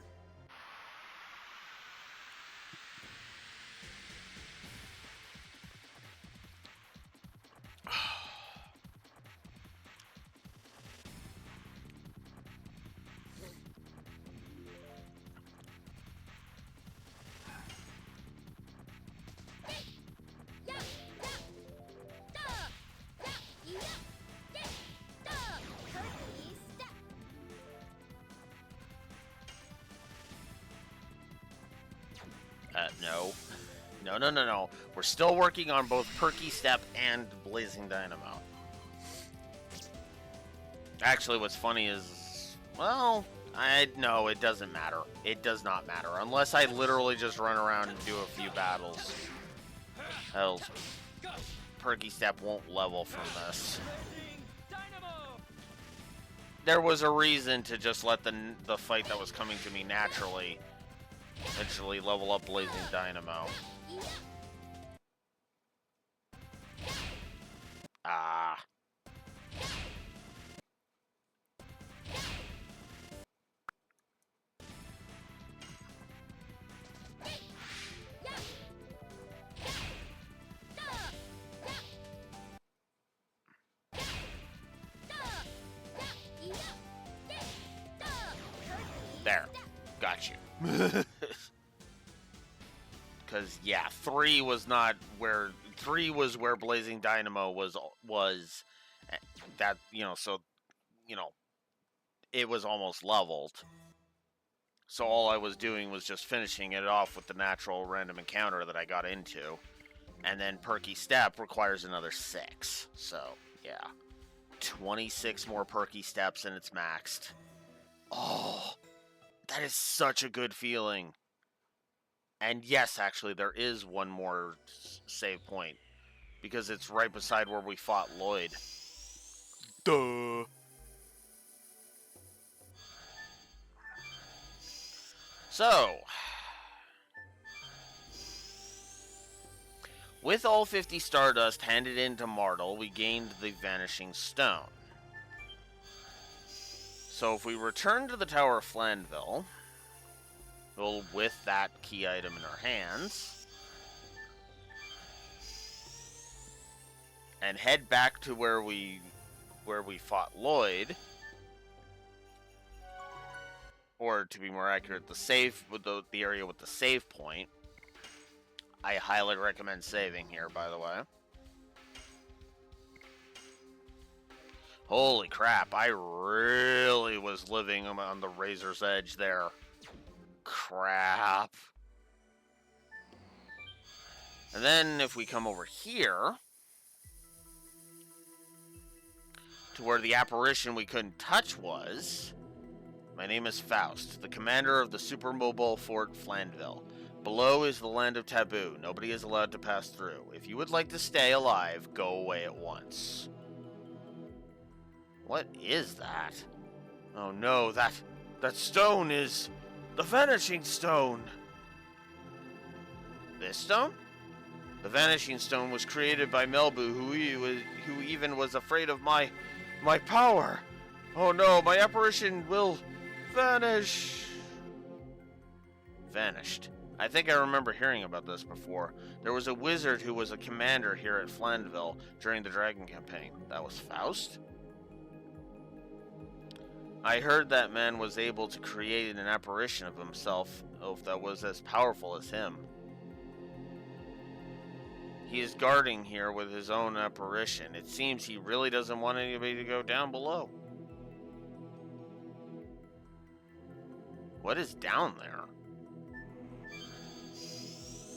No. No. We're still working on both Perky Step and Blazing Dynamo. Actually, what's funny is, well, no, it doesn't matter. It does not matter. Unless I literally just run around and do a few battles. Else, Perky Step won't level from this. There was a reason to just let the fight that was coming to me naturally eventually level up Blazing Dynamo. Ah. There. Got you. Because, yeah, 3 was not where... 3 was where Blazing Dynamo was that, so, it was almost leveled. So all I was doing was just finishing it off with the natural random encounter that I got into. And then Perky Step requires another 6. So, yeah. 26 more Perky Steps and it's maxed. Oh, that is such a good feeling. And yes, actually, there is one more save point. Because it's right beside where we fought Lloyd. Duh. So, with all 50 Stardust handed into Martel, we gained the Vanishing Stone. So if we return to the Tower of Flandville, with that key item in our hands, and head back to where we fought Lloyd, or to be more accurate, the area with the save point. I highly recommend saving here, by the way. Holy crap, I really was living on the razor's edge there. Crap. And then if we come over here to where the apparition we couldn't touch was, my name is Faust, the commander of the supermobile Fort Flandville. Below is the land of taboo. Nobody is allowed to pass through. If you would like to stay alive, go away at once. What is that? Oh no, that stone is the Vanishing Stone. This stone? The Vanishing Stone was created by Melbu, who even was afraid of my power. Oh no, my apparition will vanish. Vanished. I think I remember hearing about this before. There was a wizard who was a commander here at Flandville during the Dragon campaign. That was Faust? I heard that man was able to create an apparition of himself that was as powerful as him. He is guarding here with his own apparition. It seems he really doesn't want anybody to go down below. What is down there?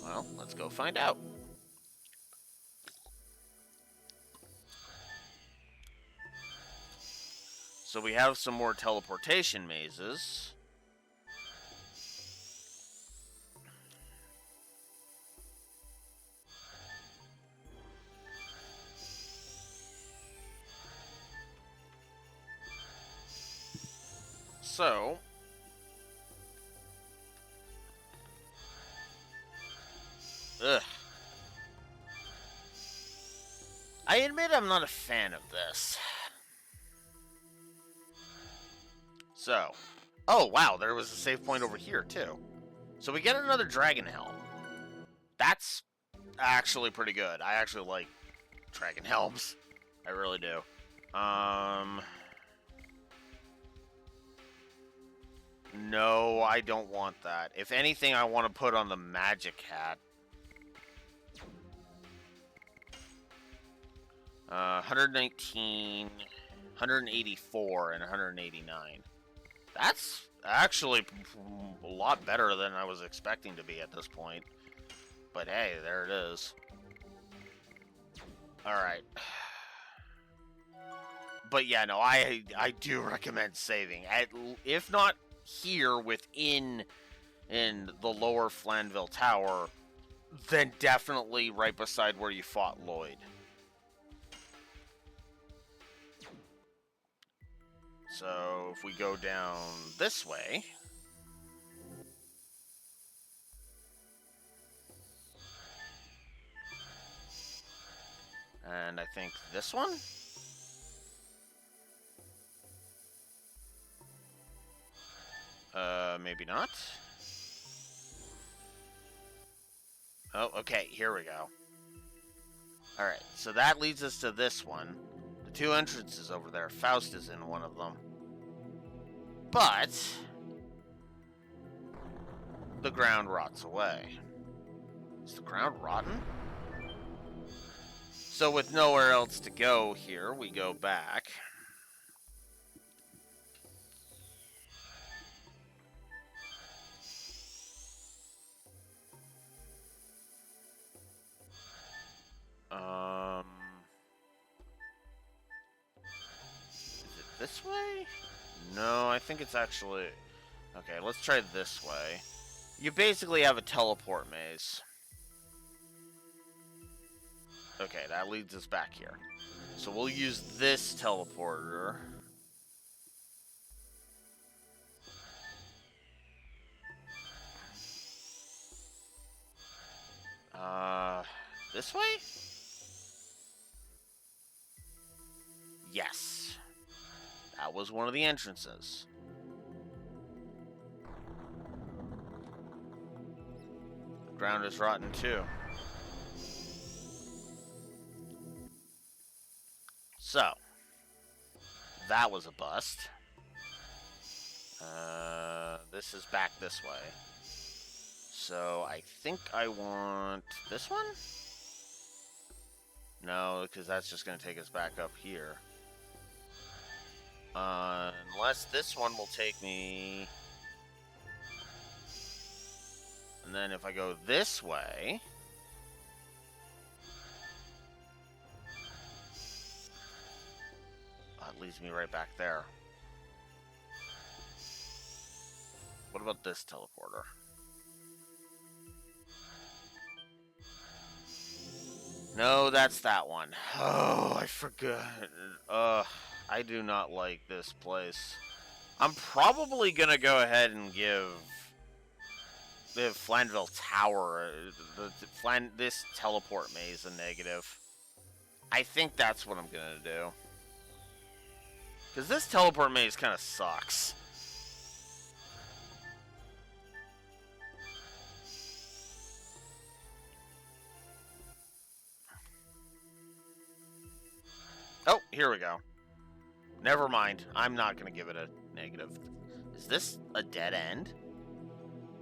Well, let's go find out. So we have some more teleportation mazes. So, I admit I'm not a fan of this. So, oh wow, there was a save point over here too. So we get another Dragon Helm. That's actually pretty good. I actually like Dragon Helms. I really do. No, I don't want that. If anything, I want to put on the Magic Hat. 119, 184, and 189. That's actually a lot better than I was expecting to be at this point. But hey, there it is. Alright. But yeah, no, I do recommend saving. If not here within the lower Flandville Tower, then definitely right beside where you fought Lloyd. So if we go down this way, and I think this one? Maybe not. Oh, okay, here we go. Alright, so that leads us to this one. The two entrances over there. Faust is in one of them. But the ground rots away. Is the ground rotten? So with nowhere else to go here, we go back. Is it this way? No, I think it's actually... Okay, let's try this way. You basically have a teleport maze. Okay, that leads us back here. So we'll use this teleporter. This way? Yes. That was one of the entrances. The ground is rotten too. So, that was a bust. This is back this way. So, I think I want this one? No, because that's just going to take us back up here. Unless this one will take me... And then if I go this way... It leads me right back there. What about this teleporter? No, that's that one. Oh, I forgot. I do not like this place. I'm probably gonna go ahead and give the Flanville Tower, this teleport maze a negative. I think that's what I'm gonna do. Because this teleport maze kind of sucks. Oh, here we go. Never mind. I'm not going to give it a negative. Is this a dead end?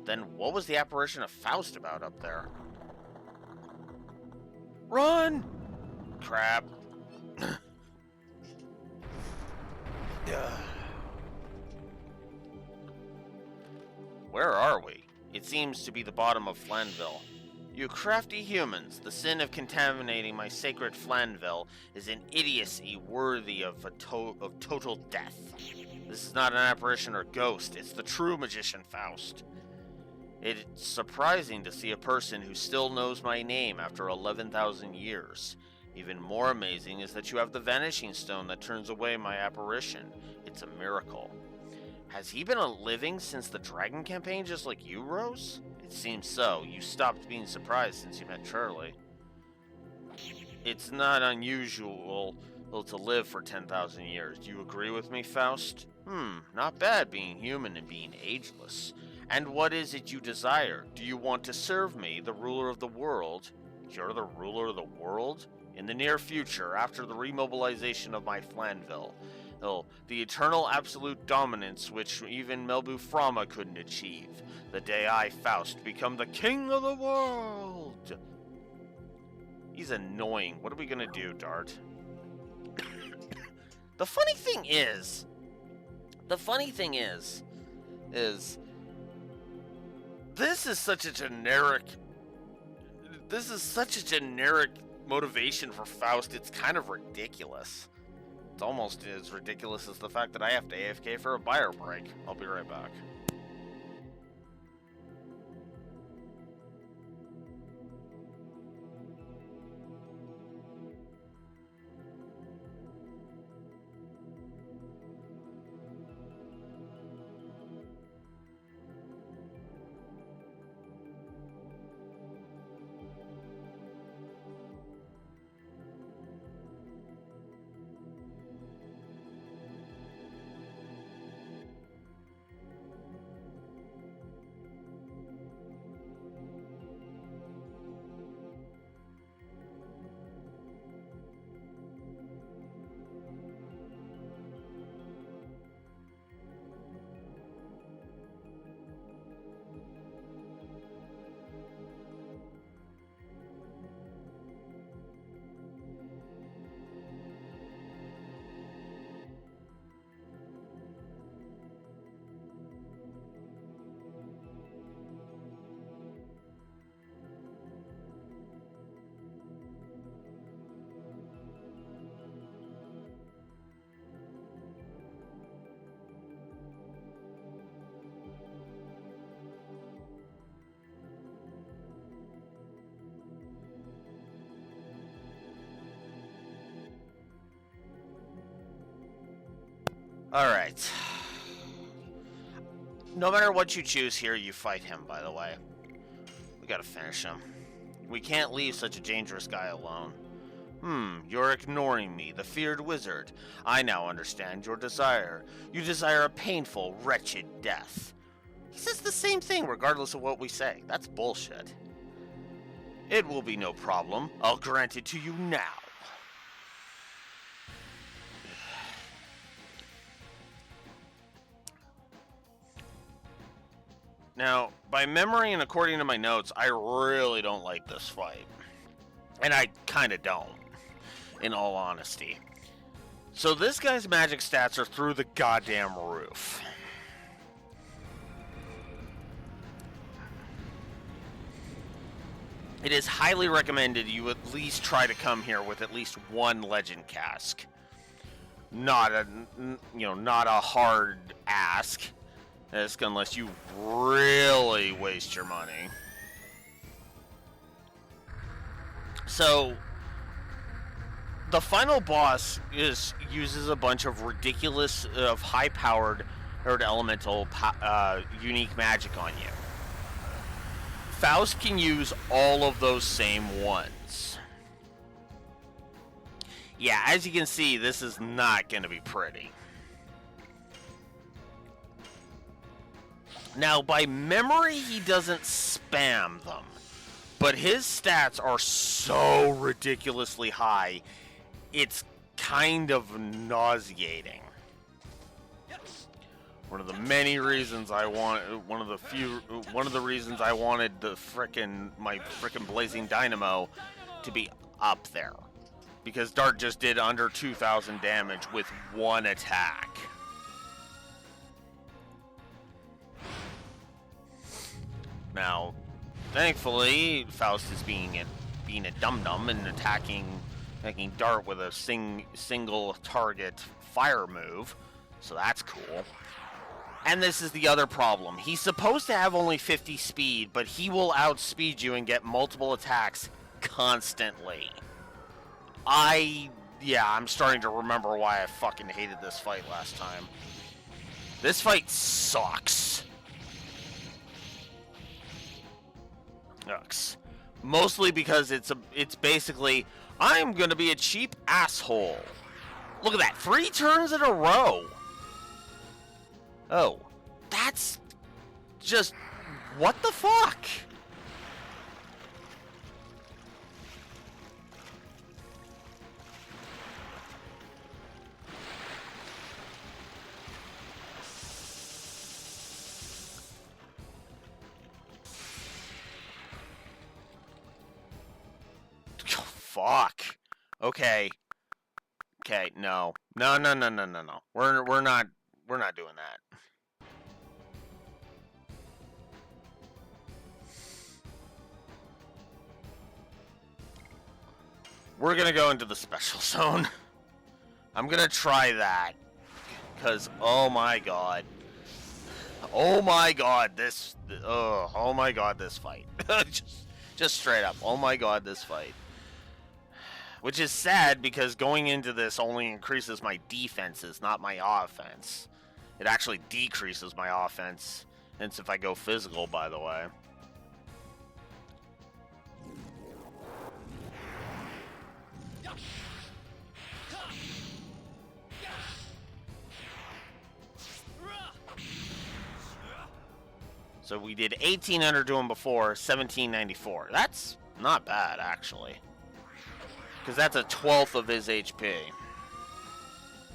Then what was the apparition of Faust about up there? Run! Crap. Where are we? It seems to be the bottom of Flanville. You crafty humans, the sin of contaminating my sacred Flanville is an idiocy worthy of total death. This is not an apparition or ghost, it's the true magician Faust. It's surprising to see a person who still knows my name after 11,000 years. Even more amazing is that you have the vanishing stone that turns away my apparition. It's a miracle. Has he been living since the Dragon campaign just like you, Rose? It seems so. You stopped being surprised since you met Charlie. It's not unusual to live for 10,000 years. Do you agree with me, Faust? Not bad being human and being ageless. And what is it you desire? Do you want to serve me, the ruler of the world? You're the ruler of the world? In the near future, after the remobilization of my Flanville. The eternal absolute dominance which even Melbu Frama couldn't achieve. The day I, Faust, become the king of the world. He's annoying. What are we gonna do, Dart? The funny thing is, this is such a generic motivation for Faust, it's kind of ridiculous. It's almost as ridiculous as the fact that I have to AFK for a buyer break. I'll be right back. Alright. No matter what you choose here, you fight him, by the way. We gotta finish him. We can't leave such a dangerous guy alone. You're ignoring me, the feared wizard. I now understand your desire. You desire a painful, wretched death. He says the same thing regardless of what we say. That's bullshit. It will be no problem. I'll grant it to you now. Now, by memory and according to my notes, I really don't like this fight. And I kinda don't, in all honesty. So this guy's magic stats are through the goddamn roof. It is highly recommended you at least try to come here with at least one legend cask. Not a hard ask. Unless you really waste your money. So, the final boss uses a bunch of ridiculous, high-powered Earth Elemental unique magic on you. Faust can use all of those same ones. Yeah, as you can see, this is not going to be pretty. Now, by memory, he doesn't spam them, but his stats are so ridiculously high, it's kind of nauseating. One of the many reasons I want, one of the reasons I wanted my frickin' Blazing Dynamo to be up there. Because Dart just did under 2,000 damage with one attack. Now, thankfully, Faust is being a dum-dum and attacking Dart with a single target fire move. So that's cool. And this is the other problem. He's supposed to have only 50 speed, but he will outspeed you and get multiple attacks constantly. I'm starting to remember why I fucking hated this fight last time. This fight sucks. Mostly because it's basically, I'm gonna be a cheap asshole. Look at that, 3 turns in a row. Oh, that's just, what the fuck? Fuck. Okay. Okay, no. No. We're not doing that. We're gonna go into the special zone. I'm gonna try that. Cause oh my god. Oh my god, this fight. just straight up. Oh my god, this fight. Which is sad because going into this only increases my defenses, not my offense. It actually decreases my offense. Hence if I go physical, by the way. So we did 1,800 to him before, 1,794. That's not bad, actually. Because that's a 12th of his HP.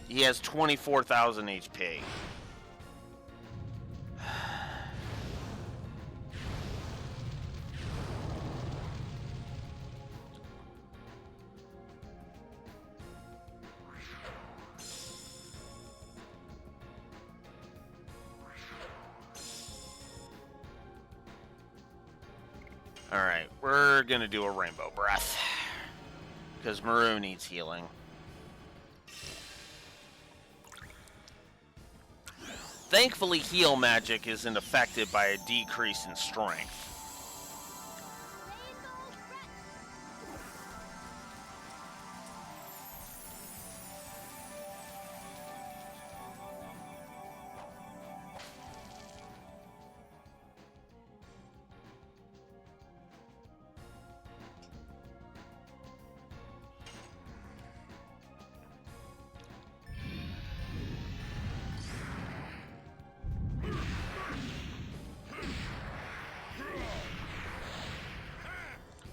He has 24,000 HP. Alright, we're gonna do a Rainbow Breath. Because Maru needs healing. Thankfully, heal magic isn't affected by a decrease in strength.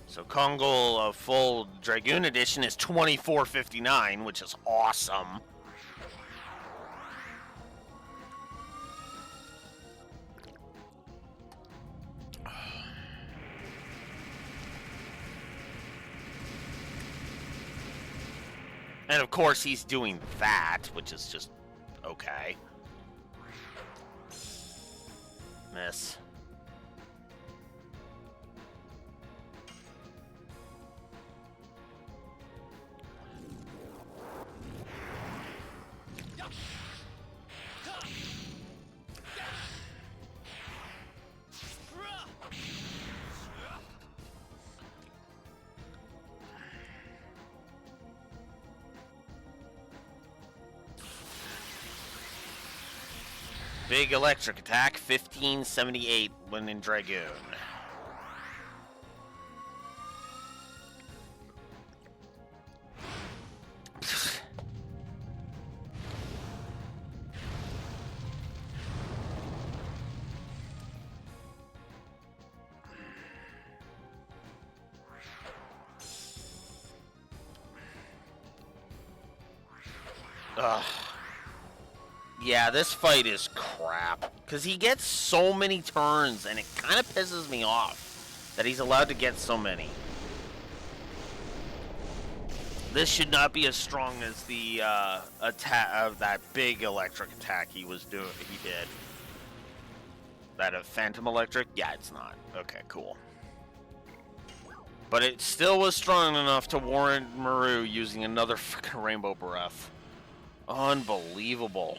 So Kongol full Dragoon edition is $24.59, which is awesome. And of course he's doing that, which is just okay. Miss. Big electric attack, 1578 when in Dragoon. Ugh. Yeah, this fight is crap. Because he gets so many turns, and it kind of pisses me off that he's allowed to get so many. This should not be as strong as the attack of that big electric attack he did. That Phantom Electric? Yeah, it's not. Okay, cool. But it still was strong enough to warrant Maru using another fucking Rainbow Breath. Unbelievable.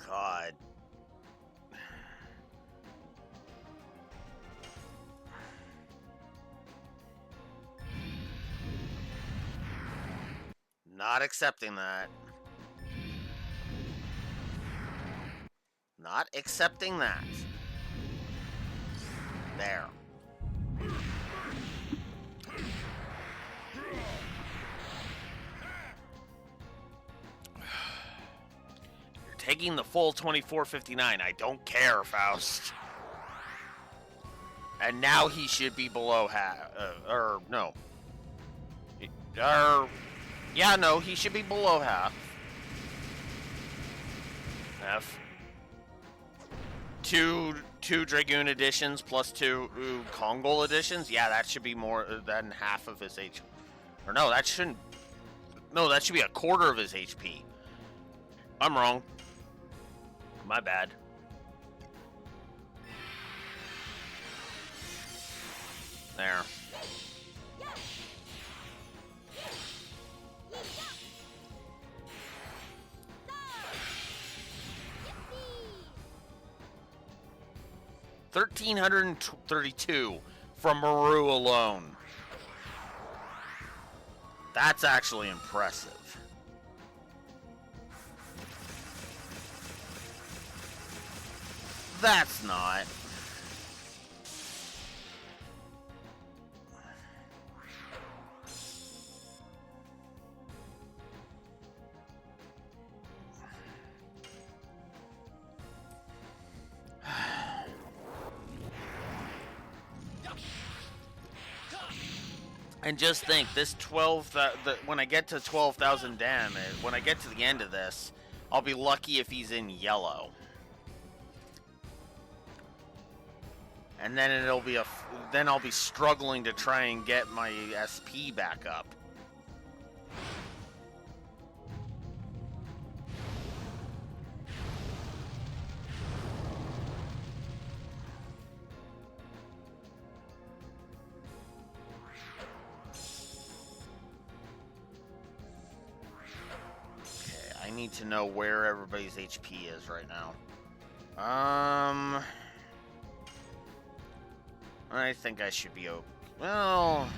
God. Not accepting that. Not accepting that. There. You're taking the full 2459. I don't care, Faust. And now he should be below half. Or, no. Yeah, no, he should be below half. F. Two Dragoon editions plus two Kongol editions. Yeah, that should be more than half of his HP. Or no, that shouldn't. No, that should be a quarter of his HP. I'm wrong. My bad. There. $1,332 from Maru alone. That's actually impressive. That's not. And just think, this 12, when I get to 12,000 damage, when I get to the end of this, I'll be lucky if he's in yellow. And then then I'll be struggling to try and get my SP back up. I need to know where everybody's HP is right now. I think I should be okay. Well,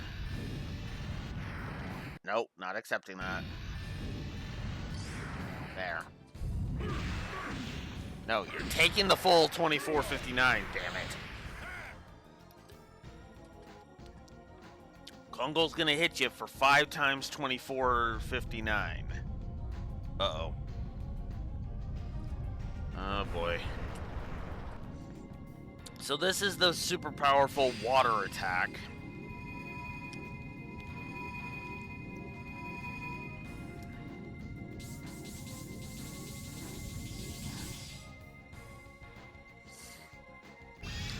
nope, not accepting that. There. No, you're taking the full 2459, damn it. Kongol's gonna hit you for 5 times 2459. Uh-oh. Oh, boy. So this is the super powerful water attack.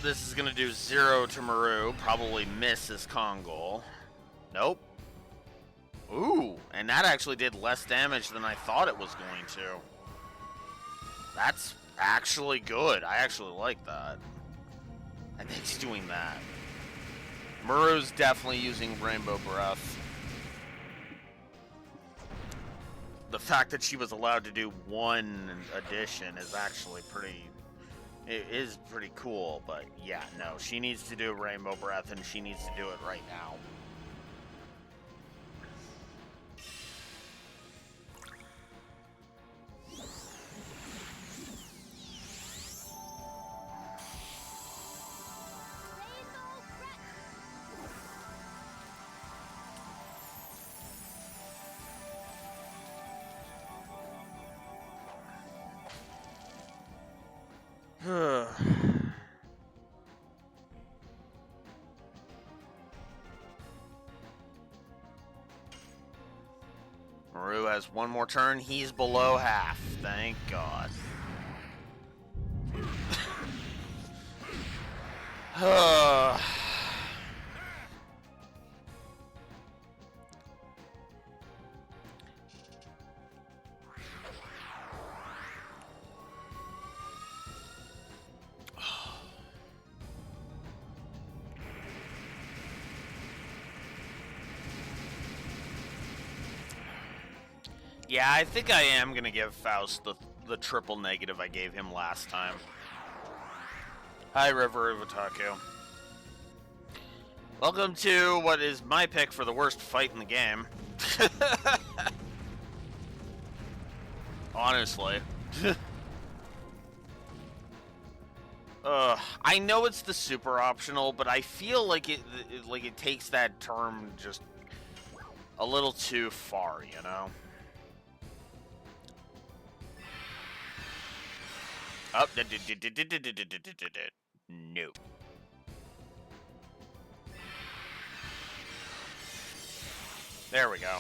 This is gonna do 0 to Maru, probably miss his Kongol. Nope. Ooh, and that actually did less damage than I thought it was going to. That's actually good. I actually like that. And it's doing that. Maru's definitely using Rainbow Breath. the fact that she was allowed to do one addition is actually it is pretty cool, but yeah, no, she needs to do Rainbow Breath, and she needs to do it right now. Maru has one more turn. He's below half. Thank God. Yeah, I think I am gonna give Faust the triple negative I gave him last time. Hi, River Ivataku. Welcome to what is my pick for the worst fight in the game. Honestly. I know it's the super optional, but I feel like it takes that term just a little too far, you know? Oh, no. There we go.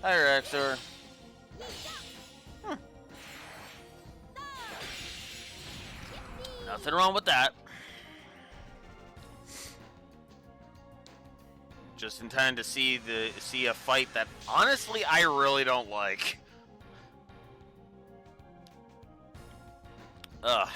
Hi, Rexor. Nothing wrong with that. Just in time to see a fight that honestly I really don't like. Ugh.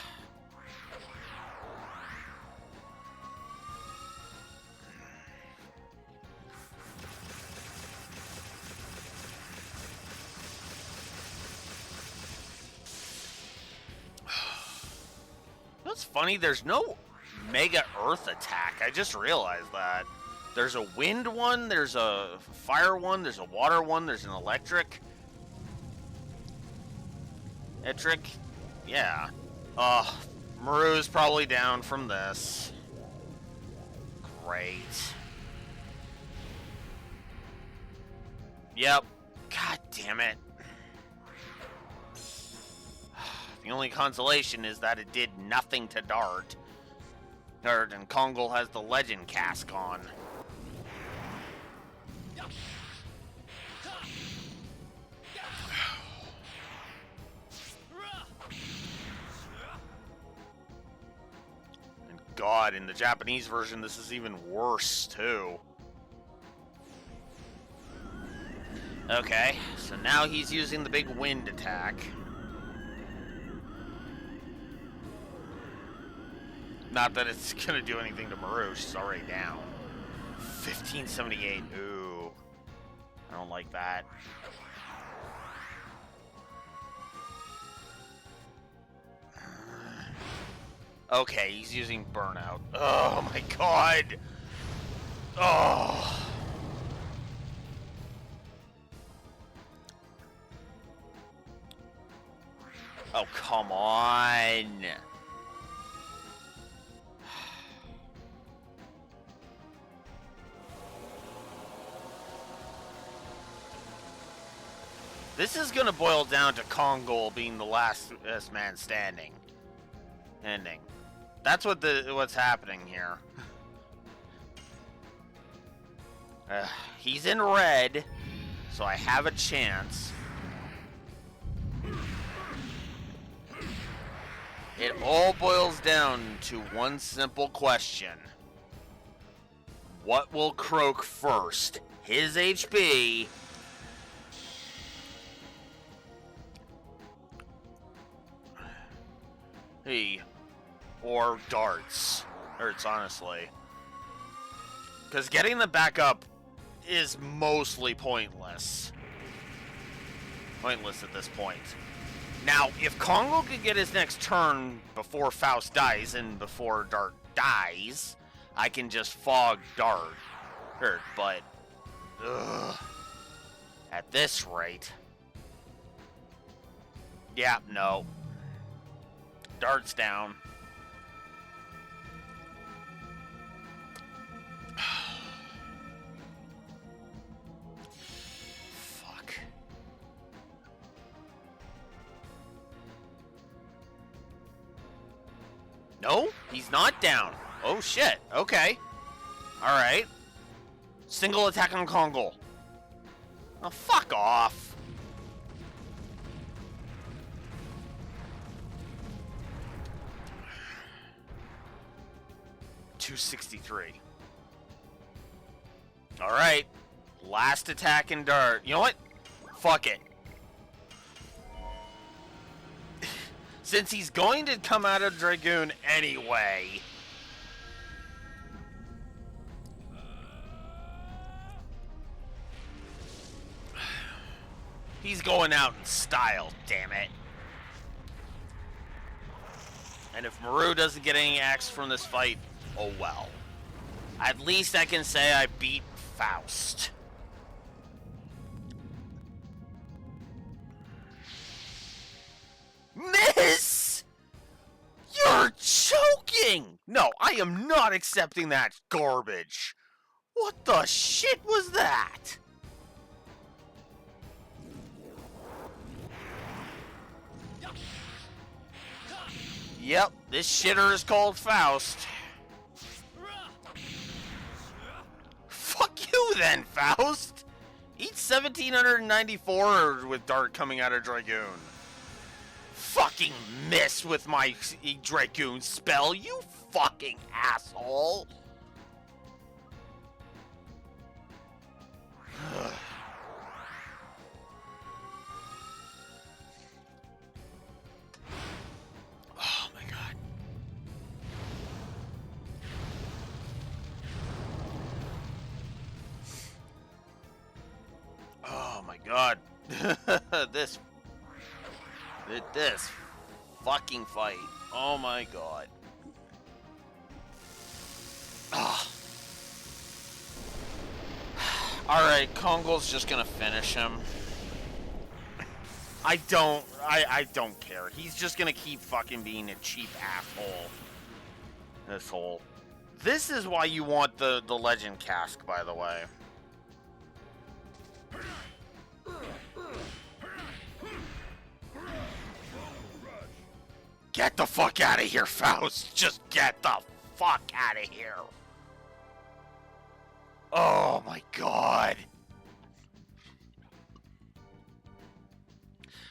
That's funny, there's no Mega Earth attack. I just realized that. There's a wind one, there's a fire one, there's a water one, there's an electric. Yeah. Maru's probably down from this. Great. Yep. God damn it. The only consolation is that it did nothing to Dart. And Kongol has the Legend Cask on. And God, in the Japanese version, this is even worse, too. Okay, so now he's using the big wind attack. Not that it's gonna do anything to Maru, she's already down. 1578, ooh. I don't like that. Okay, he's using Burnout. Oh my God! Oh! Oh, come on! This is gonna boil down to Kongol being the last man standing. Ending. That's what's happening here. He's in red, so I have a chance. It all boils down to one simple question. What will croak first? His HP or Dart's. Hurts, honestly. Because getting them back up is mostly pointless. pointless at this point. Now, if Kongo could get his next turn before Faust dies and before Dart dies, I can just fog Dart. But, ugh, at this rate, yeah, no. Dart's down. Fuck. No, he's not down. Oh shit. Okay. All right. Single attack on Kongo. Oh, fuck off. $263. All right. Last attack in Dart. You know what? Fuck it. Since he's going to come out of Dragoon anyway. He's going out in style, damn it. And if Maru doesn't get any axe from this fight, oh well. At least I can say I beat Faust. Miss! You're joking! No, I am not accepting that garbage. What the shit was that? Yep, this shitter is called Faust. Fuck you then, Faust! Eat 1794 with Dart coming out of Dragoon. Fucking miss with my Dragoon spell, you fucking asshole! Oh my god. Oh my god. This fucking fight. Oh my god. Alright, Kongo's just gonna finish him. I don't care. He's just gonna keep fucking being a cheap asshole. This is why you want the legend cask, by the way. Get the fuck out of here, Faust! Just get the fuck out of here! Oh my god!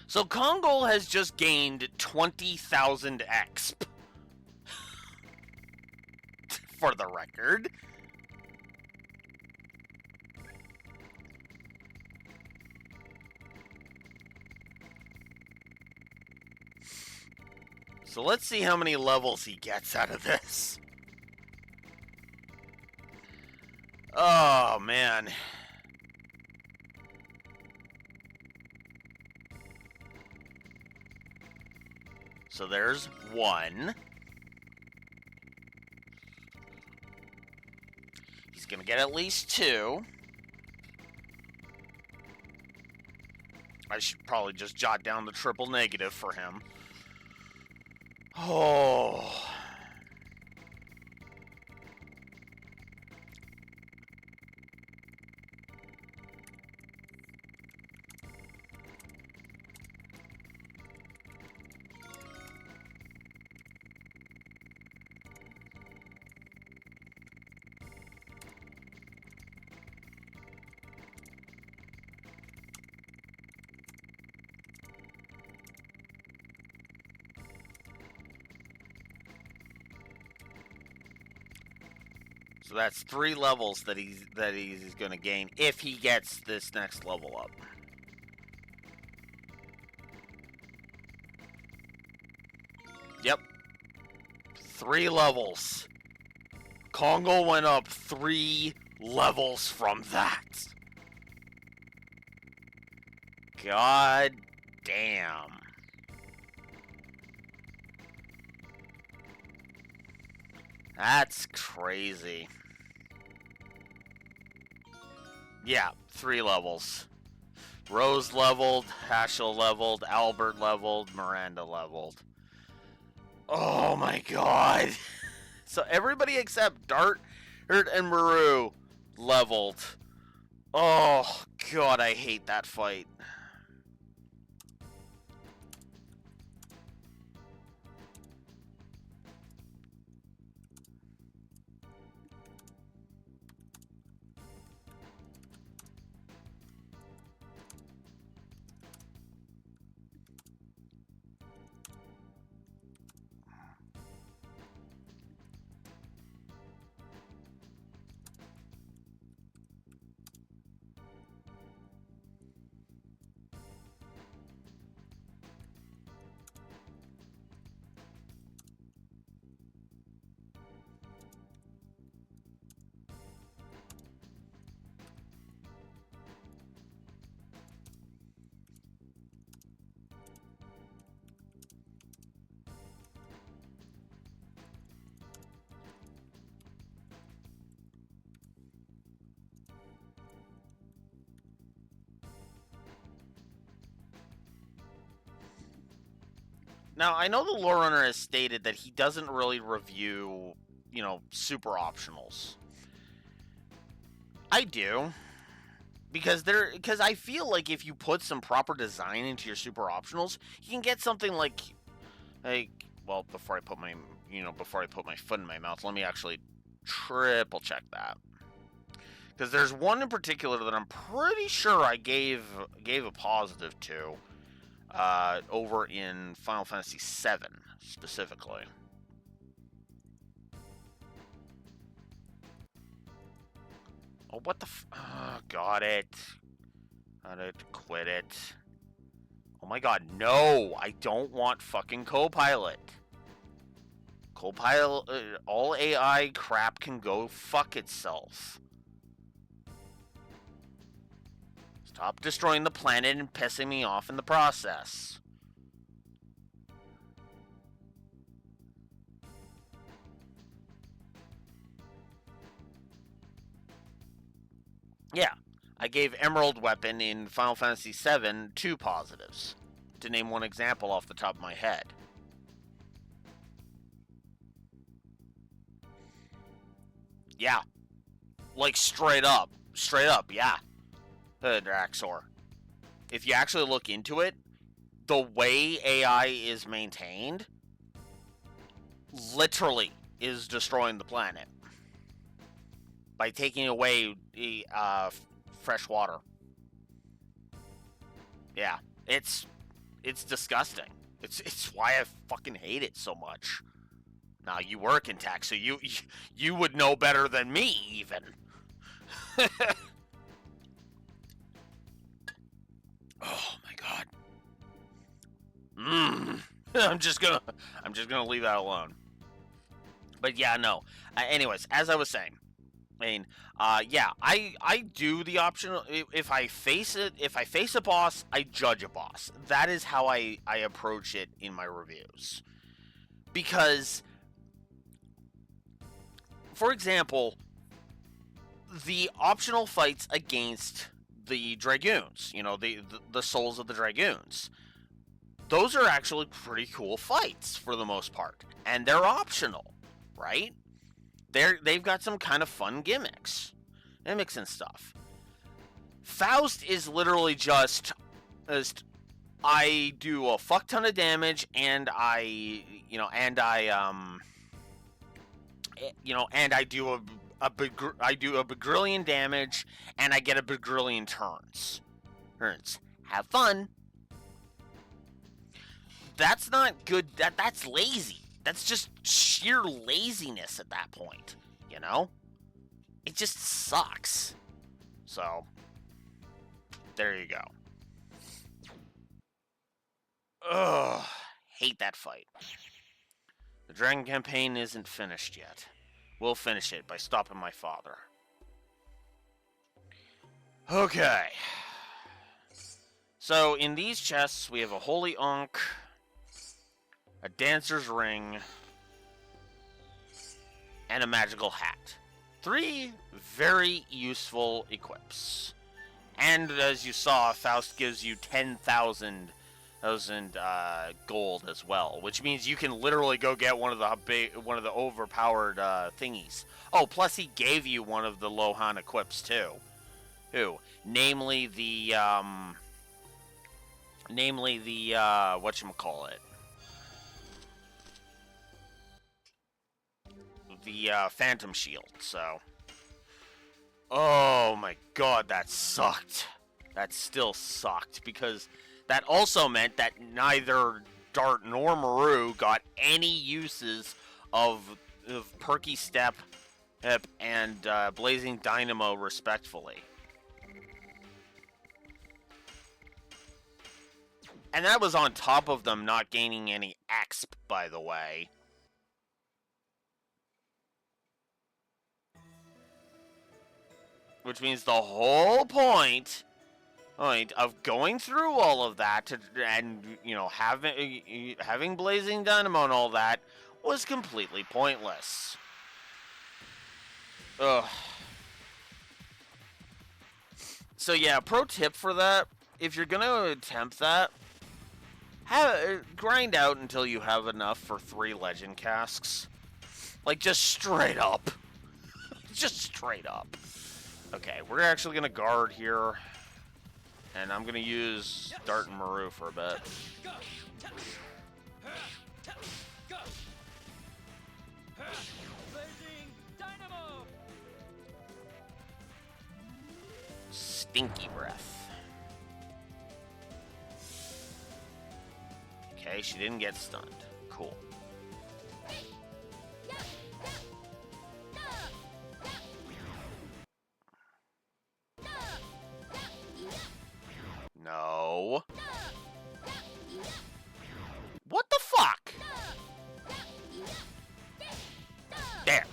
So Kongo has just gained 20,000 exp. For the record. So let's see how many levels he gets out of this. Oh, man. So there's 1. He's gonna get at least 2. I should probably just jot down the triple negative for him. Oh. So that's 3 levels that he's going to gain if he gets this next level up. Yep. 3 levels. Kongo went up 3 levels from that. God damn. That's crazy. Yeah, 3 levels. Rose leveled, Hashel leveled, Albert leveled, Miranda leveled. Oh my god. So everybody except Dart and Maru leveled. Oh god, I hate that fight. Now, I know the lore runner has stated that he doesn't really review, super optionals. I do. Because I feel like if you put some proper design into your super optionals, you can get something like, well, before I put my foot in my mouth, let me actually triple check that. Because there's one in particular that I'm pretty sure I gave a positive to, over in Final Fantasy VII specifically. Oh, what the got it. Got it. Quit it. Oh my god, no! I don't want fucking Copilot. Copilot, all AI crap can go fuck itself. Stop destroying the planet and pissing me off in the process. Yeah, I gave Emerald Weapon in Final Fantasy VII 2 positives, to name one example off the top of my head. Yeah, like straight up, yeah. Draxor. If you actually look into it, the way AI is maintained literally is destroying the planet by taking away the fresh water. Yeah, it's disgusting. It's why I fucking hate it so much. Now, you work in tech, so you would know better than me, even. Oh my god. I'm just gonna leave that alone. But yeah, no. Anyways, as I was saying, I mean, yeah, I do the optional. If I face a boss, I judge a boss. That is how I approach it in my reviews. Because, for example, the optional fights against the Dragoons, the souls of the Dragoons, those are actually pretty cool fights for the most part, and they're optional, right? They've got some kind of fun gimmicks and stuff. Faust is literally just I do a fuck ton of damage, and I do a bagrillion damage, and I get a bagrillion turns. Have fun. That's not good. That's lazy. That's just sheer laziness at that point, It just sucks. So, there you go. Ugh, hate that fight. The Dragon campaign isn't finished yet. We'll finish it by stopping my father. Okay. So in these chests, we have a Holy Ankh, a Dancer's Ring, and a Magical Hat. 3 very useful equips. And as you saw, Faust gives you 10,000 gold as well, which means you can literally go get one of the overpowered thingies. Oh, plus he gave you one of the Lohan equips too. Namely the whatchamacallit? The Phantom Shield. So, oh my god, that sucked. That still sucked because that also meant that neither Dart nor Maru got any uses of Perky Step and Blazing Dynamo, respectfully. And that was on top of them not gaining any exp, by the way. Which means the whole point of going through all of that and, you know, having Blazing Dynamo and all that was completely pointless. Ugh. So yeah, pro tip for that, if you're gonna attempt that, grind out until you have enough for 3 legend casks. Like, just straight up. Just straight up. Okay, we're actually gonna guard here. And I'm gonna use Dart and Maru for a bit. Blazing Dynamo. Stinky Breath. Okay, she didn't get stunned. Cool. No. What the fuck? There.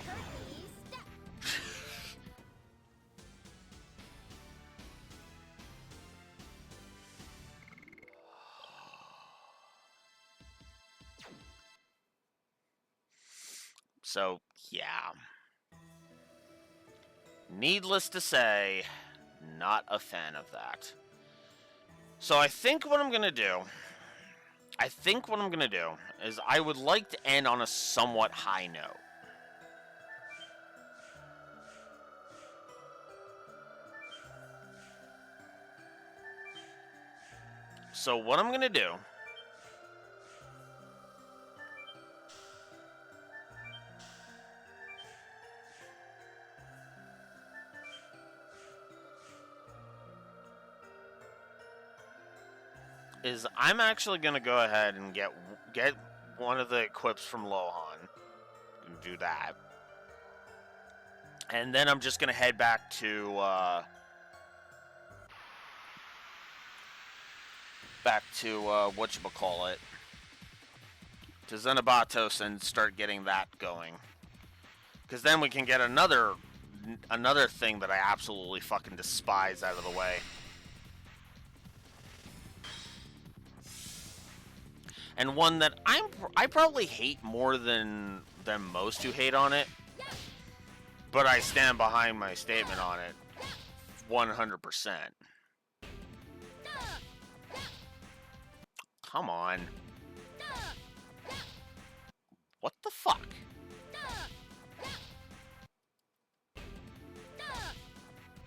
So, yeah. Needless to say, not a fan of that. So I think what I'm gonna do is I would like to end on a somewhat high note. So what I'm gonna do is I'm actually gonna go ahead and get one of the equips from Lohan and do that, and then I'm just gonna head back to whatchamacallit, to Xenobatos and start getting that going, because then we can get another thing that I absolutely fucking despise out of the way. And one that I probably hate more than most who hate on it, but I stand behind my statement on it 100%. Come on. What the fuck?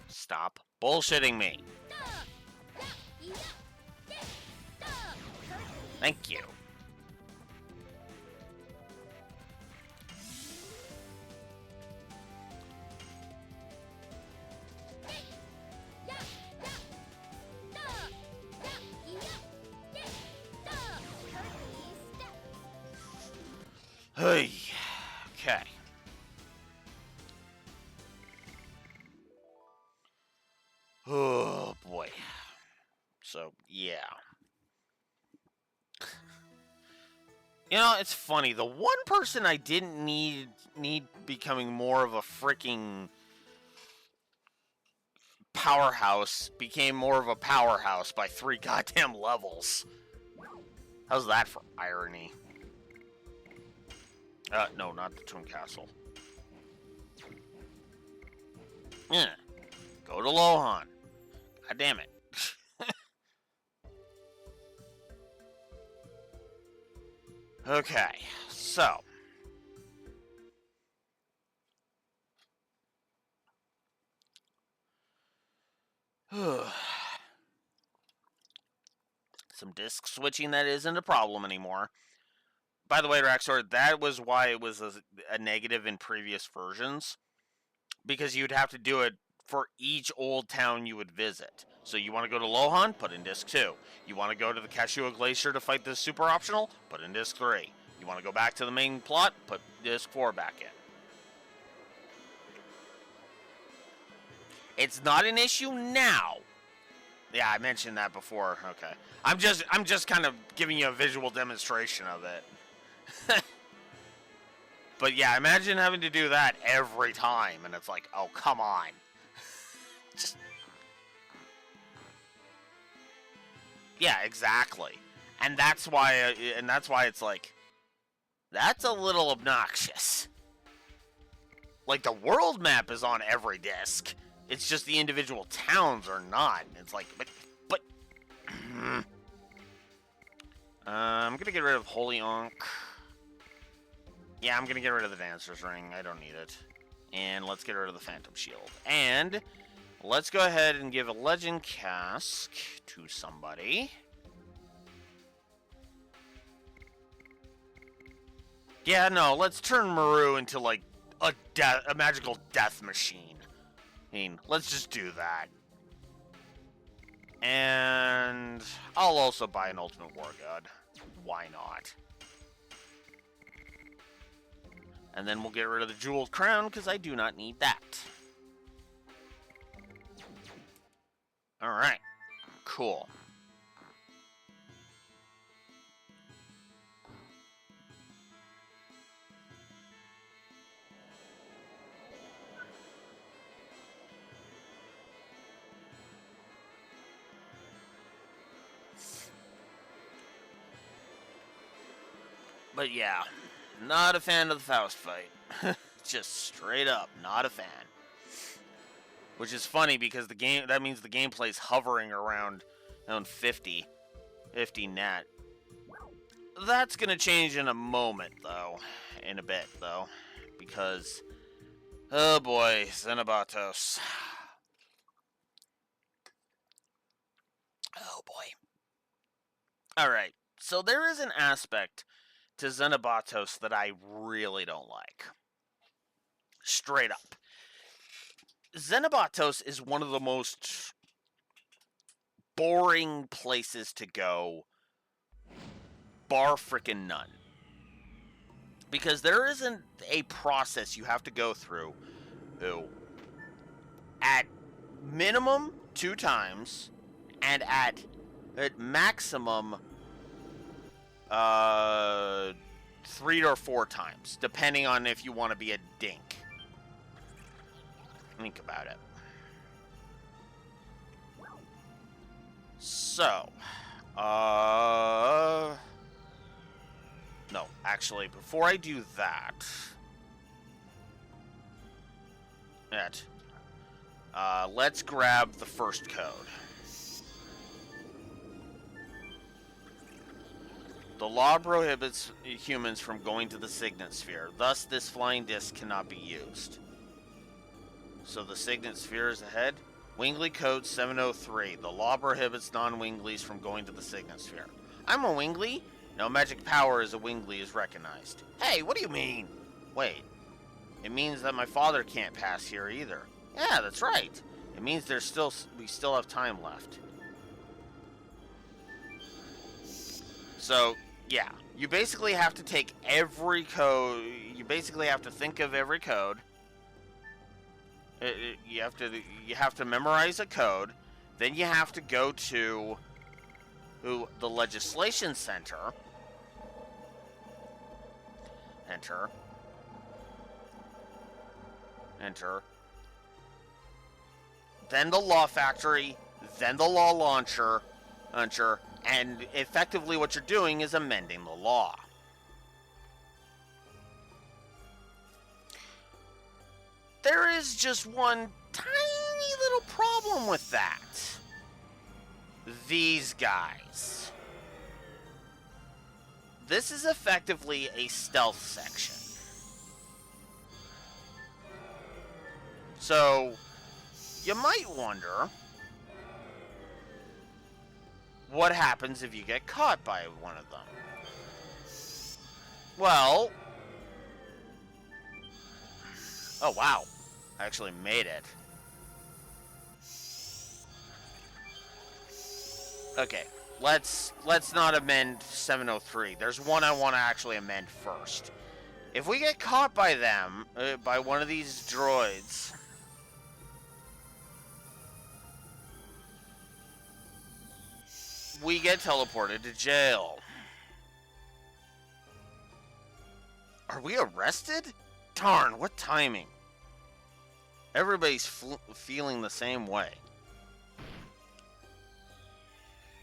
Stop bullshitting me. Thank you. Hey, okay. Oh boy. So yeah. You know, it's funny. The one person I didn't need becoming more of a freaking powerhouse became more of a powerhouse by 3 goddamn levels. How's that for irony? No, not the Twin Castle. Yeah. Go to Lohan. God damn it. Okay, so. Some disk switching that isn't a problem anymore. By the way, Raxor, that was why it was a negative in previous versions. Because you'd have to do it for each old town you would visit. So you want to go to Lohan? Put in disc 2. You want to go to the Kashua Glacier to fight the super optional? Put in disc 3. You want to go back to the main plot? Put disc 4 back in. It's not an issue now. Yeah, I mentioned that before. Okay. I'm just kind of giving you a visual demonstration of it. But yeah, imagine having to do that every time, and it's like, oh, come on. Just... Yeah, exactly. And that's why it's like, that's a little obnoxious. Like, the world map is on every disc. It's just the individual towns are not. It's like, but... I'm gonna get rid of Holy Ankh. Yeah, I'm gonna get rid of the Dancer's Ring. I don't need it. And let's get rid of the Phantom Shield. And let's go ahead and give a Legend Cask to somebody. Yeah, no, let's turn Maru into, like, a magical death machine. I mean, let's just do that. And I'll also buy an Ultimate War God. Why not? And then we'll get rid of the Jeweled Crown, because I do not need that. Alright. Cool. But yeah, not a fan of the Faust fight. Just straight up, not a fan. Which is funny because that means the gameplay's hovering around 50 net. That's gonna change in a moment though, in a bit though, because oh boy, Xenobatos. Oh boy. All right, so there is an aspect to Xenobatos that I really don't like. Straight up. Xenobatos is one of the most boring places to go, bar frickin' none. Because there isn't a process you have to go through at minimum 2 times and at maximum 3 or 4 times, depending on if you want to be a dink. Think about it. So, no, actually, before I do that, let's grab the first code. The law prohibits humans from going to the Signet Sphere. Thus, this flying disc cannot be used. So the Signet Sphere is ahead. Wingley Code 703. The law prohibits non-Wingleys from going to the Signet Sphere. I'm a Wingley. No magic power as a Wingley is recognized. Hey, what do you mean? Wait. It means that my father can't pass here either. Yeah, that's right. It means we still have time left. So, yeah. You basically have to take every code. You basically have to think of every code. You have to memorize a code. Then you have to go to the Legislation Center. Enter. then the Law Factory, then the Law Launcher, and effectively what you're doing is amending the law. There is just one tiny little problem with that. These guys. This is effectively a stealth section. So, you might wonder, what happens if you get caught by one of them? Well, oh wow, I actually made it. Okay, let's not amend 703. There's one I want to actually amend first. If we get caught by them, by one of these droids, we get teleported to jail. Are we arrested? Darn, what timing. Everybody's feeling the same way.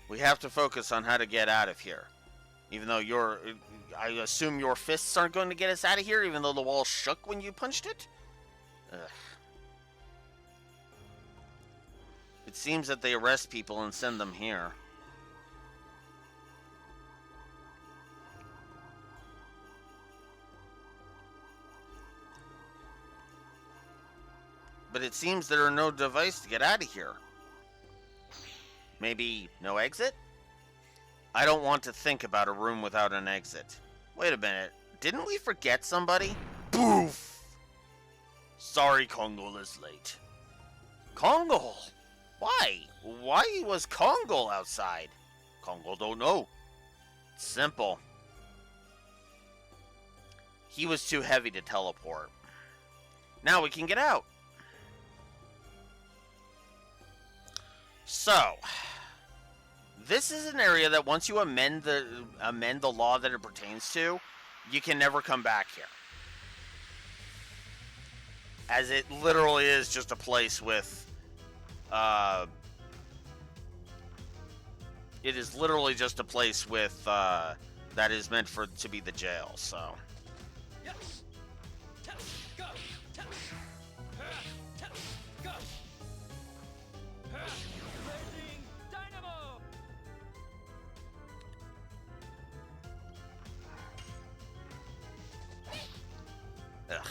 We have to focus on how to get out of here. Even though I assume your fists aren't going to get us out of here, even though the wall shook when you punched it? Ugh. It seems that they arrest people and send them here. But it seems there are no device to get out of here. Maybe no exit? I don't want to think about a room without an exit. Wait a minute. Didn't we forget somebody? Boof! Sorry, Kongol is late. Kongol? Why? Why was Kongol outside? Kongol don't know. It's simple. He was too heavy to teleport. Now we can get out. So, this is an area that once you amend the law that it pertains to, you can never come back here. As it literally is just a place with, it is literally just a place with, that is meant to be the jail, so. Yes. Go. Go. Blazing dynamo. Ugh.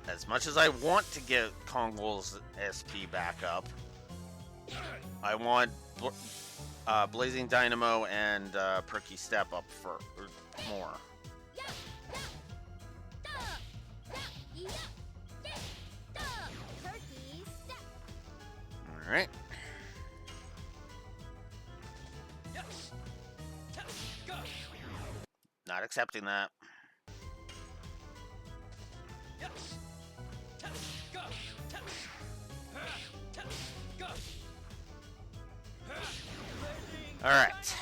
As much as I want to get Kongol's SP back up, I want Blazing Dynamo and Perky Step up for more. Alright. Yes. Go. Not accepting that. Yes. Go. Go. Blazing Alright. dynamo.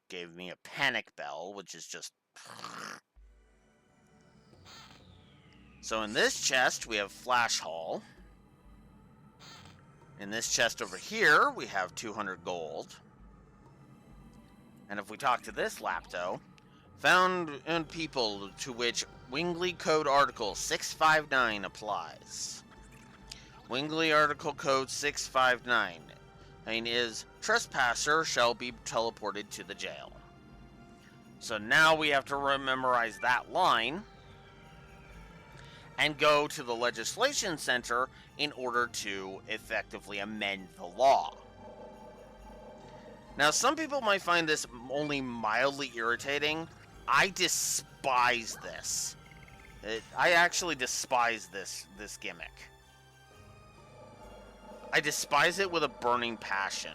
Gave me a panic bell, which is just... So in this chest, we have Flash Hall. In this chest over here, we have 200 gold. And if we talk to this Lapto, found in people to which Wingley Code Article 659 applies. Wingley Article Code 659 is trespasser shall be teleported to the jail. So now we have to memorize that line and go to the legislation center in order to effectively amend the law. Now, some people might find this only mildly irritating. I despise this. I actually despise this gimmick. I despise it with a burning passion.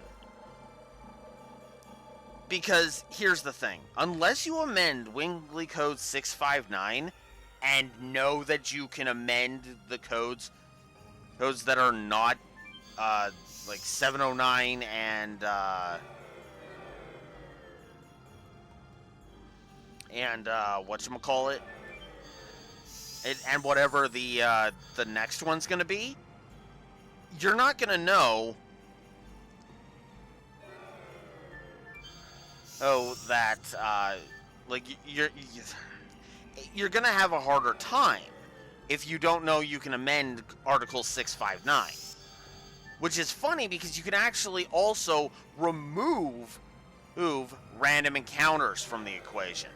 Because here's the thing. Unless you amend Wingley Code 659 and know that you can amend the codes that are not like 709 and whatchamacallit, and whatever the next one's gonna be, you're not gonna know that like you're gonna have a harder time if you don't know you can amend Article 659. Which is funny because you can actually also remove random encounters from the equation.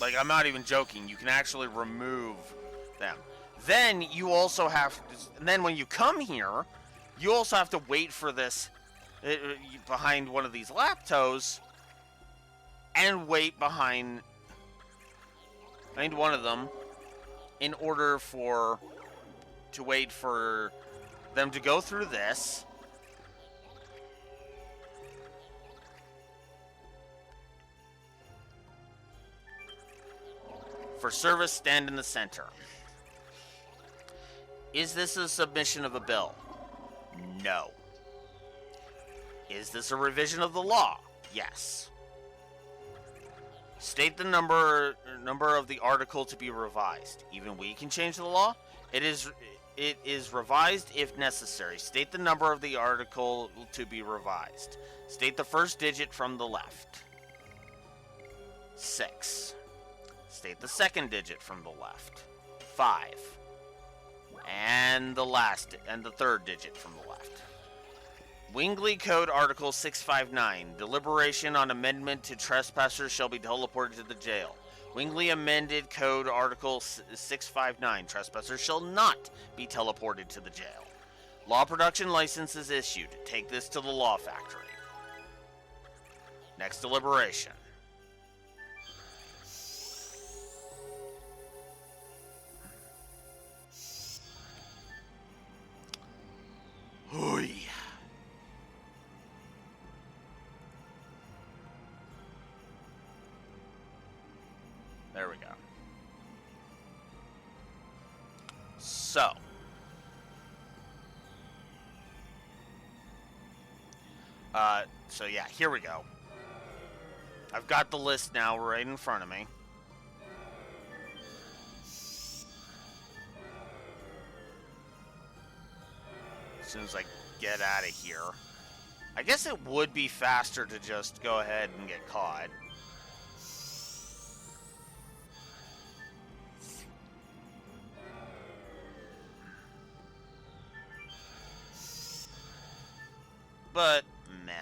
Like, I'm not even joking. You can actually remove them. Then you also have... Then when you come here, you also have to wait for this behind one of these laptos and wait behind one of them in order to wait for them to go through this. For service, stand in the center. Is this a submission of a bill? No. Is this a revision of the law? Yes. State the number of the article to be revised. Even we can change the law. It is revised if necessary. State the number of the article to be revised. State the first digit from the left. 6. State the second digit from the left. 5. And the third digit from the left. Wingley Code Article 659. Deliberation on amendment to trespassers shall be teleported to the jail. Wingley Amended Code Article 659. Trespassers shall not be teleported to the jail. Law production license is issued. Take this to the law factory. Next deliberation. Hooey. There we go. So yeah, here we go. I've got the list now right in front of me. As soon as I get out of here. I guess it would be faster to just go ahead and get caught. But meh.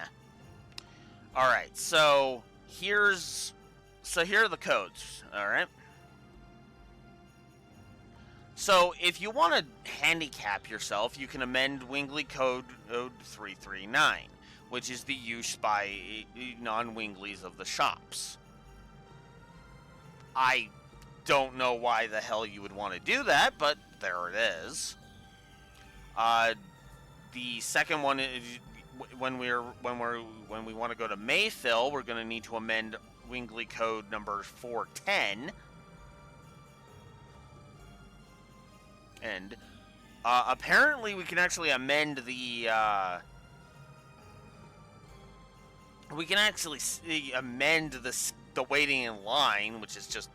All right, so here are the codes. All right. So if you want to handicap yourself, you can amend Wingley Code 339, which is the use by non-Wingleys of the shops. I don't know why the hell you would want to do that, but there it is. The second one is when we want to go to Mayfill, we're going to need to amend Wingley Code number 410. And apparently we can actually amend the the waiting in line, which is just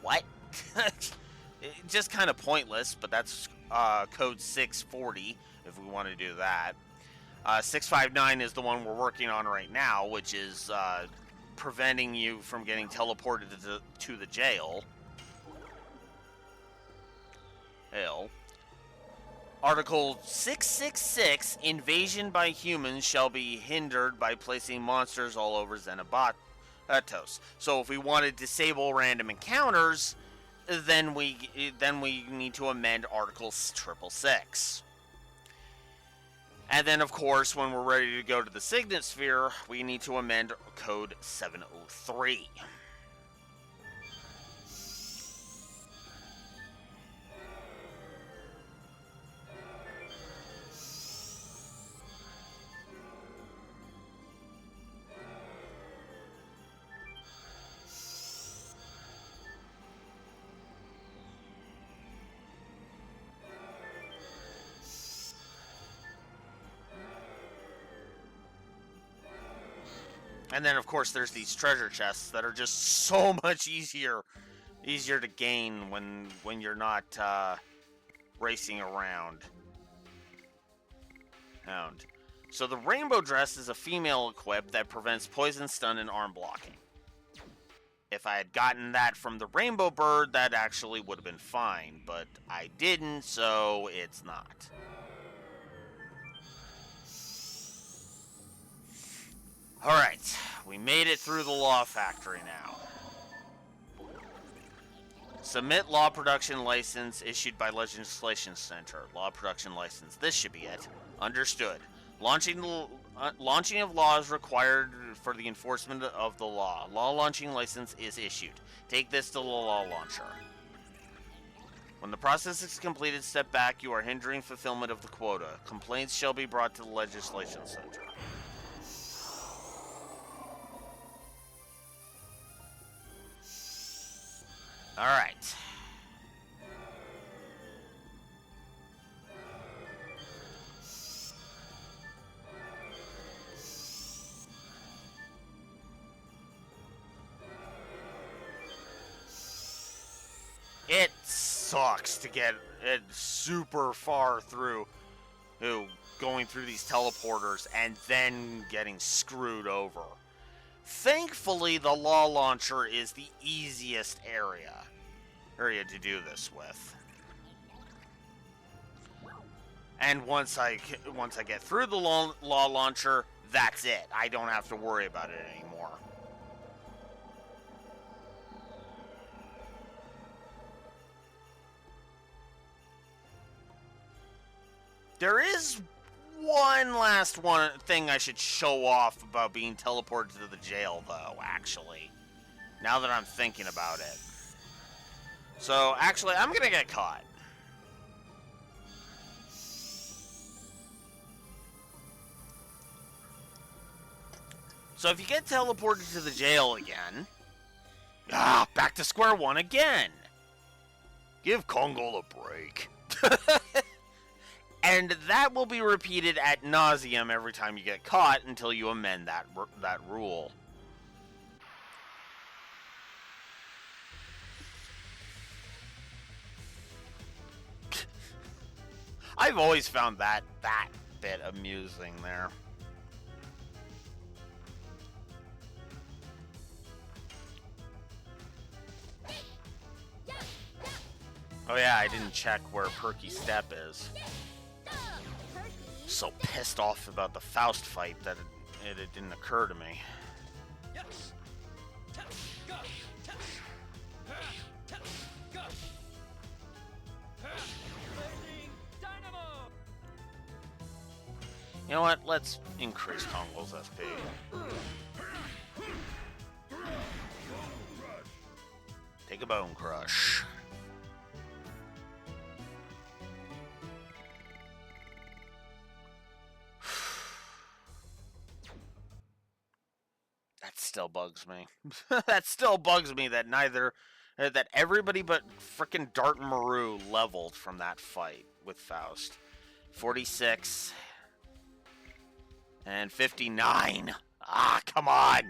what? Just kind of pointless, but that's code 640 if we want to do that. 659 is the one we're working on right now, which is preventing you from getting teleported to the jail. Hell. Article 666, invasion by humans shall be hindered by placing monsters all over Xenobatos. So if we want to disable random encounters, then we need to amend Article 666. And then, of course, when we're ready to go to the Signet Sphere, we need to amend Code 703. And then, of course, there's these treasure chests that are just so much easier to gain when you're not racing around. So the rainbow dress is a female equip that prevents poison, stun, and arm blocking. If I had gotten that from the rainbow bird, that actually would have been fine, but I didn't, so it's not. Alright, we made it through the law factory now. Submit law production license issued by Legislation Center. Law production license. This should be it. Understood. Launching of laws required for the enforcement of the law. Law launching license is issued. Take this to the law launcher. When the process is completed, step back. You are hindering fulfillment of the quota. Complaints shall be brought to the Legislation Center. Alright. It sucks to get it super far through, going through these teleporters and then getting screwed over. Thankfully, the law launcher is the easiest area to do this with. And once I get through the law launcher, that's it. I don't have to worry about it anymore. There is one last thing I should show off about being teleported to the jail, though, actually. Now that I'm thinking about it. So, actually, I'm gonna get caught. So if you get teleported to the jail again... back to square one again! Give Kongol a break. And that will be repeated ad nauseum every time you get caught until you amend that rule. I've always found that bit amusing there. Oh yeah, I didn't check where Perky Step is. So pissed off about the Faust fight that it didn't occur to me. Yes. Go. Go. Blazing dynamo. You know what? Let's increase Kongol's SP. Take a Bone Crush. That still bugs me. That still bugs me that that everybody but frickin' Dart and Maru leveled from that fight with Faust. 46 and 59. Ah, come on.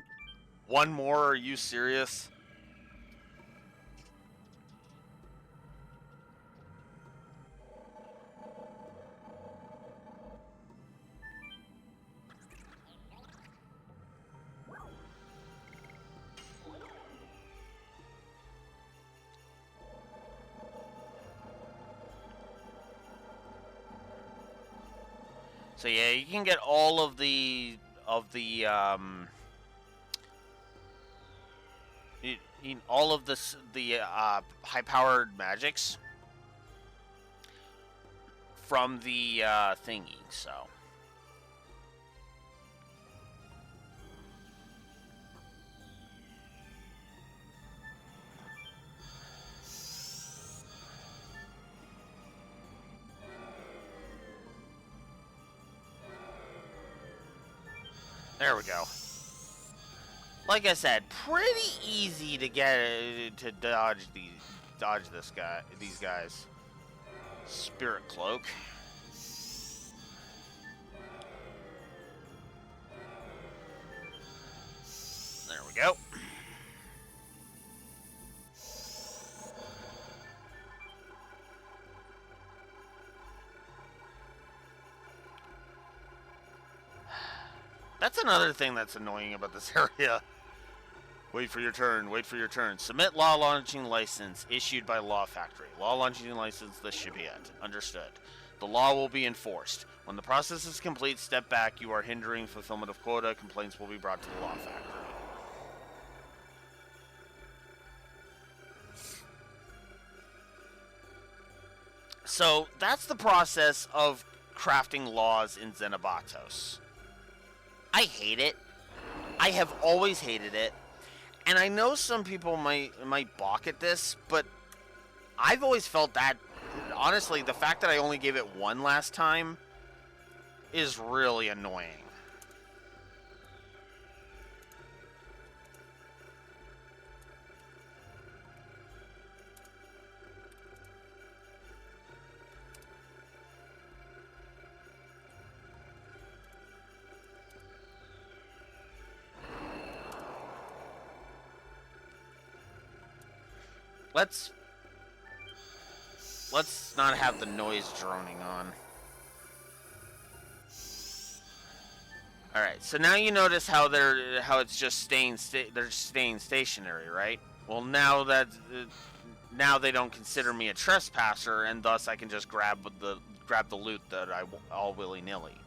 One more? Are you serious? So yeah, you can get all of the high-powered magics from the thingy. So there we go. Like I said, pretty easy to get to dodge these guys. Spirit Cloak. That's another thing that's annoying about this area. Wait for your turn. Wait for your turn. Submit law launching license issued by Law Factory. Law launching license, this should be it. Understood. The law will be enforced. When the process is complete, step back. You are hindering fulfillment of quota. Complaints will be brought to the Law Factory. So that's the process of crafting laws in Xenobatos. I hate it. I have always hated it. And I know some people might balk at this, but I've always felt that, honestly, the fact that I only gave it one last time is really annoying. Let's not have the noise droning on. All right, so now you notice how it's just staying stationary, right? Well, now now they don't consider me a trespasser, and thus I can just grab the loot that I all willy-nilly.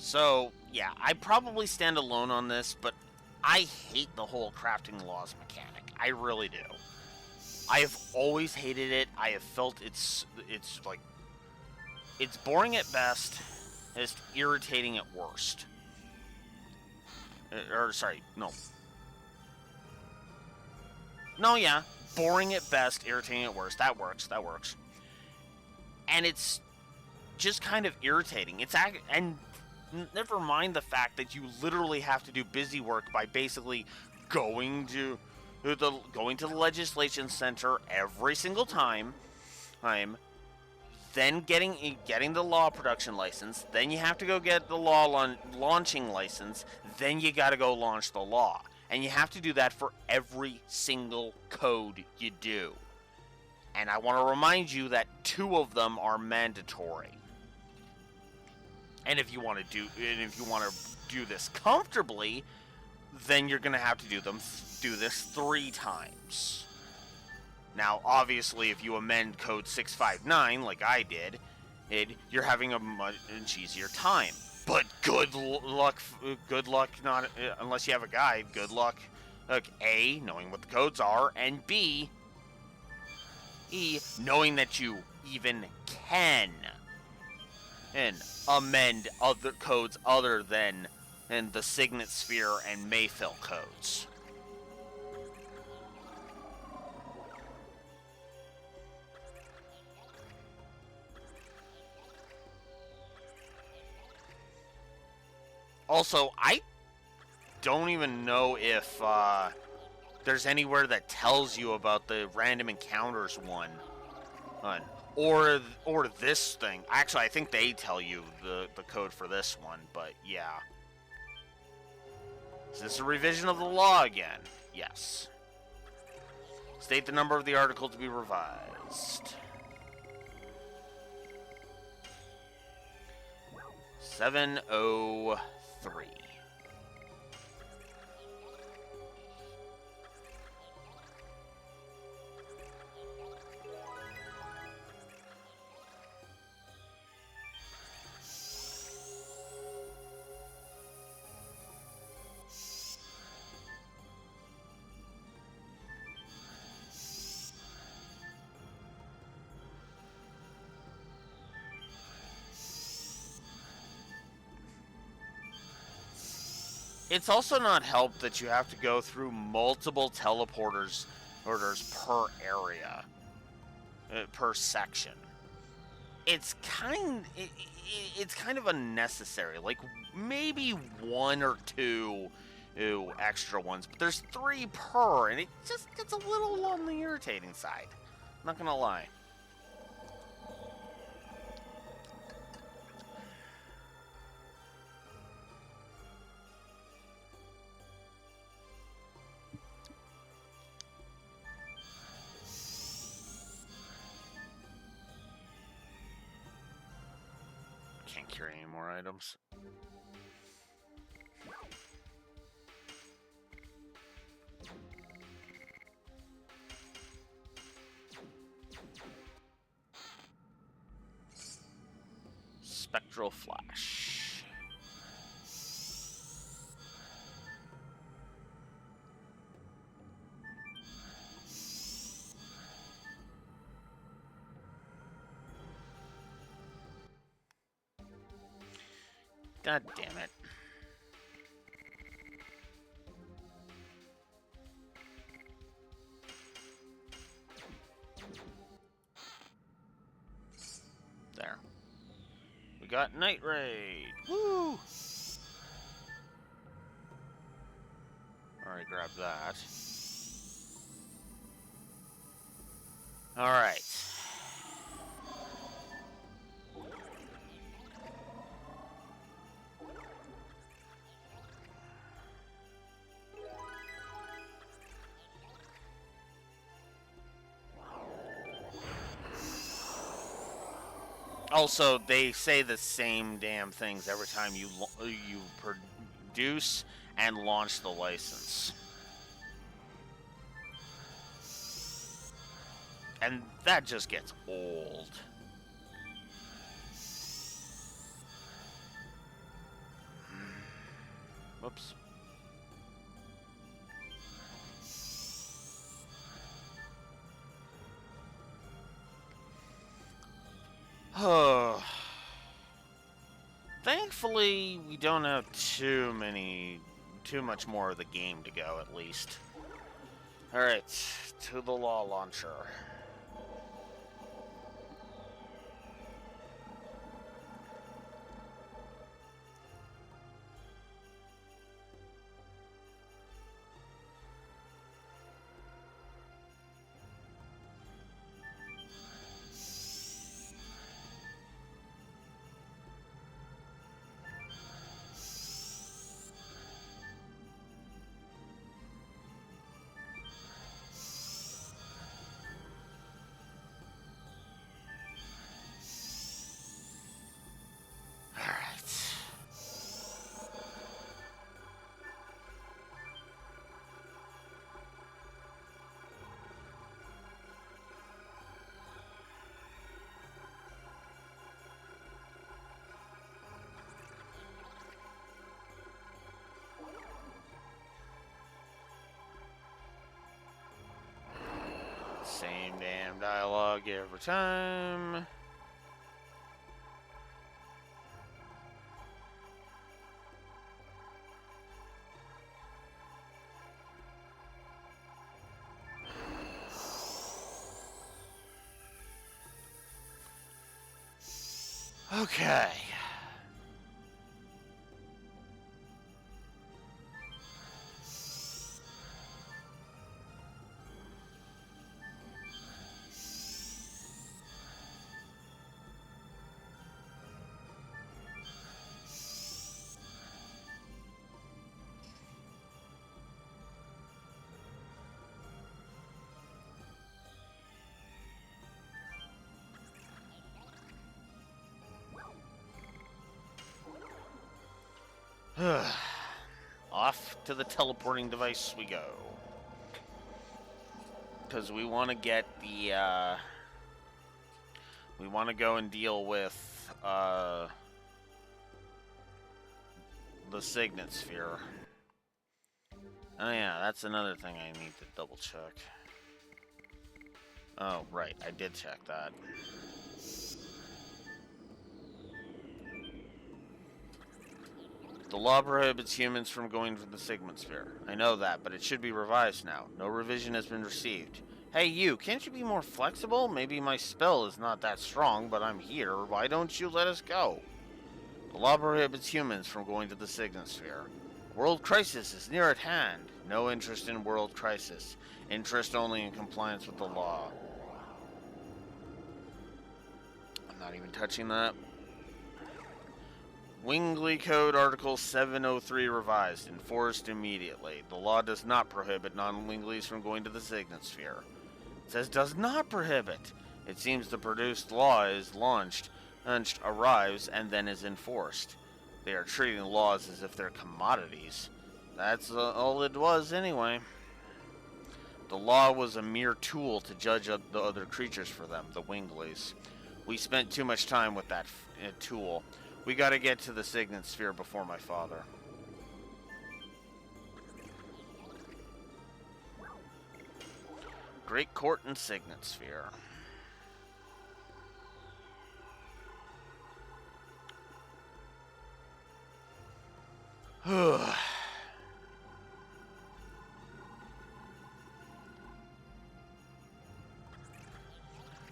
So, yeah, I probably stand alone on this, but I hate the whole crafting laws mechanic. I really do. I have always hated it. I have felt it's like it's boring at best, and it's irritating at worst. Or sorry, no, yeah, boring at best, irritating at worst. That works. And it's just kind of irritating. And never mind the fact that you literally have to do busy work by basically going to the legislation center every single time, then getting the law production license, then you have to go get the law launching license, then you got to go launch the law, and you have to do that for every single code you do. And I want to remind you that 2 of them are mandatory. And if you want to do this comfortably, then you're going to have to do this 3 times. Now, obviously, if you amend code 659 like I did, you're having a much easier time. But good luck not unless you have a guide. Good luck, A, knowing what the codes are, and B, knowing that you even can amend other codes other than the Signet Sphere and Mayfill codes. Also, I don't even know if there's anywhere that tells you about the random encounters one. Or this thing. Actually, I think they tell you the code for this one, but yeah. Is this a revision of the law again? Yes. State the number of the article to be revised. 703. It's also not helped that you have to go through multiple teleporters orders per area, per section. It's kind of unnecessary. Like maybe 1 or 2 extra ones, but there's 3 per, and it just gets a little on the irritating side. Not gonna lie. Can't carry any more items. Spectral Flash. God damn it. There. We got Night Raid. Woo! Alright, grab that. Alright. Also, they say the same damn things every time you produce and launch the license. And that just gets old. Whoops. Oh. Thankfully, we don't have too much more of the game to go, at least. Alright, to the law launcher. Same damn dialogue every time. Okay. Off to the teleporting device we go. Because we want to get the, we want to go and deal with, the Signet Sphere. Oh yeah, that's another thing I need to double check. Oh, right, I did check that. The law prohibits humans from going to the Signet Sphere. I know that, but it should be revised now. No revision has been received. Hey you, can't you be more flexible? Maybe my spell is not that strong, but I'm here. Why don't you let us go? The law prohibits humans from going to the Signet Sphere. World crisis is near at hand. No interest in world crisis. Interest only in compliance with the law. I'm not even touching that. Wingley Code Article 703 revised. Enforced immediately. The law does not prohibit non-Wingleys from going to the Signet Sphere. It says does not prohibit. It seems the produced law is launched, arrives, and then is enforced. They are treating laws as if they're commodities. That's all it was anyway. The law was a mere tool to judge the other creatures for them, the Wingleys. We spent too much time with that tool. We gotta get to the Signet Sphere before my father. Great Court and Signet Sphere.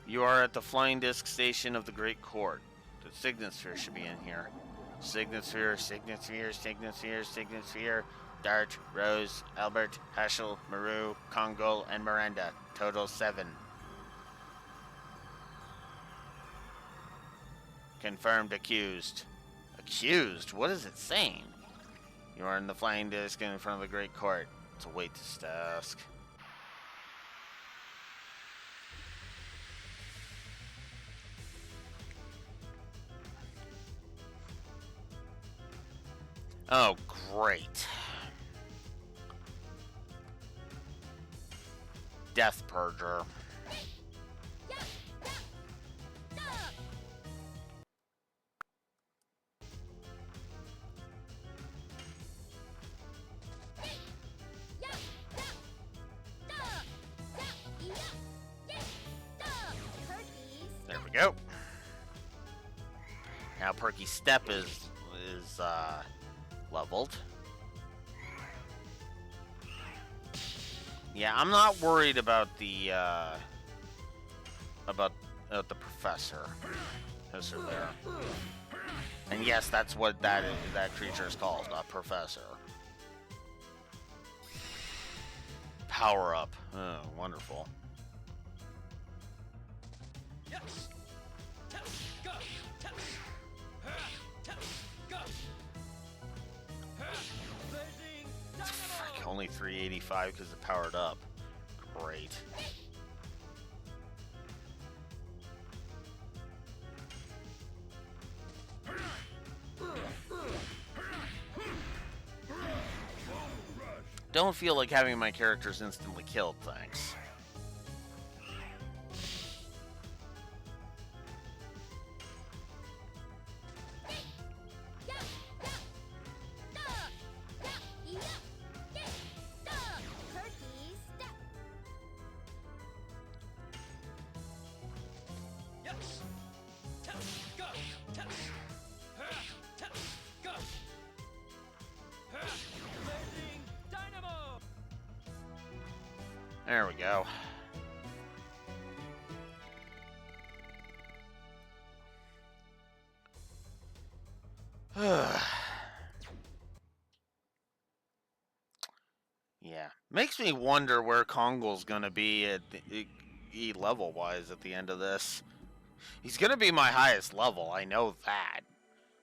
You are at the flying disc station of the Great Court. The Signet Sphere should be in here. Signet Sphere, Signet Sphere, Signet Sphere, Signet Sphere. Dart, Rose, Albert, Heschel, Maru, Kongol, and Miranda. Total 7. Confirmed accused. Accused? What is it saying? You are in the flying disc in front of the Great Court. To await this task. Oh, great. Death Purger. There we go. perky step is leveled. Yeah, I'm not worried about the professor. Professor there. And yes, that's what that creature is called, a professor. Power up. Oh, wonderful. Yes. Go. Go. Blazing Frick, dynamo. only 385 because it powered up. Great. Don't feel like having my characters instantly killed, thanks. Yes. Go. Go. Blazing dynamo. There we go. Yeah. Makes me wonder where Kongol's gonna be at E level wise at the end of this. He's gonna be my highest level, I know that.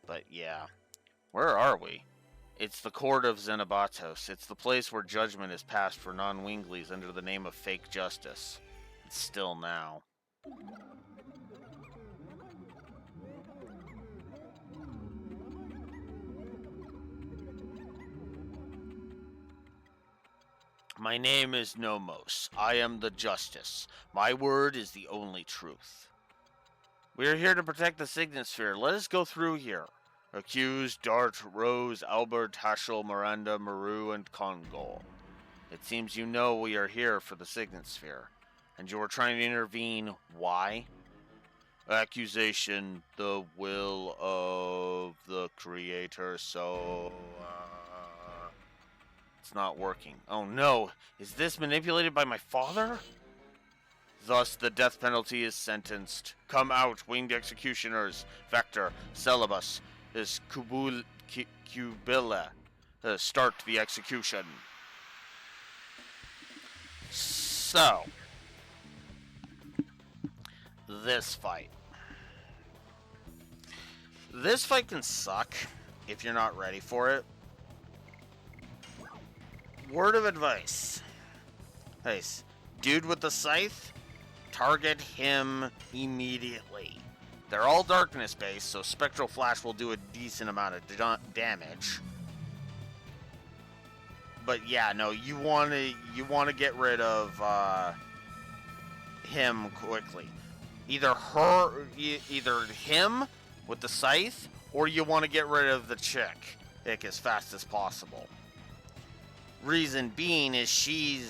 But yeah. Where are we? It's the court of Xenobatos. It's the place where judgment is passed for non-winglies under the name of fake justice. It's still now. My name is Nomos. I am the Justice. My word is the only truth. We are here to protect the Signet Sphere. Let us go through here. Accused, Dart, Rose, Albert, Haschel, Miranda, Maru, and Kongol. It seems you know we are here for the Signet Sphere. And you are trying to intervene. Why? Accusation, the will of the Creator, so... It's not working. Oh no! Is this manipulated by my father? Thus, the death penalty is sentenced. Come out, winged executioners. Vector, Celebus, is Cubilla. Start the execution. So, this fight. This fight can suck if you're not ready for it. Word of advice. Nice. Dude with the scythe, target him immediately. They're all darkness based, so Spectral Flash will do a decent amount of damage. But yeah, no, you want to get rid of him quickly. Either him with the scythe, or you want to get rid of the chick as fast as possible. Reason being is she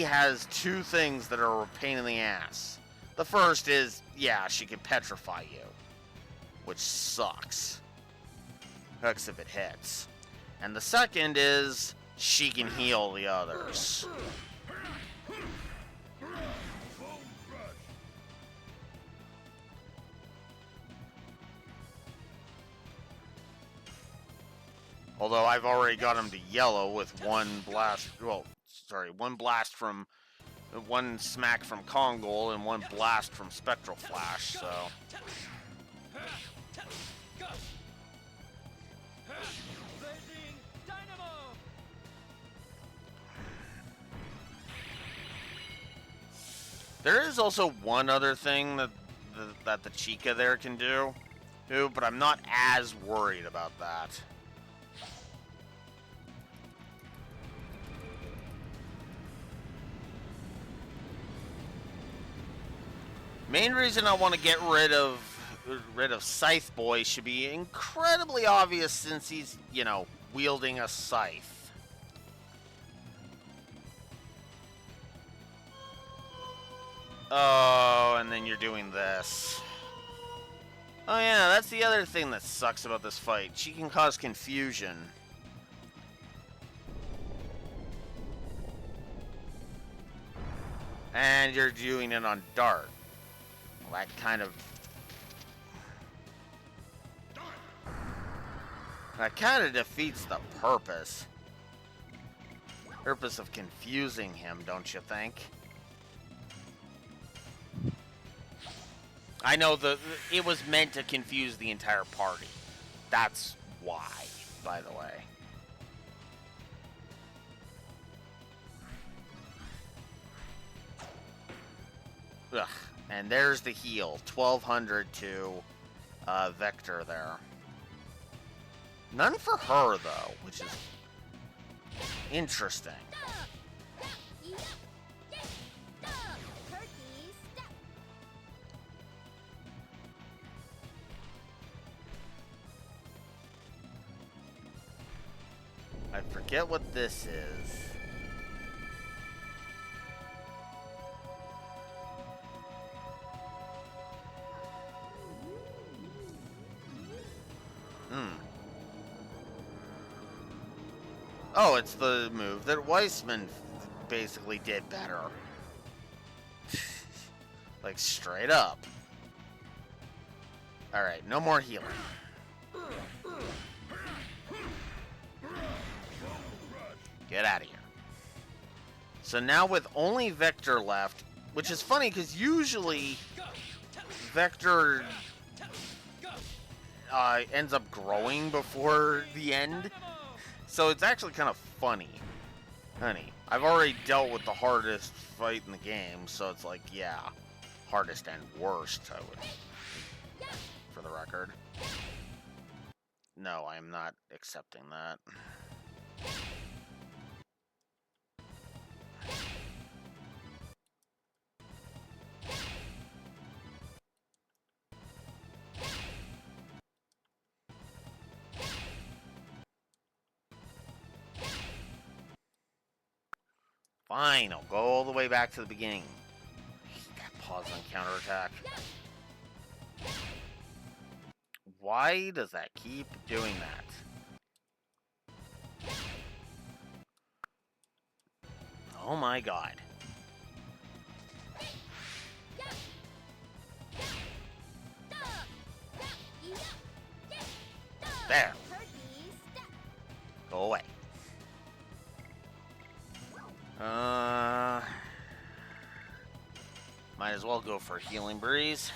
has two things that are a pain in the ass. The first is, yeah, she can petrify you, which sucks. Hooks if it hits. And the second is, she can heal the others. Although I've already got him to yellow with one blast, one smack from Kongol and one blast from Spectral Flash, so. Blazing dynamo. There is also one other thing that the Chica there can do, but I'm not as worried about that. Main reason I want to get rid of Scythe Boy should be incredibly obvious since he's, wielding a scythe. Oh, and then you're doing this. Oh yeah, that's the other thing that sucks about this fight. She can cause confusion. And you're doing it on Dart. Well, that kind of defeats the purpose. Purpose of confusing him, don't you think? I know it was meant to confuse the entire party. That's why, by the way. Ugh. And there's the heal. 1200 to Vector there. None for her, though, which is interesting. I forget what this is. Oh, it's the move that Weissman basically did better. Like, straight up. Alright, no more healing. Get out of here. So now with only Vector left, which is funny because usually Vector ends up growing before the end. So it's actually kind of funny. Honey, I've already dealt with the hardest fight in the game, so it's like, yeah, hardest and worst, I would, for the record. No, I am not accepting that. Fine, I'll go all the way back to the beginning. That pause on counterattack. Why does that keep doing that? Oh my god. There. Go away. Might as well go for Healing Breeze.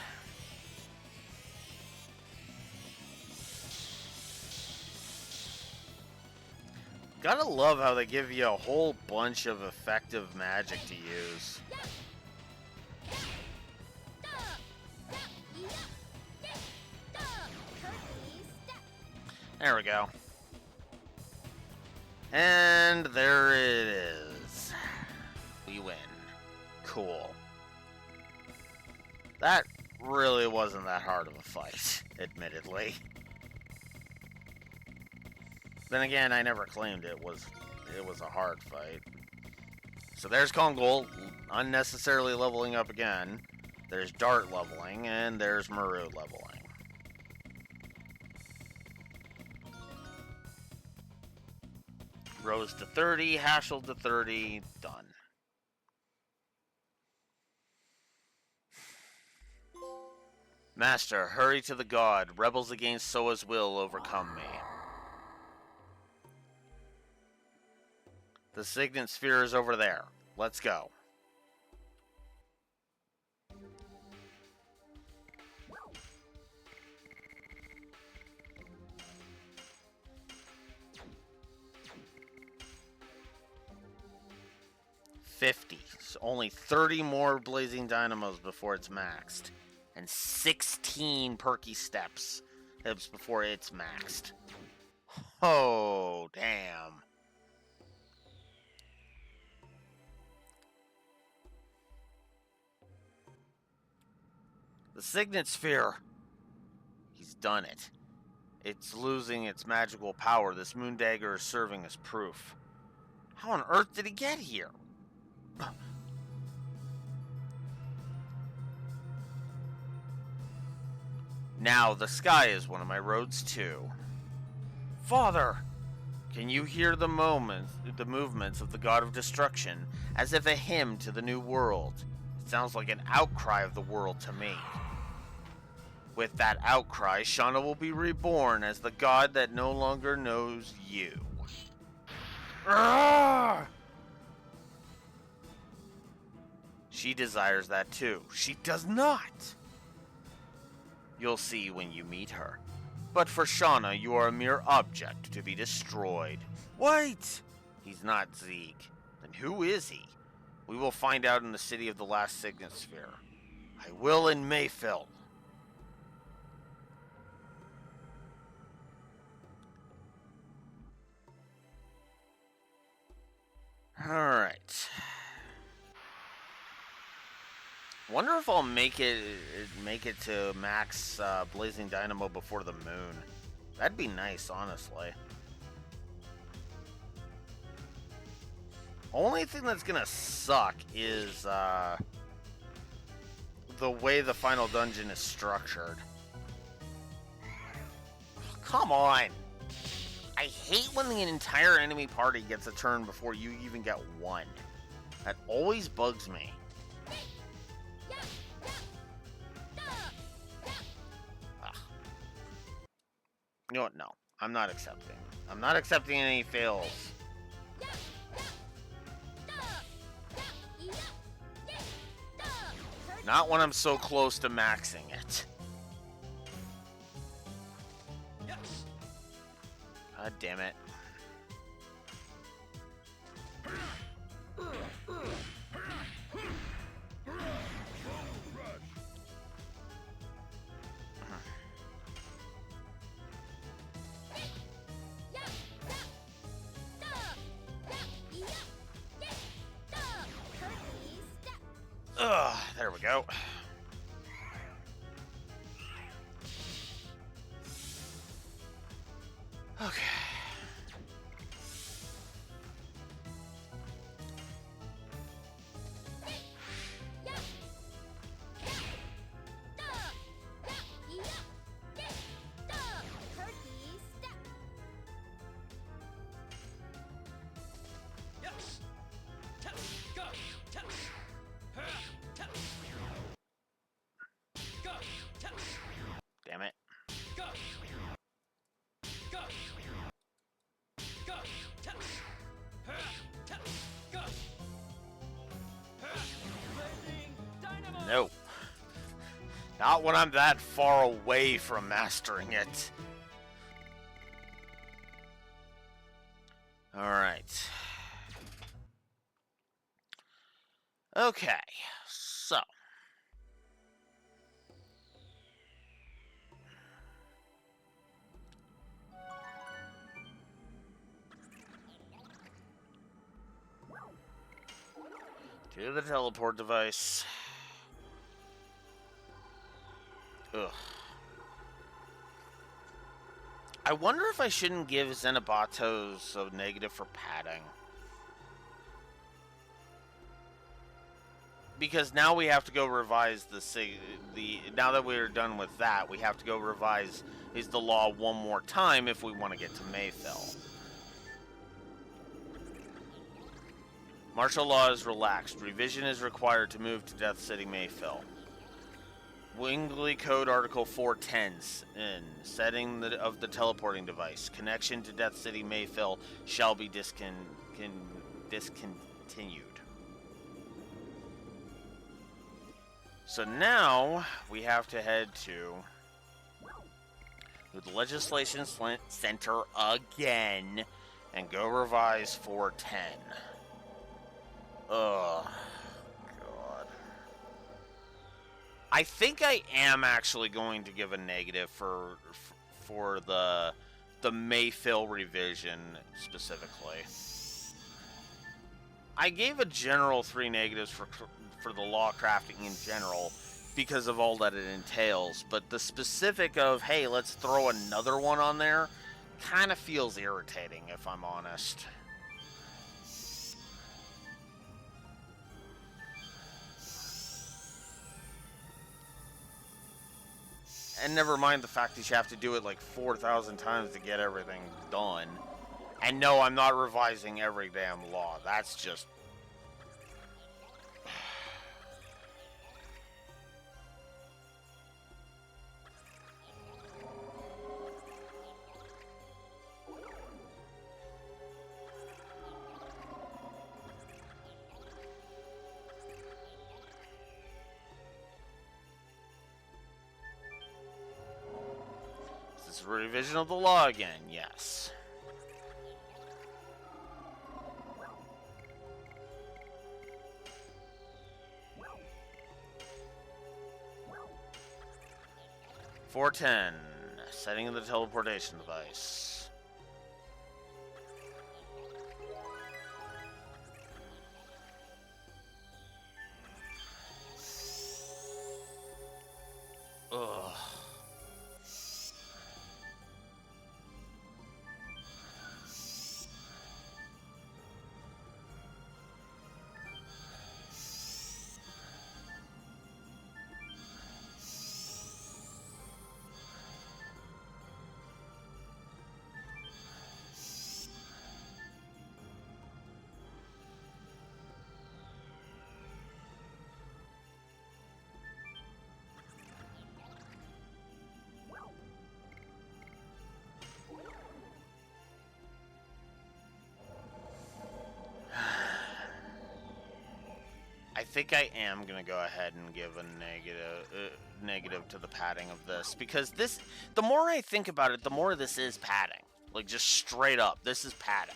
Gotta love how they give you a whole bunch of effective magic to use. There we go. And there it is. We win. Cool. That really wasn't that hard of a fight, admittedly. Then again, I never claimed it was a hard fight. So there's Kongol, unnecessarily leveling up again. There's Dart leveling, and there's Maru leveling. Rose to 30, Hashel to 30, done. Master, hurry to the god. Rebels against Soa's will overcome me. The Signet Sphere is over there. Let's go. So only 30 more Blazing Dynamos before it's maxed. And 16 perky steps before it's maxed. Oh, damn. The Signet Sphere. He's done it. It's losing its magical power. This moon dagger is serving as proof. How on earth did he get here? Now the sky is one of my roads too. Father! Can you hear the movements of the god of destruction, as if a hymn to the new world? It sounds like an outcry of the world to me. With that outcry, Shauna will be reborn as the god that no longer knows you. Arrgh! She desires that too. She does not. You'll see when you meet her. But for Shauna, you are a mere object to be destroyed. Wait! He's not Zeke. Then who is he? We will find out in the city of the last signet sphere. I will in Mayfield. Alright. Wonder if I'll make it to max Blazing Dynamo before the moon. That'd be nice, honestly. Only thing that's gonna suck is the way the final dungeon is structured. Come on! I hate when the entire enemy party gets a turn before you even get one. That always bugs me. Ugh. You know what? No. I'm not accepting. I'm not accepting any fails. Not when I'm so close to maxing it. Yes. God damn it. Ugh, there we go. Okay. Yes. Tap. Go. Tap. Tap. Go. Tap. Damn it. Go. Go. Go. Tap. Tap. Go. Blazing Dynamo. Nope. Not when I'm that far away from mastering it. Alright. Okay, so. To the teleport device. Ugh. I wonder if I shouldn't give Xenobatos a negative for padding. Because now we have to go revise now that we're done with that, we have to go revise the law one more time if we want to get to Mayfield. Martial law is relaxed. Revision is required to move to Death City Mayfield. Wingley Code Article 410 in setting of the teleporting device. Connection to Death City Mayfield shall be discontinued. So now we have to head to the Legislation Center again and go revise 410. Ugh. God. I think I am actually going to give a negative for the Mayfield revision specifically. I gave a general 3 negatives for the law crafting in general because of all that it entails, but the specific of, hey, let's throw another one on there kind of feels irritating, if I'm honest. And never mind the fact that you have to do it like 4,000 times to get everything done. And no, I'm not revising every damn law. That's just... This is a revision of the law again, yes. "410, setting of the teleportation device. Ugh. I think I am gonna go ahead and give a negative to the padding of this, because this, the more I think about it, the more this is padding. Like, just straight up, this is padding.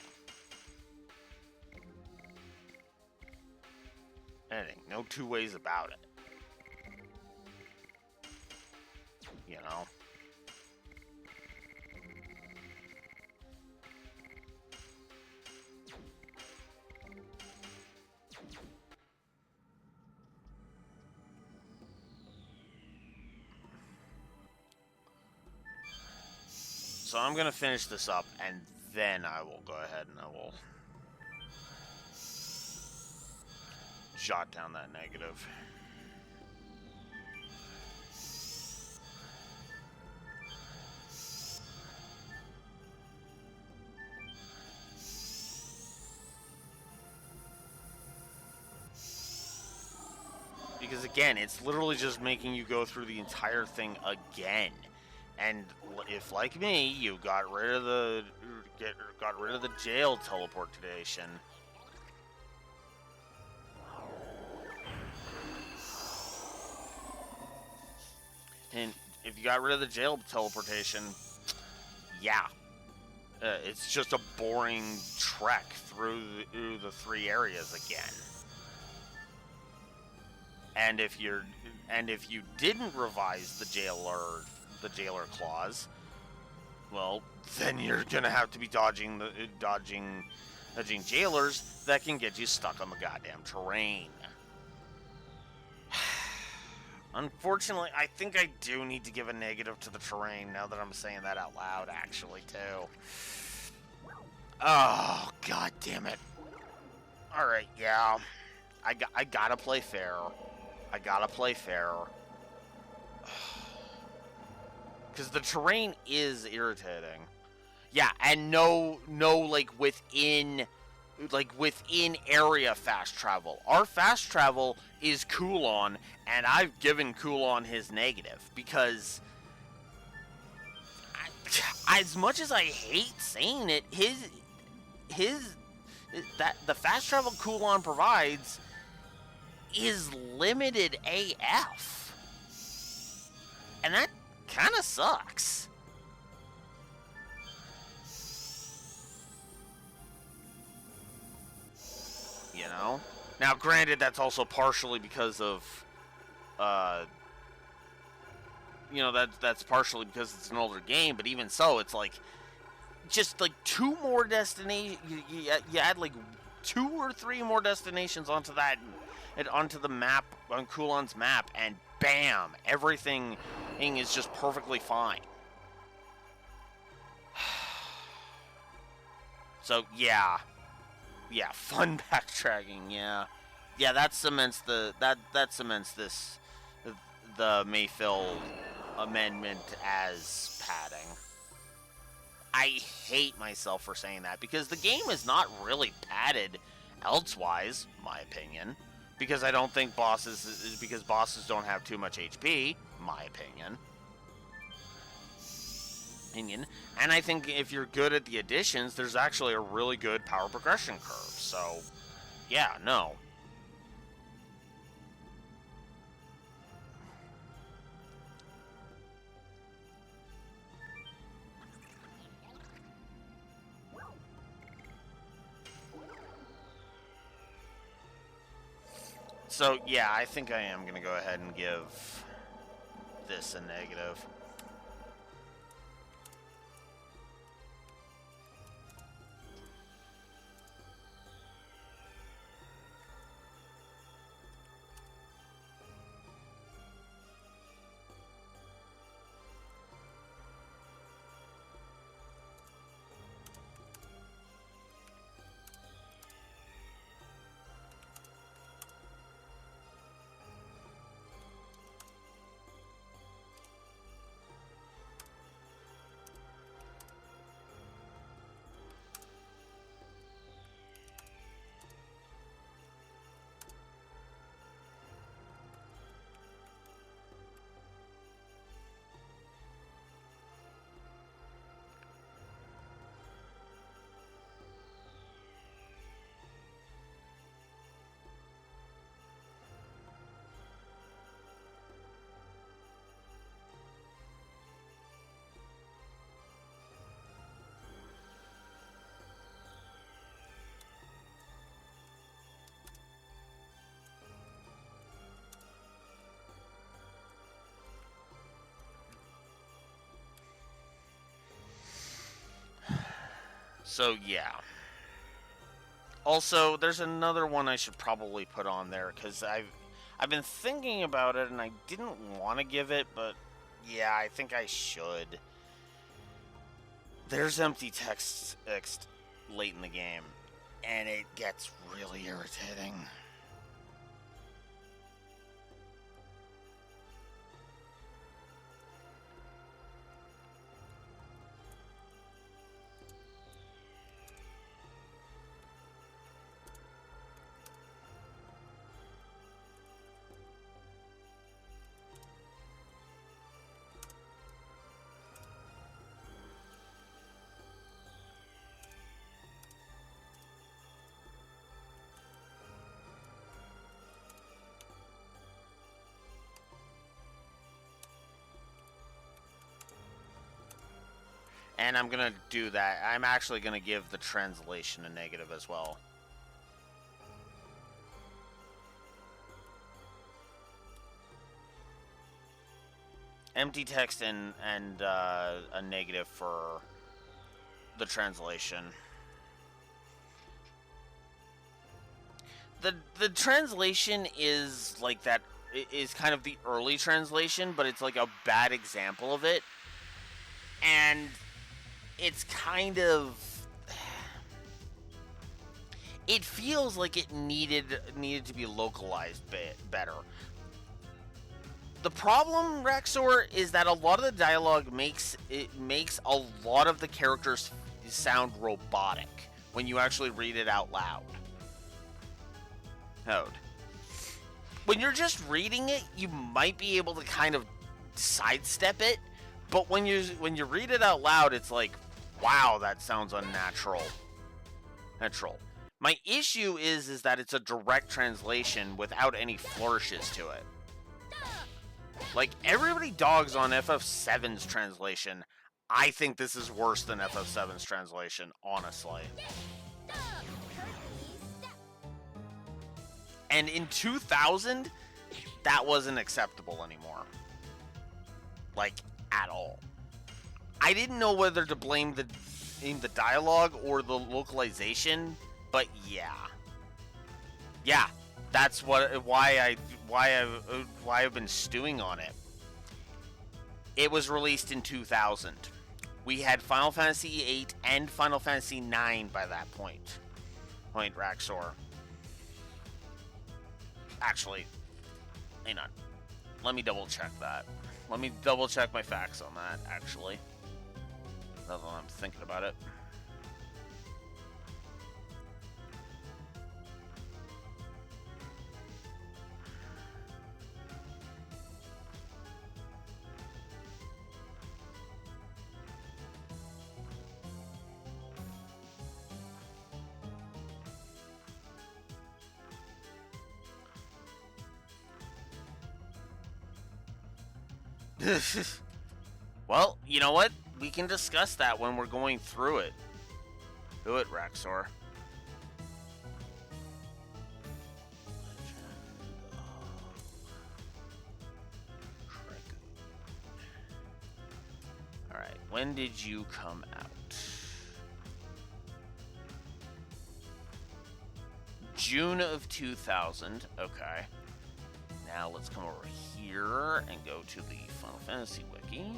And ain't no two ways about it. You know? So I'm gonna finish this up, and then I will go ahead and I will jot down that negative. Because again, it's literally just making you go through the entire thing again. And if, like me, you got rid of the jail teleportation, and if you got rid of the jail teleportation, yeah, it's just a boring trek through the three areas again. And if you didn't revise the jailer clause, well, then you're gonna have to be dodging jailers that can get you stuck on the goddamn terrain. Unfortunately, I think I do need to give a negative to the terrain now that I'm saying that out loud, actually, too. Oh, god damn it. Alright, yeah. I gotta play fair. I gotta play fair. Because the terrain is irritating. Yeah, and no, like, within area fast travel. Our fast travel is Coolon, and I've given Coolon his negative, because as much as I hate saying it, the fast travel Coolon provides is limited AF. And that kind of sucks. You know? Now, granted, that's also partially because of, you know, that's partially because it's an older game, but even so, it's like, just like two more destinations, you add like 2 or 3 more destinations onto that, and onto the map, on Coolon's map, and bam, everything is just perfectly fine. So, yeah, fun backtracking, yeah, that cements the Mayfield amendment as padding. I hate myself for saying that because the game is not really padded elsewise, my opinion. Because I don't think bosses don't have too much HP, my opinion. And I think if you're good at the additions, there's actually a really good power progression curve. So, yeah, no. So, yeah, I think I am going to go ahead and give this a negative. So, yeah. Also, there's another one I should probably put on there, because I've been thinking about it, and I didn't want to give it, but yeah, I think I should. There's empty text late in the game, and it gets really irritating. And I'm going to do that. I'm actually going to give the translation a negative as well. Empty text and a negative for the translation. The translation is like that, is kind of the early translation, but it's like a bad example of it. And it's kind of, it feels like it needed to be localized better. The problem, Rexor, is that a lot of the dialogue makes a lot of the characters sound robotic when you actually read it out loud. When you're just reading it, you might be able to kind of sidestep it, but when you read it out loud, it's like, wow, that sounds unnatural. My issue is that it's a direct translation without any flourishes to it. Like, everybody dogs on FF7's translation. I think this is worse than FF7's translation, honestly. And in 2000, that wasn't acceptable anymore. Like, at all. I didn't know whether to blame the dialogue or the localization, but yeah. Yeah, that's why I've been stewing on it. It was released in 2000. We had Final Fantasy VIII and Final Fantasy IX by that point. Raxor. Actually, hang on. Let me double check that. Let me double check my facts on that, actually. Now that I'm thinking about it. Well, you know what? We can discuss that when we're going through it. Do it, Raxor. Alright, when did you come out? June of 2000. Okay. Now let's come over here and go to the Final Fantasy Wiki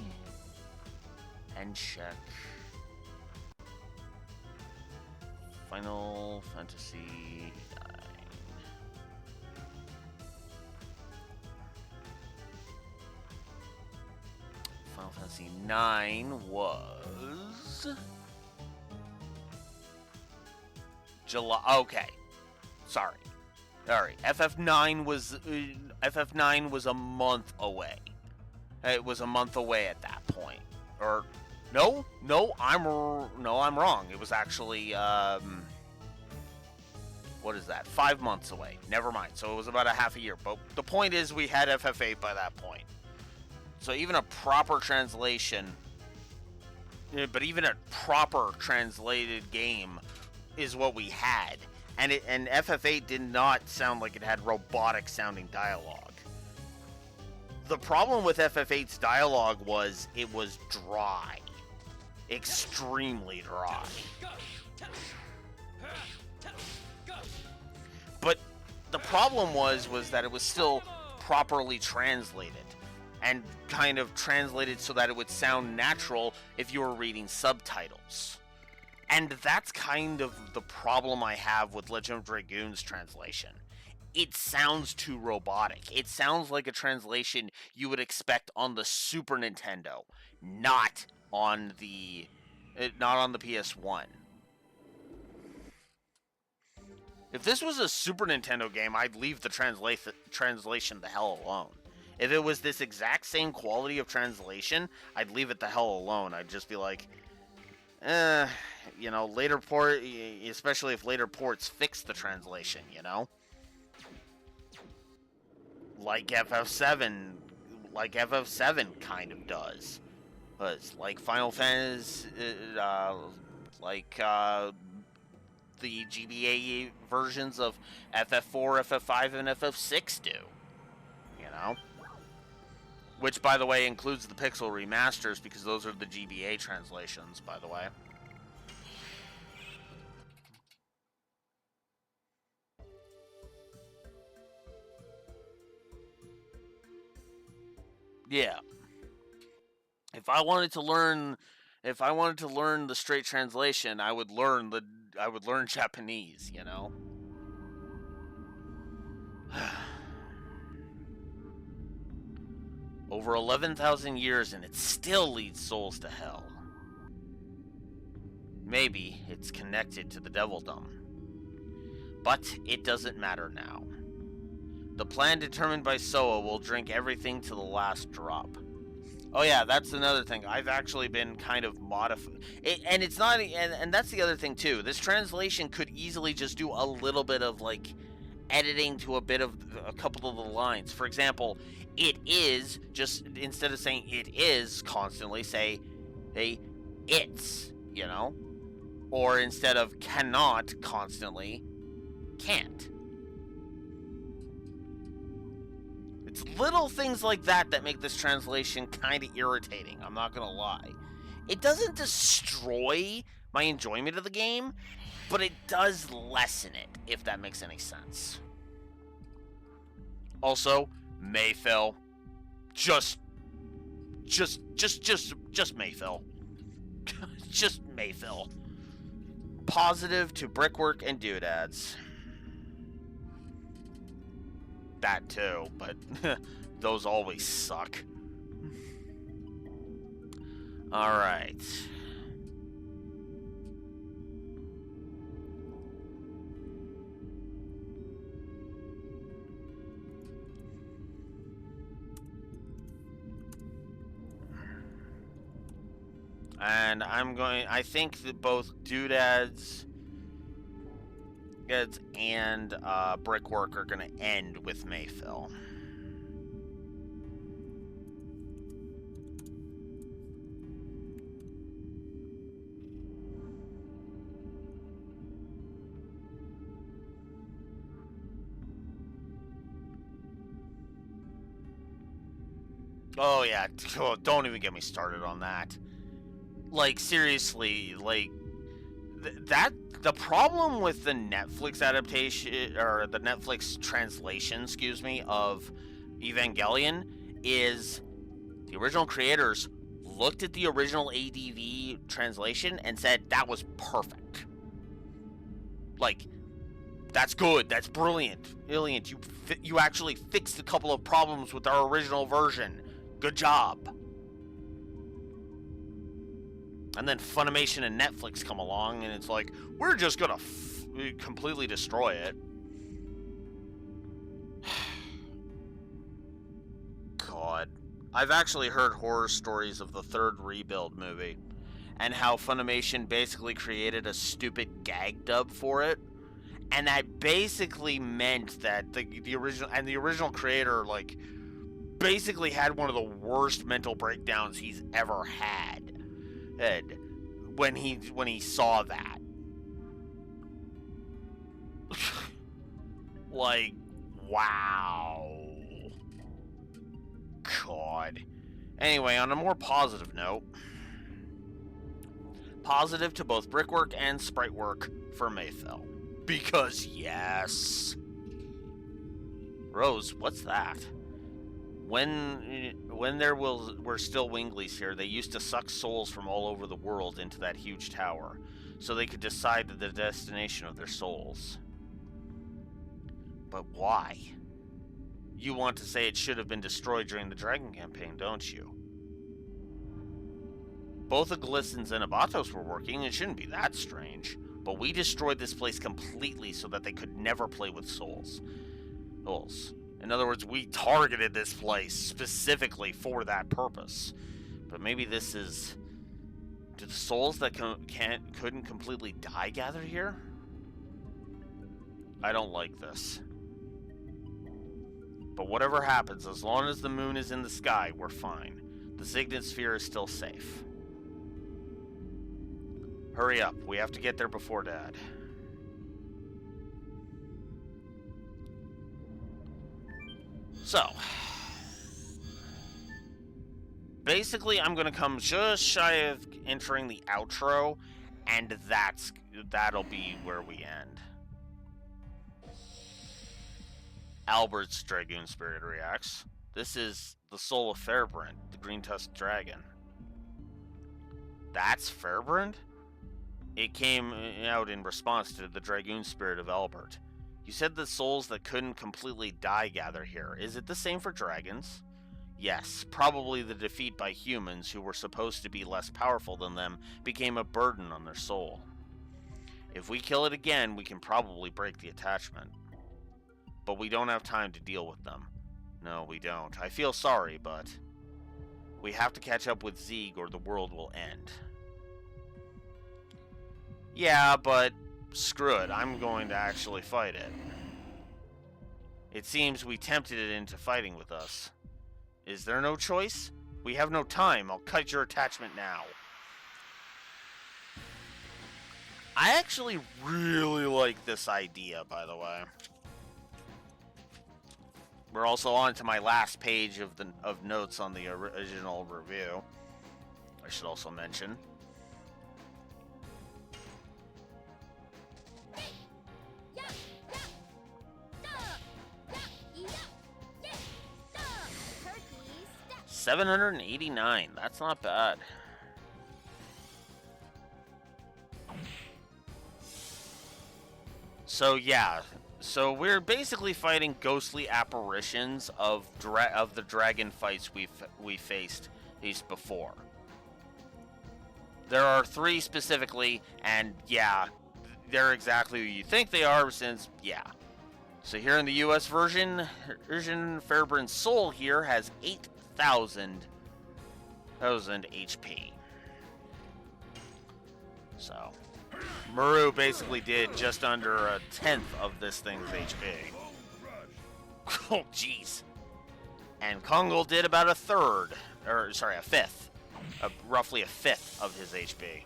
and check Final Fantasy 9. Final Fantasy 9 was July. Okay, sorry. FF9 was a month away. It was a month away at that point. Or no, I'm wrong. It was actually what is that? 5 months away. Never mind. So it was about a half a year. But the point is, we had FF8 by that point. So even a proper translation, but even a proper translated game is what we had. And FF8 did not sound like it had robotic sounding dialogue. The problem with FF8's dialogue was it was dry. Extremely dry. But the problem was that it was still properly translated. And kind of translated so that it would sound natural if you were reading subtitles. And that's kind of the problem I have with Legend of Dragoon's translation. It sounds too robotic. It sounds like a translation you would expect on the Super Nintendo, not on the PS1. If this was a Super Nintendo game, I'd leave the translation the hell alone. If it was this exact same quality of translation, I'd leave it the hell alone. I'd just be like, later port, especially if later ports fix the translation, like FF7 kind of does. Like Final Fantasy, the GBA versions of FF4, FF5, and FF6 do, Which, by the way, includes the Pixel remasters, because those are the GBA translations, by the way. Yeah. If I wanted to learn the straight translation, I would learn Japanese, Over 11,000 years and it still leads souls to hell. Maybe it's connected to the Devildom. But it doesn't matter now. The plan determined by Soa will drink everything to the last drop. Oh yeah, that's another thing. I've actually been kind of modified. And it's not... And that's the other thing, too. This translation could easily just do a little bit of, editing to a couple of the lines. For example, it is, just instead of saying it is constantly, say it's, Or instead of cannot constantly, can't. It's little things like that that make this translation kind of irritating, I'm not gonna lie. It doesn't destroy my enjoyment of the game, but it does lessen it, if that makes any sense. Also, Mayfill. Just Mayfill. Just Mayfill. Positive to brickwork and doodads. That too, but those always suck. Alright. And I think that both Doodads and Brickwork are going to end with Mayfill. Oh yeah, don't even get me started on that. Like seriously, like the problem with the Netflix adaptation or the Netflix translation, excuse me, of Evangelion is the original creators looked at the original ADV translation and said that was perfect. Like, that's good, that's brilliant, brilliant. You actually fixed a couple of problems with our original version. Good job. And then Funimation and Netflix come along, and it's like, we're just gonna completely destroy it. God. I've actually heard horror stories of the third Rebuild movie, and how Funimation basically created a stupid gag dub for it. And that basically meant that the original creator, like, basically had one of the worst mental breakdowns he's ever had. When he saw that. Like, wow. God. Anyway, on a more positive note, positive to both Brickwork and Spritework for Mayfill. Because yes. Rose, what's that? When there were still Winglies here, they used to suck souls from all over the world into that huge tower, so they could decide the destination of their souls. But why? You want to say it should have been destroyed during the Dragon campaign, don't you? Both the Glistens and Abatos were working, it shouldn't be that strange. But we destroyed this place completely so that they could never play with souls. In other words, we targeted this place specifically for that purpose. But maybe this is... Do the souls that couldn't completely die gather here? I don't like this. But whatever happens, as long as the moon is in the sky, we're fine. The Signet Sphere is still safe. Hurry up, we have to get there before Dad. So, basically I'm gonna come just shy of entering the outro, and that'll be where we end. Albert's Dragoon Spirit reacts. This is the soul of Fairbrand, the green-tusked dragon. That's Fairbrand? It came out in response to the Dragoon Spirit of Albert. You said the souls that couldn't completely die gather here. Is it the same for dragons? Yes, probably the defeat by humans who were supposed to be less powerful than them became a burden on their soul. If we kill it again, we can probably break the attachment. But we don't have time to deal with them. No, we don't. I feel sorry, but we have to catch up with Zeeg or the world will end. Yeah, but screw it. I'm going to actually fight it. It seems we tempted it into fighting with us. Is there no choice? We have no time. I'll cut your attachment now. I actually really like this idea, by the way. We're also on to my last page of notes on the original review. I should also mention. $789. That's not bad. So yeah. So we're basically fighting ghostly apparitions of the dragon fights we faced before. There are 3 specifically, and yeah, they're exactly who you think they are, since, yeah. So here in the US version, Fairbrand's soul here has 8,000 HP. So, Maru basically did just under a tenth of this thing's HP. Oh, jeez. And Kongol did about a fifth. Roughly a fifth of his HP.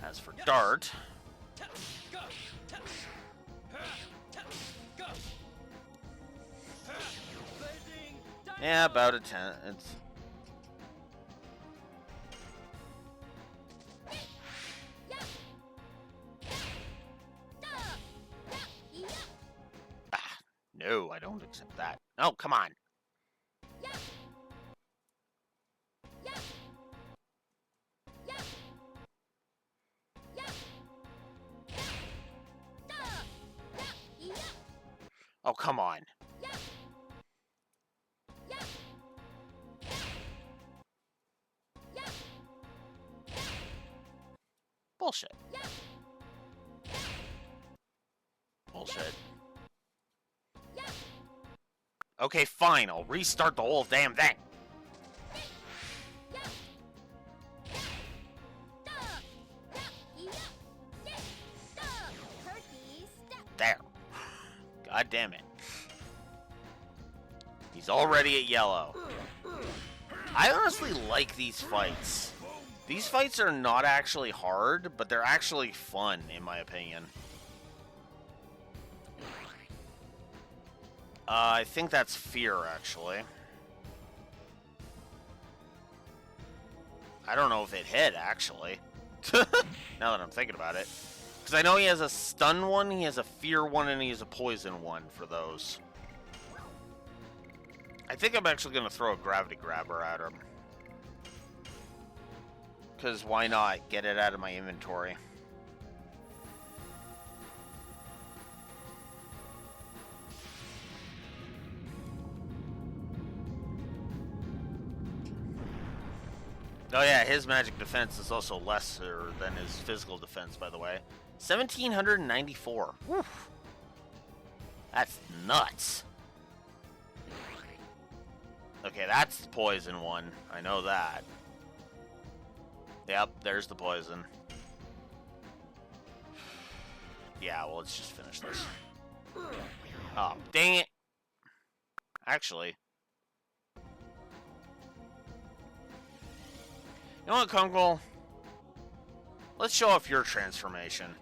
As for Dart, yeah, about a 10. It's no, I don't accept that. Oh, come on. Oh, come on. Bullshit. Bullshit. Okay, fine. I'll restart the whole damn thing. There. God damn it. He's already at yellow. I honestly like these fights. These fights are not actually hard, but they're actually fun, in my opinion. I think that's fear, actually. I don't know if it hit, actually. Now that I'm thinking about it. Because I know he has a stun one, he has a fear one, and he has a poison one for those. I think I'm actually going to throw a gravity grabber at him. Because why not? Get it out of my inventory. Oh yeah, his magic defense is also lesser than his physical defense, by the way. 1,794. Woof. That's nuts. Okay, that's the poison one. I know that. Yep, there's the poison. Yeah, well, let's just finish this. Oh, dang it. Actually. You know what, Kongol? Let's show off your transformation.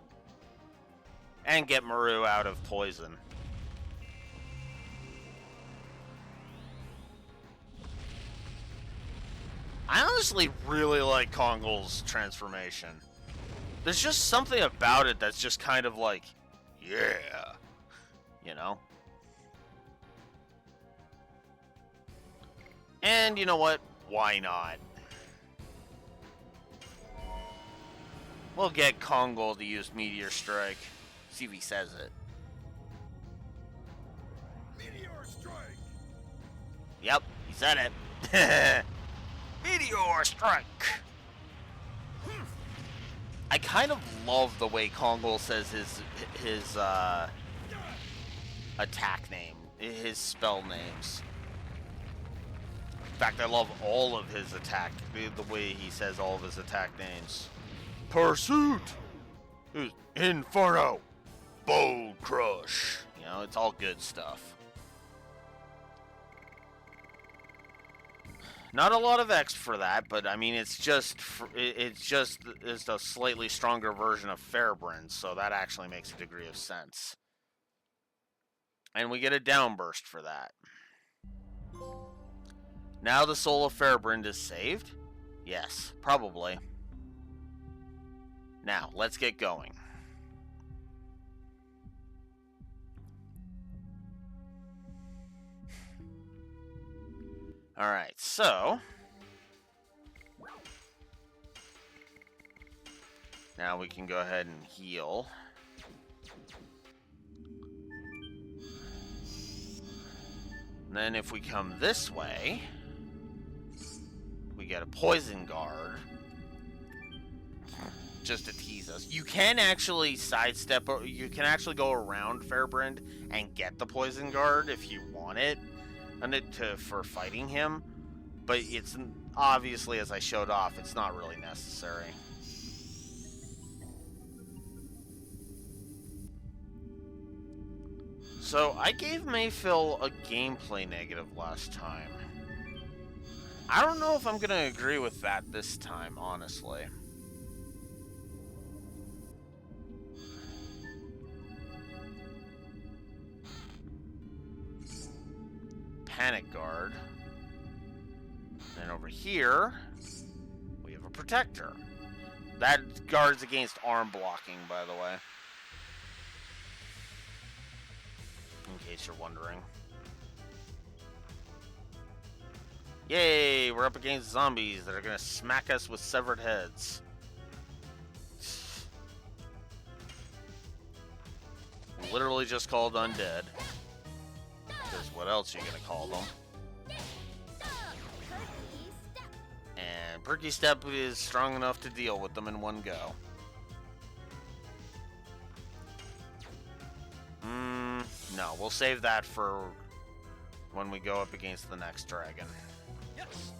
And get Maru out of poison. I honestly really like Kongol's transformation. There's just something about it that's just kind of like, yeah. You know? And you know what? Why not? We'll get Kongol to use Meteor Strike. See if he says it. Meteor strike. Yep, he said it. Meteor Strike! I kind of love the way Kongol says his attack name, his spell names. In fact, I love all of his attack, the way he says all of his attack names. Pursuit! Inferno! Bold Crush! You know, it's all good stuff. Not a lot of X for that, but I mean, it's just a slightly stronger version of Fairbrand, so that actually makes a degree of sense. And we get a downburst for that. Now the soul of Fairbrand is saved? Yes, probably. Now, let's get going. Alright, so... now we can go ahead and heal. And then if we come this way... get a poison guard. Just to tease us. You can actually sidestep, or you can actually go around Fairbrand and get the poison guard if you want it, for fighting him. But it's obviously, as I showed off, it's not really necessary. So I gave Mayfill a gameplay negative last time. I don't know if I'm gonna agree with that this time, honestly. Panic guard. And over here, we have a protector. That guards against arm blocking, by the way. In case you're wondering. Yay, we're up against zombies that are gonna smack us with severed heads. Literally just called undead. Because what else are you gonna call them? And Perky Step is strong enough to deal with them in one go. No, we'll save that for when we go up against the next dragon. Yes.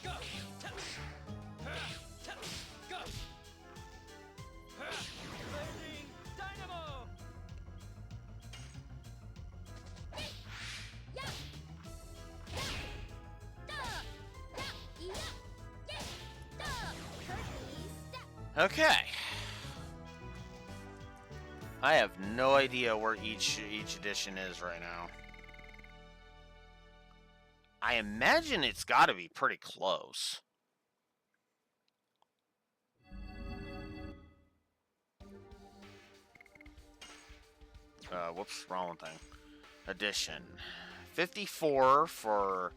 Go. Go. Blazing dynamo. Okay. I have no idea where each edition is right now. I imagine it's got to be pretty close. Whoops, wrong thing. Edition. 54 for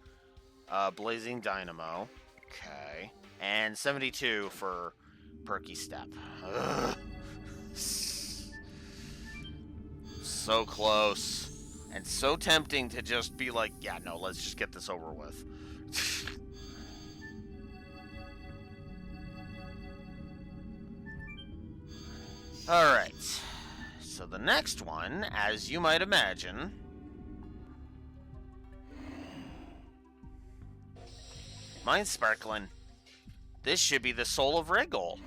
Blazing Dynamo. Okay. And 72 for Perky Step. Ugh. So close. And so tempting to just be like, yeah, no, let's just get this over with. Alright. So the next one, as you might imagine, mine's sparkling. This should be the soul of Riggle.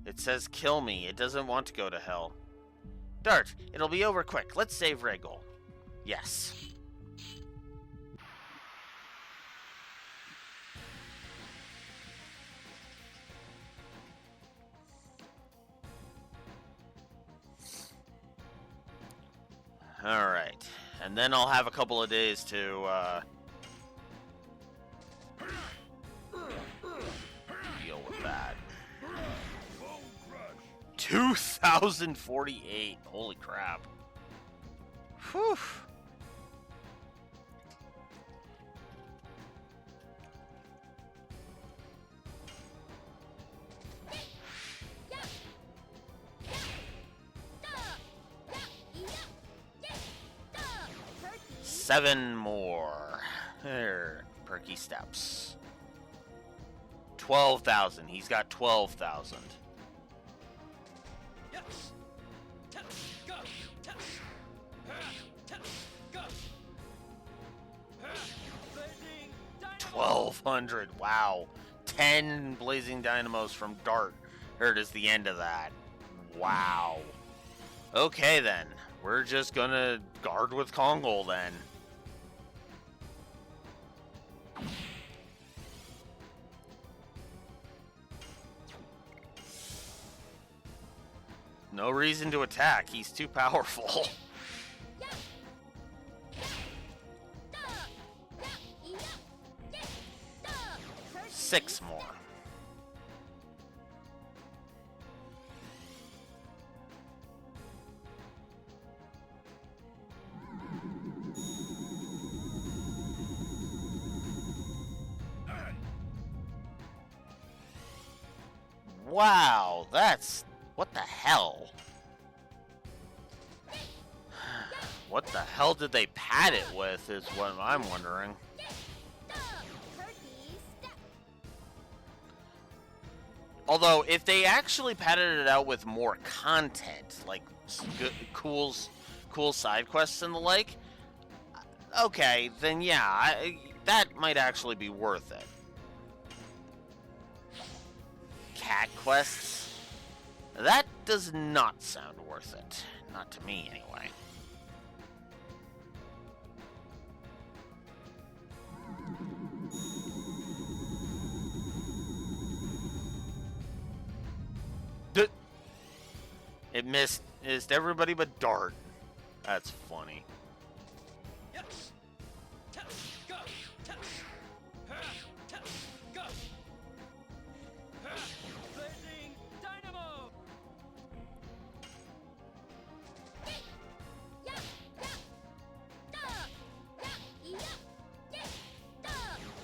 It says kill me. It doesn't want to go to hell. Dart, it'll be over quick. Let's save Riggle. Yes. Alright. And then I'll have a couple of days to, deal with that. 2,048. Holy crap. Whew. Seven more. There, Perky Steps. 12,000. He's got 12,000. Yes. Go. Go. Blazing dynamo. 1,200. Wow. 10 Blazing Dynamos from Dart. There it is, the end of that. Wow. Okay, then. We're just gonna guard with Kongol, then. No reason to attack. He's too powerful. 6 more. Wow, that's... What the hell? What the hell did they pad it with is what I'm wondering. Although, if they actually padded it out with more content, like cool side quests and the like, okay, then yeah, that might actually be worth it. Cat quests? That does not sound worth it. Not to me, anyway. It missed everybody but Dart. That's funny. Go. Go. Blazing dynamo.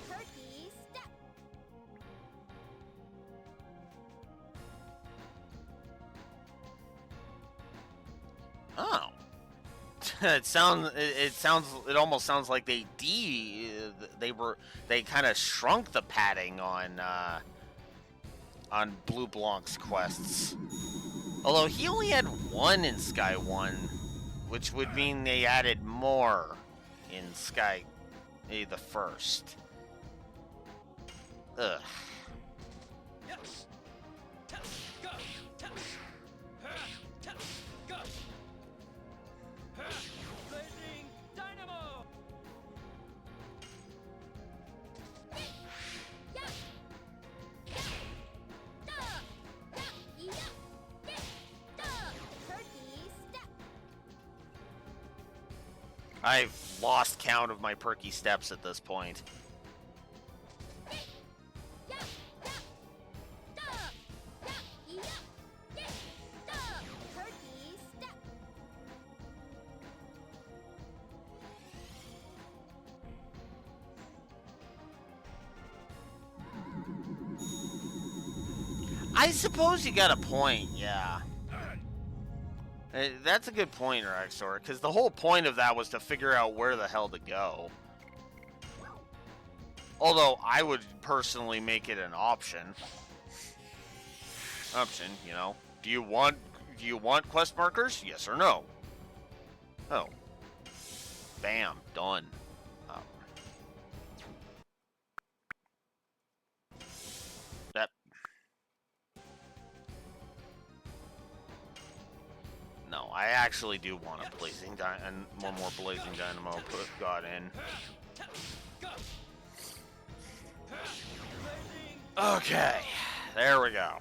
Turkey step. Oh. It almost sounds like they kind of shrunk the padding on Blue Blanc's quests. Although he only had one in Sky 1, which would mean they added more in Sky the first. Ugh. Go. Go. Blazing dynamo. Turkey step. I've lost count of my perky steps at this point. Turkey step. I suppose you got a point, yeah. That's a good point, Raxor, because the whole point of that was to figure out where the hell to go. Although, I would personally make it an option. You know. Do you want quest markers? Yes or no? Oh. Bam. Done. Oh. That. No, I actually do want a blazing and one more blazing dynamo got in. Okay, there we go.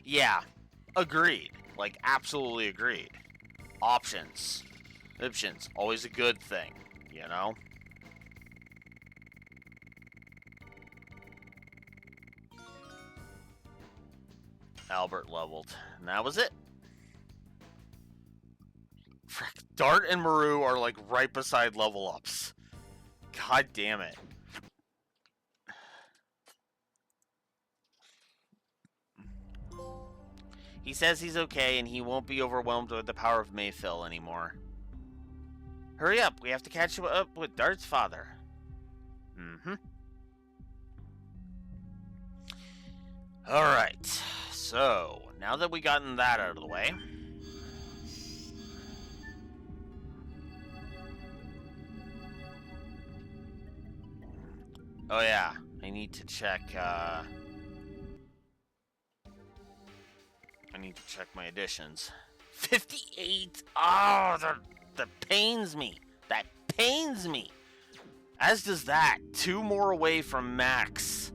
Yeah, agreed. Like, absolutely agreed. Options, always a good thing, you know? Albert leveled, and that was it. Frick, Dart and Maru are like right beside level ups. God damn it. He says he's okay and he won't be overwhelmed with the power of Mayfill anymore. Hurry up, we have to catch up with Dart's father. Mm-hmm. Alright, so now that we gotten that out of the way, oh yeah, I need to check, my additions. 58! Oh, that pains me. That pains me. As does that. 2 more away from max.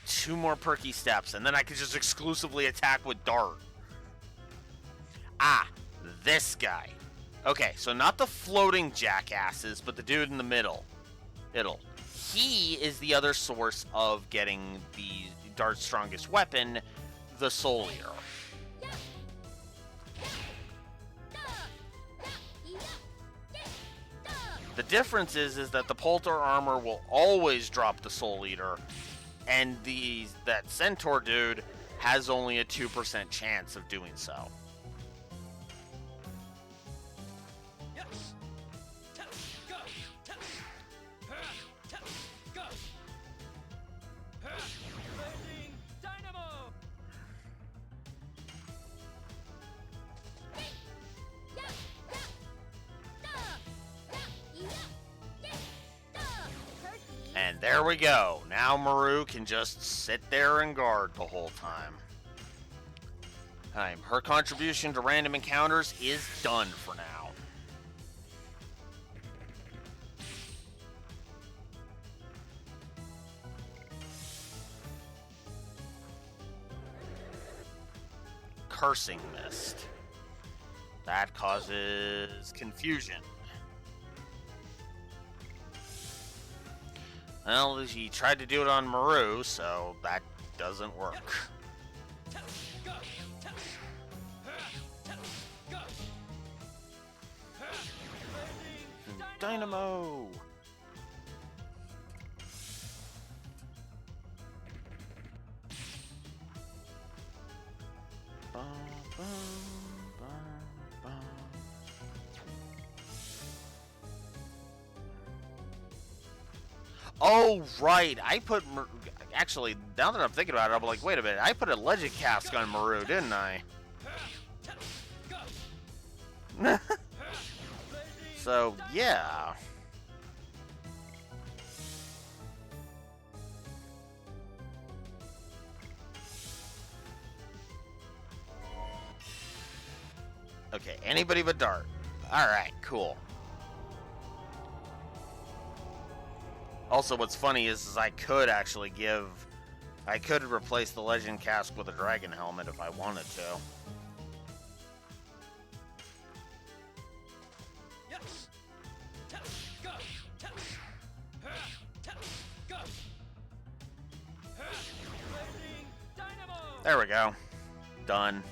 Two more perky steps, and then I can just exclusively attack with Dart. Ah, this guy. Okay, so not the floating jackasses, but the dude in the middle. He is the other source of getting the Dart's strongest weapon, the Soul Eater. The difference is that the Polter armor will always drop the Soul Eater, and that Centaur dude has only a 2% chance of doing so. There we go. Now Maru can just sit there and guard the whole time. Her contribution to random encounters is done for now. Cursing Mist. That causes confusion. Well, he tried to do it on Maru, so that doesn't work. Dynamo! Oh, right. Actually, now that I'm thinking about it, I'm like, wait a minute. I put a Legend Cask on Maru, didn't I? So, yeah. Okay, anybody but Dart. Alright, cool. Also, what's funny is I could replace the Legend Cask with a Dragon Helmet if I wanted to. There we go. Done.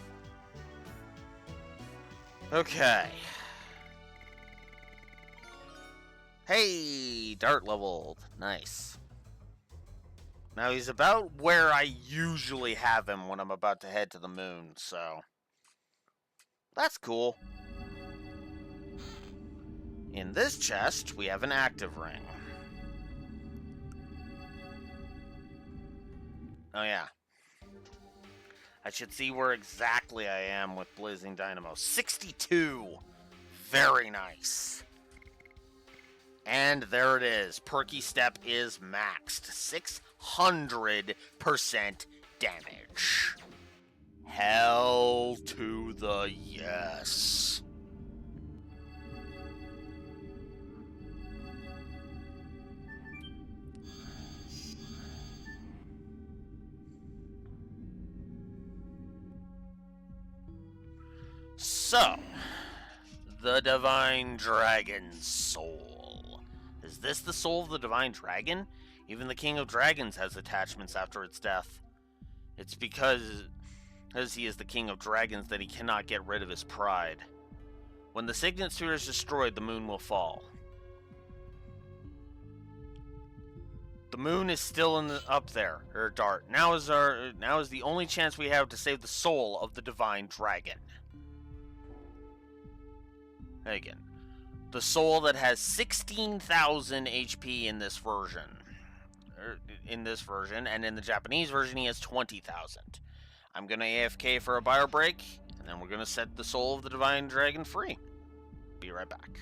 Okay. Hey, Dart leveled. Nice. Now he's about where I usually have him when I'm about to head to the moon, so that's cool. In this chest, we have an active ring. Oh yeah. I should see where exactly I am with Blazing Dynamo. 62! Very nice. And there it is. Perky Step is maxed. 600% damage. Hell to the yes. So, the Divine Dragon's soul. Is this the soul of the Divine Dragon? Even the King of Dragons has attachments after its death. It's because he is the King of Dragons that he cannot get rid of his pride. When the Signet Sphere is destroyed, the moon will fall. The moon is still up there, Dart. Now is the only chance we have to save the soul of the Divine Dragon. Again, the soul that has 16,000 HP in this version. And in the Japanese version, he has 20,000. I'm gonna AFK for a bio break, and then we're gonna set the soul of the Divine Dragon free. Be right back.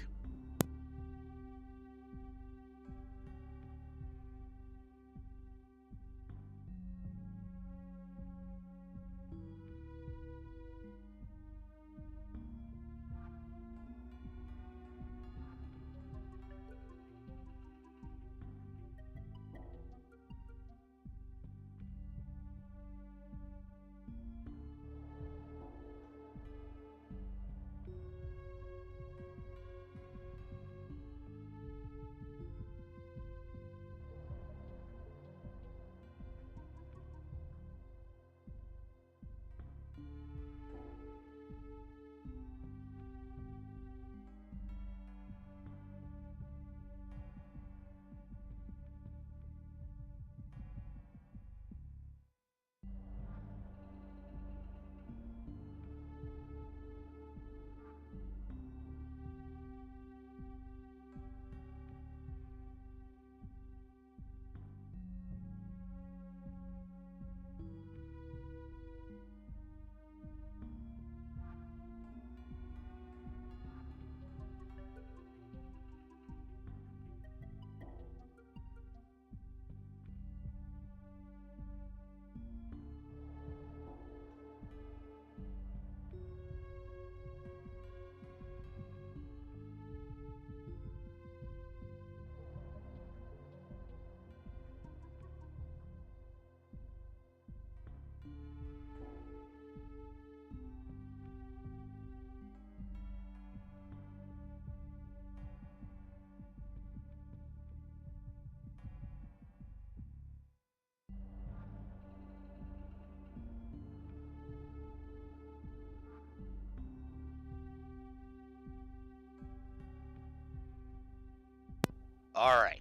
Alright.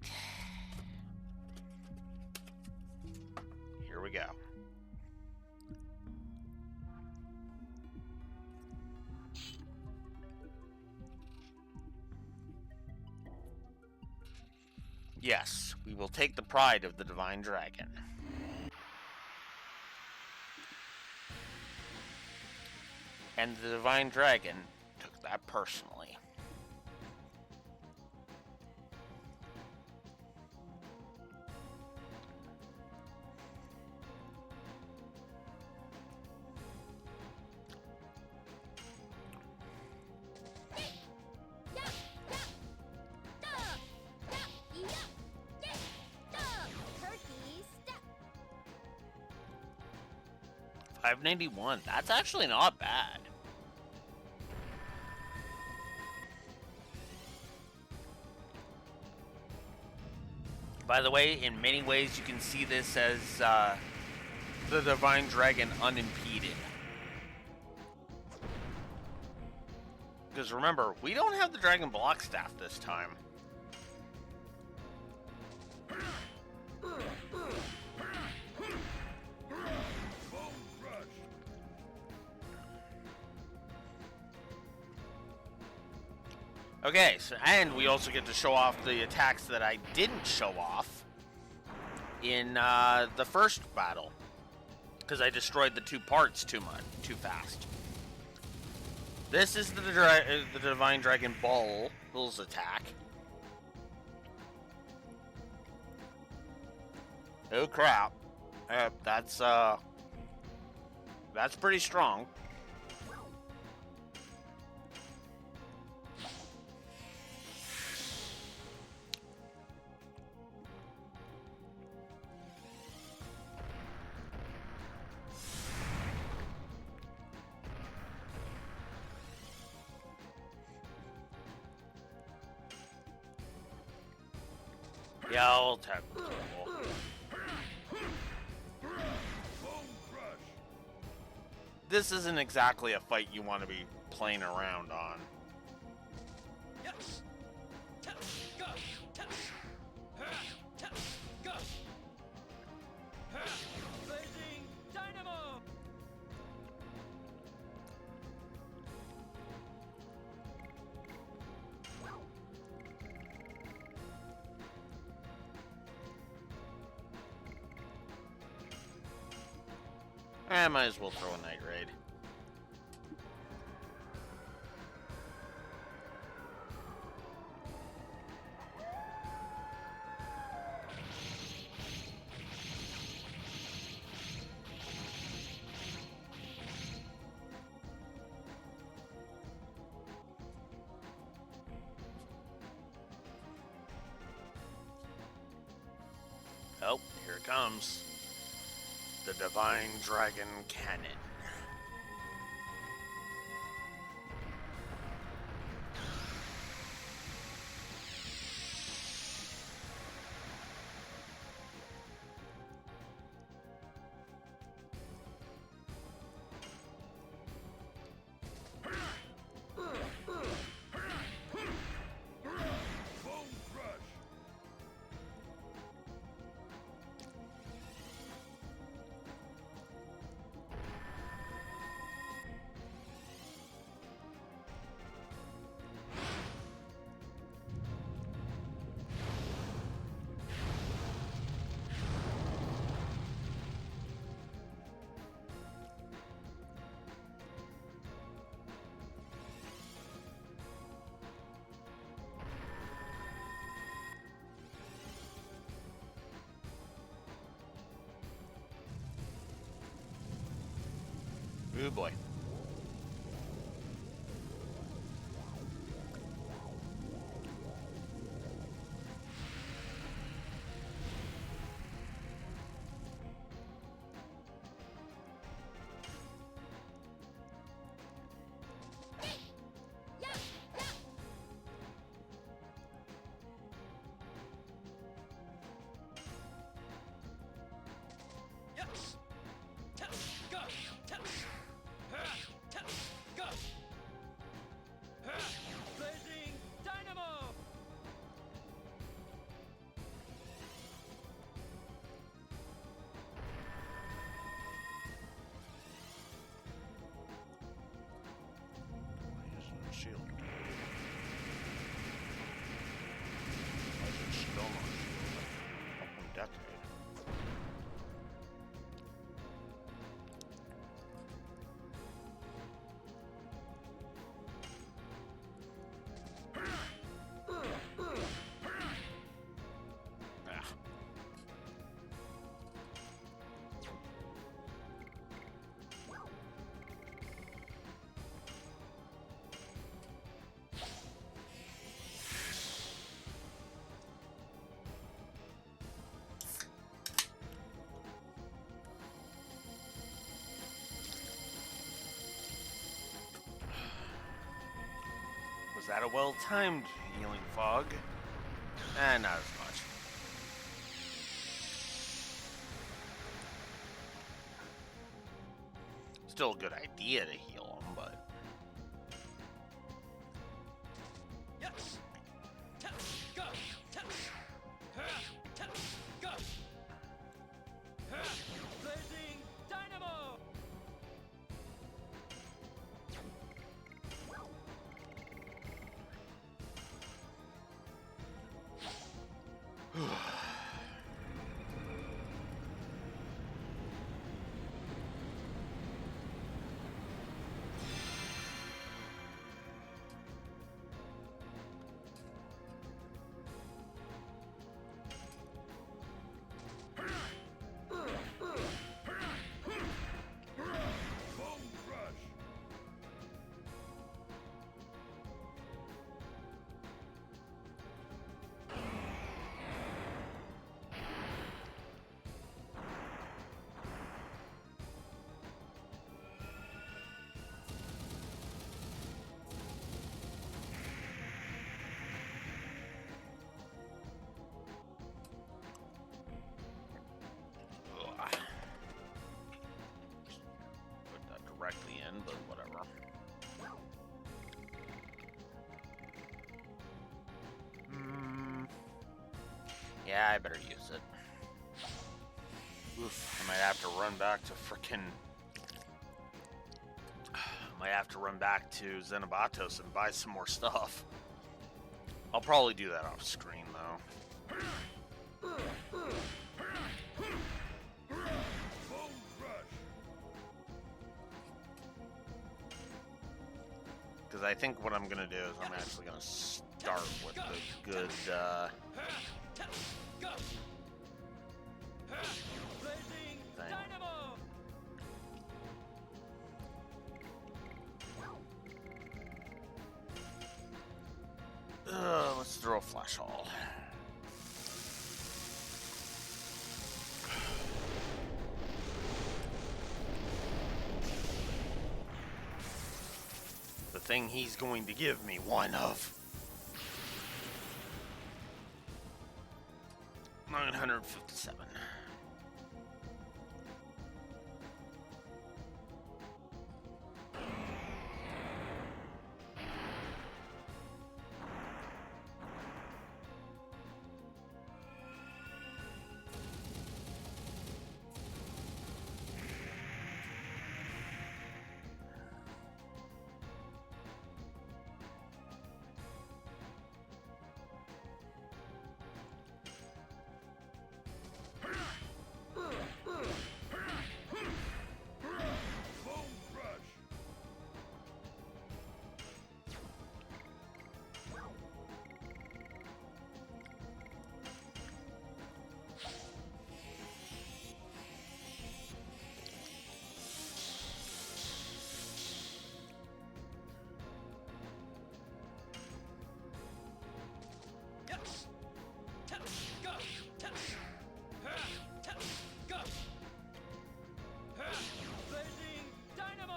Here we go. Yes, we will take the pride of the Divine Dragon. And the Divine Dragon took that personally. Turkey step. 591, that's actually not bad. By the way, in many ways you can see this as the Divine Dragon unimpeded. Because remember, we don't have the Dragon Block Staff this time. Okay, so, and we also get to show off the attacks that I didn't show off in the first battle, because I destroyed the two parts too fast. This is the Divine Dragon Ball's attack. Oh crap! That's pretty strong. Yeah, I'll attack the ball. This isn't exactly a fight you want to be playing around on. Yes. Tap. Go. Tap. Tap. Go. Blazing dynamo. I might as well throw a Night Raid. Oh, here it comes. The Divine Dragon Cannon. Ooh boy. Yes. Tap. Go. Tap. that a well-timed healing fog? Not as much. Still a good idea to heal him, but... Yes. Go. Go. Blazing dynamo. Put that directly in, but whatever. Yeah, I better use it. Oof, I might have to run back to frickin'... might have to run back to Xenobatos and buy some more stuff. I'll probably do that off screen, though. Because I think what I'm going to do is I'm actually going to start with the good, Go. Blazing thing. dynamo. Let's throw a flash haul. The thing he's going to give me one of. 957. Yes. Go. Go. Blazing dynamo.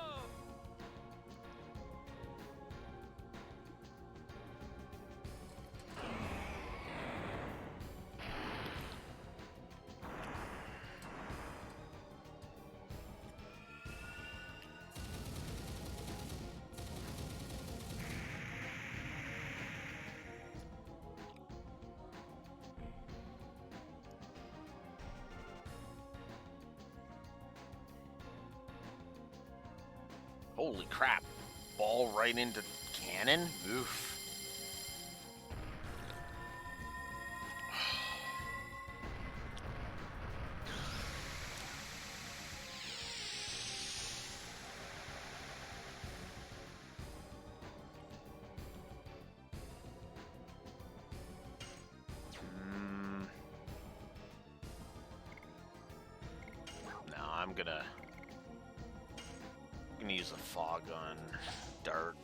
Holy crap. Ball right into cannon? Oof. No, I'm gonna use a fog on Dart.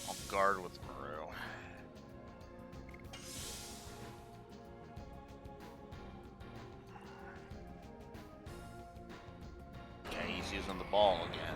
I'll guard with Maru. Okay, he's using using the ball again.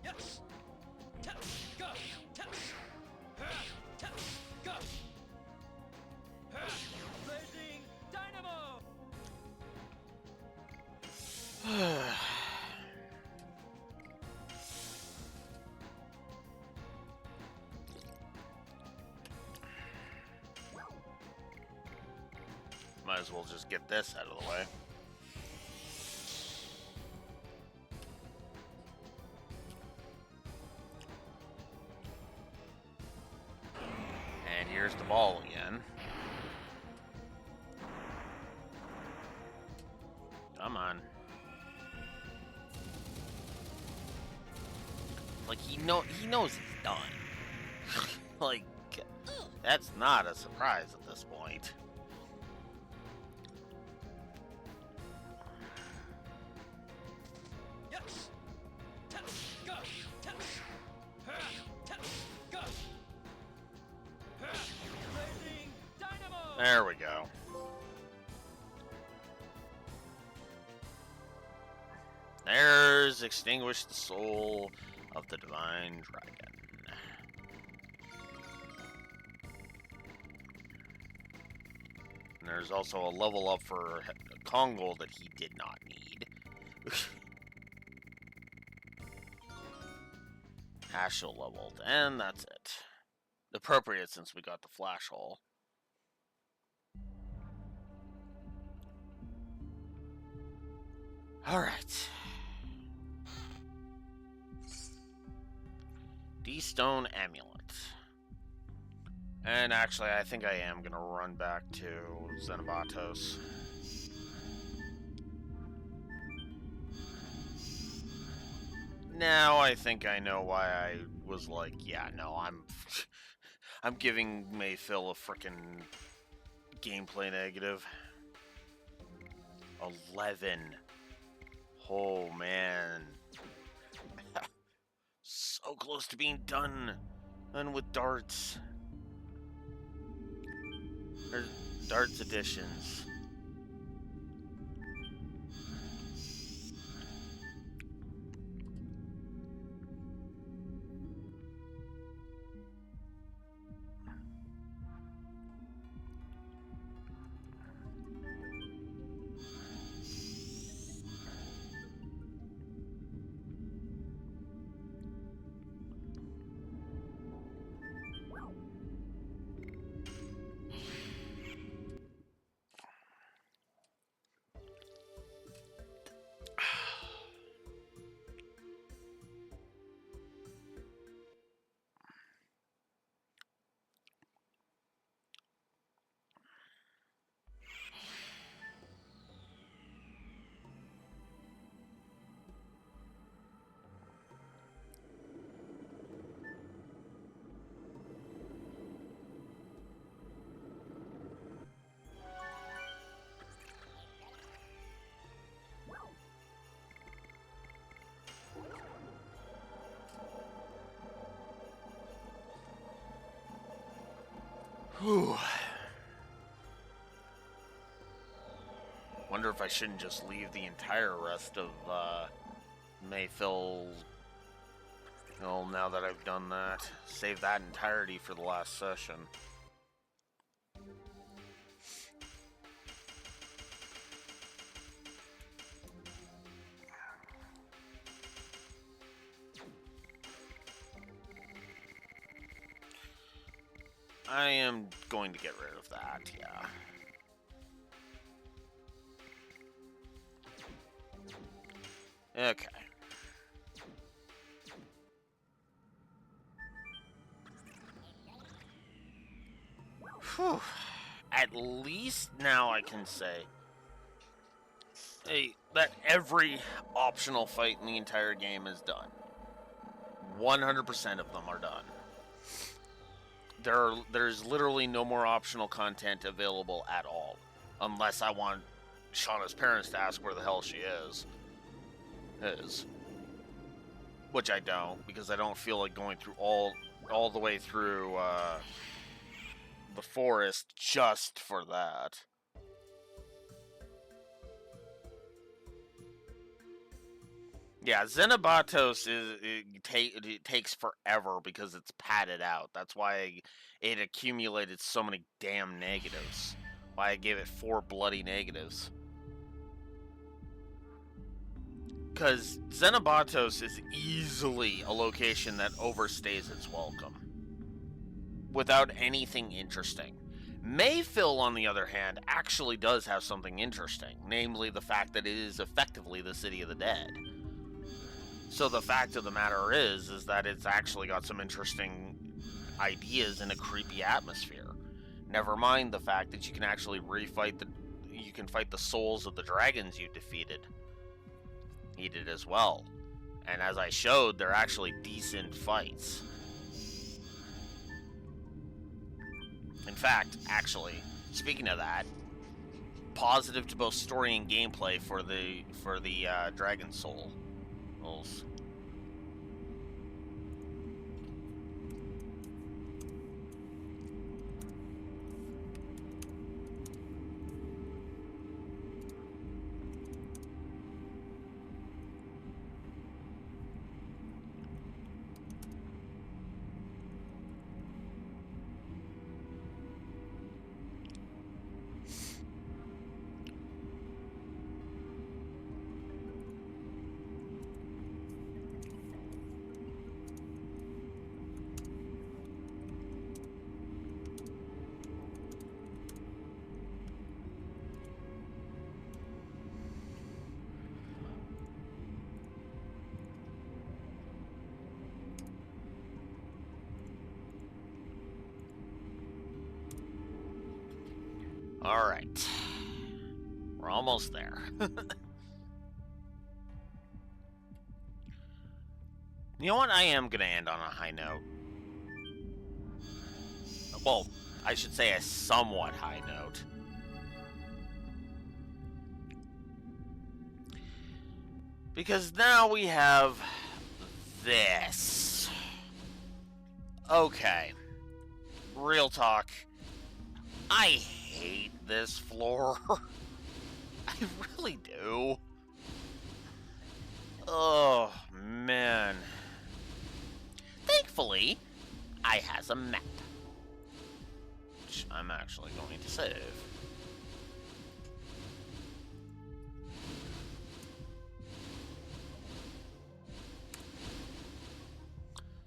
Yes. Tap. Go. Tap. Tap. Go. Blazing dynamo. Might as well just get this out of the way. And here's the ball again. Come on. Like he knows he's done. Like that's not a surprise at this point. Yes. Tap. Go. Tap. Tap. Go. Blazing dynamo. There we go. There's extinguish the soul of the divine dragon. And there's also a level up for Kongol that he did not need. Hashel leveled, and that's it. Appropriate since we got the flash hole. Alright. D-Stone Amulet. And actually, I think I am going to run back to Xenobatos. Now I think I know why I was like, yeah, no, I'm giving Mayfill a frickin' gameplay negative. 11. Oh, man. So close to being done with darts. Or darts editions. Whew. Wonder if I shouldn't just leave the entire rest of Mayfill. Well, now that I've done that, save that entirety for the last session. I am going to get rid of that, yeah. Okay. Whew. At least now I can say, hey, that every optional fight in the entire game is done. 100% of them are done. there's literally no more optional content available at all, unless I want Shauna's parents to ask where the hell she is, which I don't, because I don't feel like going through all the way through the forest just for that. Yeah, Xenobatos it takes forever because it's padded out. That's why it accumulated so many damn negatives. Why I gave it 4 bloody negatives. Because Xenobatos is easily a location that overstays its welcome without anything interesting. Mayfill, on the other hand, actually does have something interesting, namely the fact that it is effectively the City of the Dead. So the fact of the matter is that it's actually got some interesting ideas in a creepy atmosphere. Never mind the fact that you can actually you can fight the souls of the dragons you defeated. He did as well. And as I showed, they're actually decent fights. In fact, actually, speaking of that, positive to both story and gameplay for the Dragon Souls. Alright. We're almost there. You know what? I am going to end on a high note. Well, I should say a somewhat high note. Because now we have this. Okay. Real talk. I hate this floor. I really do. Oh, man. Thankfully, I has a map. Which I'm actually going to save.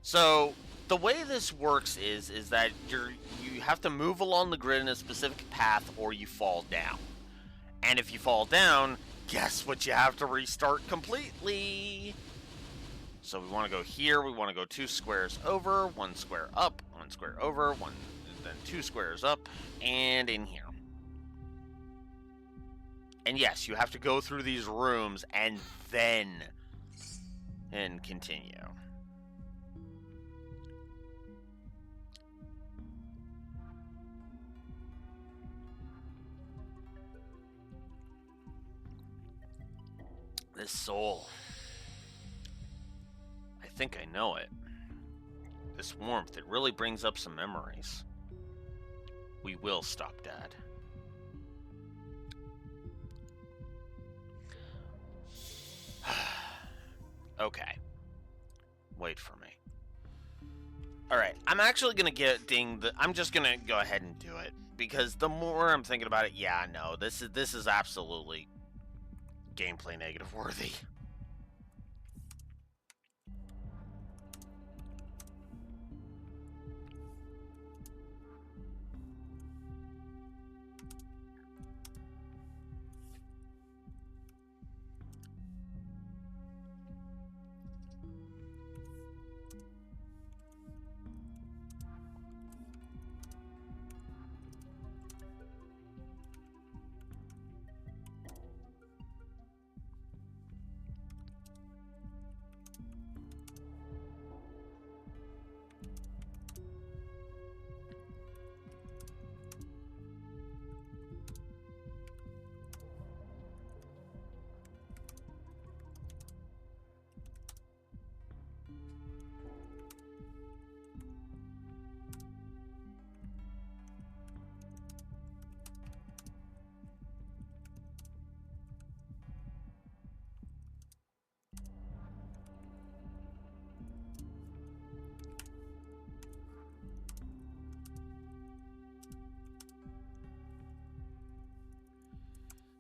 So, the way this works is that you have to move along the grid in a specific path or you fall down. And if you fall down, guess what, you have to restart completely. So we want to go here, we want to go 2 squares over, 1 square up, 1 square over, then 2 squares up, and in here. And yes, you have to go through these rooms and then continue. This soul. I think I know it. This warmth, it really brings up some memories. We will stop Dad. Okay. Wait for me. Alright, I'm actually gonna I'm just gonna go ahead and do it. Because the more I'm thinking about it, yeah, no, this is absolutely gameplay negative worthy.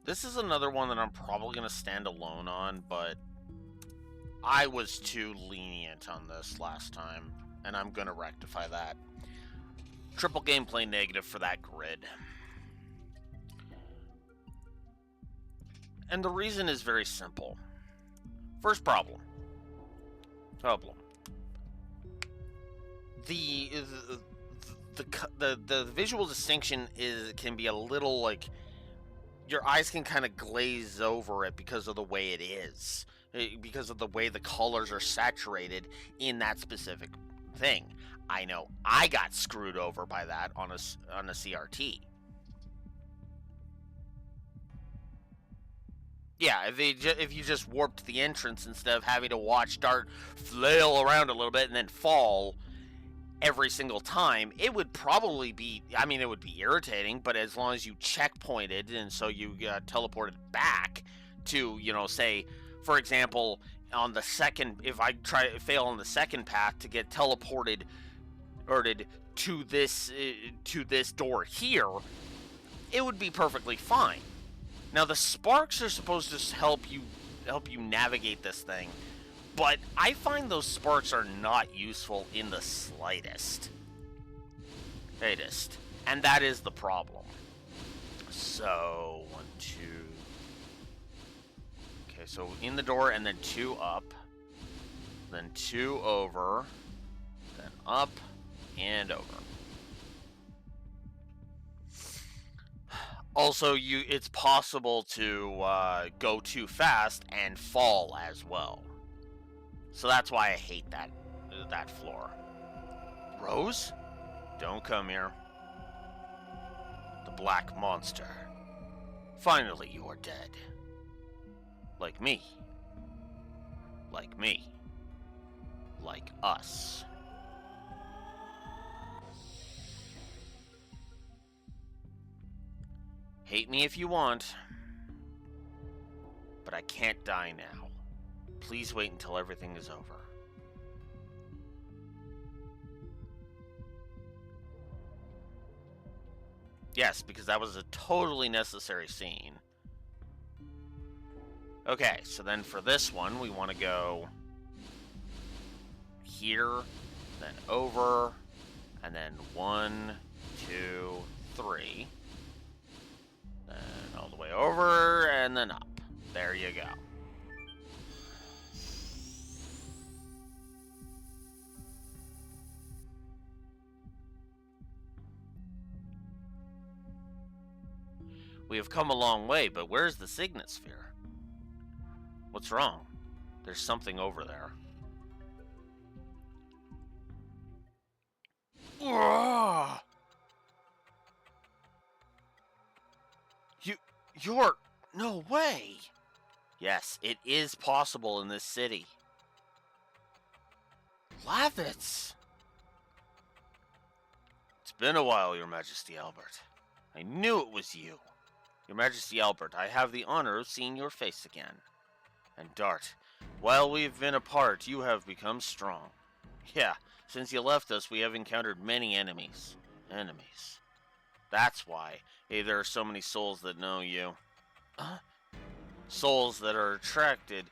This is another one that I'm probably going to stand alone on, but I was too lenient on this last time, and I'm going to rectify that. Triple gameplay negative for that grid. And the reason is very simple. First problem. The visual distinction can be a little like your eyes can kind of glaze over it because of the way it is, because of the way the colors are saturated in that specific thing. I know I got screwed over by that on a CRT. Yeah, if you just warped the entrance instead of having to watch Dart flail around a little bit and then fall every single time, it would probably be, I mean, it would be irritating, but as long as you checkpointed and so you got teleported back to, you know, say, for example, on the second, if I fail on the second path to get teleported to this door here, it would be perfectly fine. Now the sparks are supposed to help you navigate this thing, but I find those sparks are not useful in the slightest. And that is the problem. So, 1, 2. Okay, so in the door and then 2 up. Then 2 over. Then up and over. Also, it's possible to go too fast and fall as well. So that's why I hate that floor. Rose? Don't come here. The black monster. Finally, you are dead. Like me. Like me. Like us. Hate me if you want. But I can't die now. Please wait until everything is over. Yes, because that was a totally necessary scene. Okay, so then for this one, we want to go here, then over, and then 1, 2, 3. Then all the way over, and then up. There you go. We have come a long way, but where's the signet sphere? What's wrong? There's something over there. Ugh! You're... No way! Yes, it is possible in this city. Lavitz! It's been a while, Your Majesty Albert. I knew it was you. Your Majesty Albert, I have the honor of seeing your face again. And Dart, while we've been apart, you have become strong. Yeah, since you left us, we have encountered many enemies. That's why there are so many souls that know you. Souls that are attracted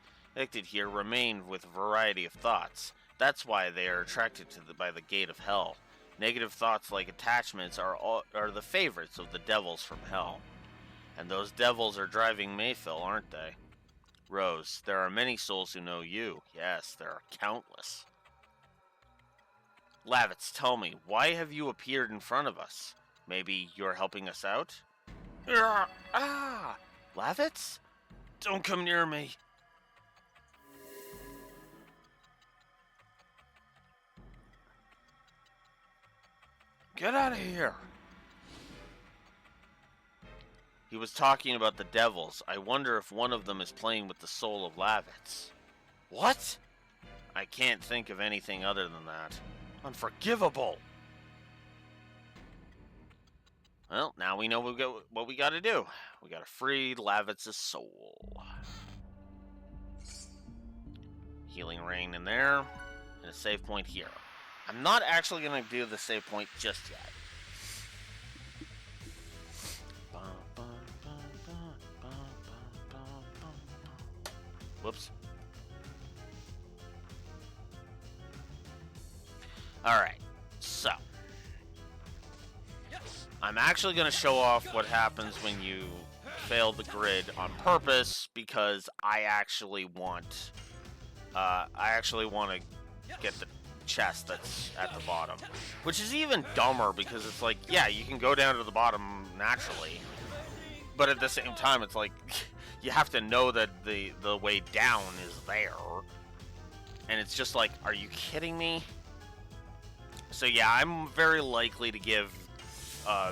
here remain with a variety of thoughts. That's why they are attracted by the gate of hell. Negative thoughts like attachments are the favorites of the devils from hell. And those devils are driving Mayfill, aren't they? Rose, there are many souls who know you. Yes, there are countless. Lavitz, tell me, why have you appeared in front of us? Maybe you're helping us out? Lavitz? Don't come near me. Get out of here. He was talking about the devils. I wonder if one of them is playing with the soul of Lavitz. What? I can't think of anything other than that. Unforgivable. Well, now we know what we got to do. We got to free Lavitz's soul. Healing rain in there, and a save point here. I'm not actually going to do the save point just yet. Whoops. Alright, so. I'm actually going to show off what happens when you fail the grid on purpose, because I actually want to get the chest that's at the bottom. Which is even dumber, because it's like, yeah, you can go down to the bottom naturally. But at the same time, it's like, you have to know that the way down is there. And it's just like, are you kidding me? So yeah, I'm very likely to give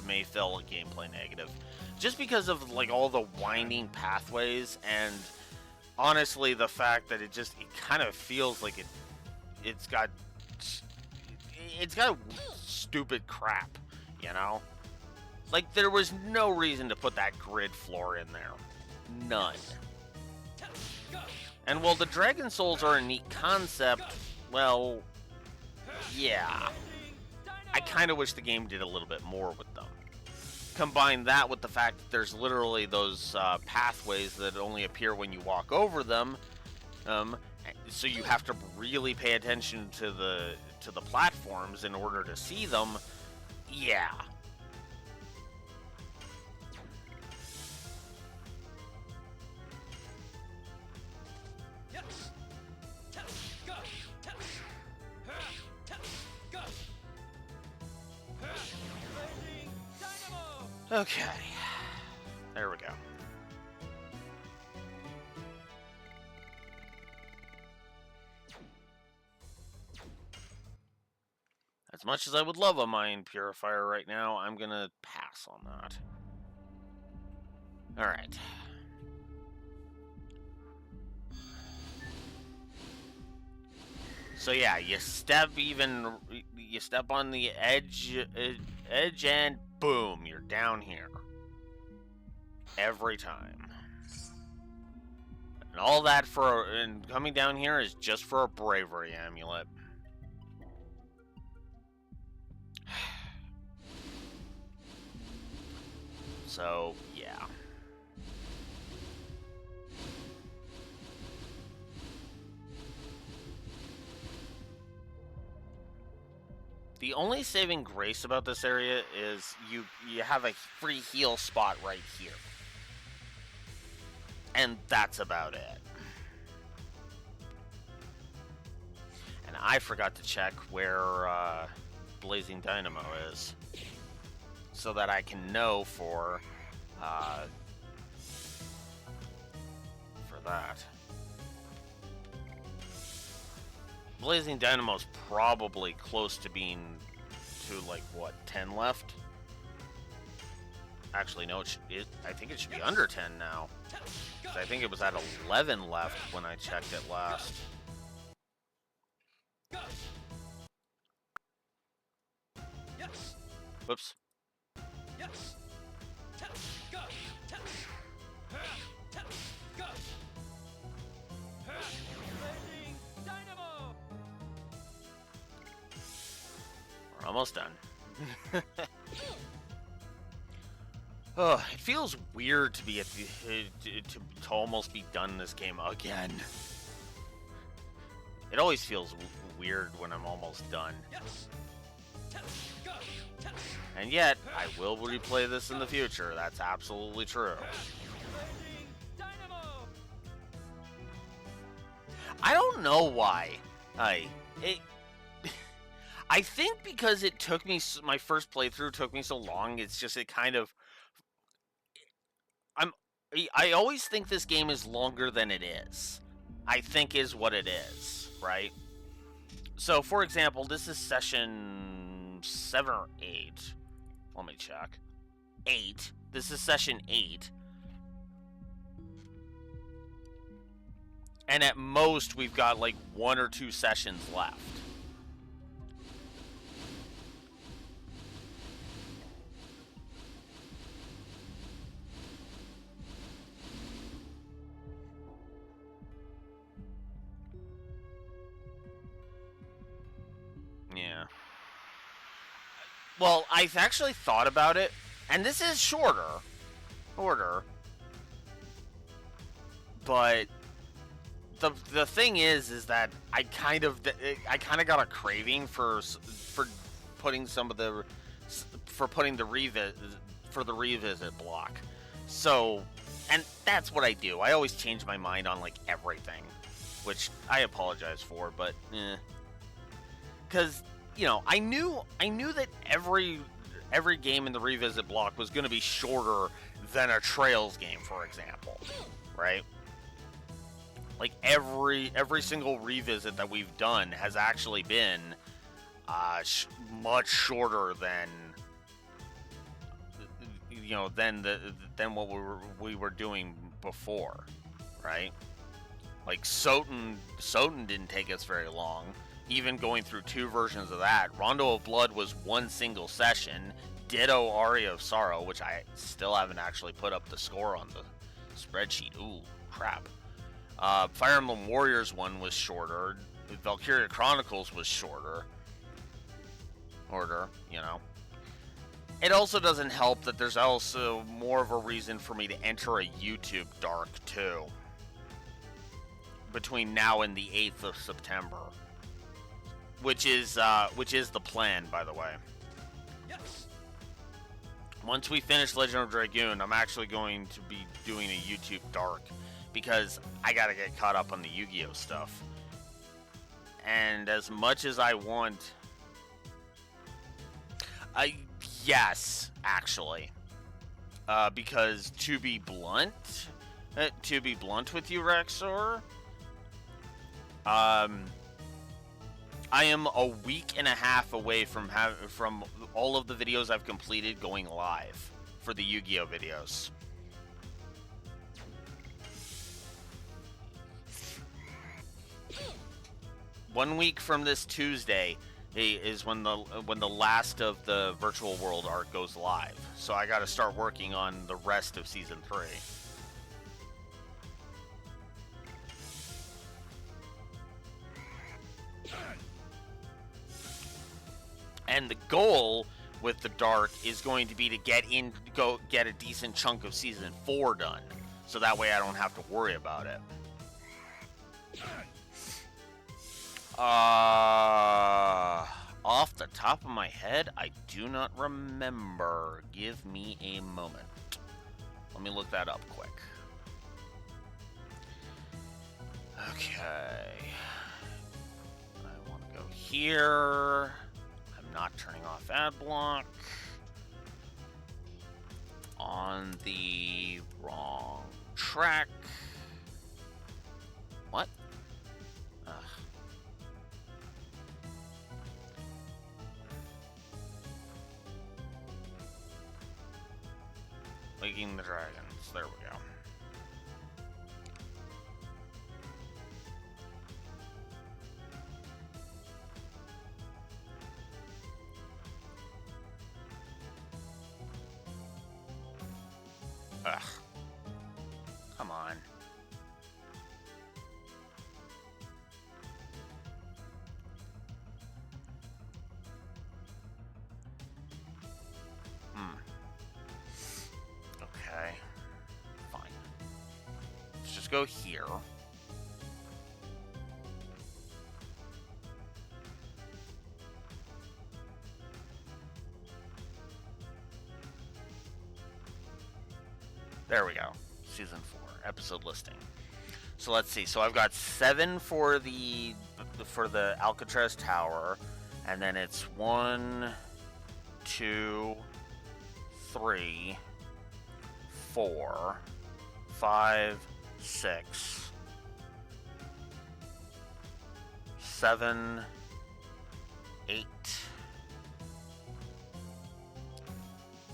Mayfill a gameplay negative. Just because of like all the winding pathways, and honestly the fact that it kind of feels like it's got stupid crap, you know? Like, there was no reason to put that grid floor in there. None. And while the Dragon Souls are a neat concept, well, yeah. I kind of wish the game did a little bit more with them. Combine that with the fact that there's literally those pathways that only appear when you walk over them, so you have to really pay attention to the platforms in order to see them. Yeah. Okay. There we go. As much as I would love a mind purifier right now, I'm gonna pass on that. Alright. So yeah, you step on the edge and boom, you're down here. Every time. And all that and coming down here is just for a bravery amulet. So, yeah. The only saving grace about this area is you have a free heal spot right here. And that's about it. And I forgot to check where Blazing Dynamo is, so that I can know for that. Blazing Dynamo's probably close to being to, like, what, 10 left? Actually, no, I think it should be under 10 now. I think it was at 11 left when I checked it last. Whoops. We're almost done. Oh, it feels weird to be at to almost be done this game again. It always feels weird when I'm almost done. And yet, I will replay this in the future. That's absolutely true. I don't know why. I think because it took me, my first playthrough took me so long, it's just, it kind of, I always think this game is longer than it is. I think is what it is, right? So, for example, this is session 7 or 8. Let me check. 8. This is session 8. And at most, we've got like 1 or 2 sessions left. Yeah. Well, I've actually thought about it, and this is shorter, but the thing is that I kind of got a craving for putting some of the for putting the revisit block. So, and that's what I do. I always change my mind on like everything, which I apologize for, but because I knew that every game in the revisit block was going to be shorter than a Trails game, for example, right? Like every single revisit that we've done has actually been much shorter than than what we were doing before, right? Like Soten didn't take us very long. Even going through 2 versions of that, Rondo of Blood was 1 single session. Ditto Aria of Sorrow, which I still haven't actually put up the score on the spreadsheet. Ooh, crap. Fire Emblem Warriors 1 was shorter. Valkyria Chronicles was shorter. It also doesn't help that there's also more of a reason for me to enter a YouTube Dark too. Between now and the 8th of September. Which is the plan, by the way. Yes. Once we finish Legend of Dragoon, I'm actually going to be doing a YouTube Dark. Because I gotta get caught up on the Yu-Gi-Oh stuff. And as much as I want... yes, actually. Because to be blunt with you, Rexor, I am a week and a half away from all of the videos I've completed going live for the Yu-Gi-Oh videos. One week from this Tuesday is when the last of the Virtual World arc goes live. So I got to start working on the rest of Season 3. And the goal with the Dark is going to be to get a decent chunk of Season 4 done. So that way I don't have to worry about it. Off the top of my head, I do not remember. Give me a moment. Let me look that up quick. Okay. I want to go here. I'm not turning off ad block. On the wrong track. What? Ugh. Waking the Dragons. There we go. Ugh. Come on. Okay. Fine. Let's just go here. There we go. Season 4, episode listing. So let's see. So I've got 7 for the Alcatraz Tower, and then it's 1, 2, 3, 4, 5, 6, 7, 8,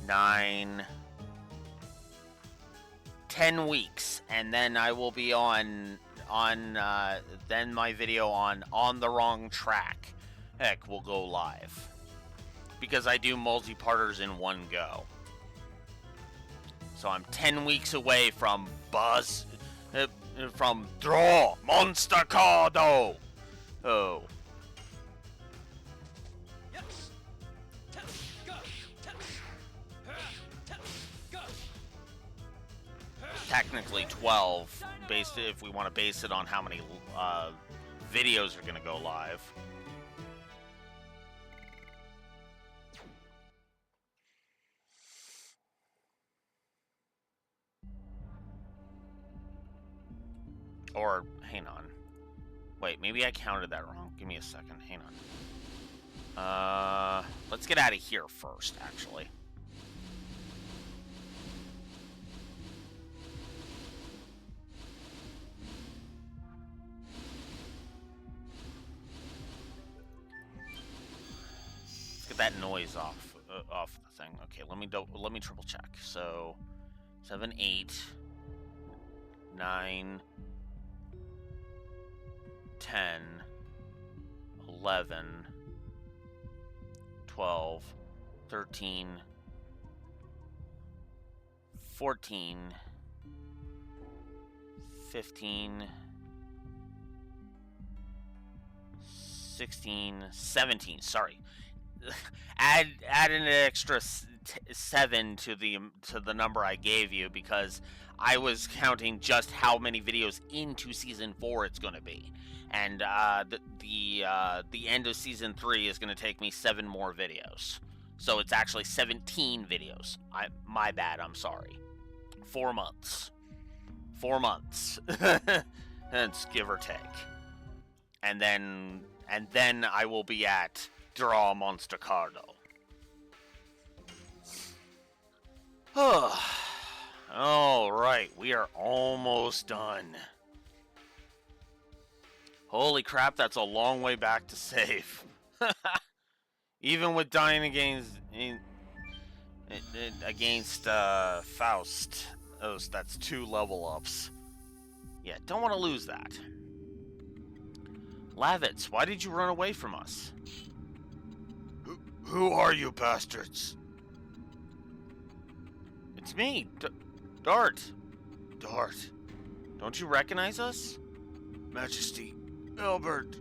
9, 10 weeks, and then I will be on then my video on the wrong track. Heck, will go live because I do multi-parters in one go. So I'm 10 weeks away from Draw Monster Cardo. Oh. Yes. Go. Go. technically 12, based if we want to base it on how many videos are going to go live. Or, hang on. Wait, maybe I counted that wrong. Give me a second. Hang on. Let's get out of here first, actually. Let's get that noise off the thing. Okay, let me triple check. So 7, 8, 9, 10, 11, 12, 13, 14, 15, 16, 17. Sorry. add an extra 7 to the number I gave you, because I was counting just how many videos into season 4 it's going to be, and the end of season 3 is going to take me 7 more videos, so it's actually 17 videos. My bad. I'm sorry. 4 months. 4 months. That's give or take, and then I will be at Draw Monster Cardo. Alright, we are almost done. Holy crap, that's a long way back to save. Even with dying against Faust. That's 2 level ups. Yeah, don't want to lose that. Lavitz, why did you run away from us? Who are you bastards? It's me, Dart. Dart. Don't you recognize us? Majesty, Albert.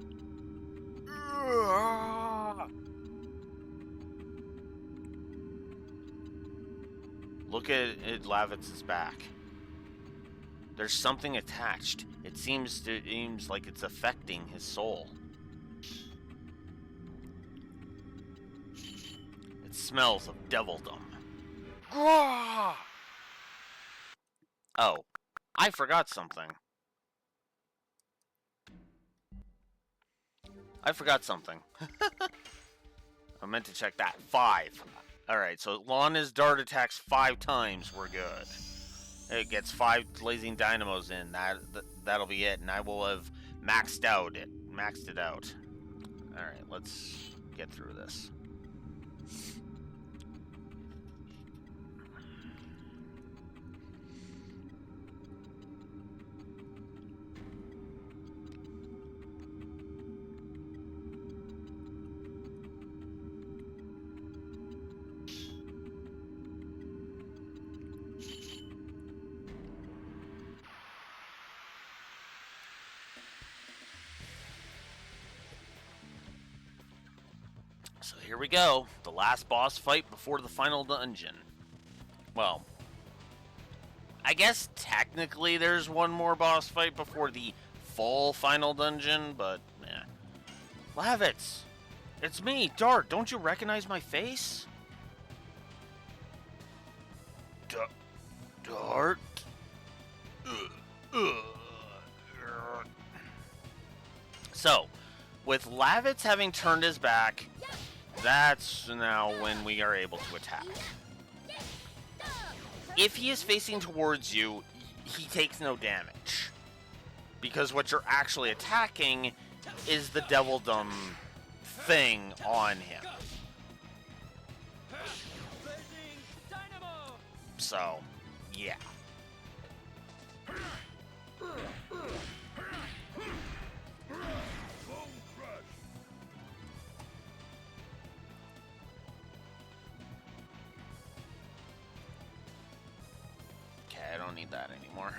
Look at Lavitz's back. There's something attached. It seems like it's affecting his soul. It smells of devildom. Oh, I forgot something. I meant to check that. 5. Alright, so as long as Dart attacks 5 times, we're good. It gets 5 blazing dynamos in. That'll be it, and I will have maxed it out. Alright, let's get through this. So here we go, the last boss fight before the final dungeon. Well, I guess technically there's one more boss fight before the full final dungeon, but yeah. Lavitz, it's me, Dart. Don't you recognize my face? Dart? So, with Lavitz having turned his back, that's now when we are able to attack. If he is facing towards you, he takes no damage, because what you're actually attacking is the devildom thing on him. So, yeah. Okay, I don't need that anymore.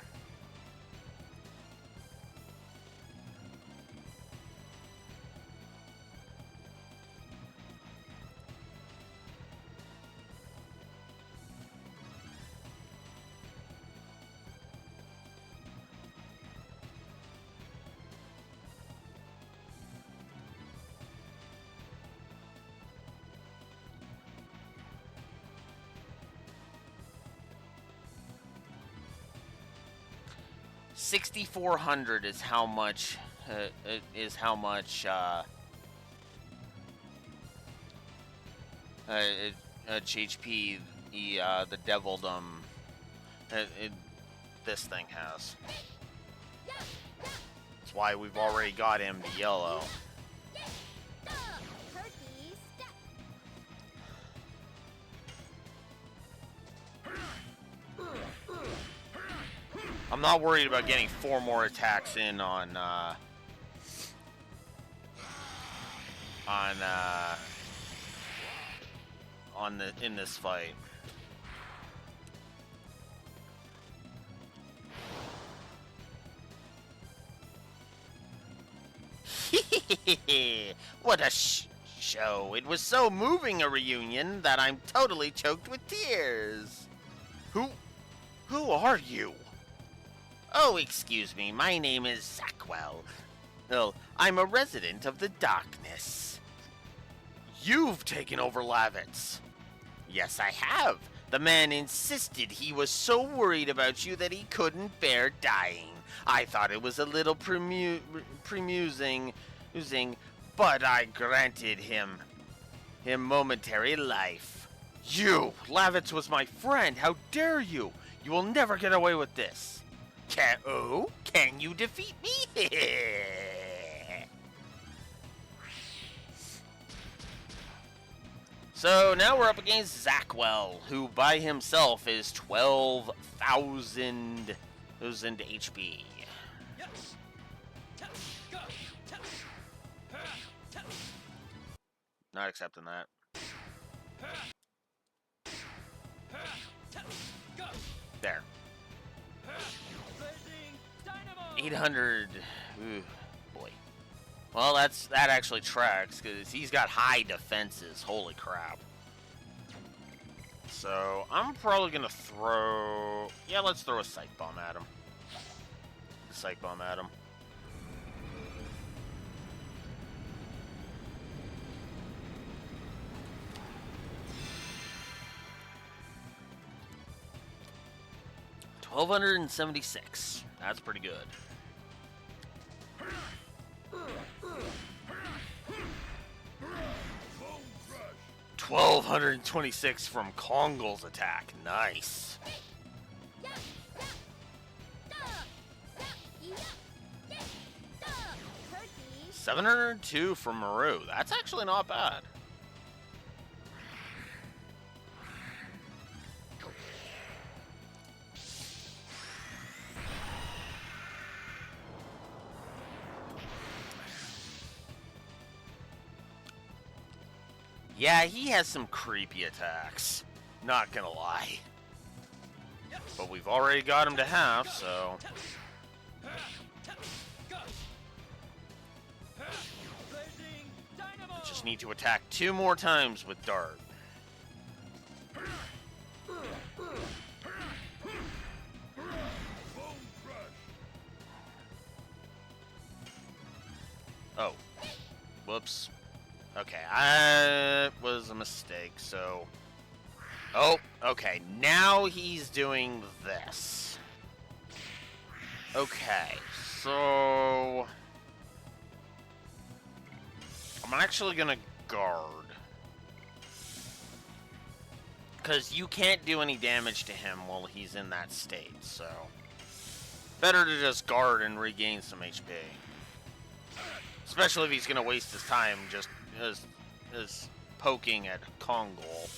6,400 is how much HP the Devildom this thing has. That's why we've already got him to yellow. Turkey step. I'm not worried about getting 4 more attacks in on in this fight. What a show. It was so moving a reunion that I'm totally choked with tears. Who are you? Oh, excuse me. My name is Zackwell. Well, I'm a resident of the darkness. You've taken over Lavitz. Yes, I have. The man insisted he was so worried about you that he couldn't bear dying. I thought it was a little premusing, but I granted him momentary life. You! Lavitz was my friend! How dare you! You will never get away with this! Can you defeat me? So now we're up against Zackwell, who by himself is 12,000 HP. Yes. Go. Not accepting that. Go. There. Blazing dynamo. 800. Ooh, boy. Well, that actually tracks because he's got high defenses. Holy crap. So I'm probably gonna throw. Yeah, let's throw a psych bomb at him. Psych bomb at him. $1,276. That's pretty good. 1,226 from Kongol's attack. Nice. 702 from Maru. That's actually not bad. Yeah, he has some creepy attacks. Not gonna lie. But we've already got him to half, so... Just need to attack 2 more times with Dart. Oh. Whoops. Okay, that was a mistake, so... Oh, okay, now he's doing this. Okay, so... I'm actually gonna guard. Because you can't do any damage to him while he's in that state, so... Better to just guard and regain some HP. Especially if he's gonna waste his time just as poking at Kongol.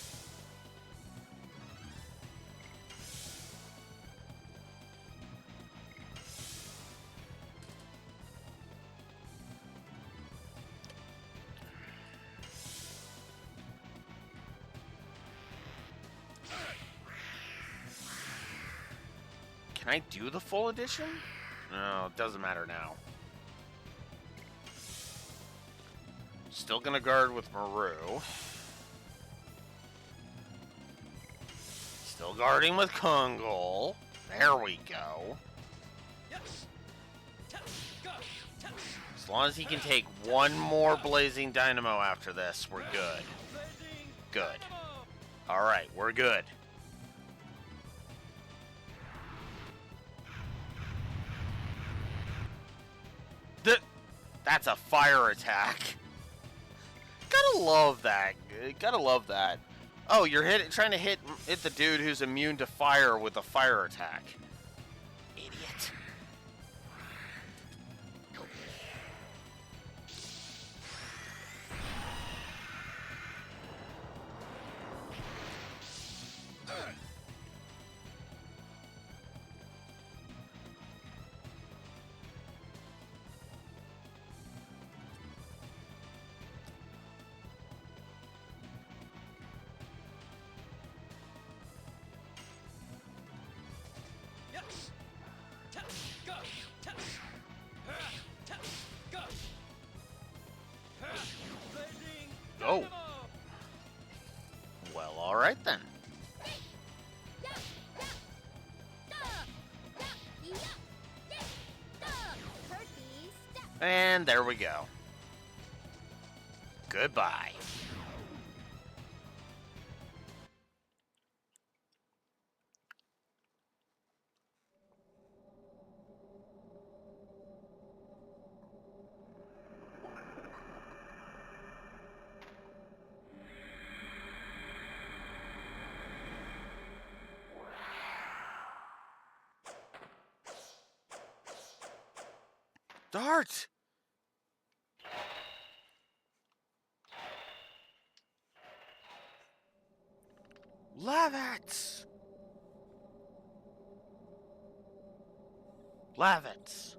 Can I do the full edition? No, it doesn't matter now. Still gonna guard with Maru. Still guarding with Kongol. There we go. As long as he can take 1 more Blazing Dynamo after this, we're good. Good. Alright, we're good. That's a fire attack. Gotta love that. Gotta love that. Oh, you're trying to hit the dude who's immune to fire with a fire attack. Idiot. Yes. Tap. Go. Tap. Tap. Go. Blazing Oh. dynamo. Well, alright then. Yeah, yeah, duh, yeah, yeah, yeah, duh. Turkey step. And there we go. Goodbye. Dart! Lavets! Lavets!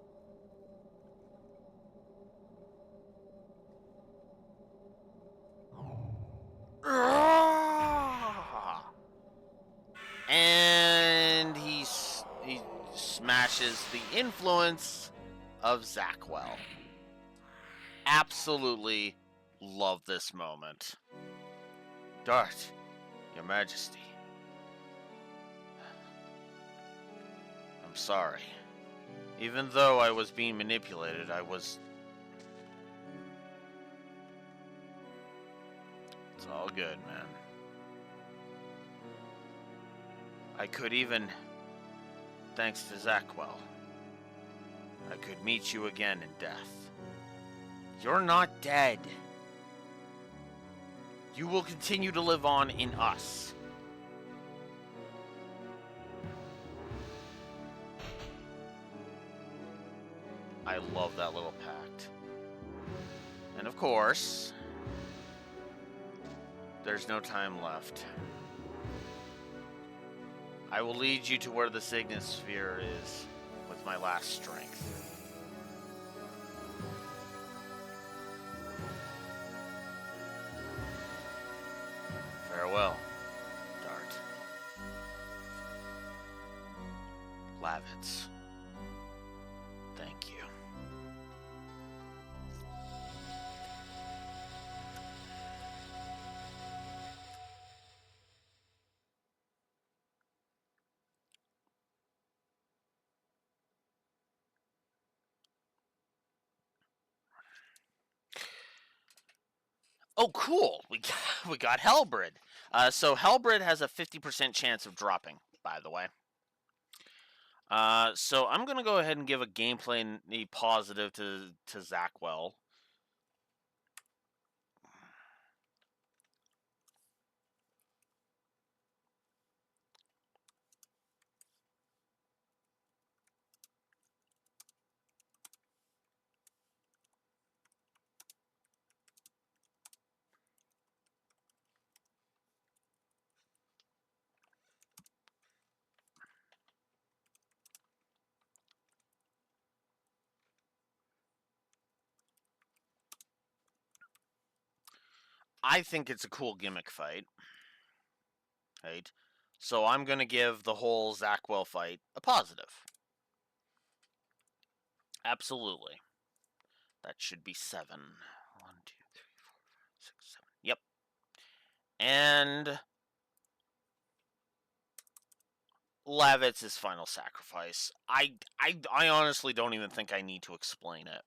And he smashes the influence of Zackwell. Absolutely love this moment. Dart, Your Majesty. I'm sorry. Even though I was being manipulated, It's all good, man. I could even, thanks to Zackwell, I could meet you again in death. You're not dead. You will continue to live on in us. I love that little pact. And of course, there's no time left. I will lead you to where the Signet Sphere is with my last strength. Farewell, Dart. Lavitz. Thank you. Oh, cool. We got Hellbrid. So Hellbrid has a 50% chance of dropping, by the way. So I'm gonna go ahead and give a gameplay positive to Zackwell. I think it's a cool gimmick fight. Right? So I'm gonna give the whole Zackwell fight a positive. Absolutely. That should be 7. 1, 2, 3, 4, 5, 6, 7. Yep. And Lavitz's final sacrifice. I honestly don't even think I need to explain it.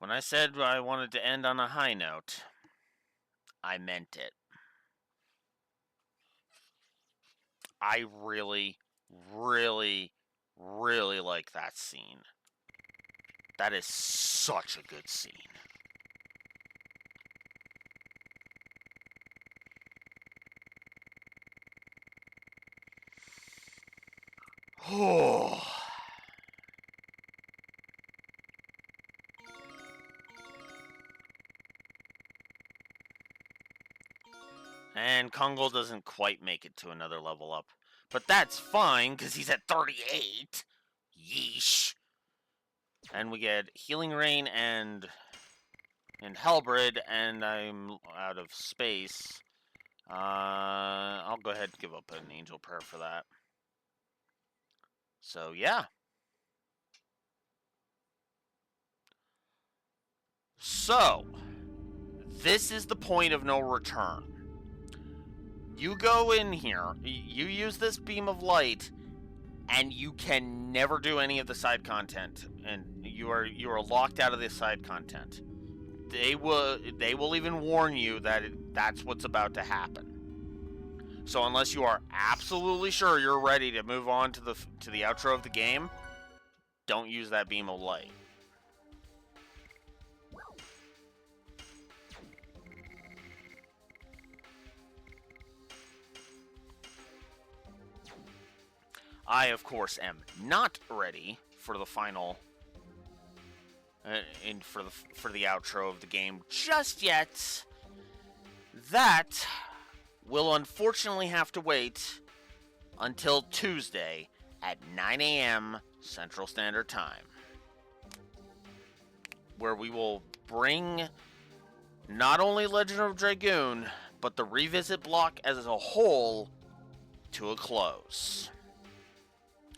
When I said I wanted to end on a high note, I meant it. I really, really, really like that scene. That is such a good scene. Oh. And Kongol doesn't quite make it to another level up. But that's fine, because he's at 38. Yeesh. And we get Healing Rain and Hellbrid, and I'm out of space. I'll go ahead and give up an Angel Prayer for that. So, yeah. So, this is the point of no return. You go in here, you use this beam of light, and you can never do any of the side content, and you are locked out of the side content. They will even warn you that that's what's about to happen. So unless you are absolutely sure you're ready to move on to the outro of the game, don't use that beam of light. I, of course, am not ready for the final for the outro of the game just yet. That will unfortunately have to wait until Tuesday at 9 a.m. Central Standard Time, where we will bring not only Legend of Dragoon, but the revisit block as a whole to a close.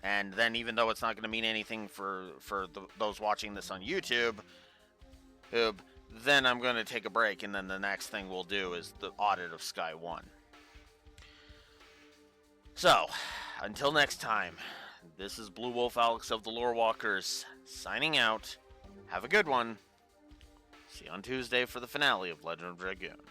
And then, even though it's not going to mean anything for those watching this on YouTube, then I'm going to take a break, and then the next thing we'll do is the audit of Sky 1. So, until next time, this is Blue Wolf Alex of the Lore Walkers, signing out. Have a good one. See you on Tuesday for the finale of Legend of Dragoon.